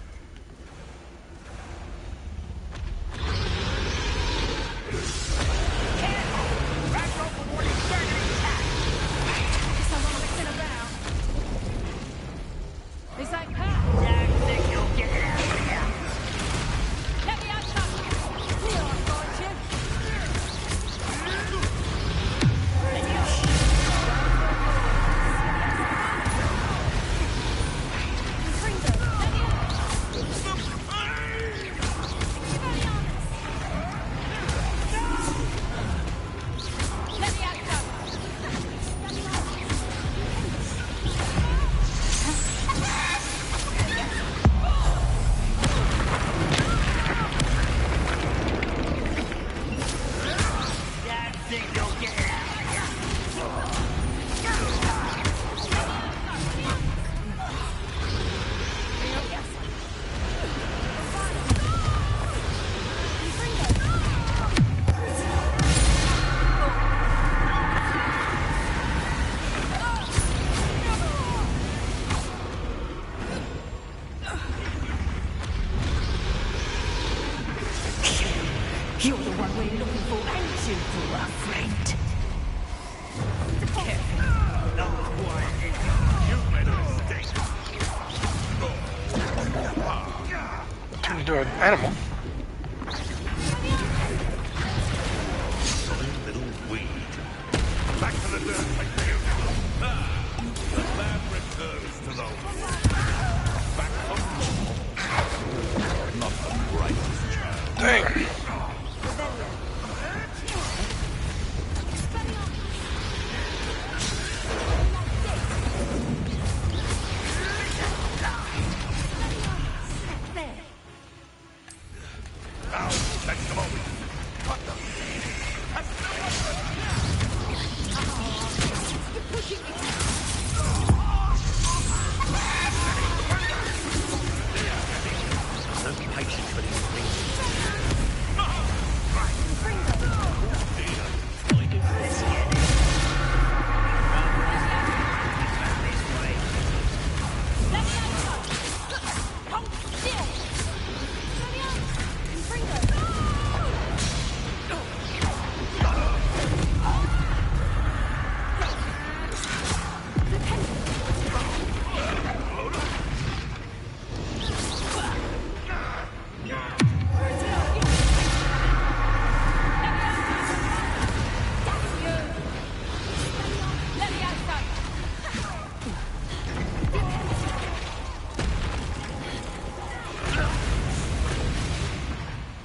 This ain't power. Don't think you'll get it out of here. Let me out, Tuck. I'll find you. You're the one we're looking for, ain't you, poor friend? Turn into an animal. Little weed. Back to the dirt, thank you. The man returns to the back home. Not the brightest child. Dang.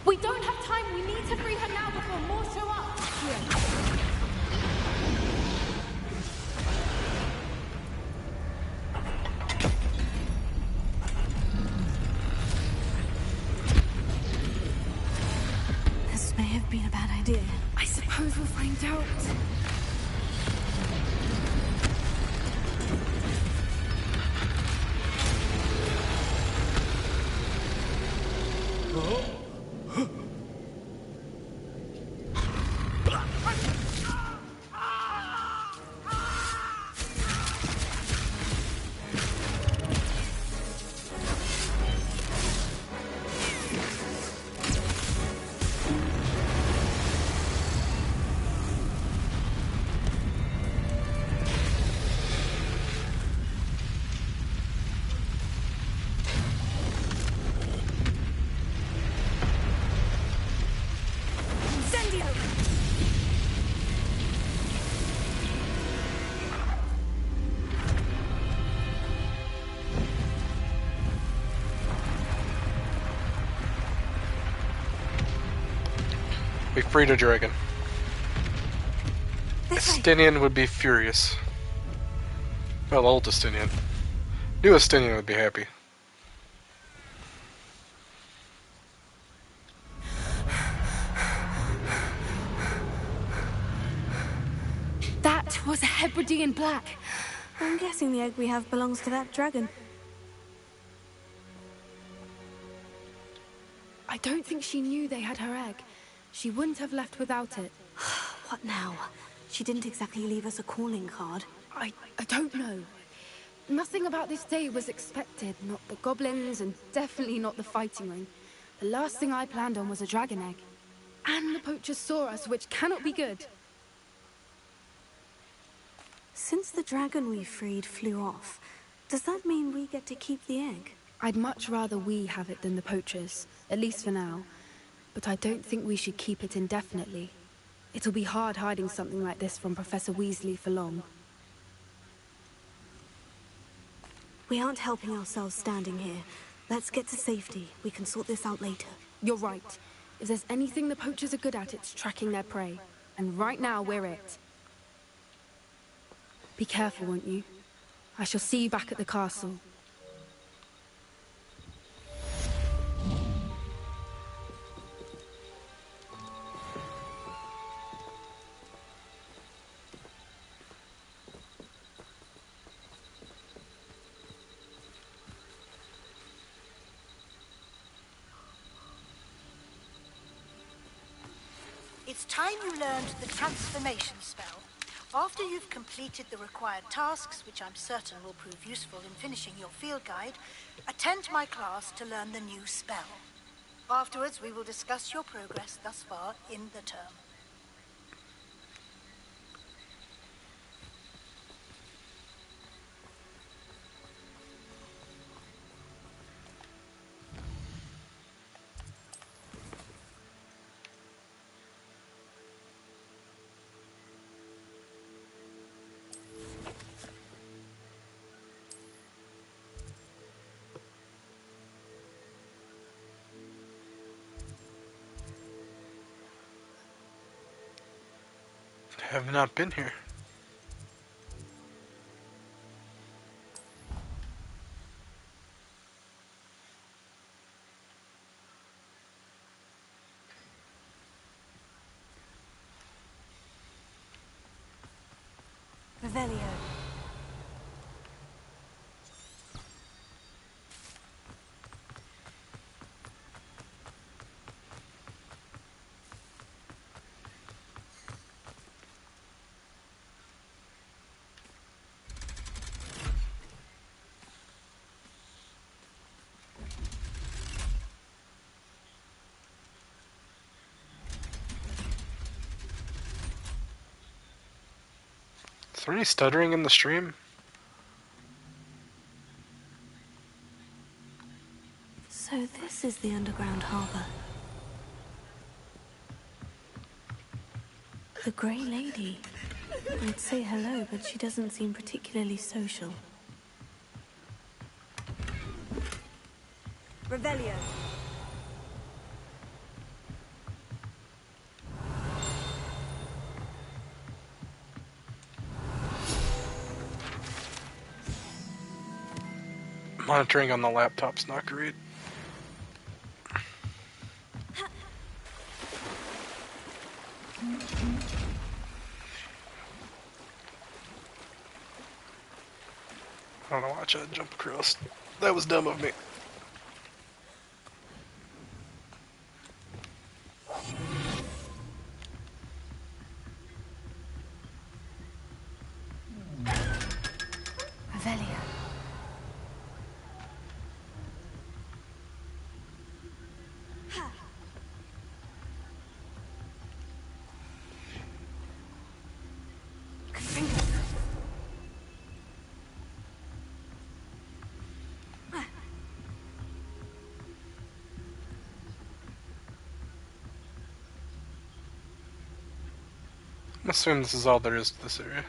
We don't have time. We need to free her now before more show up. This may have been a bad idea. I suppose we'll find out. We freed a dragon. Estinian would be furious. Well, old Estinian. New Estinian would be happy. That was a Hebridean black. I'm guessing the egg we have belongs to that dragon. I don't think she knew they had her egg. She wouldn't have left without it. What now? She didn't exactly leave us a calling card. I don't know. Nothing about this day was expected. Not the goblins, and definitely not the fighting ring. The last thing I planned on was a dragon egg. And the poachers saw us, which cannot be good. Since the dragon we freed flew off, does that mean we get to keep the egg? I'd much rather we have it than the poachers, at least for now. But I don't think we should keep it indefinitely. It'll be hard hiding something like this from Professor Weasley for long. We aren't helping ourselves standing here. Let's get to safety. We can sort this out later. You're right. If there's anything the poachers are good at, it's tracking their prey. And right now, we're it. Be careful, won't you? I shall see you back at the castle. It's time you learned the transformation spell. After you've completed the required tasks, which I'm certain will prove useful in finishing your field guide, attend my class to learn the new spell. Afterwards, we will discuss your progress thus far in the term. Have not been here. Revelio. Is there any stuttering in the stream? So this is the underground harbor. The Grey Lady. I'd say hello, but she doesn't seem particularly social. Revelio. Monitoring on the laptop's not great. I don't know why I tried to jump across. That was dumb of me. assume this is all there is to this area.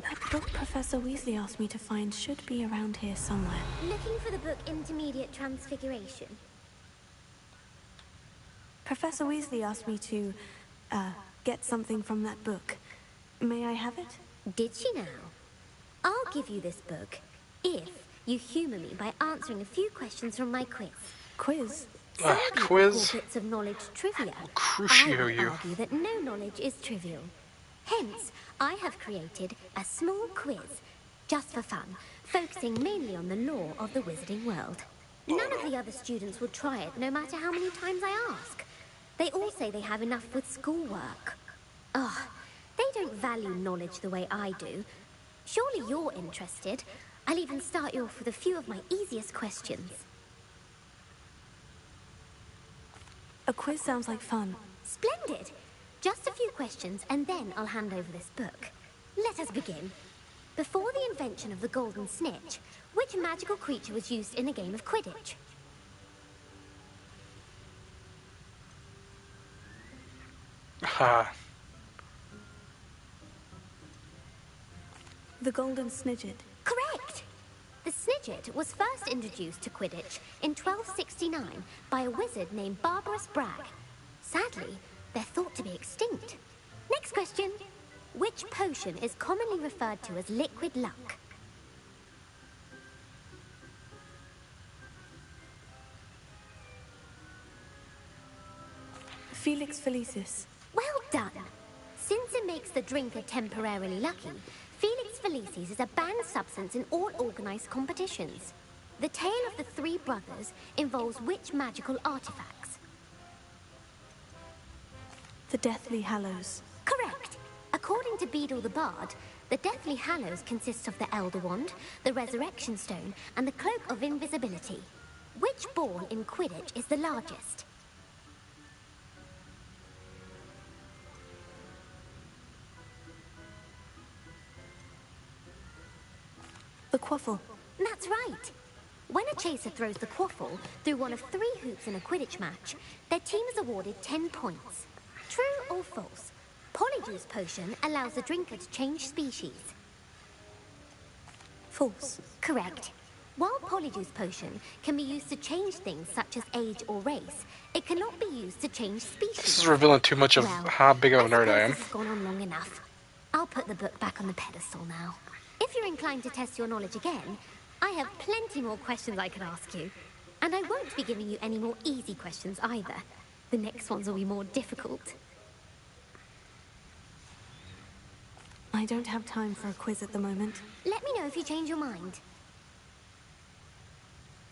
That book Professor Weasley asked me to find should be around here somewhere. Looking for the book Intermediate Transfiguration. Professor Weasley asked me to, get something from that book. May I have it? Did she now? I'll give you this book if you humour me by answering a few questions from my quiz. Quiz? Some people quiz? call bits of knowledge trivia. Crucio I would you. argue that no knowledge is trivial. Hence, I have created a small quiz, just for fun, focusing mainly on the lore of the wizarding world. None of the other students will try it, no matter how many times I ask. They all say they have enough with schoolwork. Ugh, they don't value knowledge the way I do. Surely you're interested. I'll even start you off with a few of my easiest questions. A quiz sounds like fun. Splendid! Just a few questions, and then I'll hand over this book. Let us begin. Before the invention of the golden snitch, which magical creature was used in a game of Quidditch? Ha. The golden snidget. Correct! The snidget was first introduced to Quidditch in 1269 by a wizard named Barbarous Bragg. Sadly, they're thought to be extinct. Next question. Which potion is commonly referred to as liquid luck? Felix Felicis. Well done. Since it makes the drinker temporarily lucky, Felix Felicis is a banned substance in all organized competitions. The tale of the three brothers involves which magical artifacts? The Deathly Hallows. Correct. According to Beedle the Bard, the Deathly Hallows consists of the Elder Wand, the Resurrection Stone, and the Cloak of Invisibility. Which ball in Quidditch is the largest? The Quaffle. That's right. When a chaser throws the quaffle through one of 3 hoops in a Quidditch match, their team is awarded 10 points. True or false? Polyjuice Potion allows the drinker to change species. False. Correct. While Polyjuice Potion can be used to change things such as age or race, it cannot be used to change species. This is revealing too much of how big of a nerd I am. This has gone on long enough. I'll put the book back on the pedestal now. If you're inclined to test your knowledge again, I have plenty more questions I could ask you. And I won't be giving you any more easy questions either. The next ones will be more difficult. I don't have time for a quiz at the moment. Let me know if you change your mind.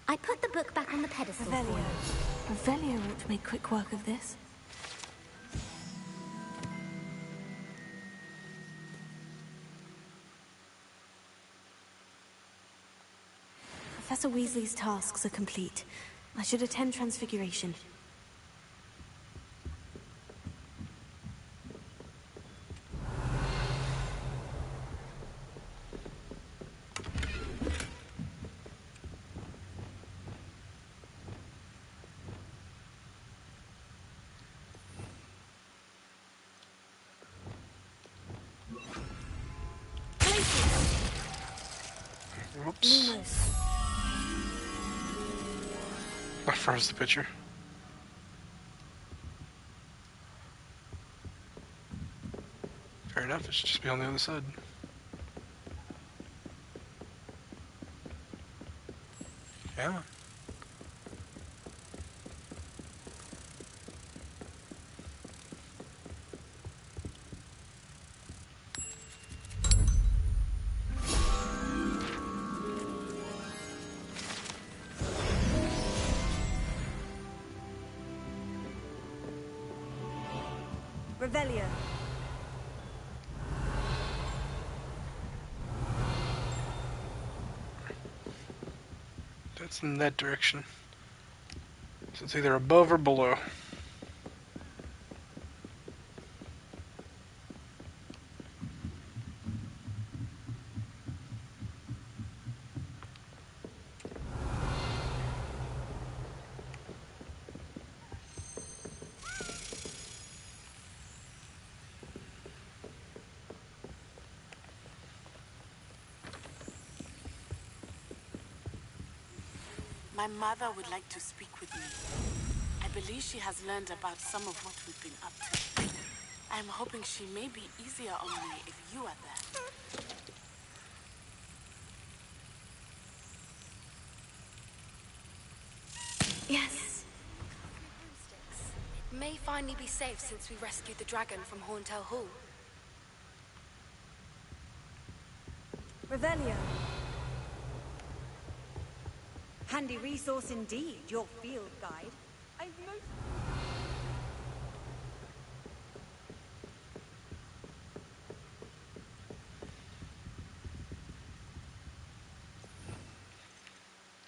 I put the book back on the pedestal for you. Revelio ought to make quick work of this. Professor Weasley's tasks are complete. I should attend Transfiguration. Whoops. I froze the picture. Fair enough, it should just be on the other side. Yeah. Revelio. That's in that direction. So it's either above or below. My mother would like to speak with me. I believe she has learned about some of what we've been up to. I'm hoping she may be easier on me if you are there. Yes. It may finally be safe since we rescued the dragon from Horntail Hall. Revelio. Handy resource indeed, your field guide. I've most...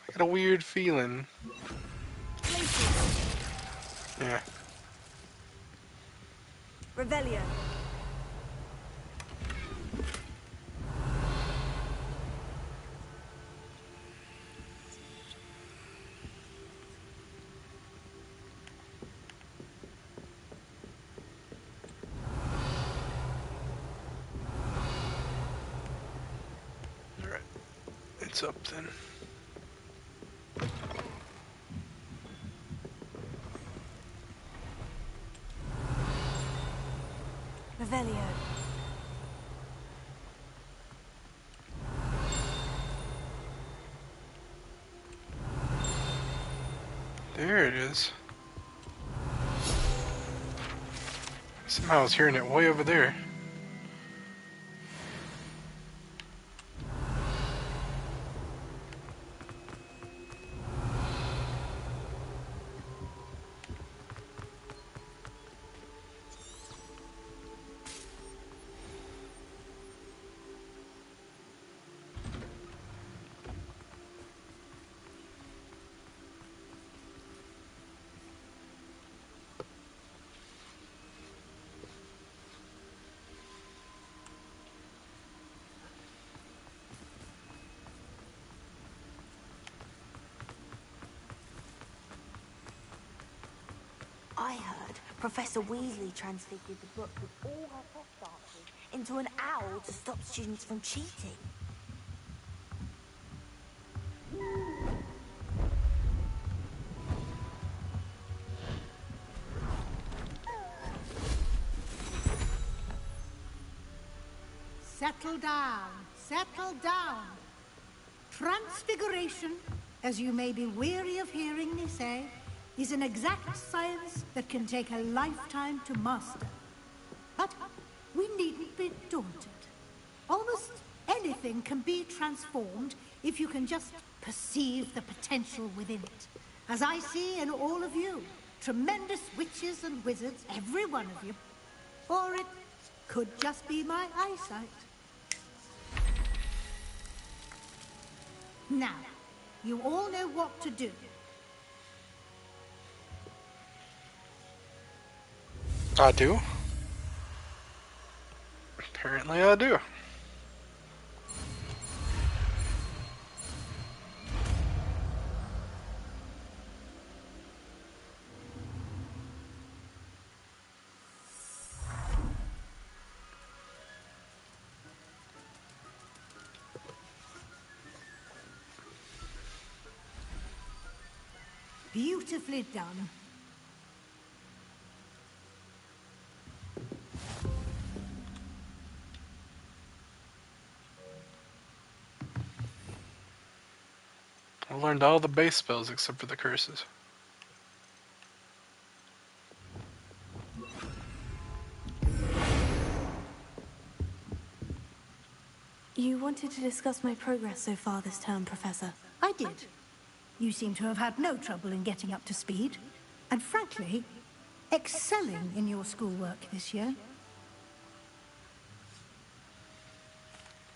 I got a weird feeling. Yeah. Revelio. Alright. It's up then. Revelio. There it is. Somehow I was hearing it way over there. I heard Professor Weasley transfigured the book with all her test answers into an owl to stop students from cheating. Settle down, settle down. Transfiguration, as you may be weary of hearing me say, is an exact science that can take a lifetime to master. But we needn't be daunted. Almost anything can be transformed if you can just perceive the potential within it. As I see in all of you, tremendous witches and wizards, every one of you. Or it could just be my eyesight. Now, you all know what to do. I do. Apparently I do. Beautifully done. I learned all the base spells except for the curses. You wanted to discuss my progress so far this term, Professor. I did. You seem to have had no trouble in getting up to speed. And frankly, excelling in your schoolwork this year.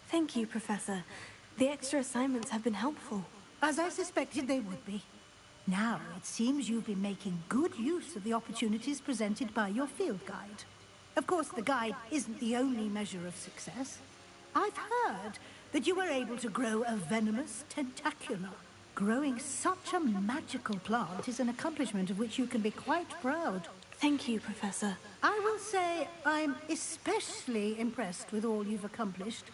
Thank you, Professor. The extra assignments have been helpful. As I suspected they would be. Now, it seems you've been making good use of the opportunities presented by your field guide. Of course, the guide isn't the only measure of success. I've heard that you were able to grow a venomous tentacula. Growing such a magical plant is an accomplishment of which you can be quite proud. Thank you, Professor. I will say I'm especially impressed with all you've accomplished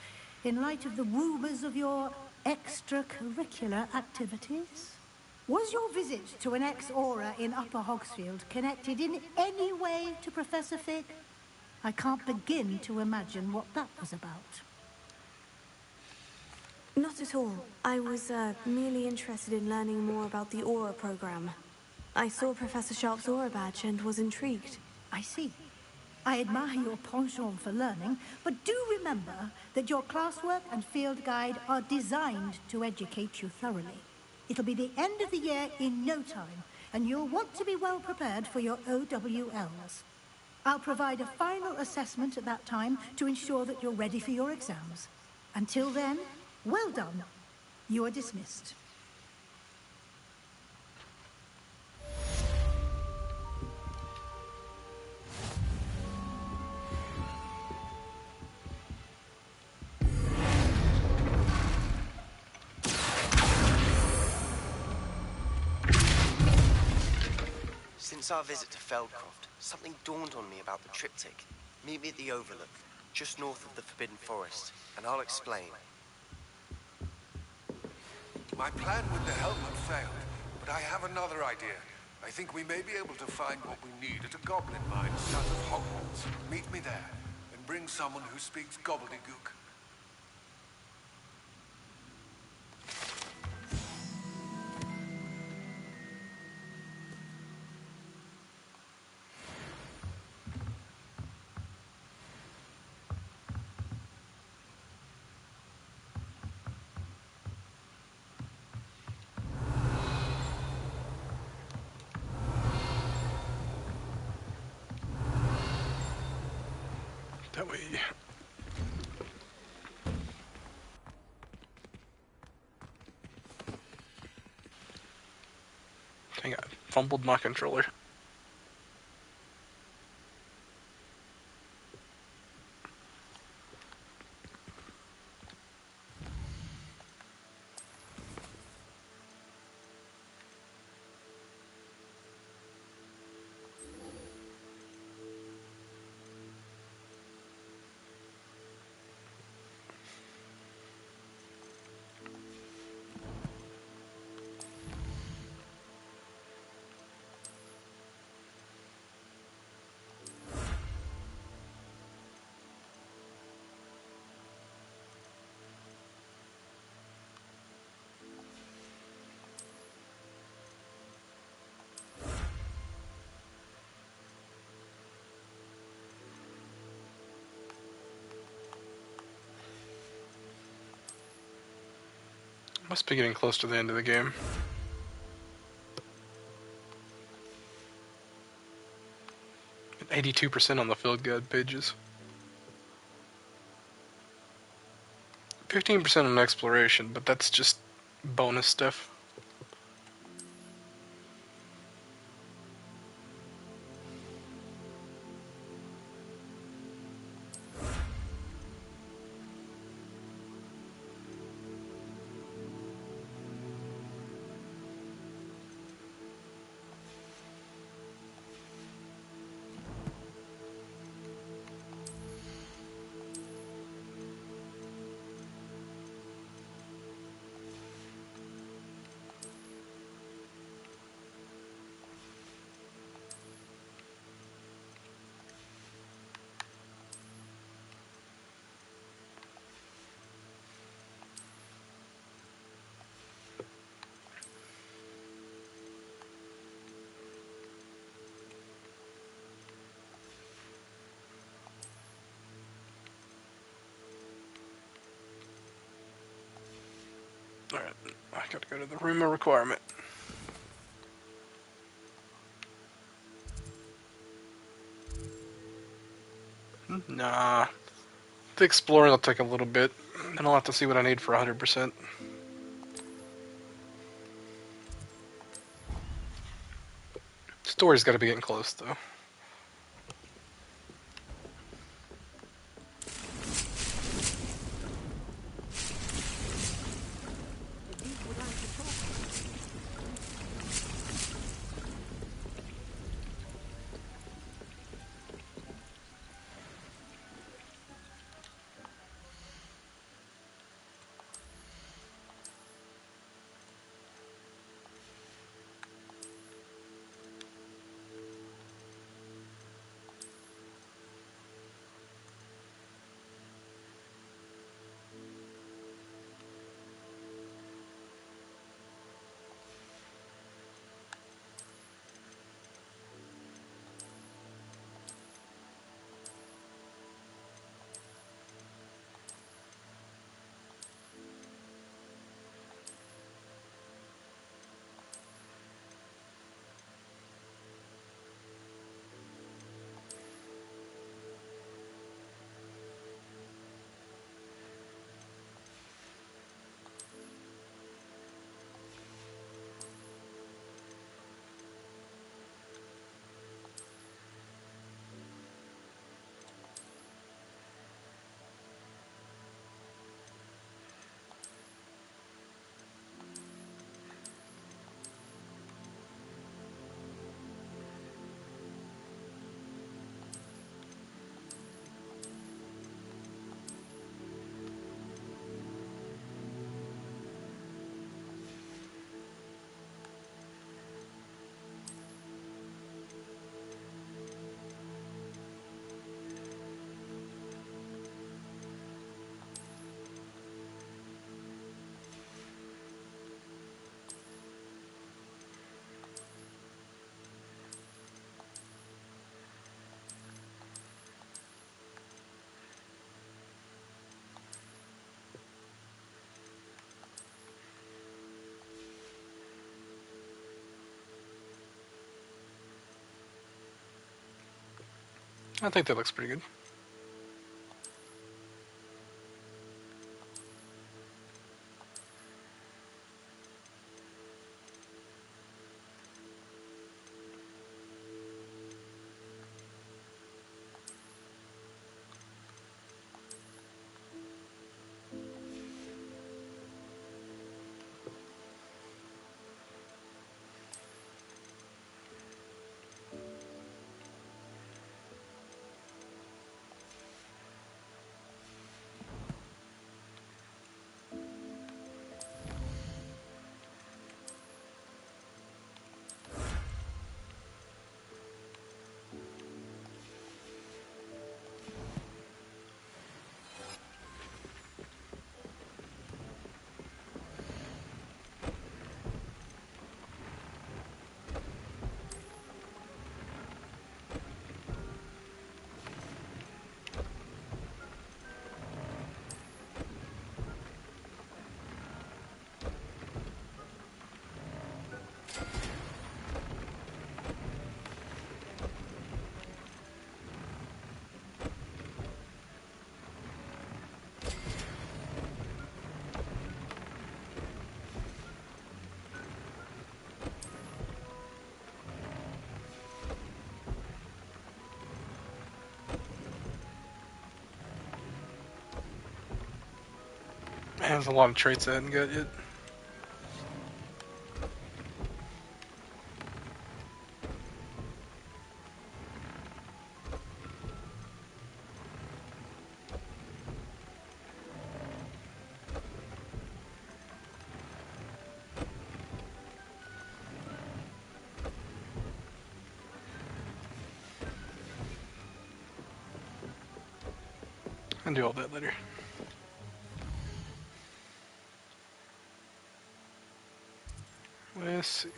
in light of the rumors of your extracurricular activities. Was your visit to an ex-aura in Upper Hogsfield connected in any way to Professor Fig? I can't begin to imagine what that was about. Not at all. I was merely interested in learning more about the Aura program. I saw Professor Sharp's Aura badge and was intrigued. I see. I admire your penchant for learning, but do remember that your classwork and field guide are designed to educate you thoroughly. It'll be the end of the year in no time, and you'll want to be well prepared for your OWLs. I'll provide a final assessment at that time to ensure that you're ready for your exams. Until then, well done. You are dismissed. Since our visit to Feldcroft, something dawned on me about the triptych. Meet me at the Overlook, just north of the Forbidden Forest, and I'll explain. My plan with the helmet failed, but I have another idea. I think we may be able to find what we need at a goblin mine south of Hogwarts. Meet me there, and bring someone who speaks gobbledygook. That way. Dang, I fumbled my controller. Must be getting close to the end of the game. At 82% on the field guide pages. 15% on exploration, but that's just bonus stuff. Alright, I gotta go to the Rhyno requirement. Nah. The exploring will take a little bit. Then I'll have to see what I need for 100%. Story's gotta be getting close, though. I think that looks pretty good. There's a lot of traits I hadn't got yet. I'll do all that later. Let's see.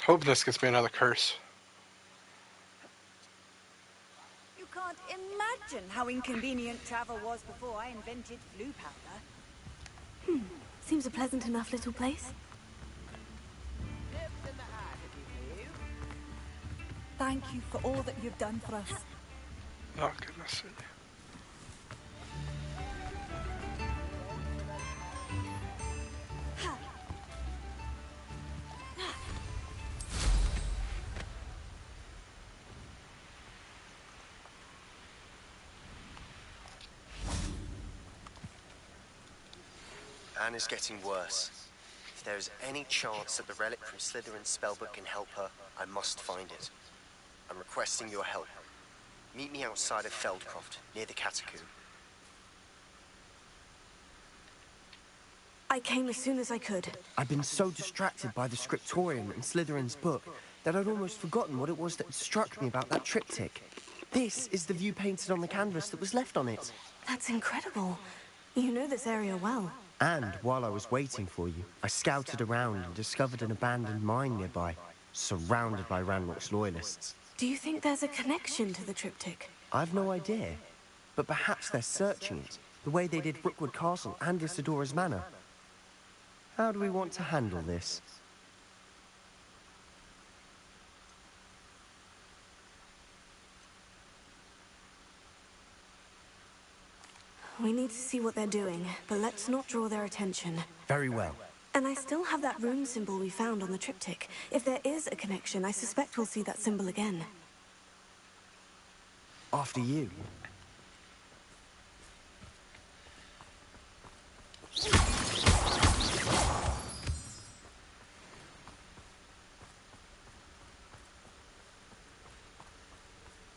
Hope this gets me another curse. You can't imagine how inconvenient travel was before I invented blue powder. Seems a pleasant enough little place. Thank you for all that you've done for us. Oh, goodness. Anne is getting worse. If there is any chance that the relic from Slytherin's spellbook can help her, I must find it. I'm requesting your help. Meet me outside of Feldcroft, near the catacomb. I came as soon as I could. I've been so distracted by the scriptorium and Slytherin's book that I'd almost forgotten what it was that struck me about that triptych. This is the view painted on the canvas that was left on it. That's incredible. You know this area well. And while I was waiting for you, I scouted around and discovered an abandoned mine nearby, surrounded by Ranrock's loyalists. Do you think there's a connection to the triptych? I've no idea, but perhaps they're searching it, the way they did Rookwood Castle and Isidora's Manor. How do we want to handle this? We need to see what they're doing, but let's not draw their attention. Very well. And I still have that rune symbol we found on the triptych. If there is a connection, I suspect we'll see that symbol again. After you.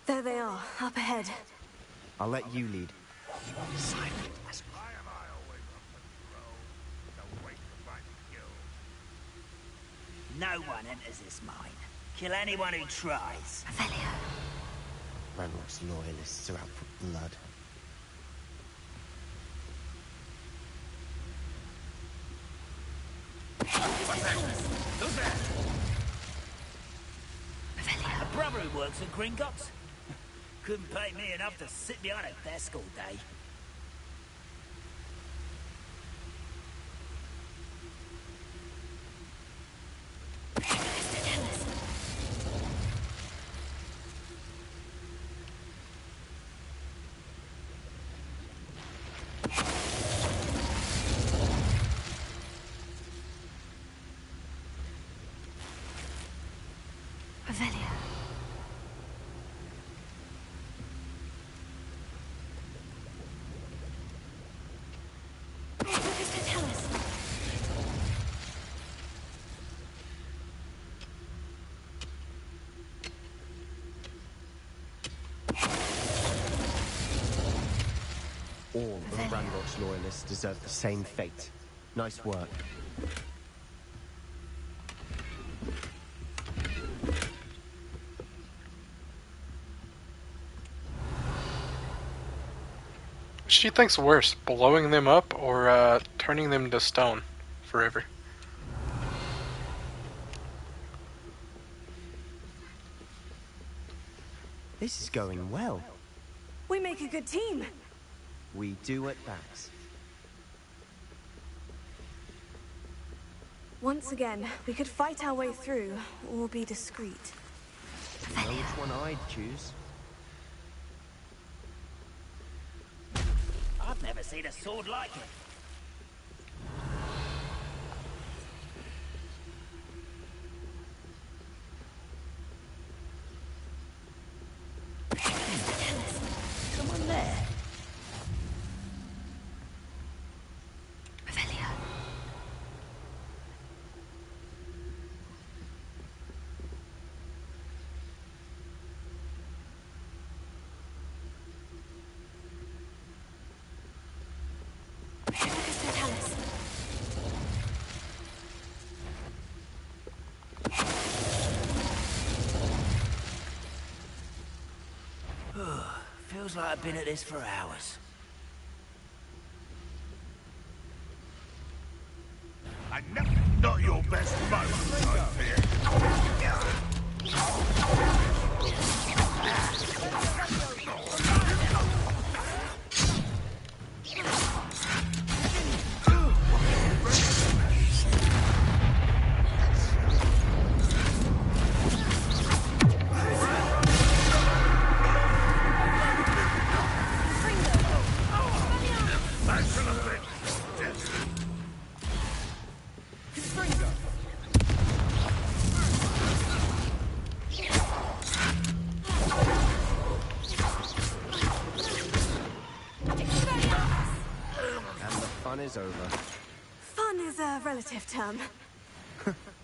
There they are, up ahead. I'll let you lead. Silent as I am always on patrol. Don't wait to find a kill. No one enters this mine. Kill anyone who tries. Ranrock's loyalists are out for blood. Who's there? A brother who works at Gringotts? Couldn't pay me enough to sit behind a desk all day. All of Ranrock's loyalists deserve the same fate. Nice work. She thinks worse, blowing them up or turning them to stone forever. This is going well. We make a good team. We do at that. Once again, we could fight our way through, or be discreet. Know which one I'd choose? I've never seen a sword like it. Someone there. Feels like I've been at this for hours. I know not your best moment, I fear. Fun is over. Fun is a relative term.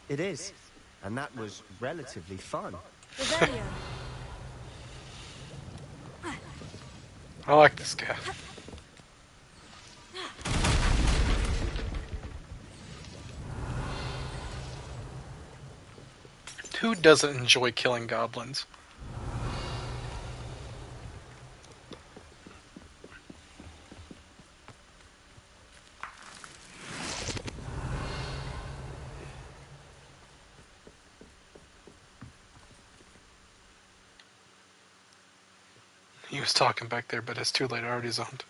It is. And that was relatively fun. Revelio. I like this guy. Who doesn't enjoy killing goblins? He was talking back there, but it's too late. I already zoned.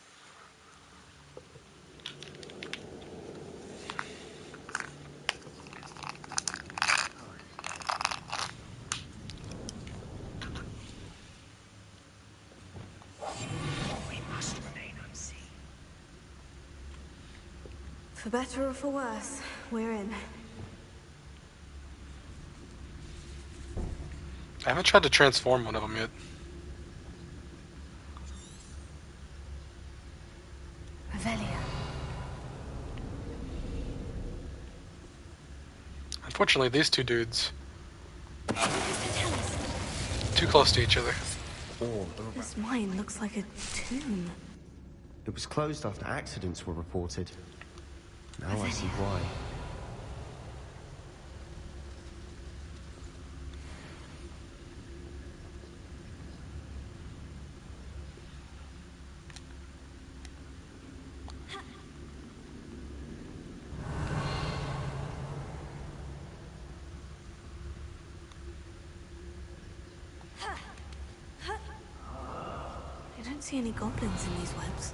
We must remain unseen. For better or for worse, we're in. I haven't tried to transform one of them yet. Revelio. Unfortunately, these two dudes too close to each other. This mine looks like a tomb. It was closed after accidents were reported. Now I see why. I don't see any goblins in these webs.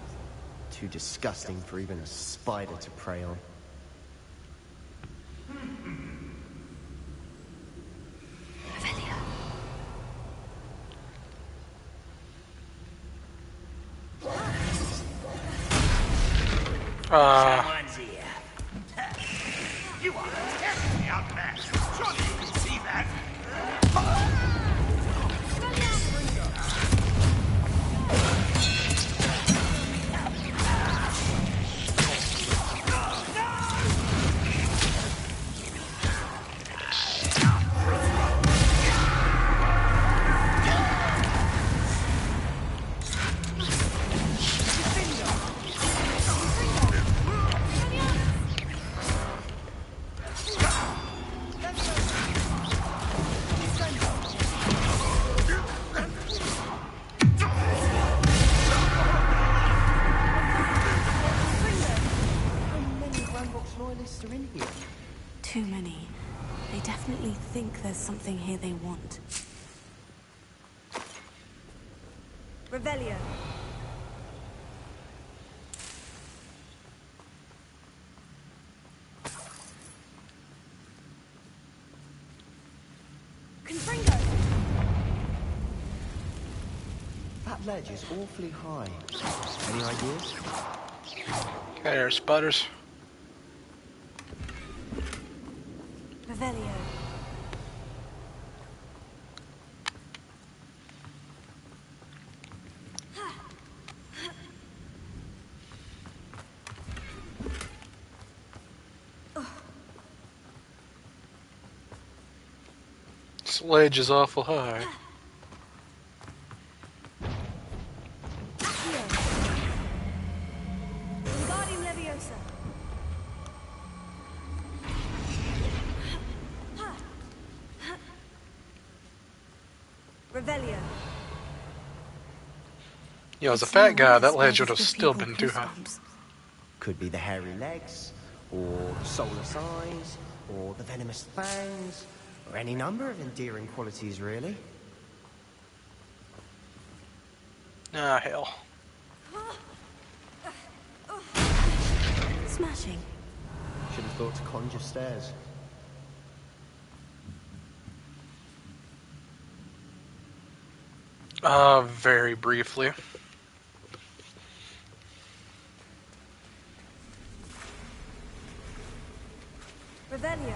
Too disgusting for even a spider to prey on. Someone's here. You are terribly outmatched. Surely you can see that. Loyalists are in here. Too many. They definitely think there's something here they want. Revelio. Confringo. That ledge is awfully high. Any ideas? Okay, there's sputters. Revelio. This ledge is awful high. Wingardium Leviosa. Revelio. You know, as a fat guy, that ledge would have still been too high. Could be the hairy legs, or the soulless eyes, or the venomous fangs, Or any number of endearing qualities, really. Ah, hell. Smashing. Should have thought to conjure stairs. Very briefly. Revelio.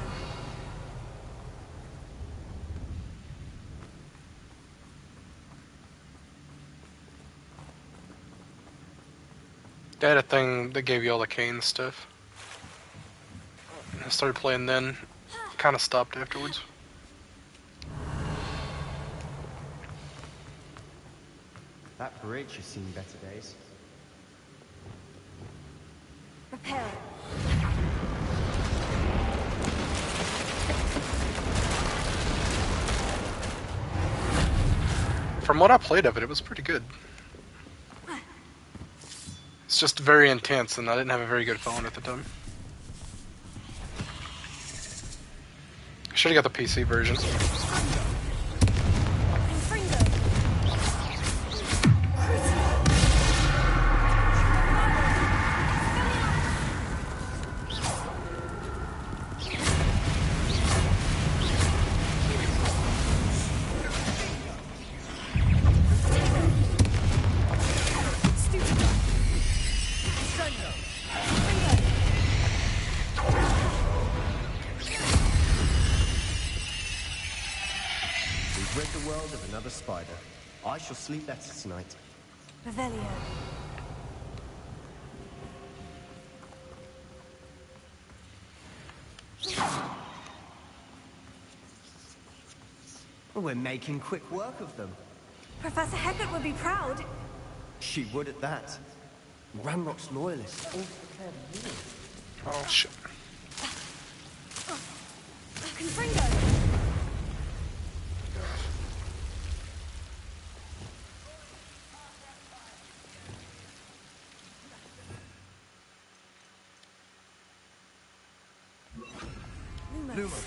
They had a thing that gave you all the cane stuff. I started playing then. Kind of stopped afterwards. That bridge has seen better days. Prepare. From what I played of it, it was pretty good. It's just very intense, and I didn't have a very good phone at the time. I should have got the PC version. We've rid the world of another spider. I shall sleep better tonight. Revelio. Well, we're making quick work of them. Professor Heckett would be proud. She would at that. Ranrock's loyalists all declared war. Oh, shit. Confringo. Lumos.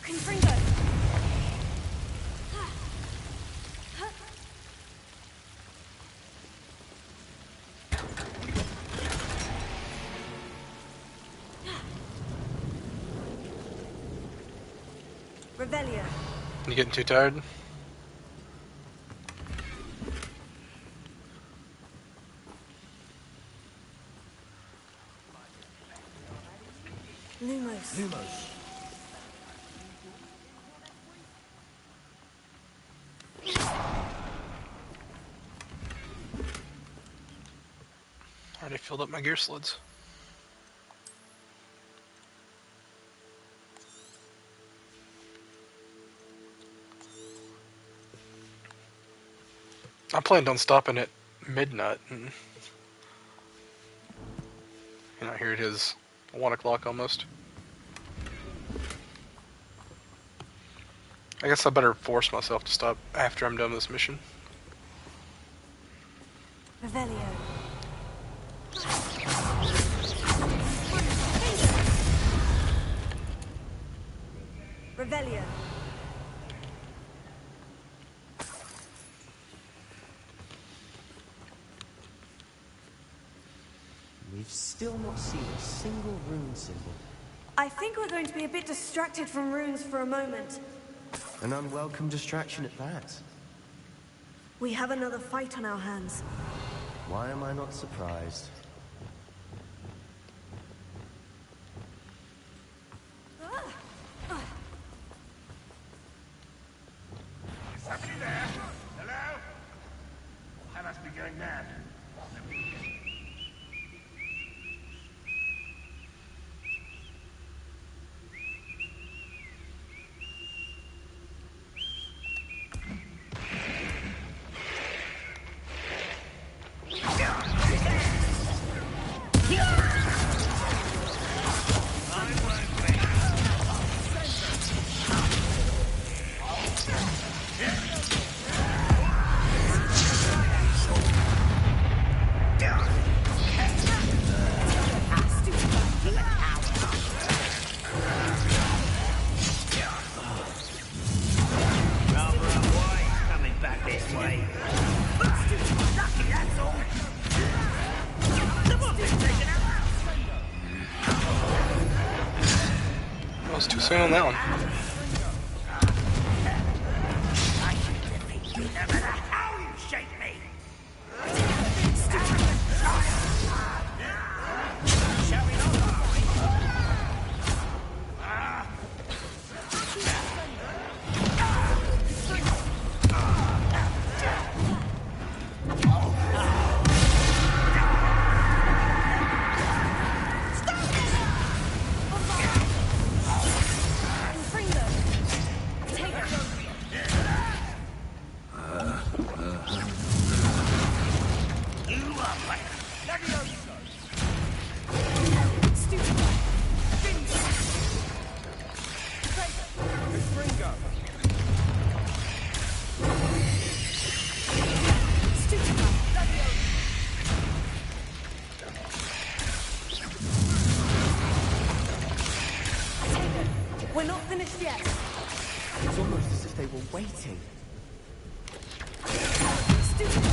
Confringo. Revelio. You getting too tired? Lumos. Lumos. Already filled up my gear sleds. I planned on stopping at midnight, and you know, here it is, 1 o'clock almost. I guess I better force myself to stop after I'm done with this mission. Revelio. Revelio. We've still not seen a single rune symbol. I think we're going to be a bit distracted from runes for a moment. An unwelcome distraction at that. We have another fight on our hands. Why am I not surprised? Is somebody there? Hello? I must be going mad. swing on that one. I can defeat you no matter how you shake me. Shall we not? We're not finished yet. It's almost as if they were waiting. Stupefy.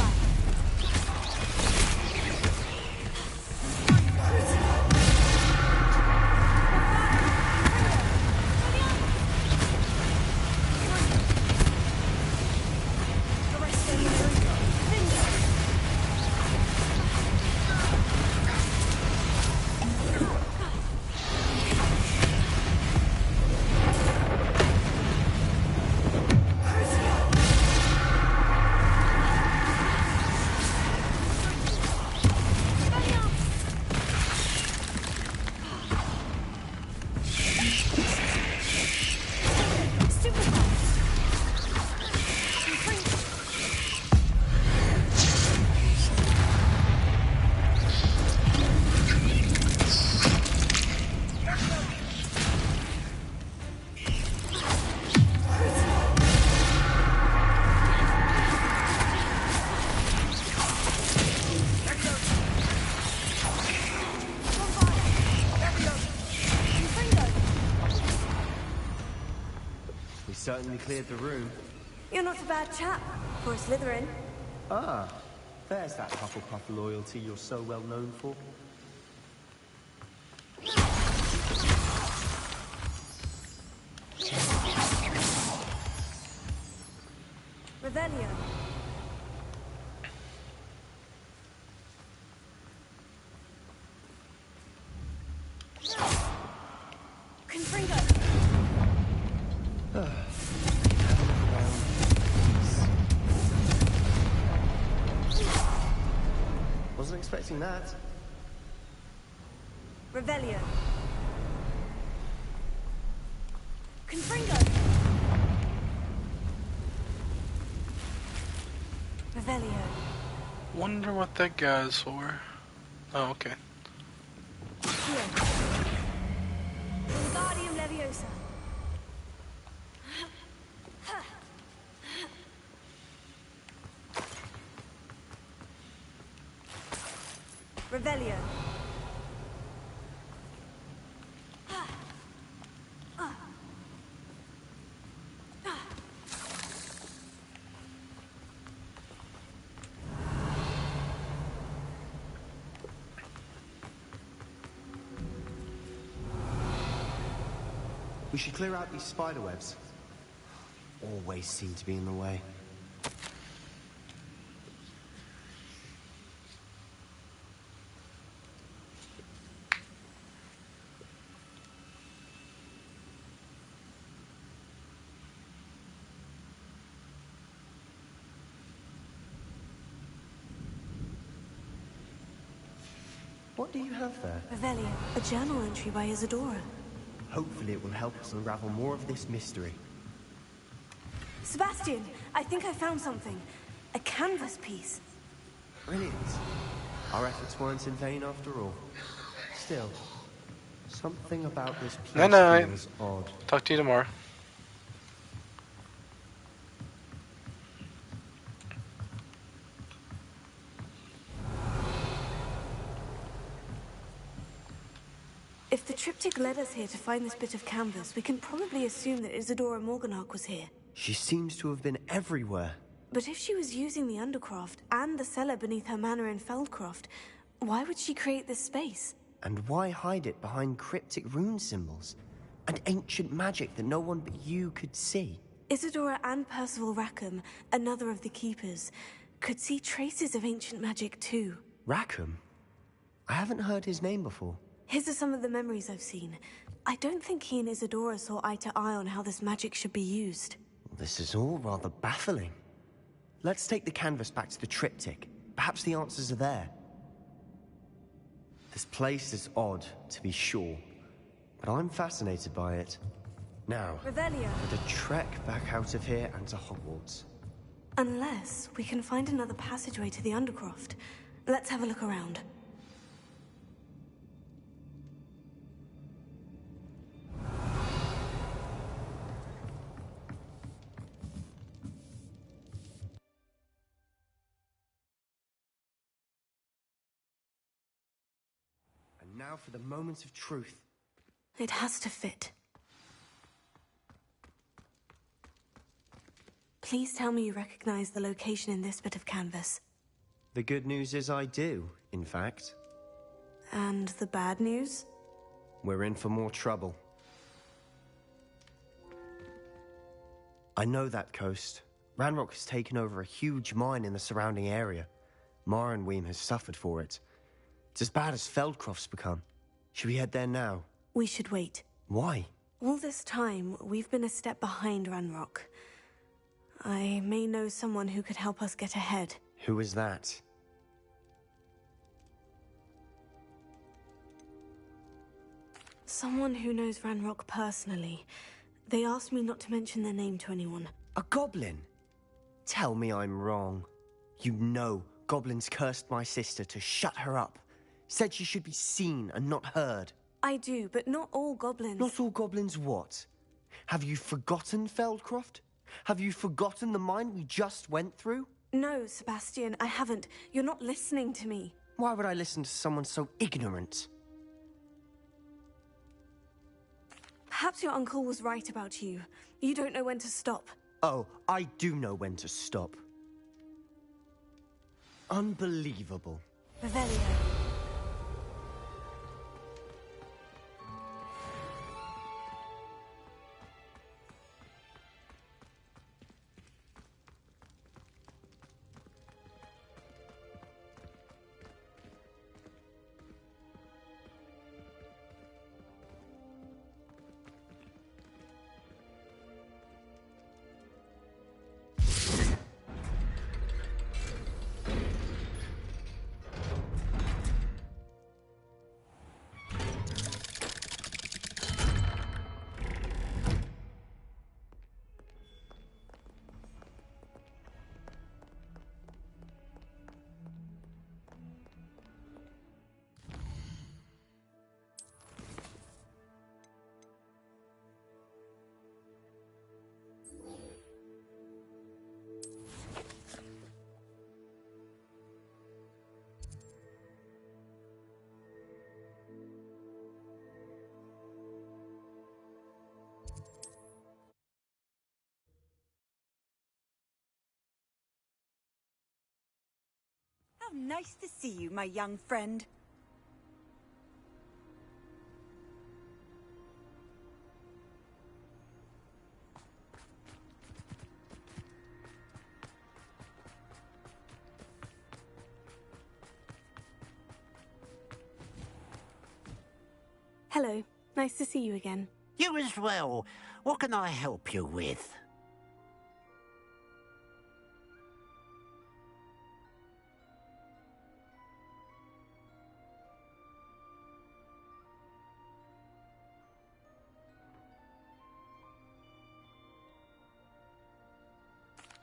Certainly cleared the room. You're not a bad chap for a Slytherin. Ah, there's that Hufflepuff loyalty you're so well known for. Revelio. Confringo. Wasn't expecting that. Revelio. Confringo. Revelio. Wonder what that guy's for. Oh, okay. Wingardium Leviosa. Revelio. We should clear out these spider webs. Always seem to be in the way. What do you have there? Revelio. A journal entry by Isadora. Hopefully it will help us unravel more of this mystery. Sebastian, I think I found something. A canvas piece. Brilliant. Our efforts weren't in vain after all. Still, something about this place feels odd. Talk to you tomorrow. If the triptych led us here to find this bit of canvas, we can probably assume that Isadora Morganach was here. She seems to have been everywhere. But if she was using the Undercroft and the cellar beneath her manor in Feldcroft, why would she create this space? And why hide it behind cryptic rune symbols? And ancient magic that no one but you could see. Isadora and Percival Rackham, another of the Keepers, could see traces of ancient magic too. Rackham? I haven't heard his name before. His are some of the memories I've seen. I don't think he and Isadora saw eye to eye on how this magic should be used. This is all rather baffling. Let's take the canvas back to the triptych. Perhaps the answers are there. This place is odd, to be sure, but I'm fascinated by it. Now, Revelio. for the trek back out of here and to Hogwarts. Unless we can find another passageway to the Undercroft. Let's have a look around. And now for the moment of truth. It has to fit. Please tell me you recognize the location in this bit of canvas. The good news is I do, in fact. And the bad news? We're in for more trouble. I know that coast. Ranrock has taken over a huge mine in the surrounding area. Mornweem has suffered for it. It's as bad as Feldcroft's become. Should we head there now? We should wait. Why? All this time, we've been a step behind Ranrock. I may know someone who could help us get ahead. Who is that? Someone who knows Ranrock personally. They asked me not to mention their name to anyone. A goblin? Tell me I'm wrong. You know goblins cursed my sister to shut her up. Said she should be seen and not heard. I do, but not all goblins. Not all goblins what? Have you forgotten Feldcroft? Have you forgotten the mine we just went through? No, Sebastian, I haven't. You're not listening to me. Why would I listen to someone so ignorant? Perhaps your uncle was right about you. You don't know when to stop. Oh, I do know when to stop. Unbelievable. Revelio. How nice to see you, my young friend. Hello. Nice to see you again. You as well. What can I help you with?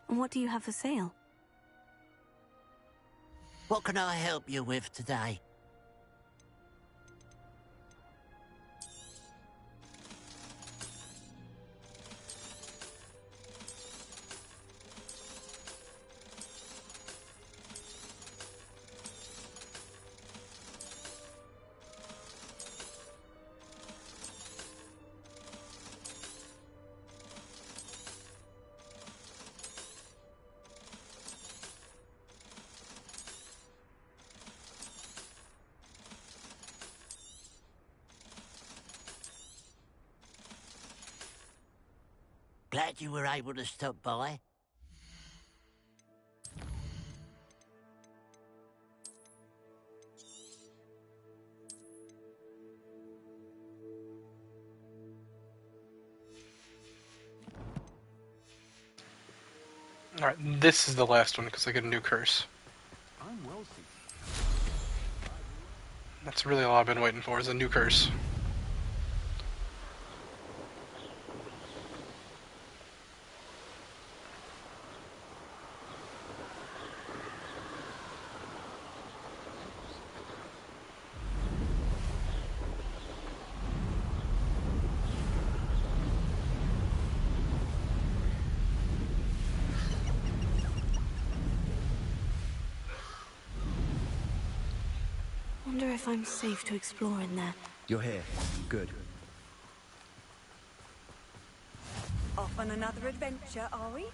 And what do you have for sale? What can I help you with today? Glad you were able to stop by. Alright, this is the last one because I get a new curse. That's really all I've been waiting for, is a new curse. Wonder if I'm safe to explore in there. You're here. Good. Off on another adventure, are we?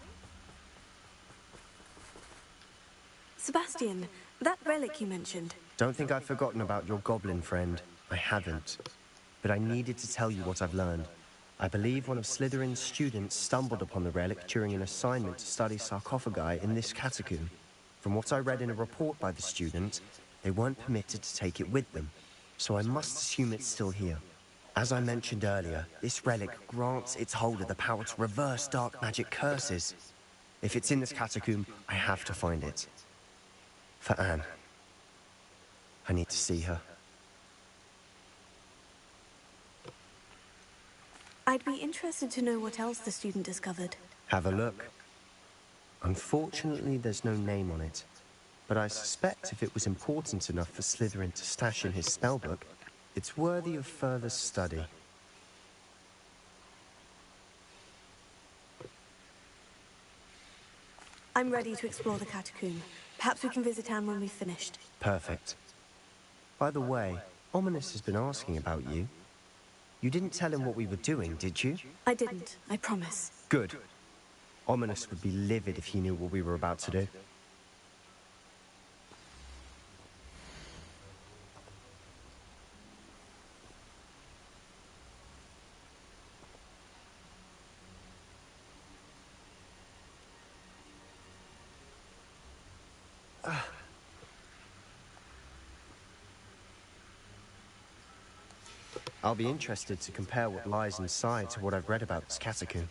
Sebastian, that relic you mentioned. Don't think I've forgotten about your goblin friend. I haven't. But I needed to tell you what I've learned. I believe one of Slytherin's students stumbled upon the relic during an assignment to study sarcophagi in this catacomb. From what I read in a report by the student, they weren't permitted to take it with them, so I must assume it's still here. As I mentioned earlier, this relic grants its holder the power to reverse dark magic curses. If it's in this catacomb, I have to find it. For Anne. I need to see her. I'd be interested to know what else the student discovered. Have a look. Unfortunately, there's no name on it. But I suspect if it was important enough for Slytherin to stash in his spellbook, it's worthy of further study. I'm ready to explore the catacomb. Perhaps we can visit Anne when we've finished. Perfect. By the way, Ominous has been asking about you. You didn't tell him what we were doing, did you? I didn't, I promise. Good. Ominous would be livid if he knew what we were about to do. I'll be interested to compare what lies inside to what I've read about this catacomb.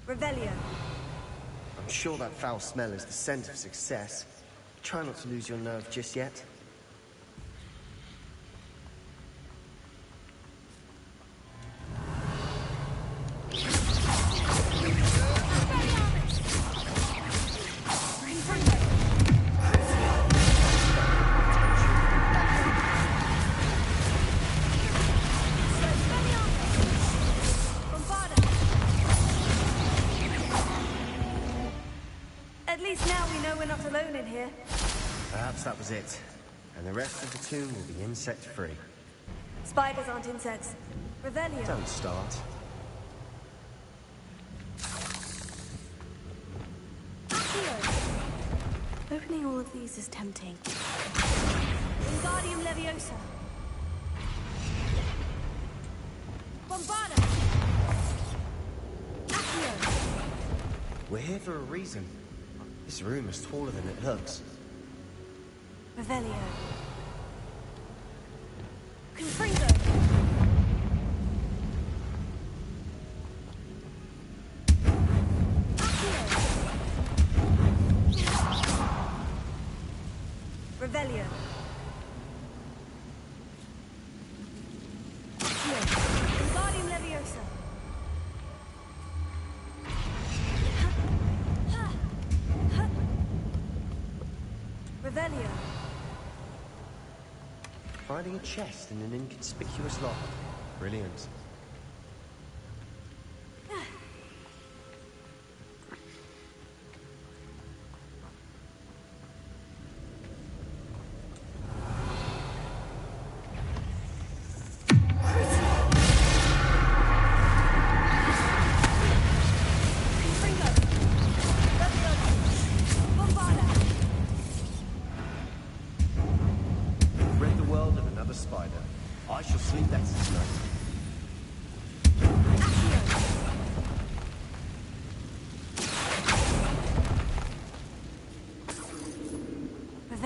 Revelio. I'm sure that foul smell is the scent of success. Try not to lose your nerve just yet. At least now we know we're not alone in here. Perhaps that was it. And the rest of the tomb will be insect-free. Spiders aren't insects. Revelio. Don't start. Opening all of these is tempting. Wingardium Leviosa. Bombarda. We're here for a reason. This room is taller than it looks. Revelio. Confringo. Revelio. Wingardium Leviosa. Revelio. Finding a chest in an inconspicuous lock. Brilliant.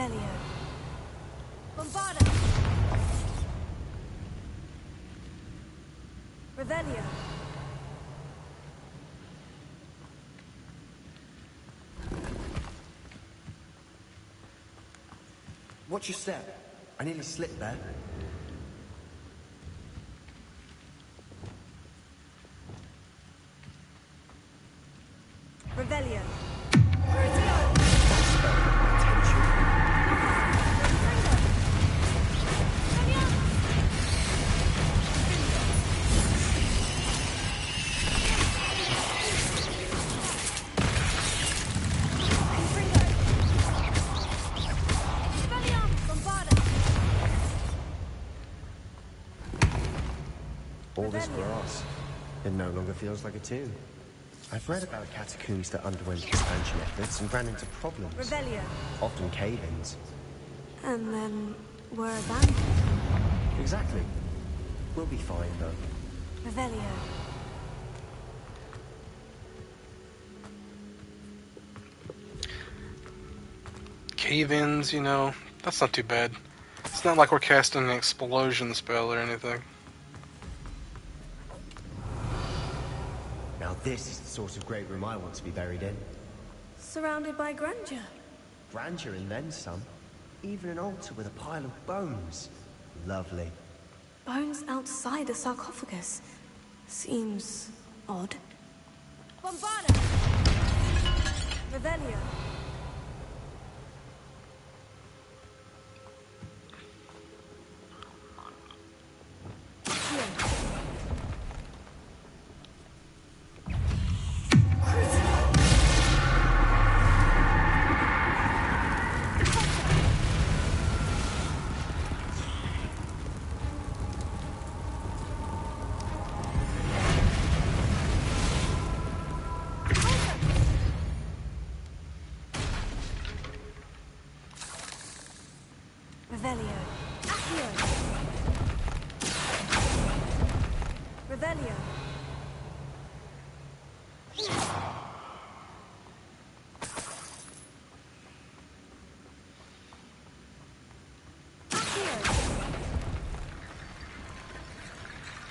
Revelio. Bombarda! Revelio. Watch your step. I nearly slipped there. Revelio. All this grass. It no longer feels like a tomb. I've read about catacombs that underwent expansion efforts and ran into problems. Revelio. Often cave-ins. And then were abandoned. Exactly. We'll be fine, though. Revelio. Cave-ins, you know, that's not too bad. It's not like we're casting an explosion spell or anything. Now this is the sort of great room I want to be buried in. Surrounded by grandeur. Grandeur and then some. Even an altar with a pile of bones. Lovely. Bones outside a sarcophagus. Seems odd. Bombarda! Revelio. Revelio. Accio. Revelio.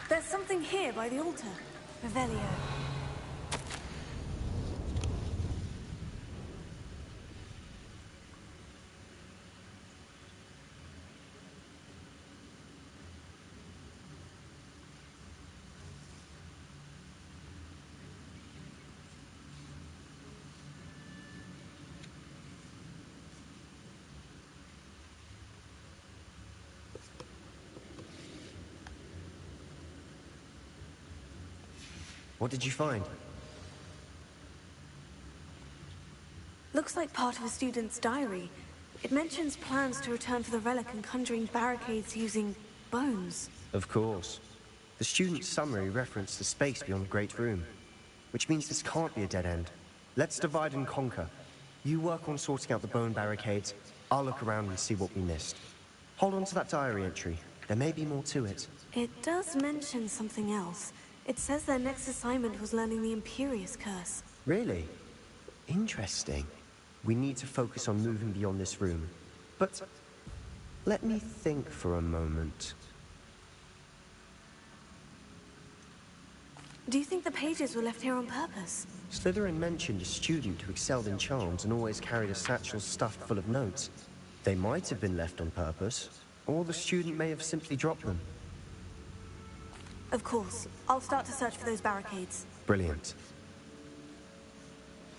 There's something here by the altar. Revelio. What did you find? Looks like part of a student's diary. It mentions plans to return to the relic and conjuring barricades using bones. Of course. The student's summary referenced the space beyond the Great Room, which means this can't be a dead end. Let's divide and conquer. You work on sorting out the bone barricades. I'll look around and see what we missed. Hold on to that diary entry. There may be more to it. It does mention something else. It says their next assignment was learning the Imperious Curse. Really? Interesting. We need to focus on moving beyond this room. But let me think for a moment. Do you think the pages were left here on purpose? Slytherin mentioned a student who excelled in charms and always carried a satchel stuffed full of notes. They might have been left on purpose, or the student may have simply dropped them. Of course. I'll start to search for those barricades. Brilliant.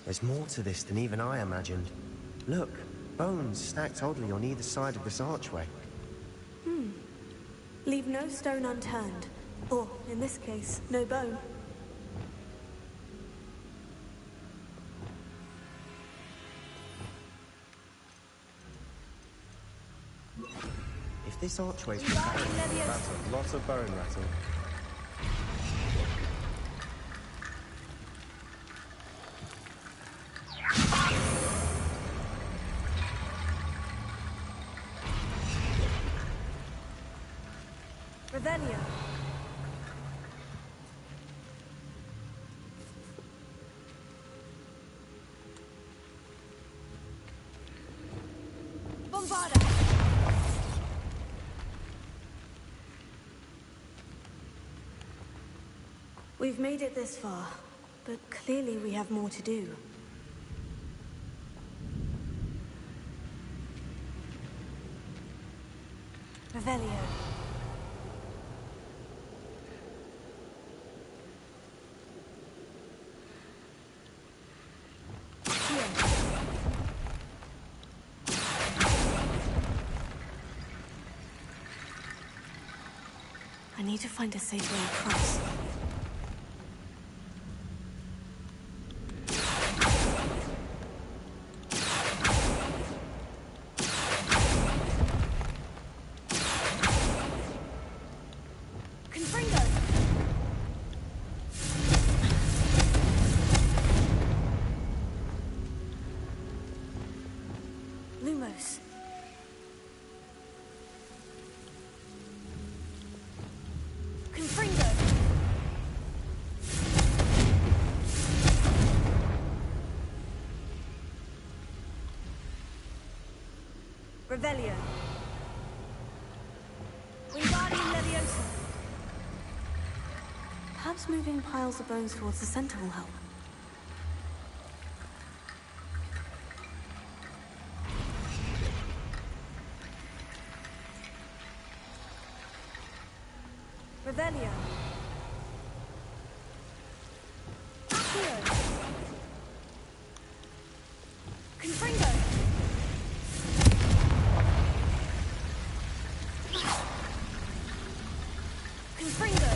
There's more to this than even I imagined. Look, bones stacked oddly on either side of this archway. Leave no stone unturned. Or, in this case, no bone. If this archway's been carried, that's a lot of bone rattle. Revelio. Bombarda! We've made it this far, but clearly we have more to do. Revelio. I need to find a safe way across. Lumos. Confringo. Revelio. Wingardium Leviosa. Perhaps moving piles of bones towards the center will help. Revelio. Accio. Confringo. Confringo.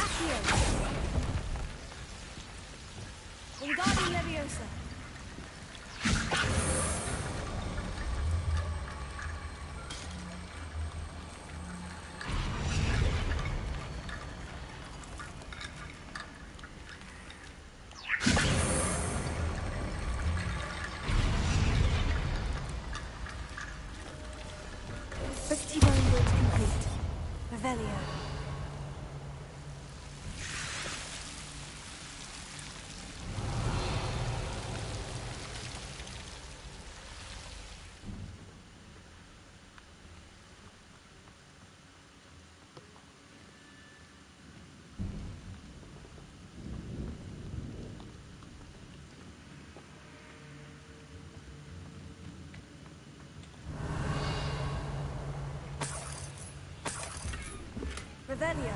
Accio. Wingardium Leviosa. Revelio. Revelio.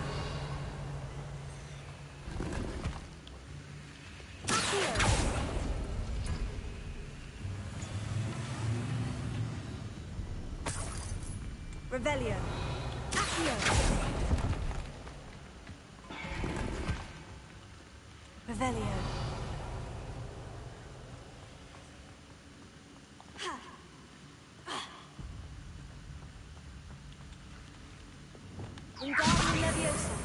Accio. Revelio. Accio. Revelio. Wingardium Leviosa.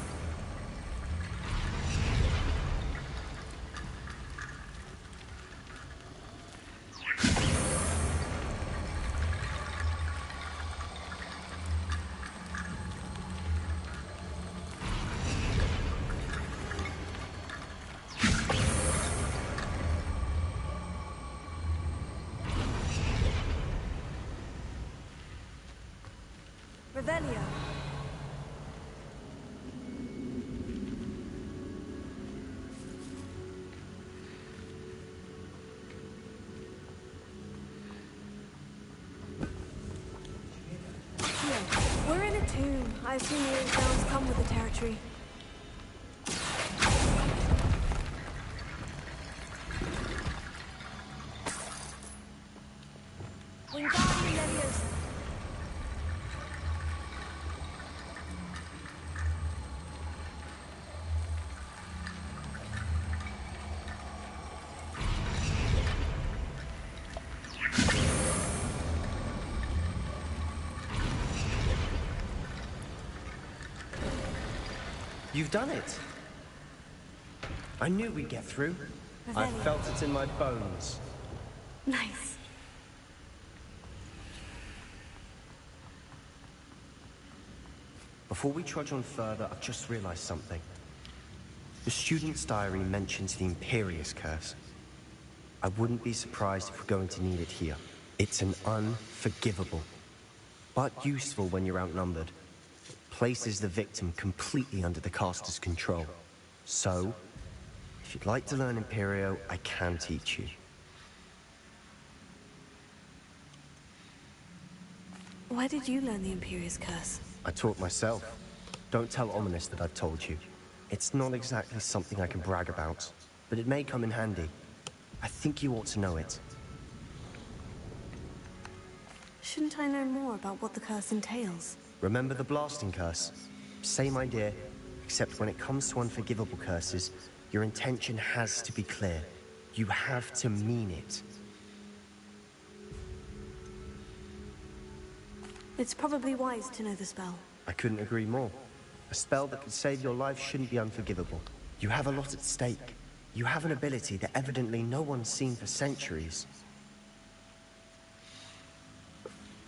Revelio. We're in a tomb. I assume the sounds come with the territory. Wingardium Leviosa. You've done it. I knew we'd get through. I Revelio. felt it in my bones. Nice. Before we trudge on further, I've just realized something. The student's diary mentions the Imperious Curse. I wouldn't be surprised if we're going to need it here. It's an unforgivable, but useful when you're outnumbered. Places the victim completely under the caster's control. So, if you'd like to learn Imperio, I can teach you. Where did you learn the Imperious Curse? I taught myself. Don't tell Ominous that I've told you. It's not exactly something I can brag about, but it may come in handy. I think you ought to know it. Shouldn't I know more about what the curse entails? Remember the blasting curse? Same idea, except when it comes to unforgivable curses, your intention has to be clear. You have to mean it. It's probably wise to know the spell. I couldn't agree more. A spell that could save your life shouldn't be unforgivable. You have a lot at stake. You have an ability that evidently no one's seen for centuries.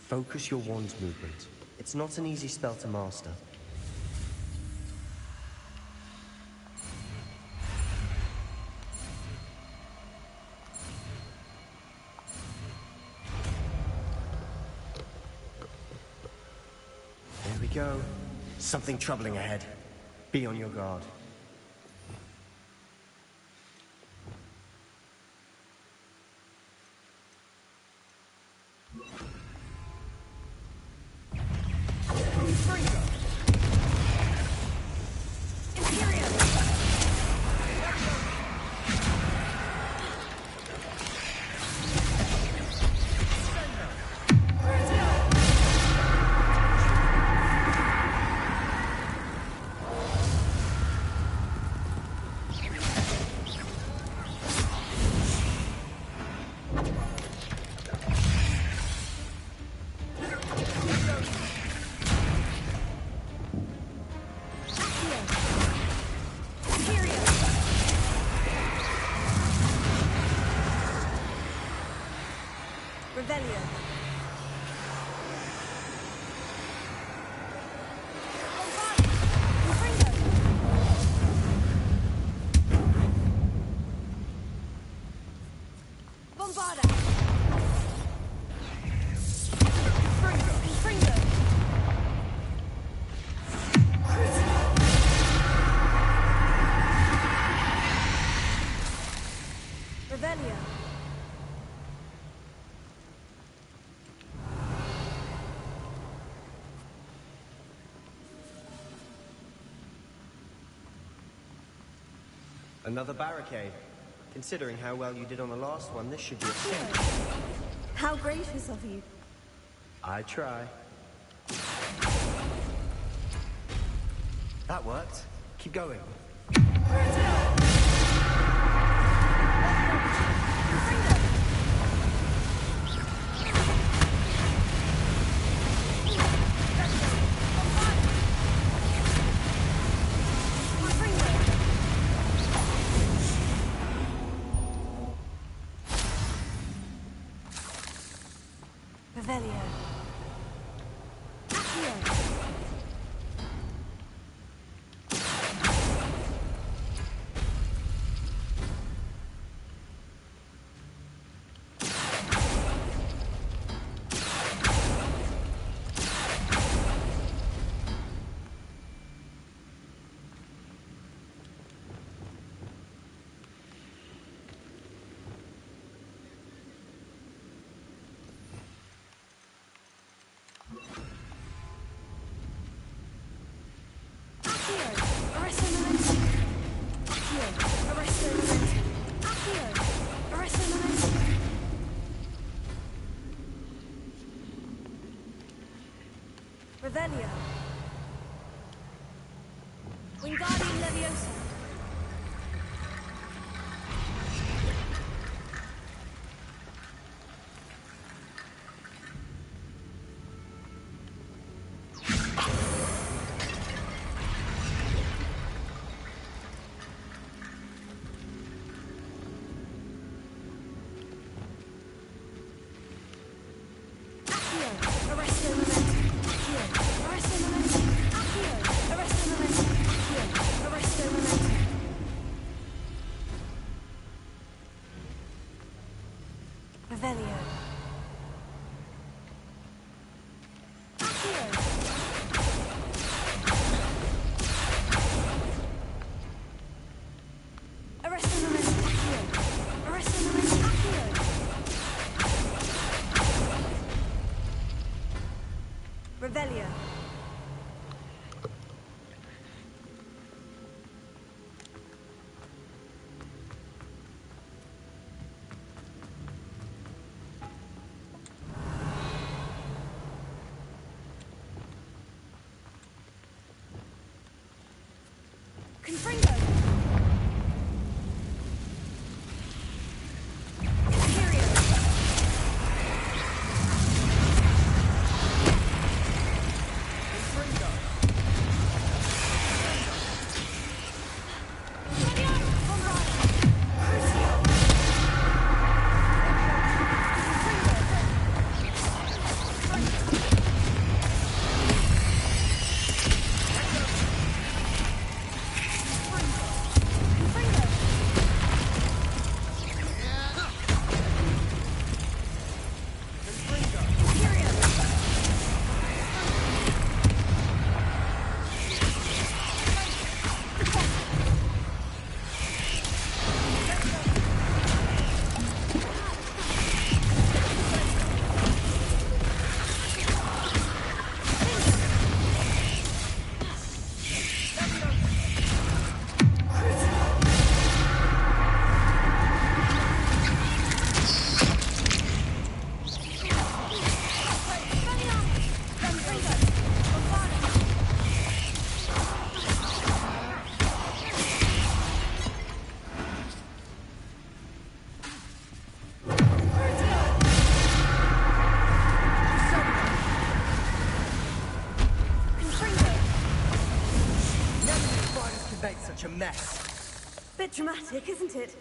Focus your wand's movement. It's not an easy spell to master. There we go. Something troubling ahead. Be on your guard. Another barricade. Considering how well you did on the last one, this should be a thing. How gracious of you. I try. That worked. Keep going. Revelio. Wingardium Leviosa. Revelio. Revelio. Confringo. Such a mess. Bit dramatic, isn't it?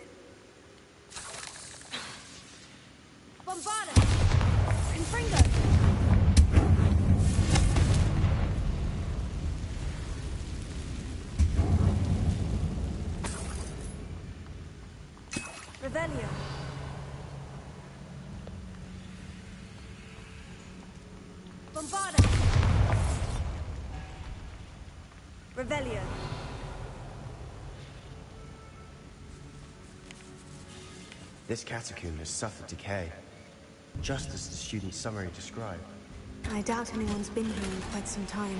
Bombarda! Confringo! Revelio. Bombarda! Revelio. This catacomb has suffered decay, just as the student's summary described. I doubt anyone's been here in quite some time.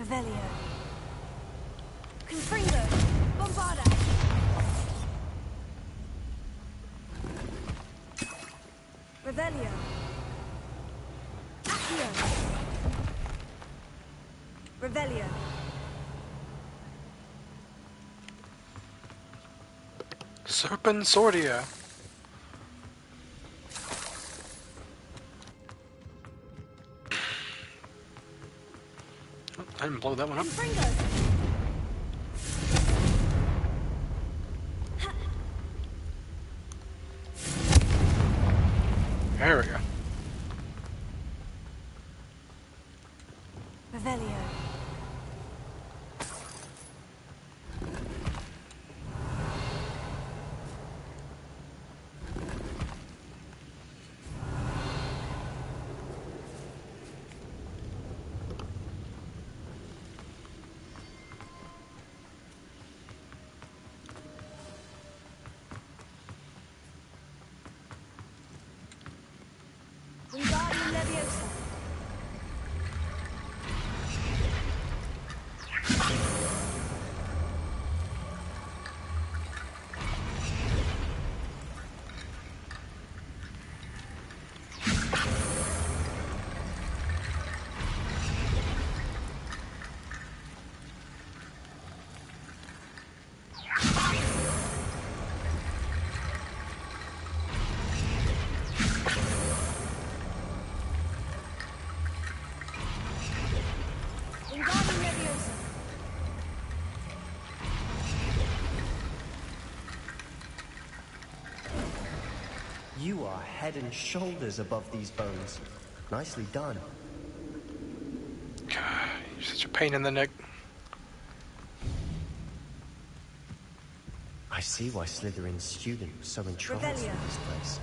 Revelio. Confringo. Bombarda. Revelio. Accio. Revelio. Serpensordia. I didn't blow that one up. There we go. Revelio. Wingardium Leviosa. Wingardium Leviosa. You are head and shoulders above these bones. Nicely done. God, you're such a pain in the neck. I see why Slytherin's student was so entranced with Revelio. this place.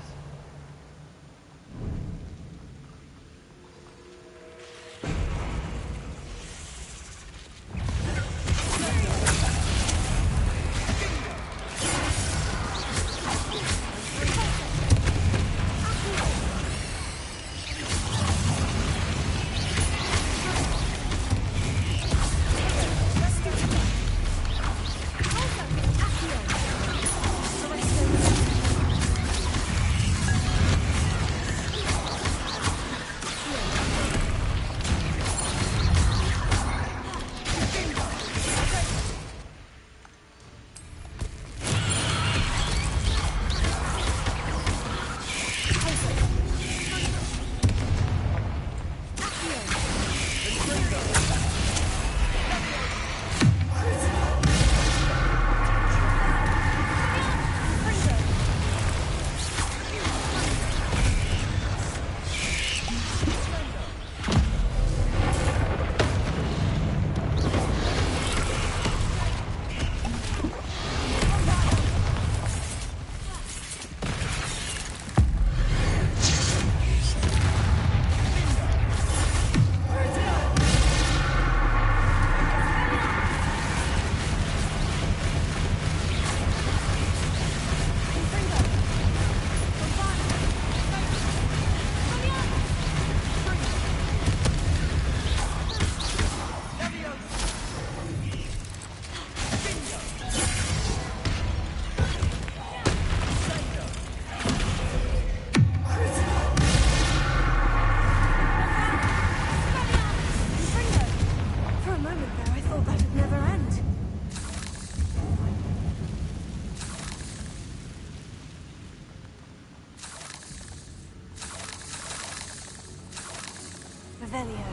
Revelio.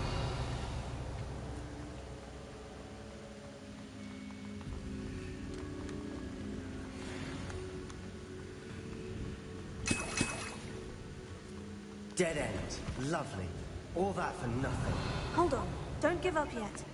Dead end. Lovely. All that for nothing. Hold on. Don't give up yet.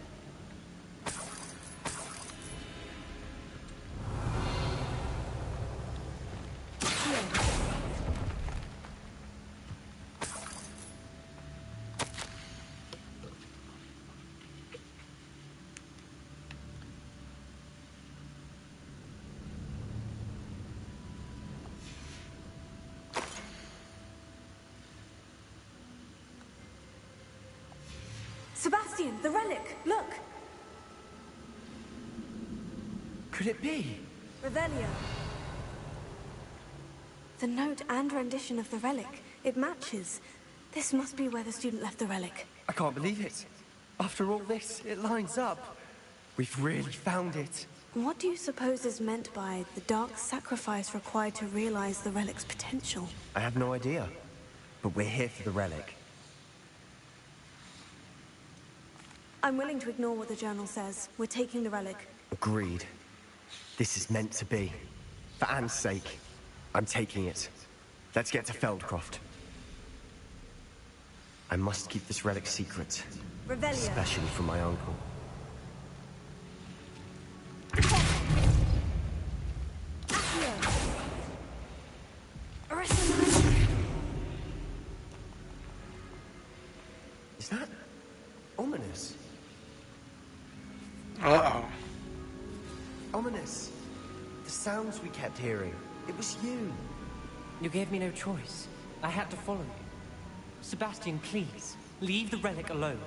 Sebastian, the relic! Look! Could it be? Revelio. The note and rendition of the relic. It matches. This must be where the student left the relic. I can't believe it. After all this, it lines up. We've really found it. What do you suppose is meant by the dark sacrifice required to realize the relic's potential? I have no idea. But we're here for the relic. I'm willing to ignore what the journal says. We're taking the relic. Agreed. This is meant to be. For Anne's sake, I'm taking it. Let's get to Feldcroft. I must keep this relic secret. Revelio. Especially from my uncle. Is that ominous? Uh-oh. Ominous. The sounds we kept hearing. It was you. You gave me no choice. I had to follow you. Sebastian, please, leave the relic alone.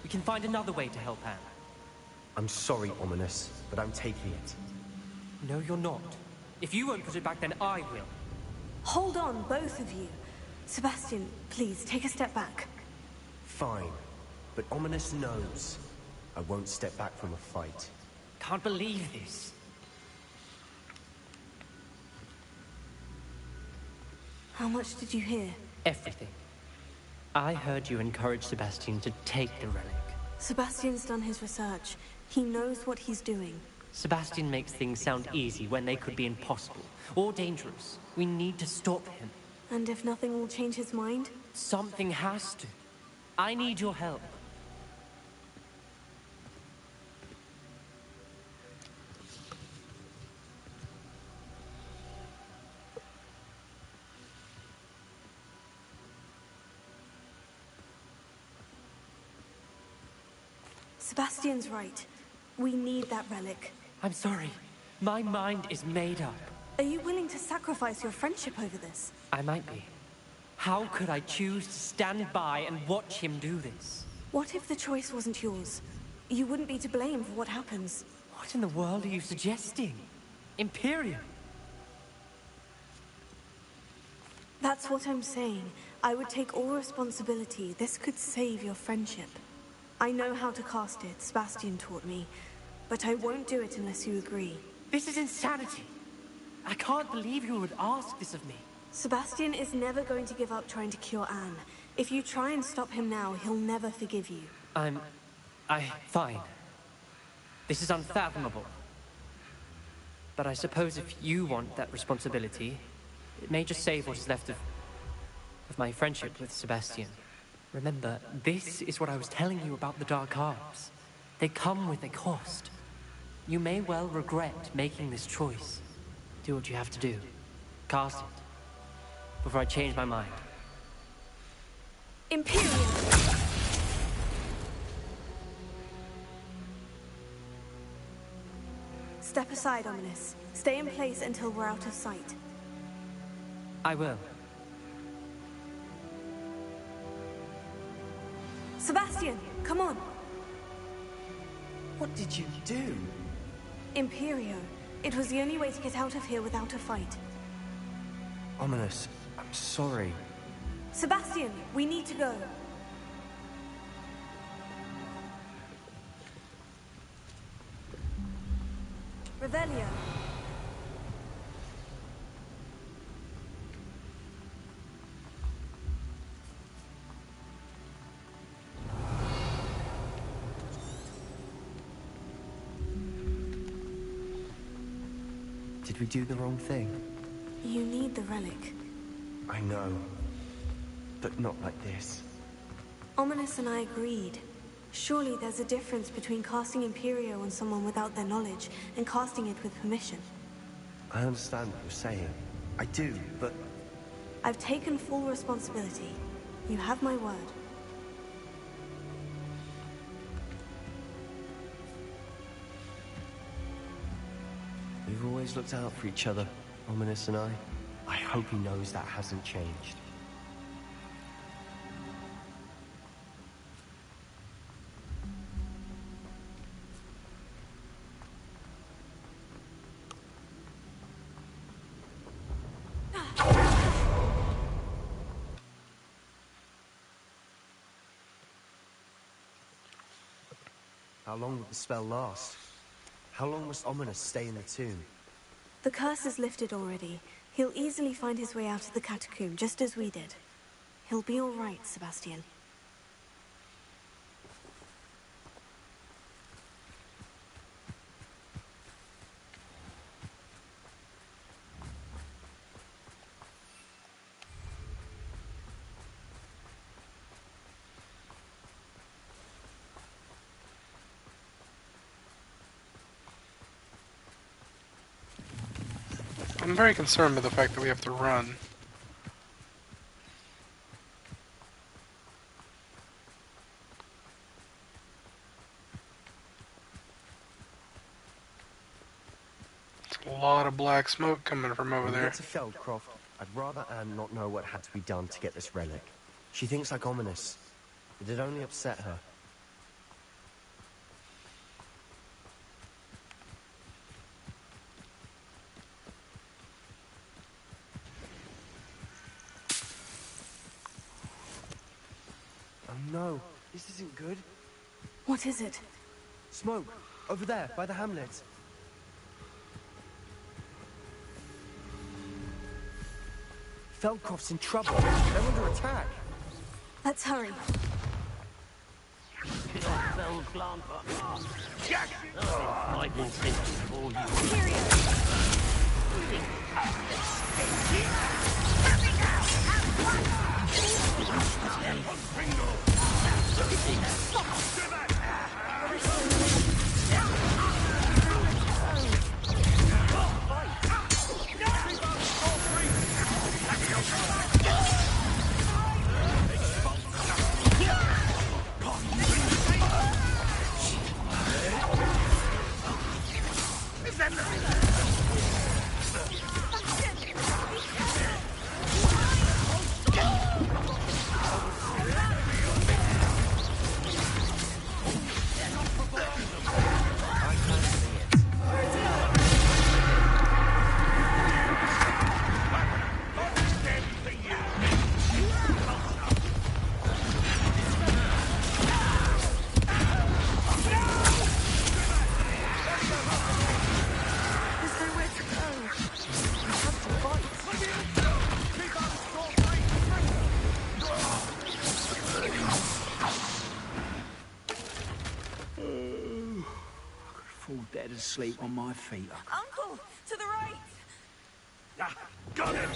We can find another way to help Anne. I'm sorry, Ominous, but I'm taking it. No, you're not. If you won't put it back, then I will. Hold on, both of you. Sebastian, please, take a step back. Fine. But Ominous knows I won't step back from a fight. Can't believe this. How much did you hear? Everything. I heard you encourage Sebastian to take the relic. Sebastian's done his research. He knows what he's doing. Sebastian makes things sound easy when they could be impossible or dangerous. We need to stop him. And if nothing will change his mind? Something has to. I need your help. Sebastian's right. We need that relic. I'm sorry. My mind is made up. Are you willing to sacrifice your friendship over this? I might be. How could I choose to stand by and watch him do this? What if the choice wasn't yours? You wouldn't be to blame for what happens. What in the world are you suggesting? Imperium? That's what I'm saying. I would take all responsibility. This could save your friendship. I know how to cast it, Sebastian taught me. But I won't do it unless you agree. This is insanity. I can't believe you would ask this of me. Sebastian is never going to give up trying to cure Anne. If you try and stop him now, he'll never forgive you. Fine. This is unfathomable. But I suppose if you want that responsibility, it may just save what is left of my friendship with Sebastian. Remember, this is what I was telling you about the Dark Arts. They come with a cost. You may well regret making this choice. Do what you have to do. Cast it. Before I change my mind. Imperium! Step aside, Ominous. Stay in place until we're out of sight. I will. Sebastian, come on! What did you do? Imperio. It was the only way to get out of here without a fight. Ominous, I'm sorry. Sebastian, we need to go. Revelio. Did we do the wrong thing? You need the relic. I know. But not like this. Ominous and I agreed. Surely there's a difference between casting Imperio on someone without their knowledge and casting it with permission. I understand what you're saying. I do, but... I've taken full responsibility. You have my word. We've always looked out for each other, Ominous and I. I hope he knows that hasn't changed. How long will the spell last? How long must Ominous stay in the tomb? The curse is lifted already. He'll easily find his way out of the catacomb, just as we did. He'll be all right, Sebastian. I'm very concerned with the fact that we have to run. It's a lot of black smoke coming from over When we there. get to Feldcroft, I'd rather Anne not know what had to be done to get this relic. She thinks like Ominous. It'd only upset her. Oh no, this isn't good. What is it? Smoke, over there, by the hamlet. Feldcroft's in trouble. They're under attack. Let's hurry. Dead asleep on my feet. Uncle, to the right! Ah, got him!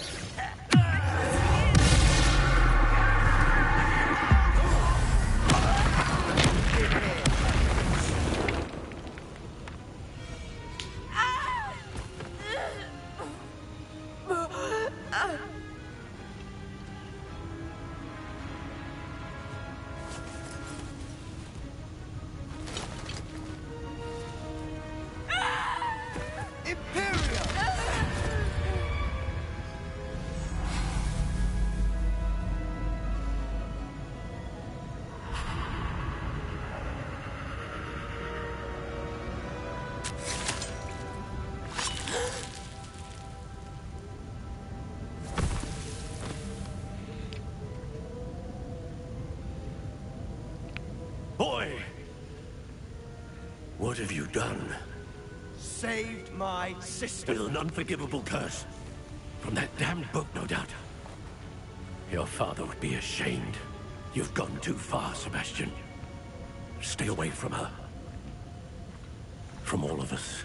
Boy! What have you done? Saved my sister. With an unforgivable curse. From that damned book, no doubt. Your father would be ashamed. You've gone too far, Sebastian. Stay away from her. From all of us.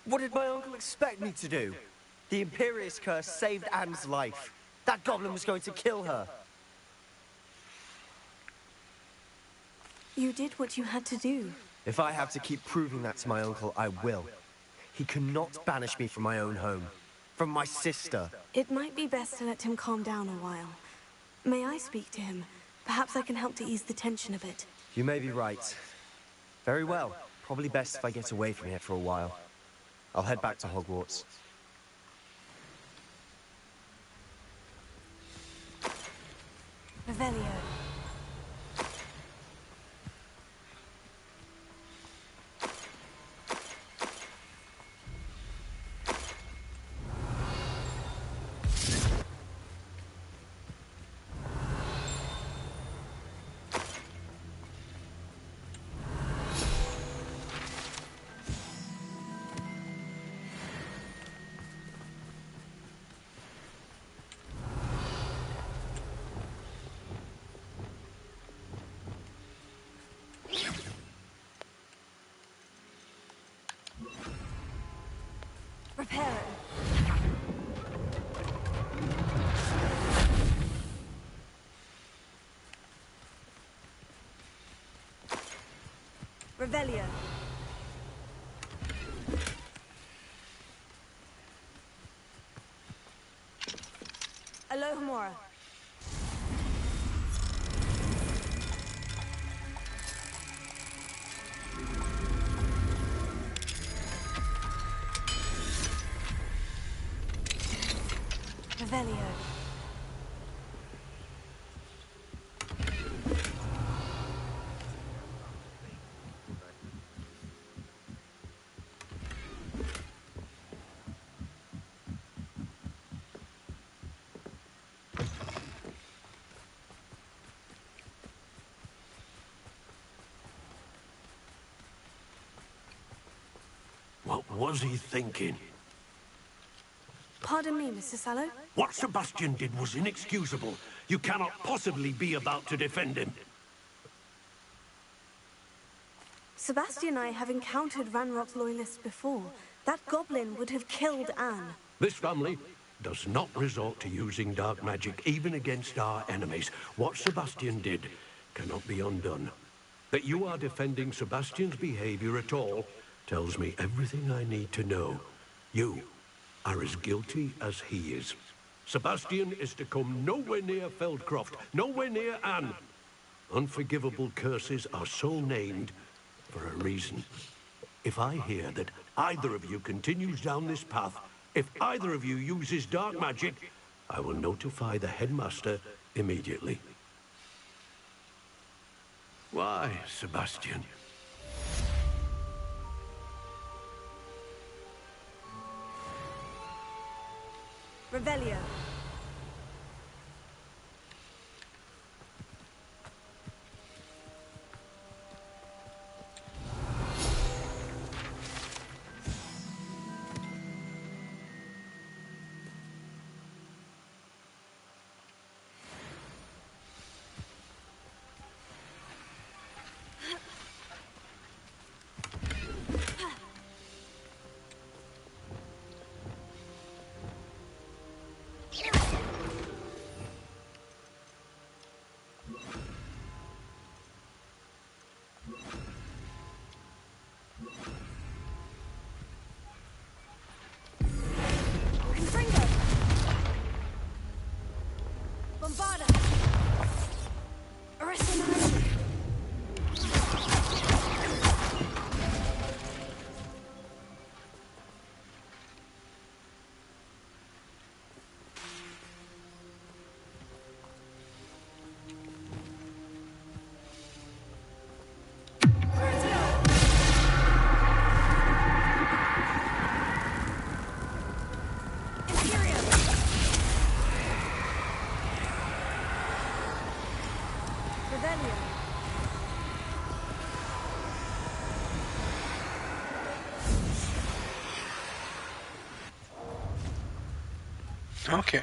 What did my uncle expect me to do? The Imperious curse saved Anne's life. That goblin was going to kill her. You did what you had to do. If I have to keep proving that to my uncle, I will. He cannot banish me from my own home. From my sister. It might be best to let him calm down a while. May I speak to him? Perhaps I can help to ease the tension a bit. You may be right. Very well. Probably best if I get away from here for a while. I'll head back to Hogwarts. Revelio. Repair it. Revelio. Alohomora. Revelio. What was he thinking? Pardon me, Mr. Sallow? What Sebastian did was inexcusable. You cannot possibly be about to defend him. Sebastian and I have encountered Ranrock's loyalists before. That goblin would have killed Anne. This family does not resort to using dark magic, even against our enemies. What Sebastian did cannot be undone. That you are defending Sebastian's behavior at all tells me everything I need to know. You are as guilty as he is. Sebastian is to come nowhere near Feldcroft, nowhere near Anne. Unforgivable curses are so named for a reason. If I hear that either of you continues down this path, if either of you uses dark magic, I will notify the headmaster immediately. Why, Sebastian? Revelio. Bombarda! Arrestinado! Okay.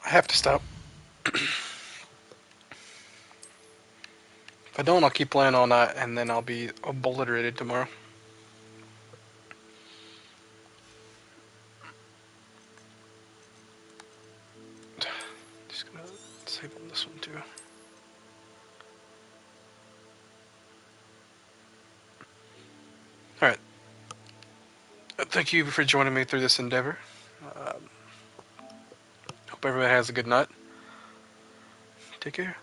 I have to stop. If I don't, I'll keep playing all night, and then I'll be obliterated tomorrow. Just gonna save on this one too. Alright. Thank you for joining me through this endeavor. Hope everybody has a good night. Take care.